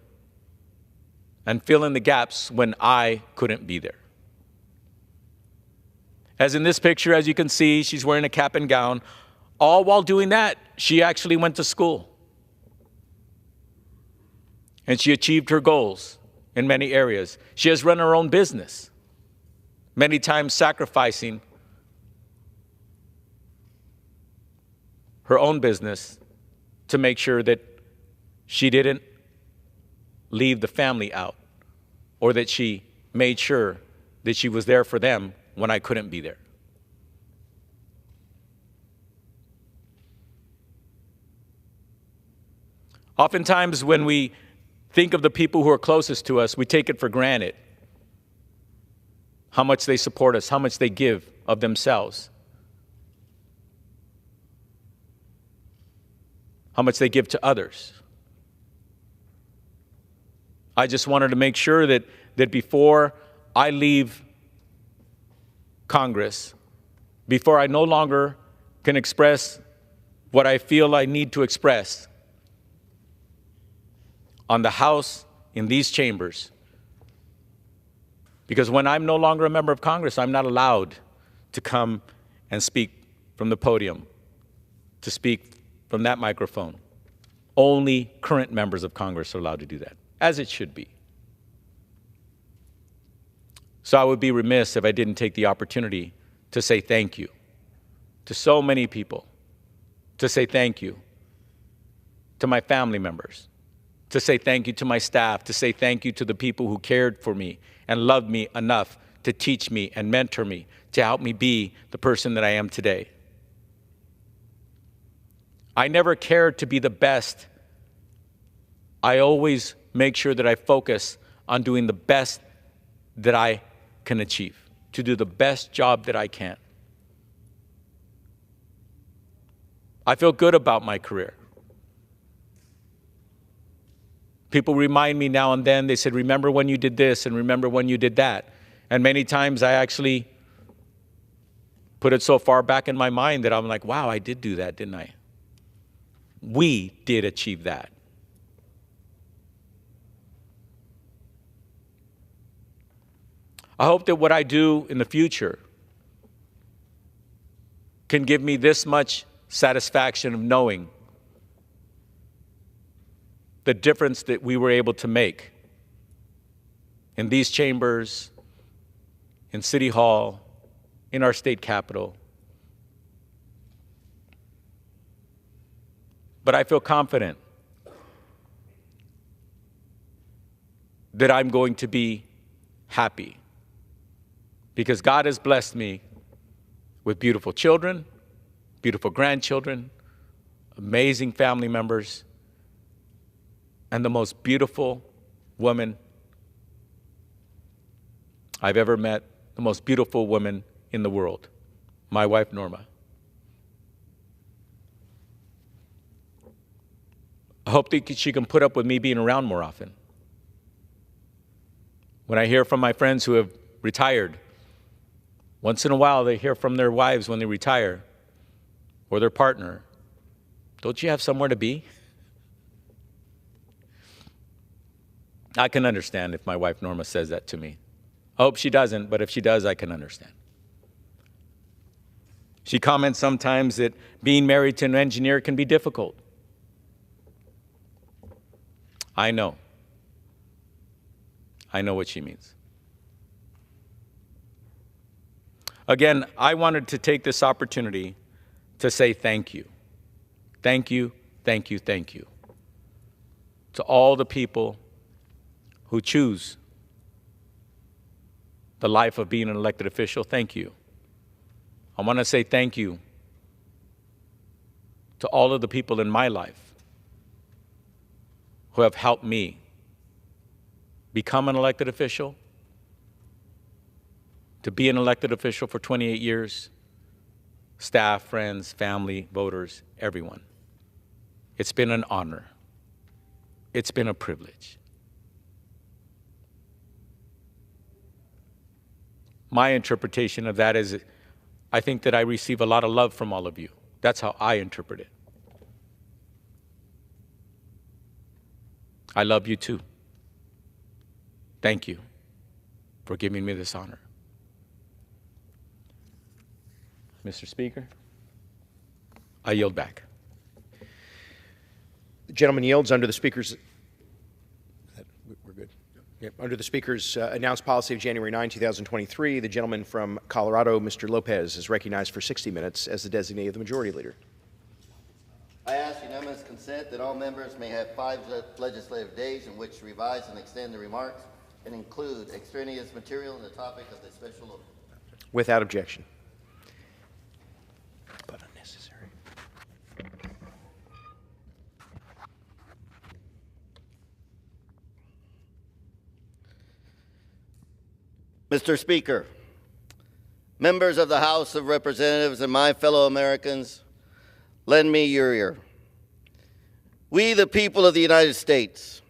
and fill in the gaps when I couldn't be there. As in this picture, as you can see, she's wearing a cap and gown. All while doing that, she actually went to school. And she achieved her goals in many areas. She has run her own business, many times sacrificing her own business to make sure that she didn't leave the family out, or that she made sure that she was there for them when I couldn't be there. Oftentimes when we think of the people who are closest to us, we take it for granted. How much they support us, how much they give of themselves, how much they give to others. I just wanted to make sure that before I leave Congress, before I no longer can express what I feel I need to express on the House, in these chambers, because when I'm no longer a member of Congress, I'm not allowed to come and speak from the podium, to speak from that microphone. Only current members of Congress are allowed to do that, as it should be. So I would be remiss if I didn't take the opportunity to say thank you to so many people, to say thank you to my family members, to say thank you to my staff, to say thank you to the people who cared for me and loved me enough to teach me and mentor me, to help me be the person that I am today. I never cared to be the best. I always make sure that I focus on doing the best that I can achieve, to do the best job that I can. I feel good about my career. People remind me now and then, they said, remember when you did this and remember when you did that. And many times I actually put it so far back in my mind that I'm like, wow, I did do that, didn't I? We did achieve that. I hope that what I do in the future can give me this much satisfaction of knowing the difference that we were able to make in these chambers, in City Hall, in our state capitol. But I feel confident that I'm going to be happy because God has blessed me with beautiful children, beautiful grandchildren, amazing family members, and the most beautiful woman I've ever met, the most beautiful woman in the world, my wife, Norma. I hope that she can put up with me being around more often. When I hear from my friends who have retired, once in a while they hear from their wives when they retire, or their partner, don't you have somewhere to be? I can understand if my wife Norma says that to me. I hope she doesn't, but if she does, I can understand. She comments sometimes that being married to an engineer can be difficult. I know. I know what she means. Again, I wanted to take this opportunity to say thank you. Thank you, thank you, thank you to all the people who choose the life of being an elected official. Thank you. I want to say thank you to all of the people in my life who have helped me become an elected official, to be an elected official for 28 years, staff, friends, family, voters, everyone. It's been an honor. It's been a privilege. My interpretation of that is I think that I receive a lot of love from all of you. That's how I interpret it. I love you too. Thank you for giving me this honor. Mr. Speaker, I yield back. The gentleman yields under the Speaker's. We're good. Yep. Under the Speaker's announced policy of January 9, 2023, the gentleman from Colorado, Mr. Lopez, is recognized for 60 minutes as the designee of the Majority Leader. I ask unanimous consent that all members may have 5 legislative days in which to revise and extend the remarks and include extraneous material on the topic of the special. Without objection. But unnecessary. Mr. Speaker, members of the House of Representatives and my fellow Americans, lend me your ear. We, the people of the United States,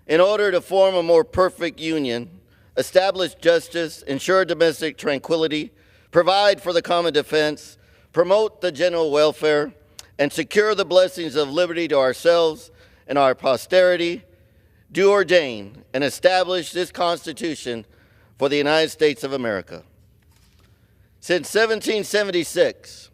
in order to form a more perfect union, establish justice, ensure domestic tranquility, provide for the common defense, promote the general welfare, and secure the blessings of liberty to ourselves and our posterity, do ordain and establish this Constitution for the United States of America. Since 1776,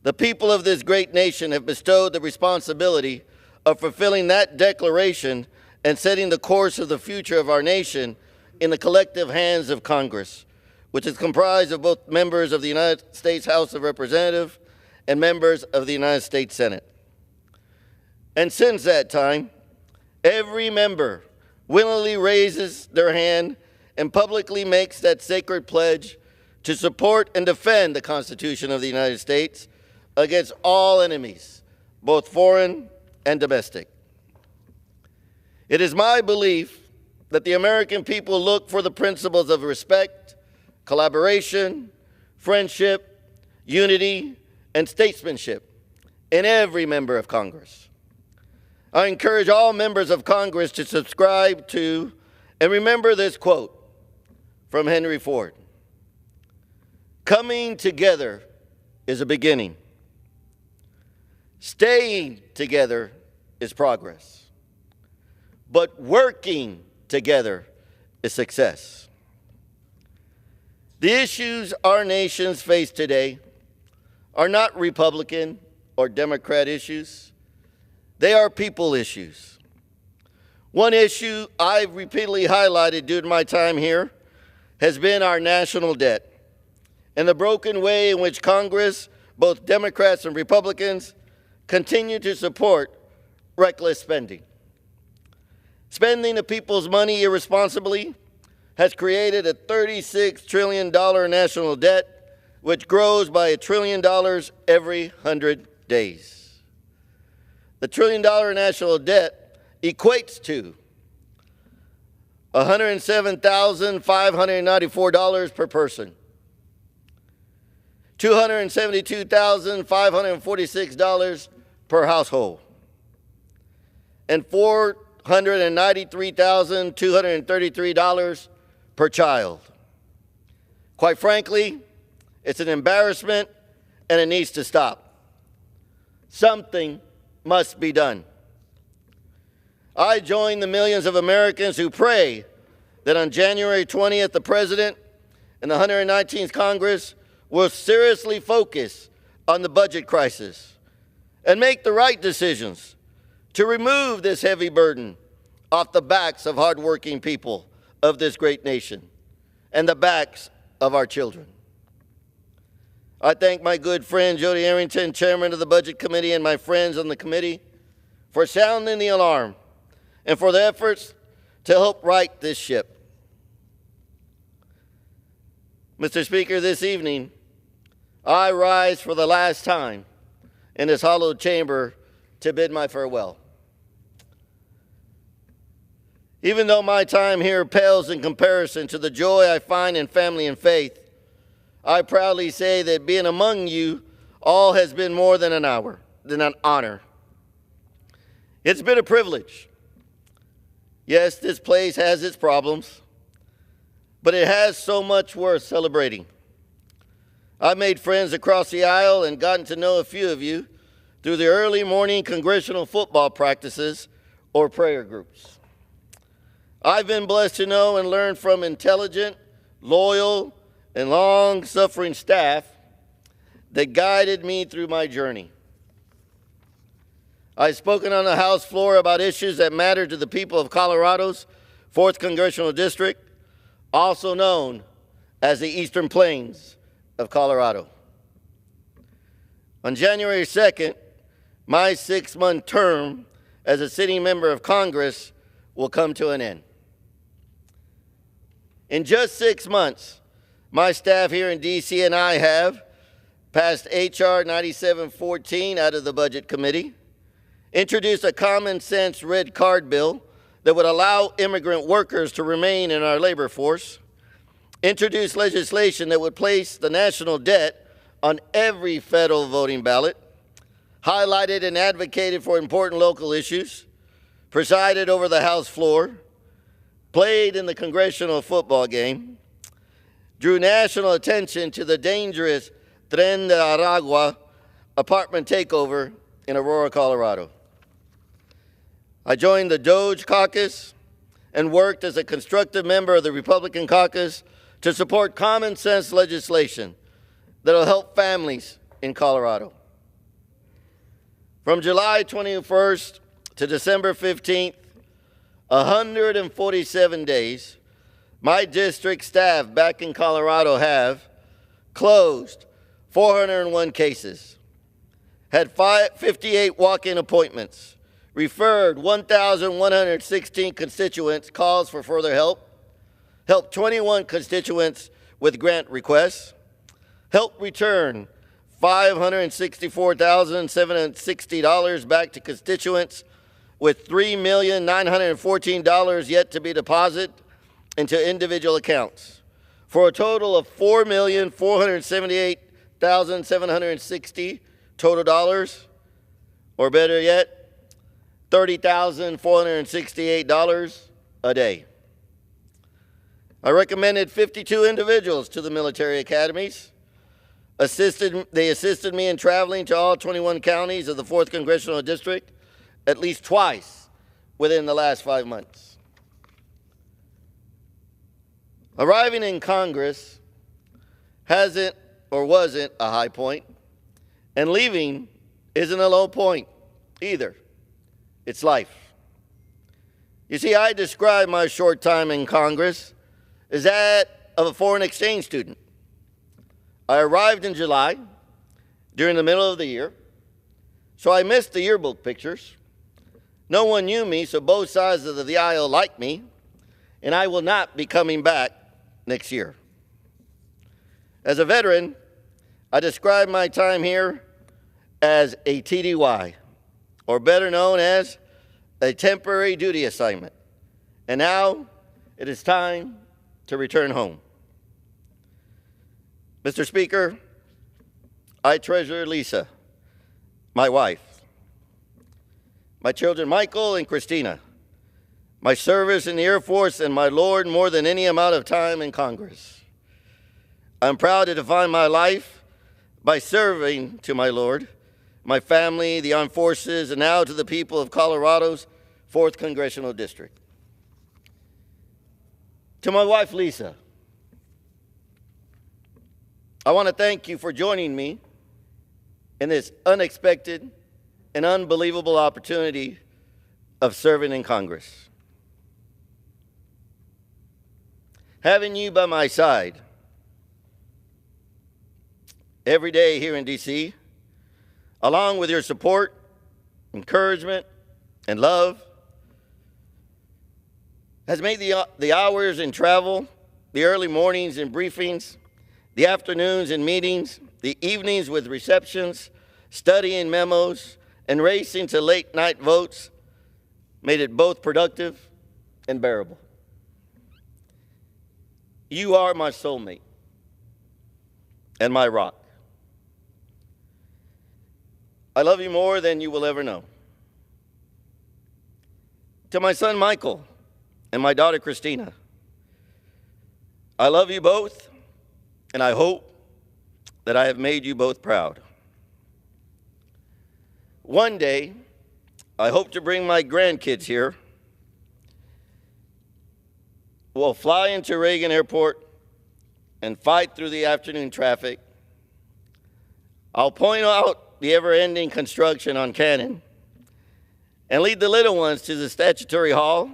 the people of this great nation have bestowed the responsibility of fulfilling that declaration and setting the course of the future of our nation in the collective hands of Congress, which is comprised of both members of the United States House of Representatives and members of the United States Senate. And since that time, every member willingly raises their hand and publicly makes that sacred pledge to support and defend the Constitution of the United States against all enemies, both foreign and domestic. It is my belief that the American people look for the principles of respect, collaboration, friendship, unity, and statesmanship in every member of Congress. I encourage all members of Congress to subscribe to and remember this quote from Henry Ford. Coming together is a beginning. Staying together is progress. But working together is success. The issues our nations face today are not Republican or Democrat issues. They are people issues. One issue I've repeatedly highlighted during my time here has been our national debt and the broken way in which Congress, both Democrats and Republicans, continue to support reckless spending. Spending the people's money irresponsibly has created a $36 trillion national debt, which grows by $1 trillion every 100 days. The $1 trillion national debt equates to $107,594 per person, $272,546 per household, and $493,233 per child. Quite frankly, it's an embarrassment and it needs to stop. Something must be done. I join the millions of Americans who pray that on January 20th, the President and the 119th Congress will seriously focus on the budget crisis and make the right decisions to remove this heavy burden off the backs of hardworking people of this great nation and the backs of our children. I thank my good friend Jody Arrington, Chairman of the Budget Committee, and my friends on the committee for sounding the alarm and for their efforts to help right this ship. Mr. Speaker, this evening, I rise for the last time in this hallowed chamber to bid my farewell. Even though my time here pales in comparison to the joy I find in family and faith, I proudly say that being among you all has been more than an honor. It's been a privilege. Yes, this place has its problems, but it has so much worth celebrating. I've made friends across the aisle and gotten to know a few of you through the early morning congressional football practices or prayer groups. I've been blessed to know and learn from intelligent, loyal, and long-suffering staff that guided me through my journey. I've spoken on the House floor about issues that matter to the people of Colorado's 4th Congressional District, also known as the Eastern Plains of Colorado. On January 2nd, my 6-month term as a sitting member of Congress will come to an end. In just 6 months, my staff here in D.C. and I have passed H.R. 9714 out of the Budget Committee, introduced a common-sense red card bill that would allow immigrant workers to remain in our labor force, introduced legislation that would place the national debt on every federal voting ballot, highlighted and advocated for important local issues, presided over the House floor, played in the congressional football game, drew national attention to the dangerous Tren de Aragua apartment takeover in Aurora, Colorado. I joined the Doge caucus and worked as a constructive member of the Republican caucus to support common sense legislation that will help families in Colorado. From July 21st to December 15th, 147 days, my district staff back in Colorado have closed 401 cases, had 58 walk-in appointments, referred 1,116 constituents calls for further help, helped 21 constituents with grant requests, helped return $564,760 back to constituents with $3,914 yet to be deposited into individual accounts, for a total of $4,478,760 total dollars, or better yet, $30,468 a day. I recommended 52 individuals to the military academies. They assisted me in traveling to all 21 counties of the 4th Congressional District at least twice within the last 5 months. Arriving in Congress hasn't or wasn't a high point, and leaving isn't a low point either. It's life. You see, I describe my short time in Congress as that of a foreign exchange student. I arrived in July during the middle of the year, so I missed the yearbook pictures. No one knew me, so both sides of the aisle liked me, and I will not be coming back next year. As a veteran, I describe my time here as a TDY, or better known as a temporary duty assignment. And now it is time to return home. Mr. Speaker, I treasure Lisa, my wife, my children Michael and Christina, my service in the Air Force, and my Lord more than any amount of time in Congress. I'm proud to define my life by serving to my Lord, my family, the armed forces, and now to the people of Colorado's 4th Congressional District. To my wife, Lisa, I want to thank you for joining me in this unexpected and unbelievable opportunity of serving in Congress. Having you by my side every day here in D.C., along with your support, encouragement, and love, has made the hours in travel, the early mornings in briefings, the afternoons in meetings, the evenings with receptions, studying memos, and racing to late-night votes, made it both productive and bearable. You are my soulmate and my rock. I love you more than you will ever know. To my son Michael and my daughter Christina, I love you both, and I hope that I have made you both proud. One day, I hope to bring my grandkids here. We'll fly into Reagan Airport and fight through the afternoon traffic. I'll point out the ever-ending construction on Cannon and lead the little ones to the statutory hall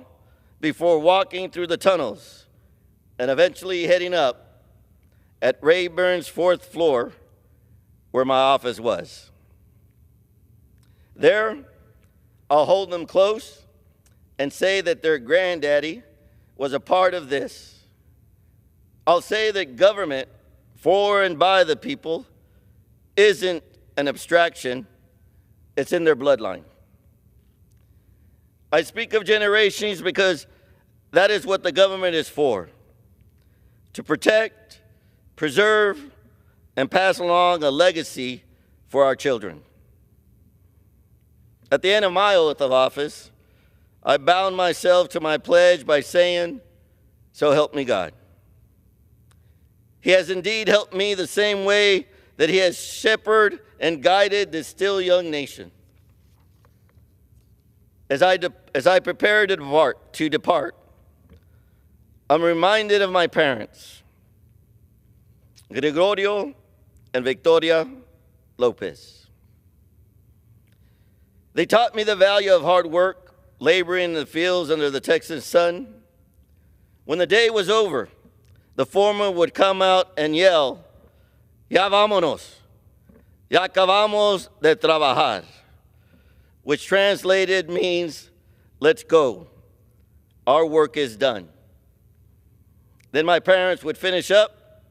before walking through the tunnels and eventually heading up at Rayburn's 4th floor where my office was. There, I'll hold them close and say that their granddaddy was a part of this. I'll say that government for and by the people isn't an abstraction, it's in their bloodline. I speak of generations because that is what the government is for, to protect, preserve, and pass along a legacy for our children. At the end of my oath of office, I bound myself to my pledge by saying, "So help me God." He has indeed helped me the same way that he has shepherded and guided this still young nation. As I prepare to depart, I'm reminded of my parents, Gregorio and Victoria Lopez. They taught me the value of hard work, laboring in the fields under the Texas sun. When the day was over, the foreman would come out and yell, "Ya vámonos, ya acabamos de trabajar," which translated means, "Let's go, our work is done." Then my parents would finish up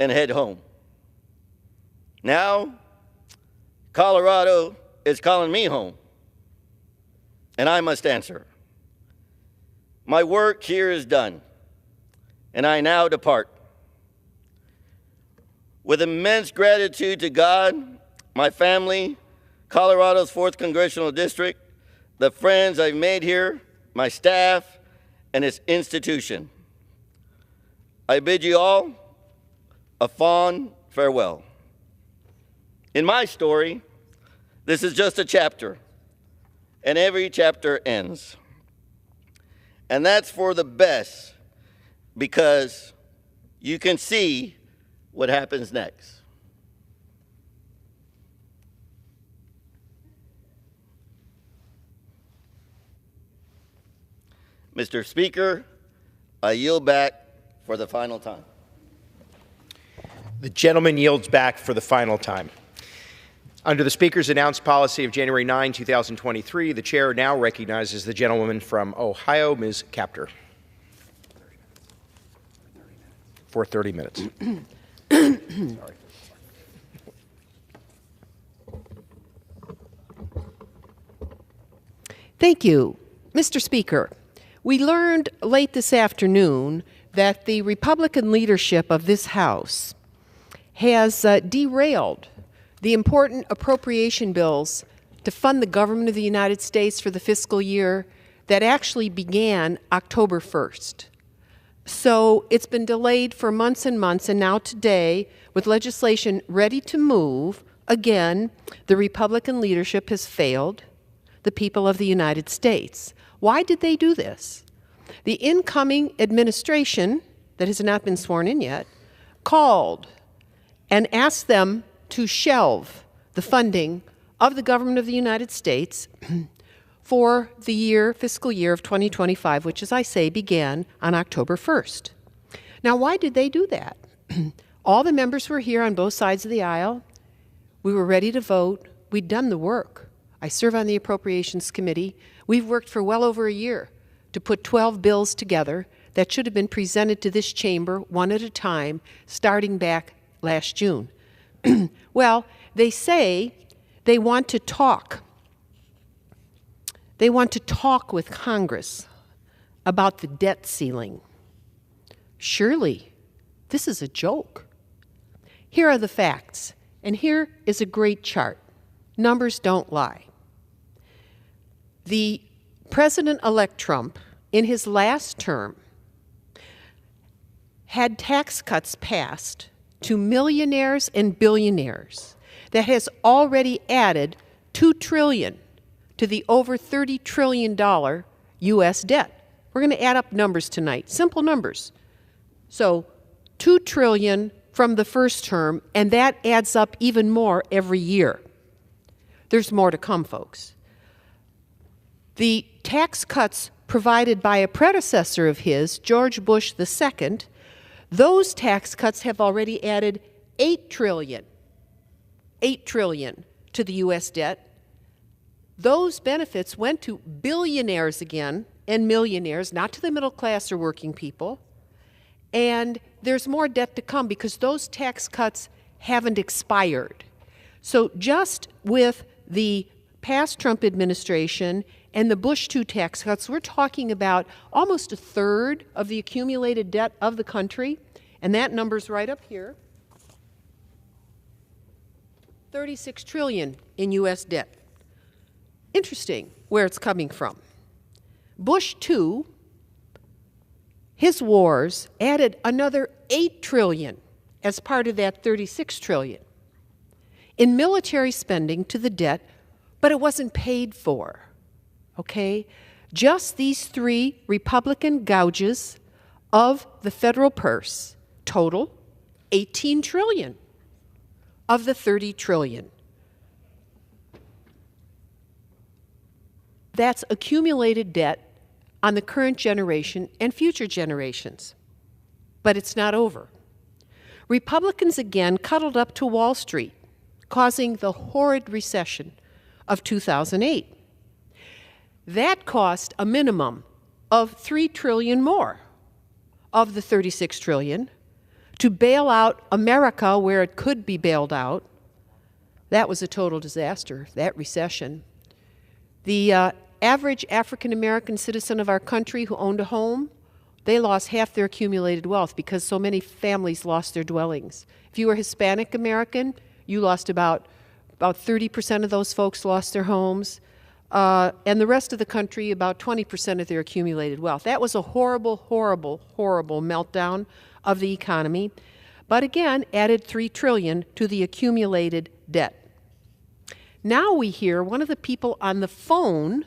and head home. Now, Colorado is calling me home, and I must answer. My work here is done, and I now depart. With immense gratitude to God, my family, Colorado's 4th Congressional District, the friends I've made here, my staff, and its institution, I bid you all a fond farewell. In my story, this is just a chapter, and every chapter ends. And that's for the best, because you can see what happens next. Mr. Speaker, I yield back for the final time. The gentleman yields back for the final time. Under the Speaker's announced policy of January 9, 2023, the Chair now recognizes the gentlewoman from Ohio, Ms. Kaptur, for 30 minutes. Sorry. Thank you. Mr. Speaker, we learned late this afternoon that the Republican leadership of this House has derailed the important appropriation bills to fund the government of the United States for the fiscal year that actually began October 1st. So it's been delayed for months and months, and now today, with legislation ready to move, again, the Republican leadership has failed the people of the United States. Why did they do this? The incoming administration, that has not been sworn in yet, called and asked them to shelve the funding of the government of the United States for the fiscal year of 2025, which, as I say, began on October 1st. Now, why did they do that? All the members were here on both sides of the aisle. We were ready to vote. We'd done the work. I serve on the Appropriations Committee. We've worked for well over a year to put 12 bills together that should have been presented to this chamber one at a time, starting back last June. Well, they say they want to talk. They want to talk with Congress about the debt ceiling. Surely, this is a joke. Here are the facts, and here is a great chart. Numbers don't lie. The President-elect Trump, in his last term, had tax cuts passed to millionaires and billionaires that has already added $2 trillion to the over $30 trillion U.S. debt. We're going to add up numbers tonight, simple numbers. So $2 trillion from the first term, and that adds up even more every year. There's more to come, folks. The tax cuts provided by a predecessor of his, George Bush II, those tax cuts have already added $8 trillion to the U.S. debt. Those benefits went to billionaires again and millionaires, not to the middle class or working people. And there's more debt to come because those tax cuts haven't expired. So just with the past Trump administration and the Bush II tax cuts, we're talking about almost a third of the accumulated debt of the country, and that number's right up here. 36 trillion in U.S. debt. Interesting where it's coming from. Bush II, his wars added another 8 trillion as part of that 36 trillion in military spending to the debt, but it wasn't paid for. Okay? Just these three Republican gouges of the federal purse total 18 trillion of the 30 trillion. That's accumulated debt on the current generation and future generations. But it's not over. Republicans again cuddled up to Wall Street, causing the horrid recession of 2008. That cost a minimum of 3 trillion more of the 36 trillion to bail out America where it could be bailed out. That was a total disaster, that recession. The average African-American citizen of our country who owned a home, they lost half their accumulated wealth because so many families lost their dwellings. If you were Hispanic American, you lost about 30% of those folks lost their homes. And the rest of the country, about 20% of their accumulated wealth. That was a horrible, horrible, horrible meltdown of the economy, but again, added 3 trillion to the accumulated debt. Now we hear one of the people on the phone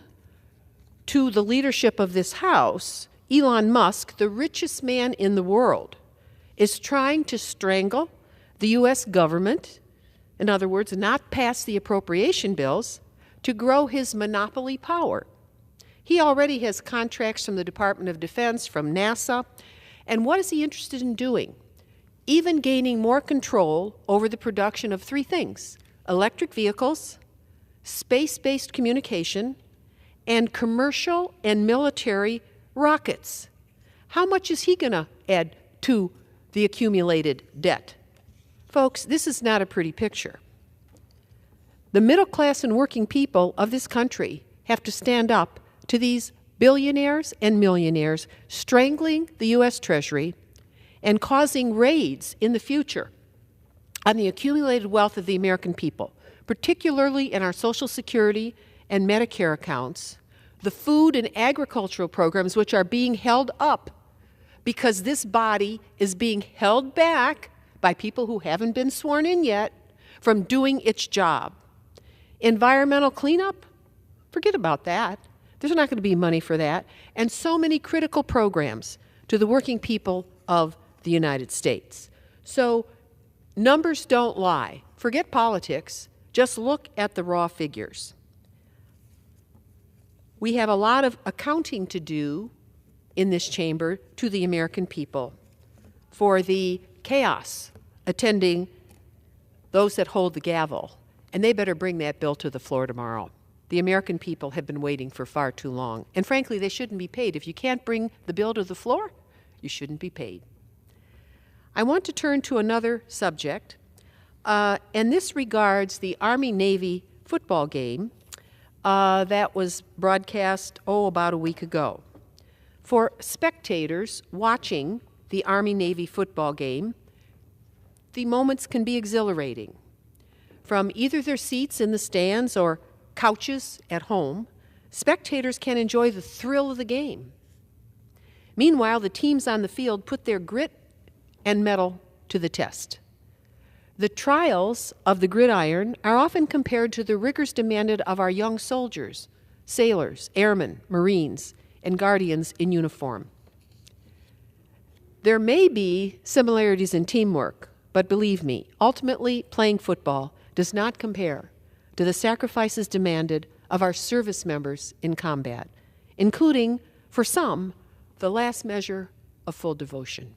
to the leadership of this House, Elon Musk, the richest man in the world, is trying to strangle the U.S. government, in other words, not pass the appropriation bills, to grow his monopoly power. He already has contracts from the Department of Defense, from NASA, and what is he interested in doing? Even gaining more control over the production of 3 things: electric vehicles, space-based communication, and commercial and military rockets. How much is he going to add to the accumulated debt? Folks, this is not a pretty picture. The middle class and working people of this country have to stand up to these billionaires and millionaires strangling the U.S. Treasury and causing raids in the future on the accumulated wealth of the American people, particularly in our Social Security and Medicare accounts, the food and agricultural programs which are being held up because this body is being held back by people who haven't been sworn in yet from doing its job. Environmental cleanup? Forget about that. There's not going to be money for that. And so many critical programs to the working people of the United States. So numbers don't lie. Forget politics. Just look at the raw figures. We have a lot of accounting to do in this chamber to the American people for the chaos attending those that hold the gavel. And they better bring that bill to the floor tomorrow. The American people have been waiting for far too long. And frankly, they shouldn't be paid. If you can't bring the bill to the floor, you shouldn't be paid. I want to turn to another subject, and this regards the Army-Navy football game that was broadcast, about a week ago. For spectators watching the Army-Navy football game, the moments can be exhilarating. From either their seats in the stands or couches at home, spectators can enjoy the thrill of the game. Meanwhile, the teams on the field put their grit and mettle to the test. The trials of the gridiron are often compared to the rigors demanded of our young soldiers, sailors, airmen, Marines, and guardians in uniform. There may be similarities in teamwork, but believe me, ultimately, playing football does not compare to the sacrifices demanded of our service members in combat, including, for some, the last measure of full devotion.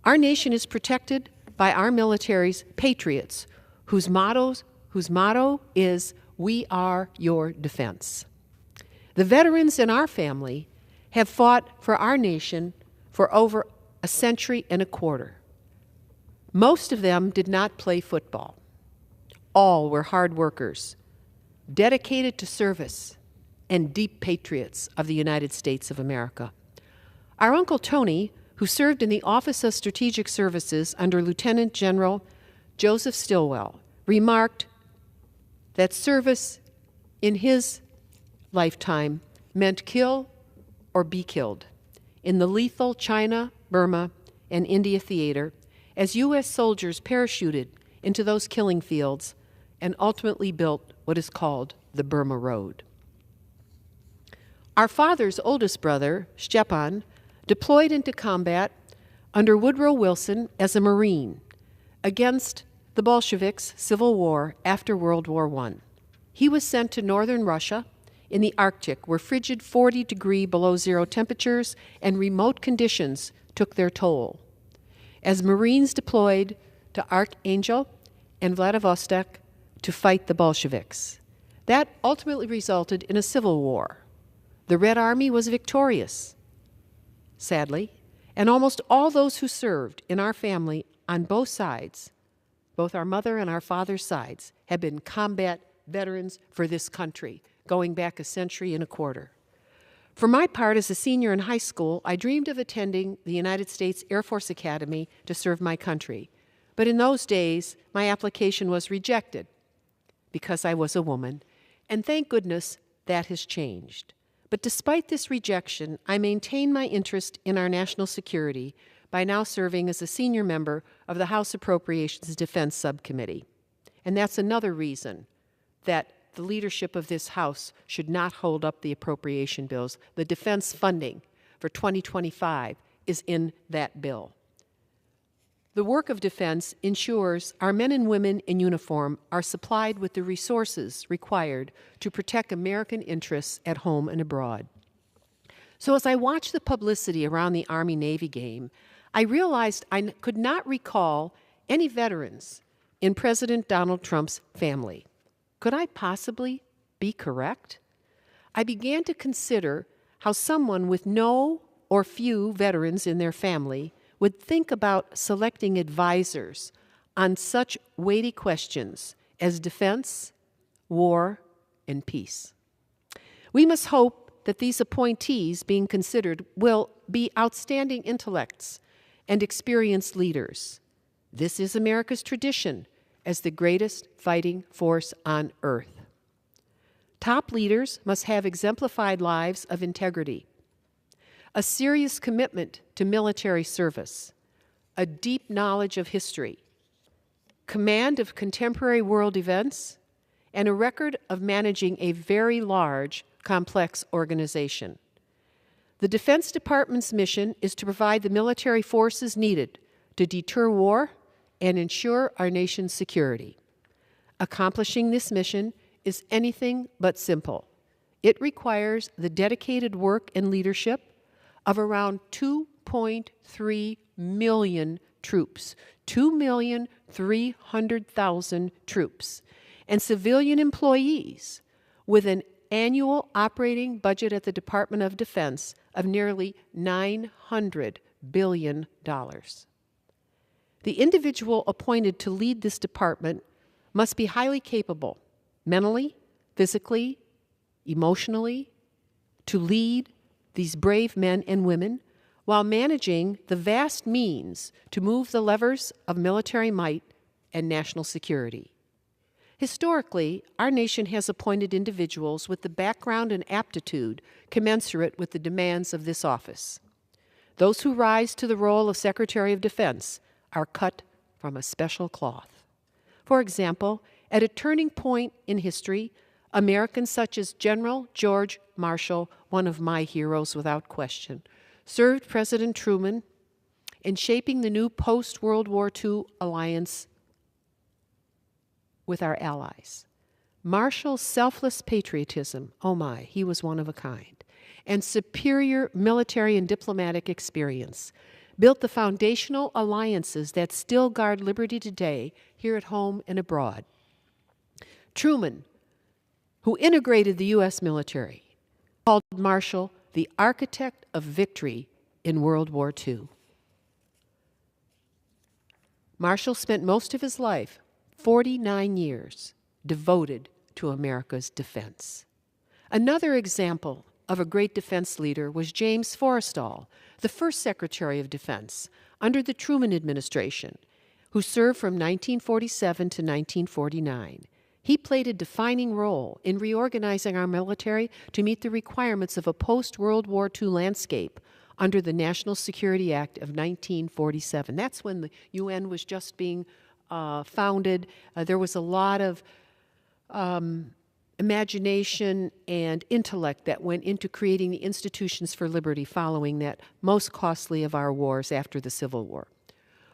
Our nation is protected by our military's patriots, whose motto is, "We are your defense." The veterans in our family have fought for our nation for over a century and a quarter. Most of them did not play football. All were hard workers, dedicated to service and deep patriots of the United States of America. Our Uncle Tony, who served in the Office of Strategic Services under Lieutenant General Joseph Stilwell, remarked that service in his lifetime meant kill or be killed in the lethal China, Burma, and India theater as U.S. soldiers parachuted into those killing fields and ultimately built what is called the Burma Road. Our father's oldest brother, Stepan, deployed into combat under Woodrow Wilson as a Marine against the Bolsheviks' civil war after World War I. He was sent to northern Russia in the Arctic, where frigid 40-degree below-zero temperatures and remote conditions took their toll. As Marines deployed to Archangel and Vladivostok to fight the Bolsheviks. That ultimately resulted in a civil war. The Red Army was victorious, sadly, and almost all those who served in our family on both sides, both our mother and our father's sides, have been combat veterans for this country, going back a century and a quarter. For my part, as a senior in high school, I dreamed of attending the United States Air Force Academy to serve my country. But in those days, my application was rejected because I was a woman, and thank goodness that has changed. But despite this rejection, I maintain my interest in our national security by now serving as a senior member of the House Appropriations Defense Subcommittee. And that's another reason that the leadership of this House should not hold up the appropriation bills. The defense funding for 2025 is in that bill. The work of defense ensures our men and women in uniform are supplied with the resources required to protect American interests at home and abroad. So as I watched the publicity around the Army-Navy game, I realized I could not recall any veterans in President Donald Trump's family. Could I possibly be correct? I began to consider how someone with no or few veterans in their family would think about selecting advisors on such weighty questions as defense, war, and peace. We must hope that these appointees being considered will be outstanding intellects and experienced leaders. This is America's tradition as the greatest fighting force on earth. Top leaders must have exemplified lives of integrity, a serious commitment to military service, a deep knowledge of history, command of contemporary world events, and a record of managing a very large, complex organization. The Defense Department's mission is to provide the military forces needed to deter war and ensure our nation's security. Accomplishing this mission is anything but simple. It requires the dedicated work and leadership of around 2.3 million troops, 2,300,000 troops, and civilian employees with an annual operating budget at the Department of Defense of nearly $900 billion. The individual appointed to lead this department must be highly capable, mentally, physically, emotionally, to lead these brave men and women while managing the vast means to move the levers of military might and national security. Historically, our nation has appointed individuals with the background and aptitude commensurate with the demands of this office. Those who rise to the role of Secretary of Defense are cut from a special cloth. For example, at a turning point in history, Americans such as General George Marshall, one of my heroes without question, served President Truman in shaping the new post-World War II alliance with our allies. Marshall's selfless patriotism, oh my, he was one of a kind, and superior military and diplomatic experience built the foundational alliances that still guard liberty today here at home and abroad. Truman, who integrated the U.S. military, called Marshall the architect of victory in World War II. Marshall spent most of his life, 49 years, devoted to America's defense. Another example of a great defense leader was James Forrestal, the first Secretary of Defense under the Truman administration, who served from 1947 to 1949. He played a defining role in reorganizing our military to meet the requirements of a post-World War II landscape under the National Security Act of 1947. That's when the UN was just being founded. There was a lot of imagination and intellect that went into creating the institutions for liberty following that most costly of our wars after the Civil War.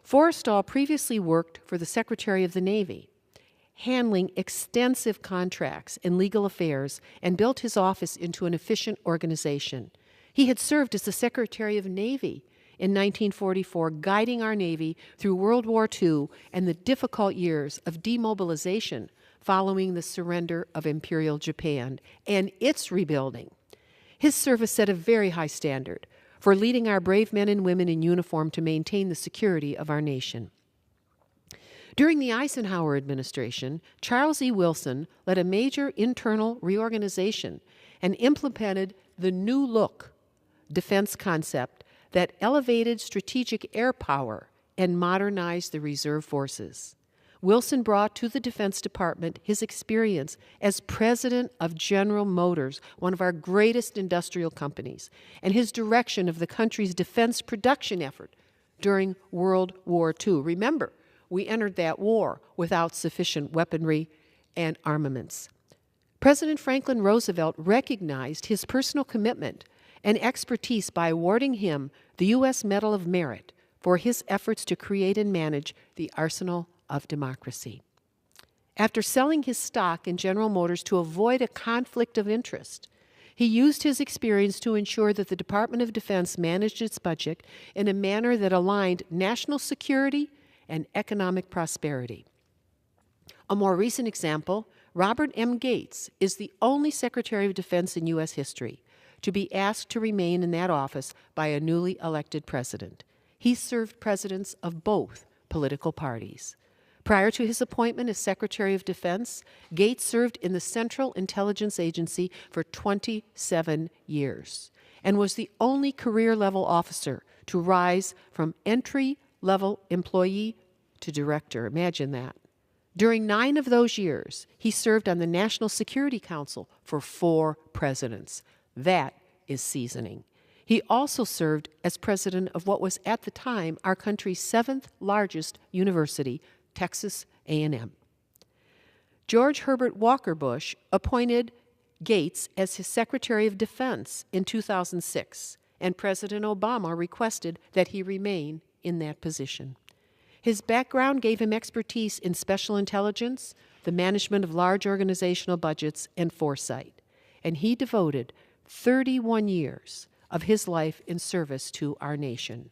Forrestal previously worked for the Secretary of the Navy, handling extensive contracts and legal affairs, and built his office into an efficient organization. He had served as the Secretary of Navy in 1944, guiding our Navy through World War II and the difficult years of demobilization following the surrender of Imperial Japan and its rebuilding. His service set a very high standard for leading our brave men and women in uniform to maintain the security of our nation. During the Eisenhower administration, Charles E. Wilson led a major internal reorganization and implemented the new look defense concept that elevated strategic air power and modernized the reserve forces. Wilson brought to the Defense Department his experience as president of General Motors, one of our greatest industrial companies, and his direction of the country's defense production effort during World War II. Remember, we entered that war without sufficient weaponry and armaments. President Franklin Roosevelt recognized his personal commitment and expertise by awarding him the U.S. Medal of Merit for his efforts to create and manage the arsenal of democracy. After selling his stock in General Motors to avoid a conflict of interest, he used his experience to ensure that the Department of Defense managed its budget in a manner that aligned national security and economic prosperity. A more recent example, Robert M. Gates is the only Secretary of Defense in U.S. history to be asked to remain in that office by a newly elected president. He served presidents of both political parties. Prior to his appointment as Secretary of Defense, Gates served in the Central Intelligence Agency for 27 years and was the only career-level officer to rise from entry-level employee to director. Imagine that. During 9 of those years, he served on the National Security Council for 4 presidents. That is seasoning. He also served as president of what was at the time our country's 7th largest university, Texas A&M. George Herbert Walker Bush appointed Gates as his Secretary of Defense in 2006, and President Obama requested that he remain in that position. His background gave him expertise in special intelligence, the management of large organizational budgets, and foresight, and he devoted 31 years of his life in service to our nation.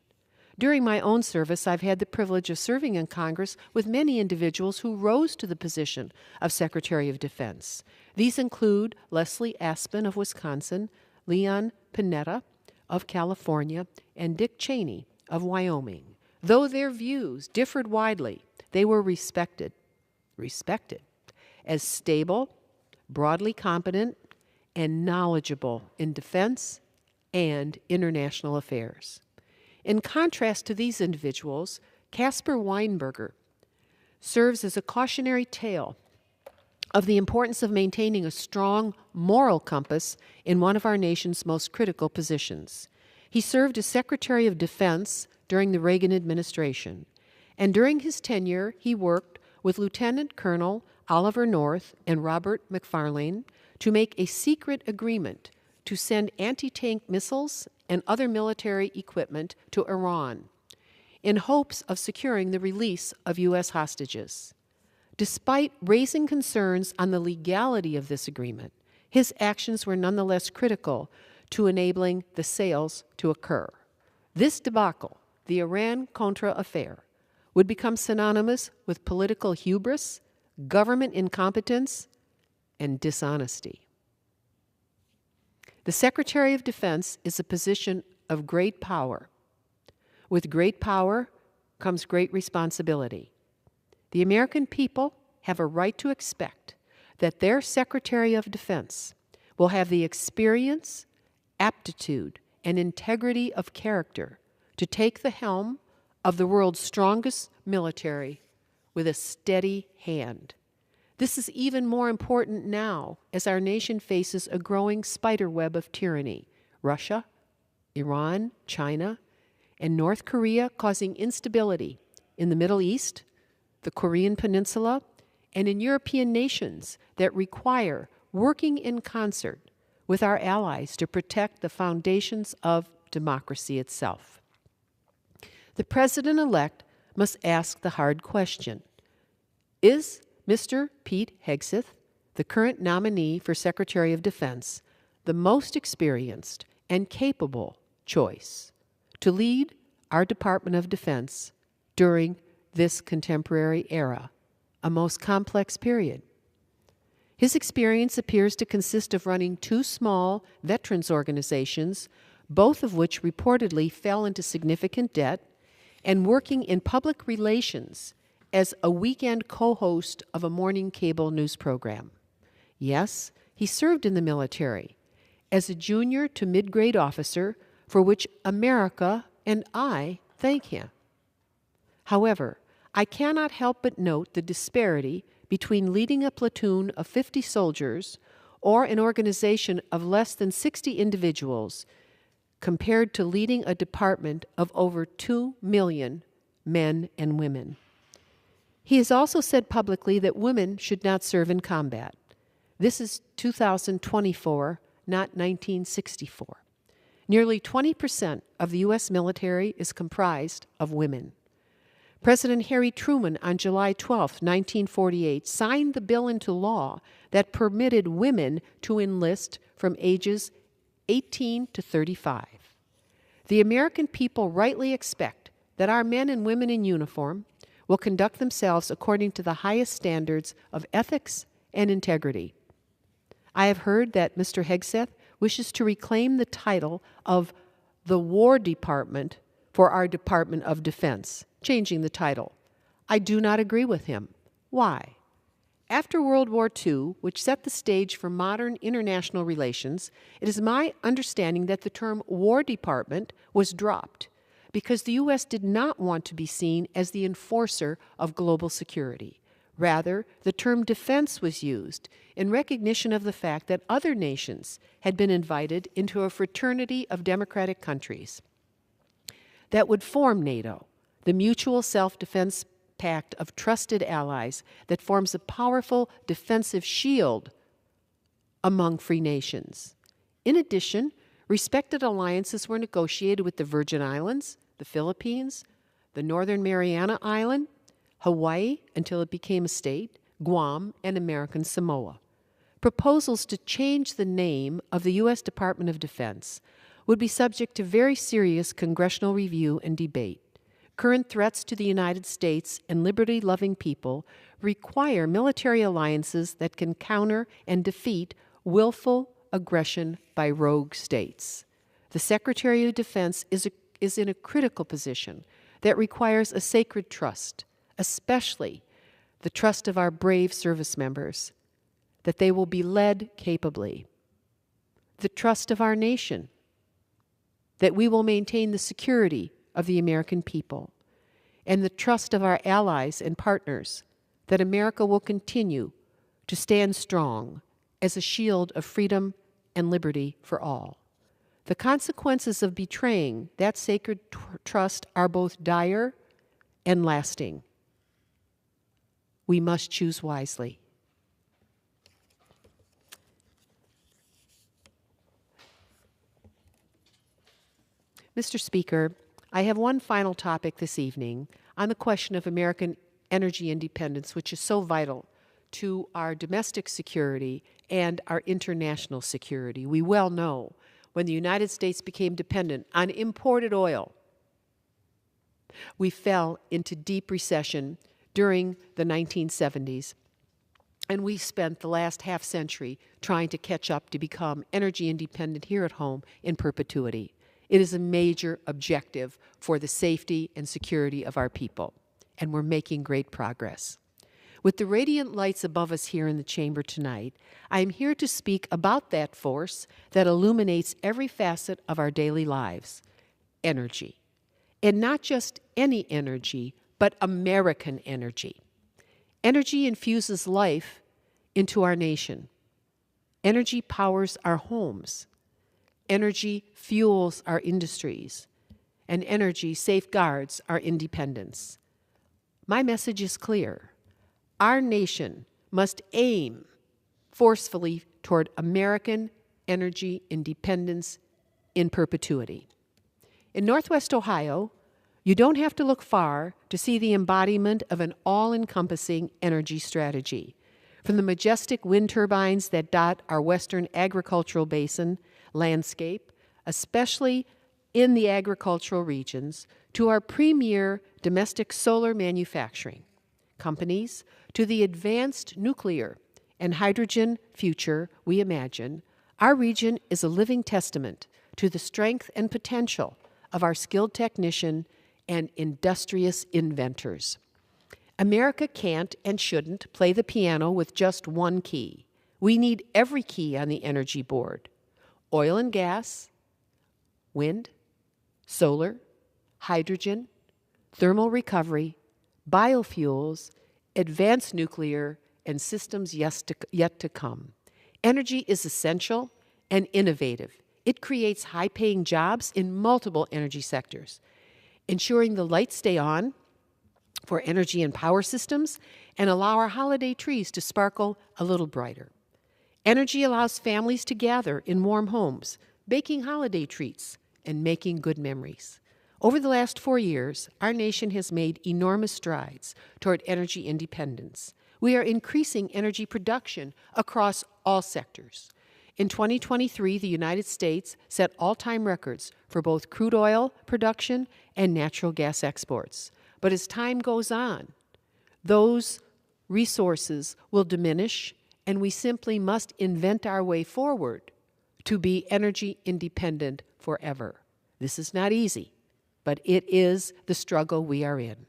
During my own service, I've had the privilege of serving in Congress with many individuals who rose to the position of Secretary of Defense. These include Leslie Aspin of Wisconsin, Leon Panetta of California, and Dick Cheney of Wyoming. Though their views differed widely, they were respected as stable, broadly competent, and knowledgeable in defense and international affairs. In contrast to these individuals, Caspar Weinberger serves as a cautionary tale of the importance of maintaining a strong moral compass in one of our nation's most critical positions. He served as Secretary of Defense during the Reagan administration, and during his tenure, he worked with Lieutenant Colonel Oliver North and Robert McFarlane to make a secret agreement to send anti-tank missiles and other military equipment to Iran in hopes of securing the release of U.S. hostages. Despite raising concerns on the legality of this agreement, his actions were nonetheless critical to enabling the sales to occur. This debacle, the Iran-Contra affair, would become synonymous with political hubris, government incompetence, and dishonesty. The Secretary of Defense is a position of great power. With great power comes great responsibility. The American people have a right to expect that their Secretary of Defense will have the experience, aptitude, and integrity of character to take the helm of the world's strongest military with a steady hand. This is even more important now as our nation faces a growing spiderweb of tyranny: Russia, Iran, China, and North Korea, causing instability in the Middle East, the Korean Peninsula, and in European nations that require working in concert with our allies to protect the foundations of democracy itself. The President-elect must ask the hard question: is Mr. Pete Hegseth, the current nominee for Secretary of Defense, the most experienced and capable choice to lead our Department of Defense during this contemporary era, a most complex period? His experience appears to consist of running two small veterans organizations, both of which reportedly fell into significant debt, and working in public relations as a weekend co-host of a morning cable news program. Yes, he served in the military as a junior to mid-grade officer, for which America and I thank him. However, I cannot help but note the disparity between leading a platoon of 50 soldiers or an organization of less than 60 individuals compared to leading a department of over 2 million men and women. He has also said publicly that women should not serve in combat. This is 2024, not 1964. Nearly 20% of the U.S. military is comprised of women. President Harry Truman, on July 12, 1948, signed the bill into law that permitted women to enlist from ages 18 to 35. The American people rightly expect that our men and women in uniform will conduct themselves according to the highest standards of ethics and integrity. I have heard that Mr. Hegseth wishes to reclaim the title of the War Department for our Department of Defense, changing the title. I do not agree with him. Why? After World War II, which set the stage for modern international relations, it is my understanding that the term War Department was dropped because the U.S. did not want to be seen as the enforcer of global security. Rather, the term defense was used in recognition of the fact that other nations had been invited into a fraternity of democratic countries that would form NATO, the mutual self-defense pact of trusted allies that forms a powerful defensive shield among free nations. In addition, respected alliances were negotiated with the Virgin Islands, the Philippines, the Northern Mariana Island, Hawaii until it became a state, Guam, and American Samoa. Proposals to change the name of the U.S. Department of Defense would be subject to very serious congressional review and debate. Current threats to the United States and liberty-loving people require military alliances that can counter and defeat willful aggression by rogue states. The Secretary of Defense is in a critical position that requires a sacred trust, especially the trust of our brave service members, that they will be led capably, the trust of our nation, that we will maintain the security of the American people, and the trust of our allies and partners that America will continue to stand strong as a shield of freedom and liberty for all. The consequences of betraying that sacred trust are both dire and lasting. We must choose wisely. Mr. Speaker, I have one final topic this evening on the question of American energy independence, which is so vital to our domestic security and our international security. We well know when the United States became dependent on imported oil, we fell into deep recession during the 1970s, and we spent the last half century trying to catch up to become energy independent here at home in perpetuity. It is a major objective for the safety and security of our people, and we're making great progress. With the radiant lights above us here in the chamber tonight, I am here to speak about that force that illuminates every facet of our daily lives, energy. And not just any energy, but American energy. Energy infuses life into our nation. Energy powers our homes. Energy fuels our industries. And energy safeguards our independence. My message is clear. Our nation must aim forcefully toward American energy independence in perpetuity. In Northwest Ohio, you don't have to look far to see the embodiment of an all-encompassing energy strategy. From the majestic wind turbines that dot our western agricultural basin landscape, especially in the agricultural regions, to our premier domestic solar manufacturing companies, to the advanced nuclear and hydrogen future we imagine, our region is a living testament to the strength and potential of our skilled technician and industrious inventors. America can't and shouldn't play the piano with just one key. We need every key on the energy board. Oil and gas, wind, solar, hydrogen, thermal recovery, biofuels, advanced nuclear, and systems yet to come. Energy is essential and innovative. It creates high-paying jobs in multiple energy sectors, ensuring the lights stay on for energy and power systems and allow our holiday trees to sparkle a little brighter. Energy allows families to gather in warm homes, baking holiday treats and making good memories. Over the last 4 years, our nation has made enormous strides toward energy independence. We are increasing energy production across all sectors. In 2023, the United States set all-time records for both crude oil production and natural gas exports. But as time goes on, those resources will diminish, and we simply must invent our way forward to be energy independent forever. This is not easy, but it is the struggle we are in.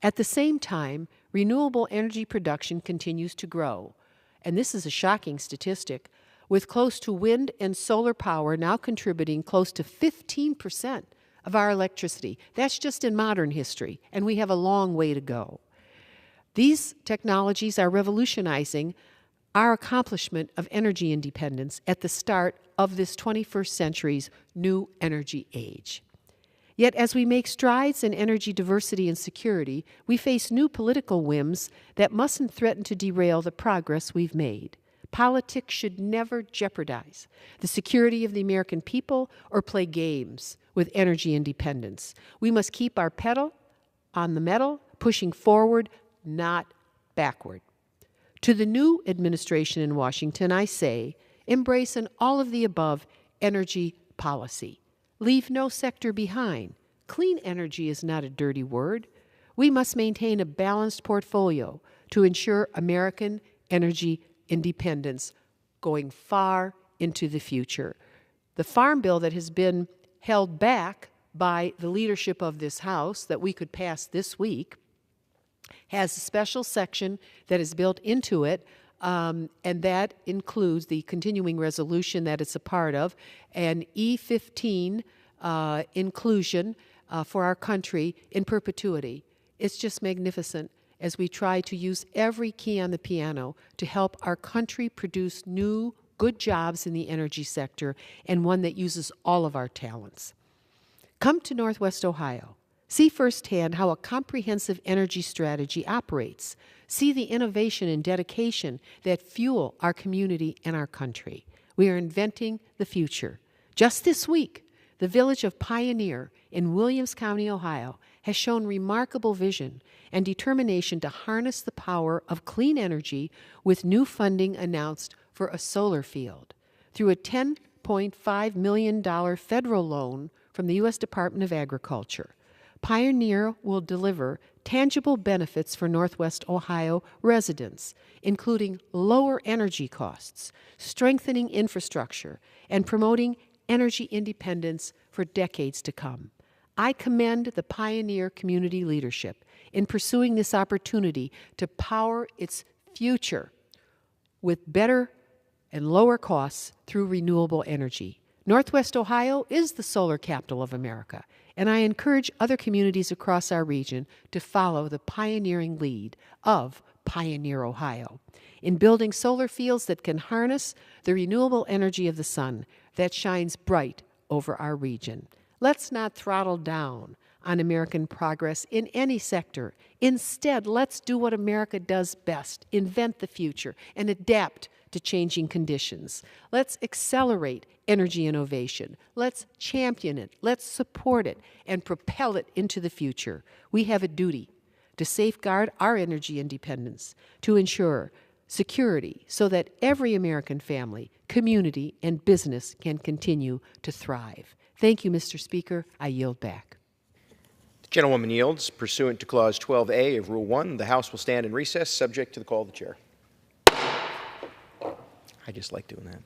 At the same time, renewable energy production continues to grow, and this is a shocking statistic, with close to wind and solar power now contributing close to 15% of our electricity. That's just in modern history, and we have a long way to go. These technologies are revolutionizing our accomplishment of energy independence at the start of this 21st century's new energy age. Yet as we make strides in energy diversity and security, we face new political whims that mustn't threaten to derail the progress we've made. Politics should never jeopardize the security of the American people or play games with energy independence. We must keep our pedal on the metal, pushing forward, not backward. To the new administration in Washington, I say, embrace an all-of-the-above energy policy. Leave no sector behind. Clean energy is not a dirty word. We must maintain a balanced portfolio to ensure American energy independence going far into the future. The farm bill that has been held back by the leadership of this House that we could pass this week has a special section that is built into it, and that includes the continuing resolution that it's a part of, and E15 inclusion for our country in perpetuity. It's just magnificent as we try to use every key on the piano to help our country produce new, good jobs in the energy sector, and one that uses all of our talents. Come to Northwest Ohio. See firsthand how a comprehensive energy strategy operates. See the innovation and dedication that fuel our community and our country. We are inventing the future. Just this week, the village of Pioneer in Williams County, Ohio, has shown remarkable vision and determination to harness the power of clean energy with new funding announced for a solar field. Through a $10.5 million federal loan from the U.S. Department of Agriculture, Pioneer will deliver tangible benefits for Northwest Ohio residents, including lower energy costs, strengthening infrastructure, and promoting energy independence for decades to come. I commend the pioneer community leadership in pursuing this opportunity to power its future with better and lower costs through renewable energy. Northwest Ohio is the solar capital of America, and I encourage other communities across our region to follow the pioneering lead of Pioneer Ohio in building solar fields that can harness the renewable energy of the sun that shines bright over our region. Let's not throttle down on American progress in any sector. Instead, let's do what America does best, invent the future and adapt to changing conditions. Let's accelerate energy innovation. Let's champion it. Let's support it and propel it into the future. We have a duty to safeguard our energy independence, to ensure security so that every American family, community, and business can continue to thrive. Thank you, Mr. Speaker. I yield back. The gentlewoman yields. Pursuant to Clause 12A of Rule 1, the House will stand in recess, subject to the call of the chair. I just like doing that.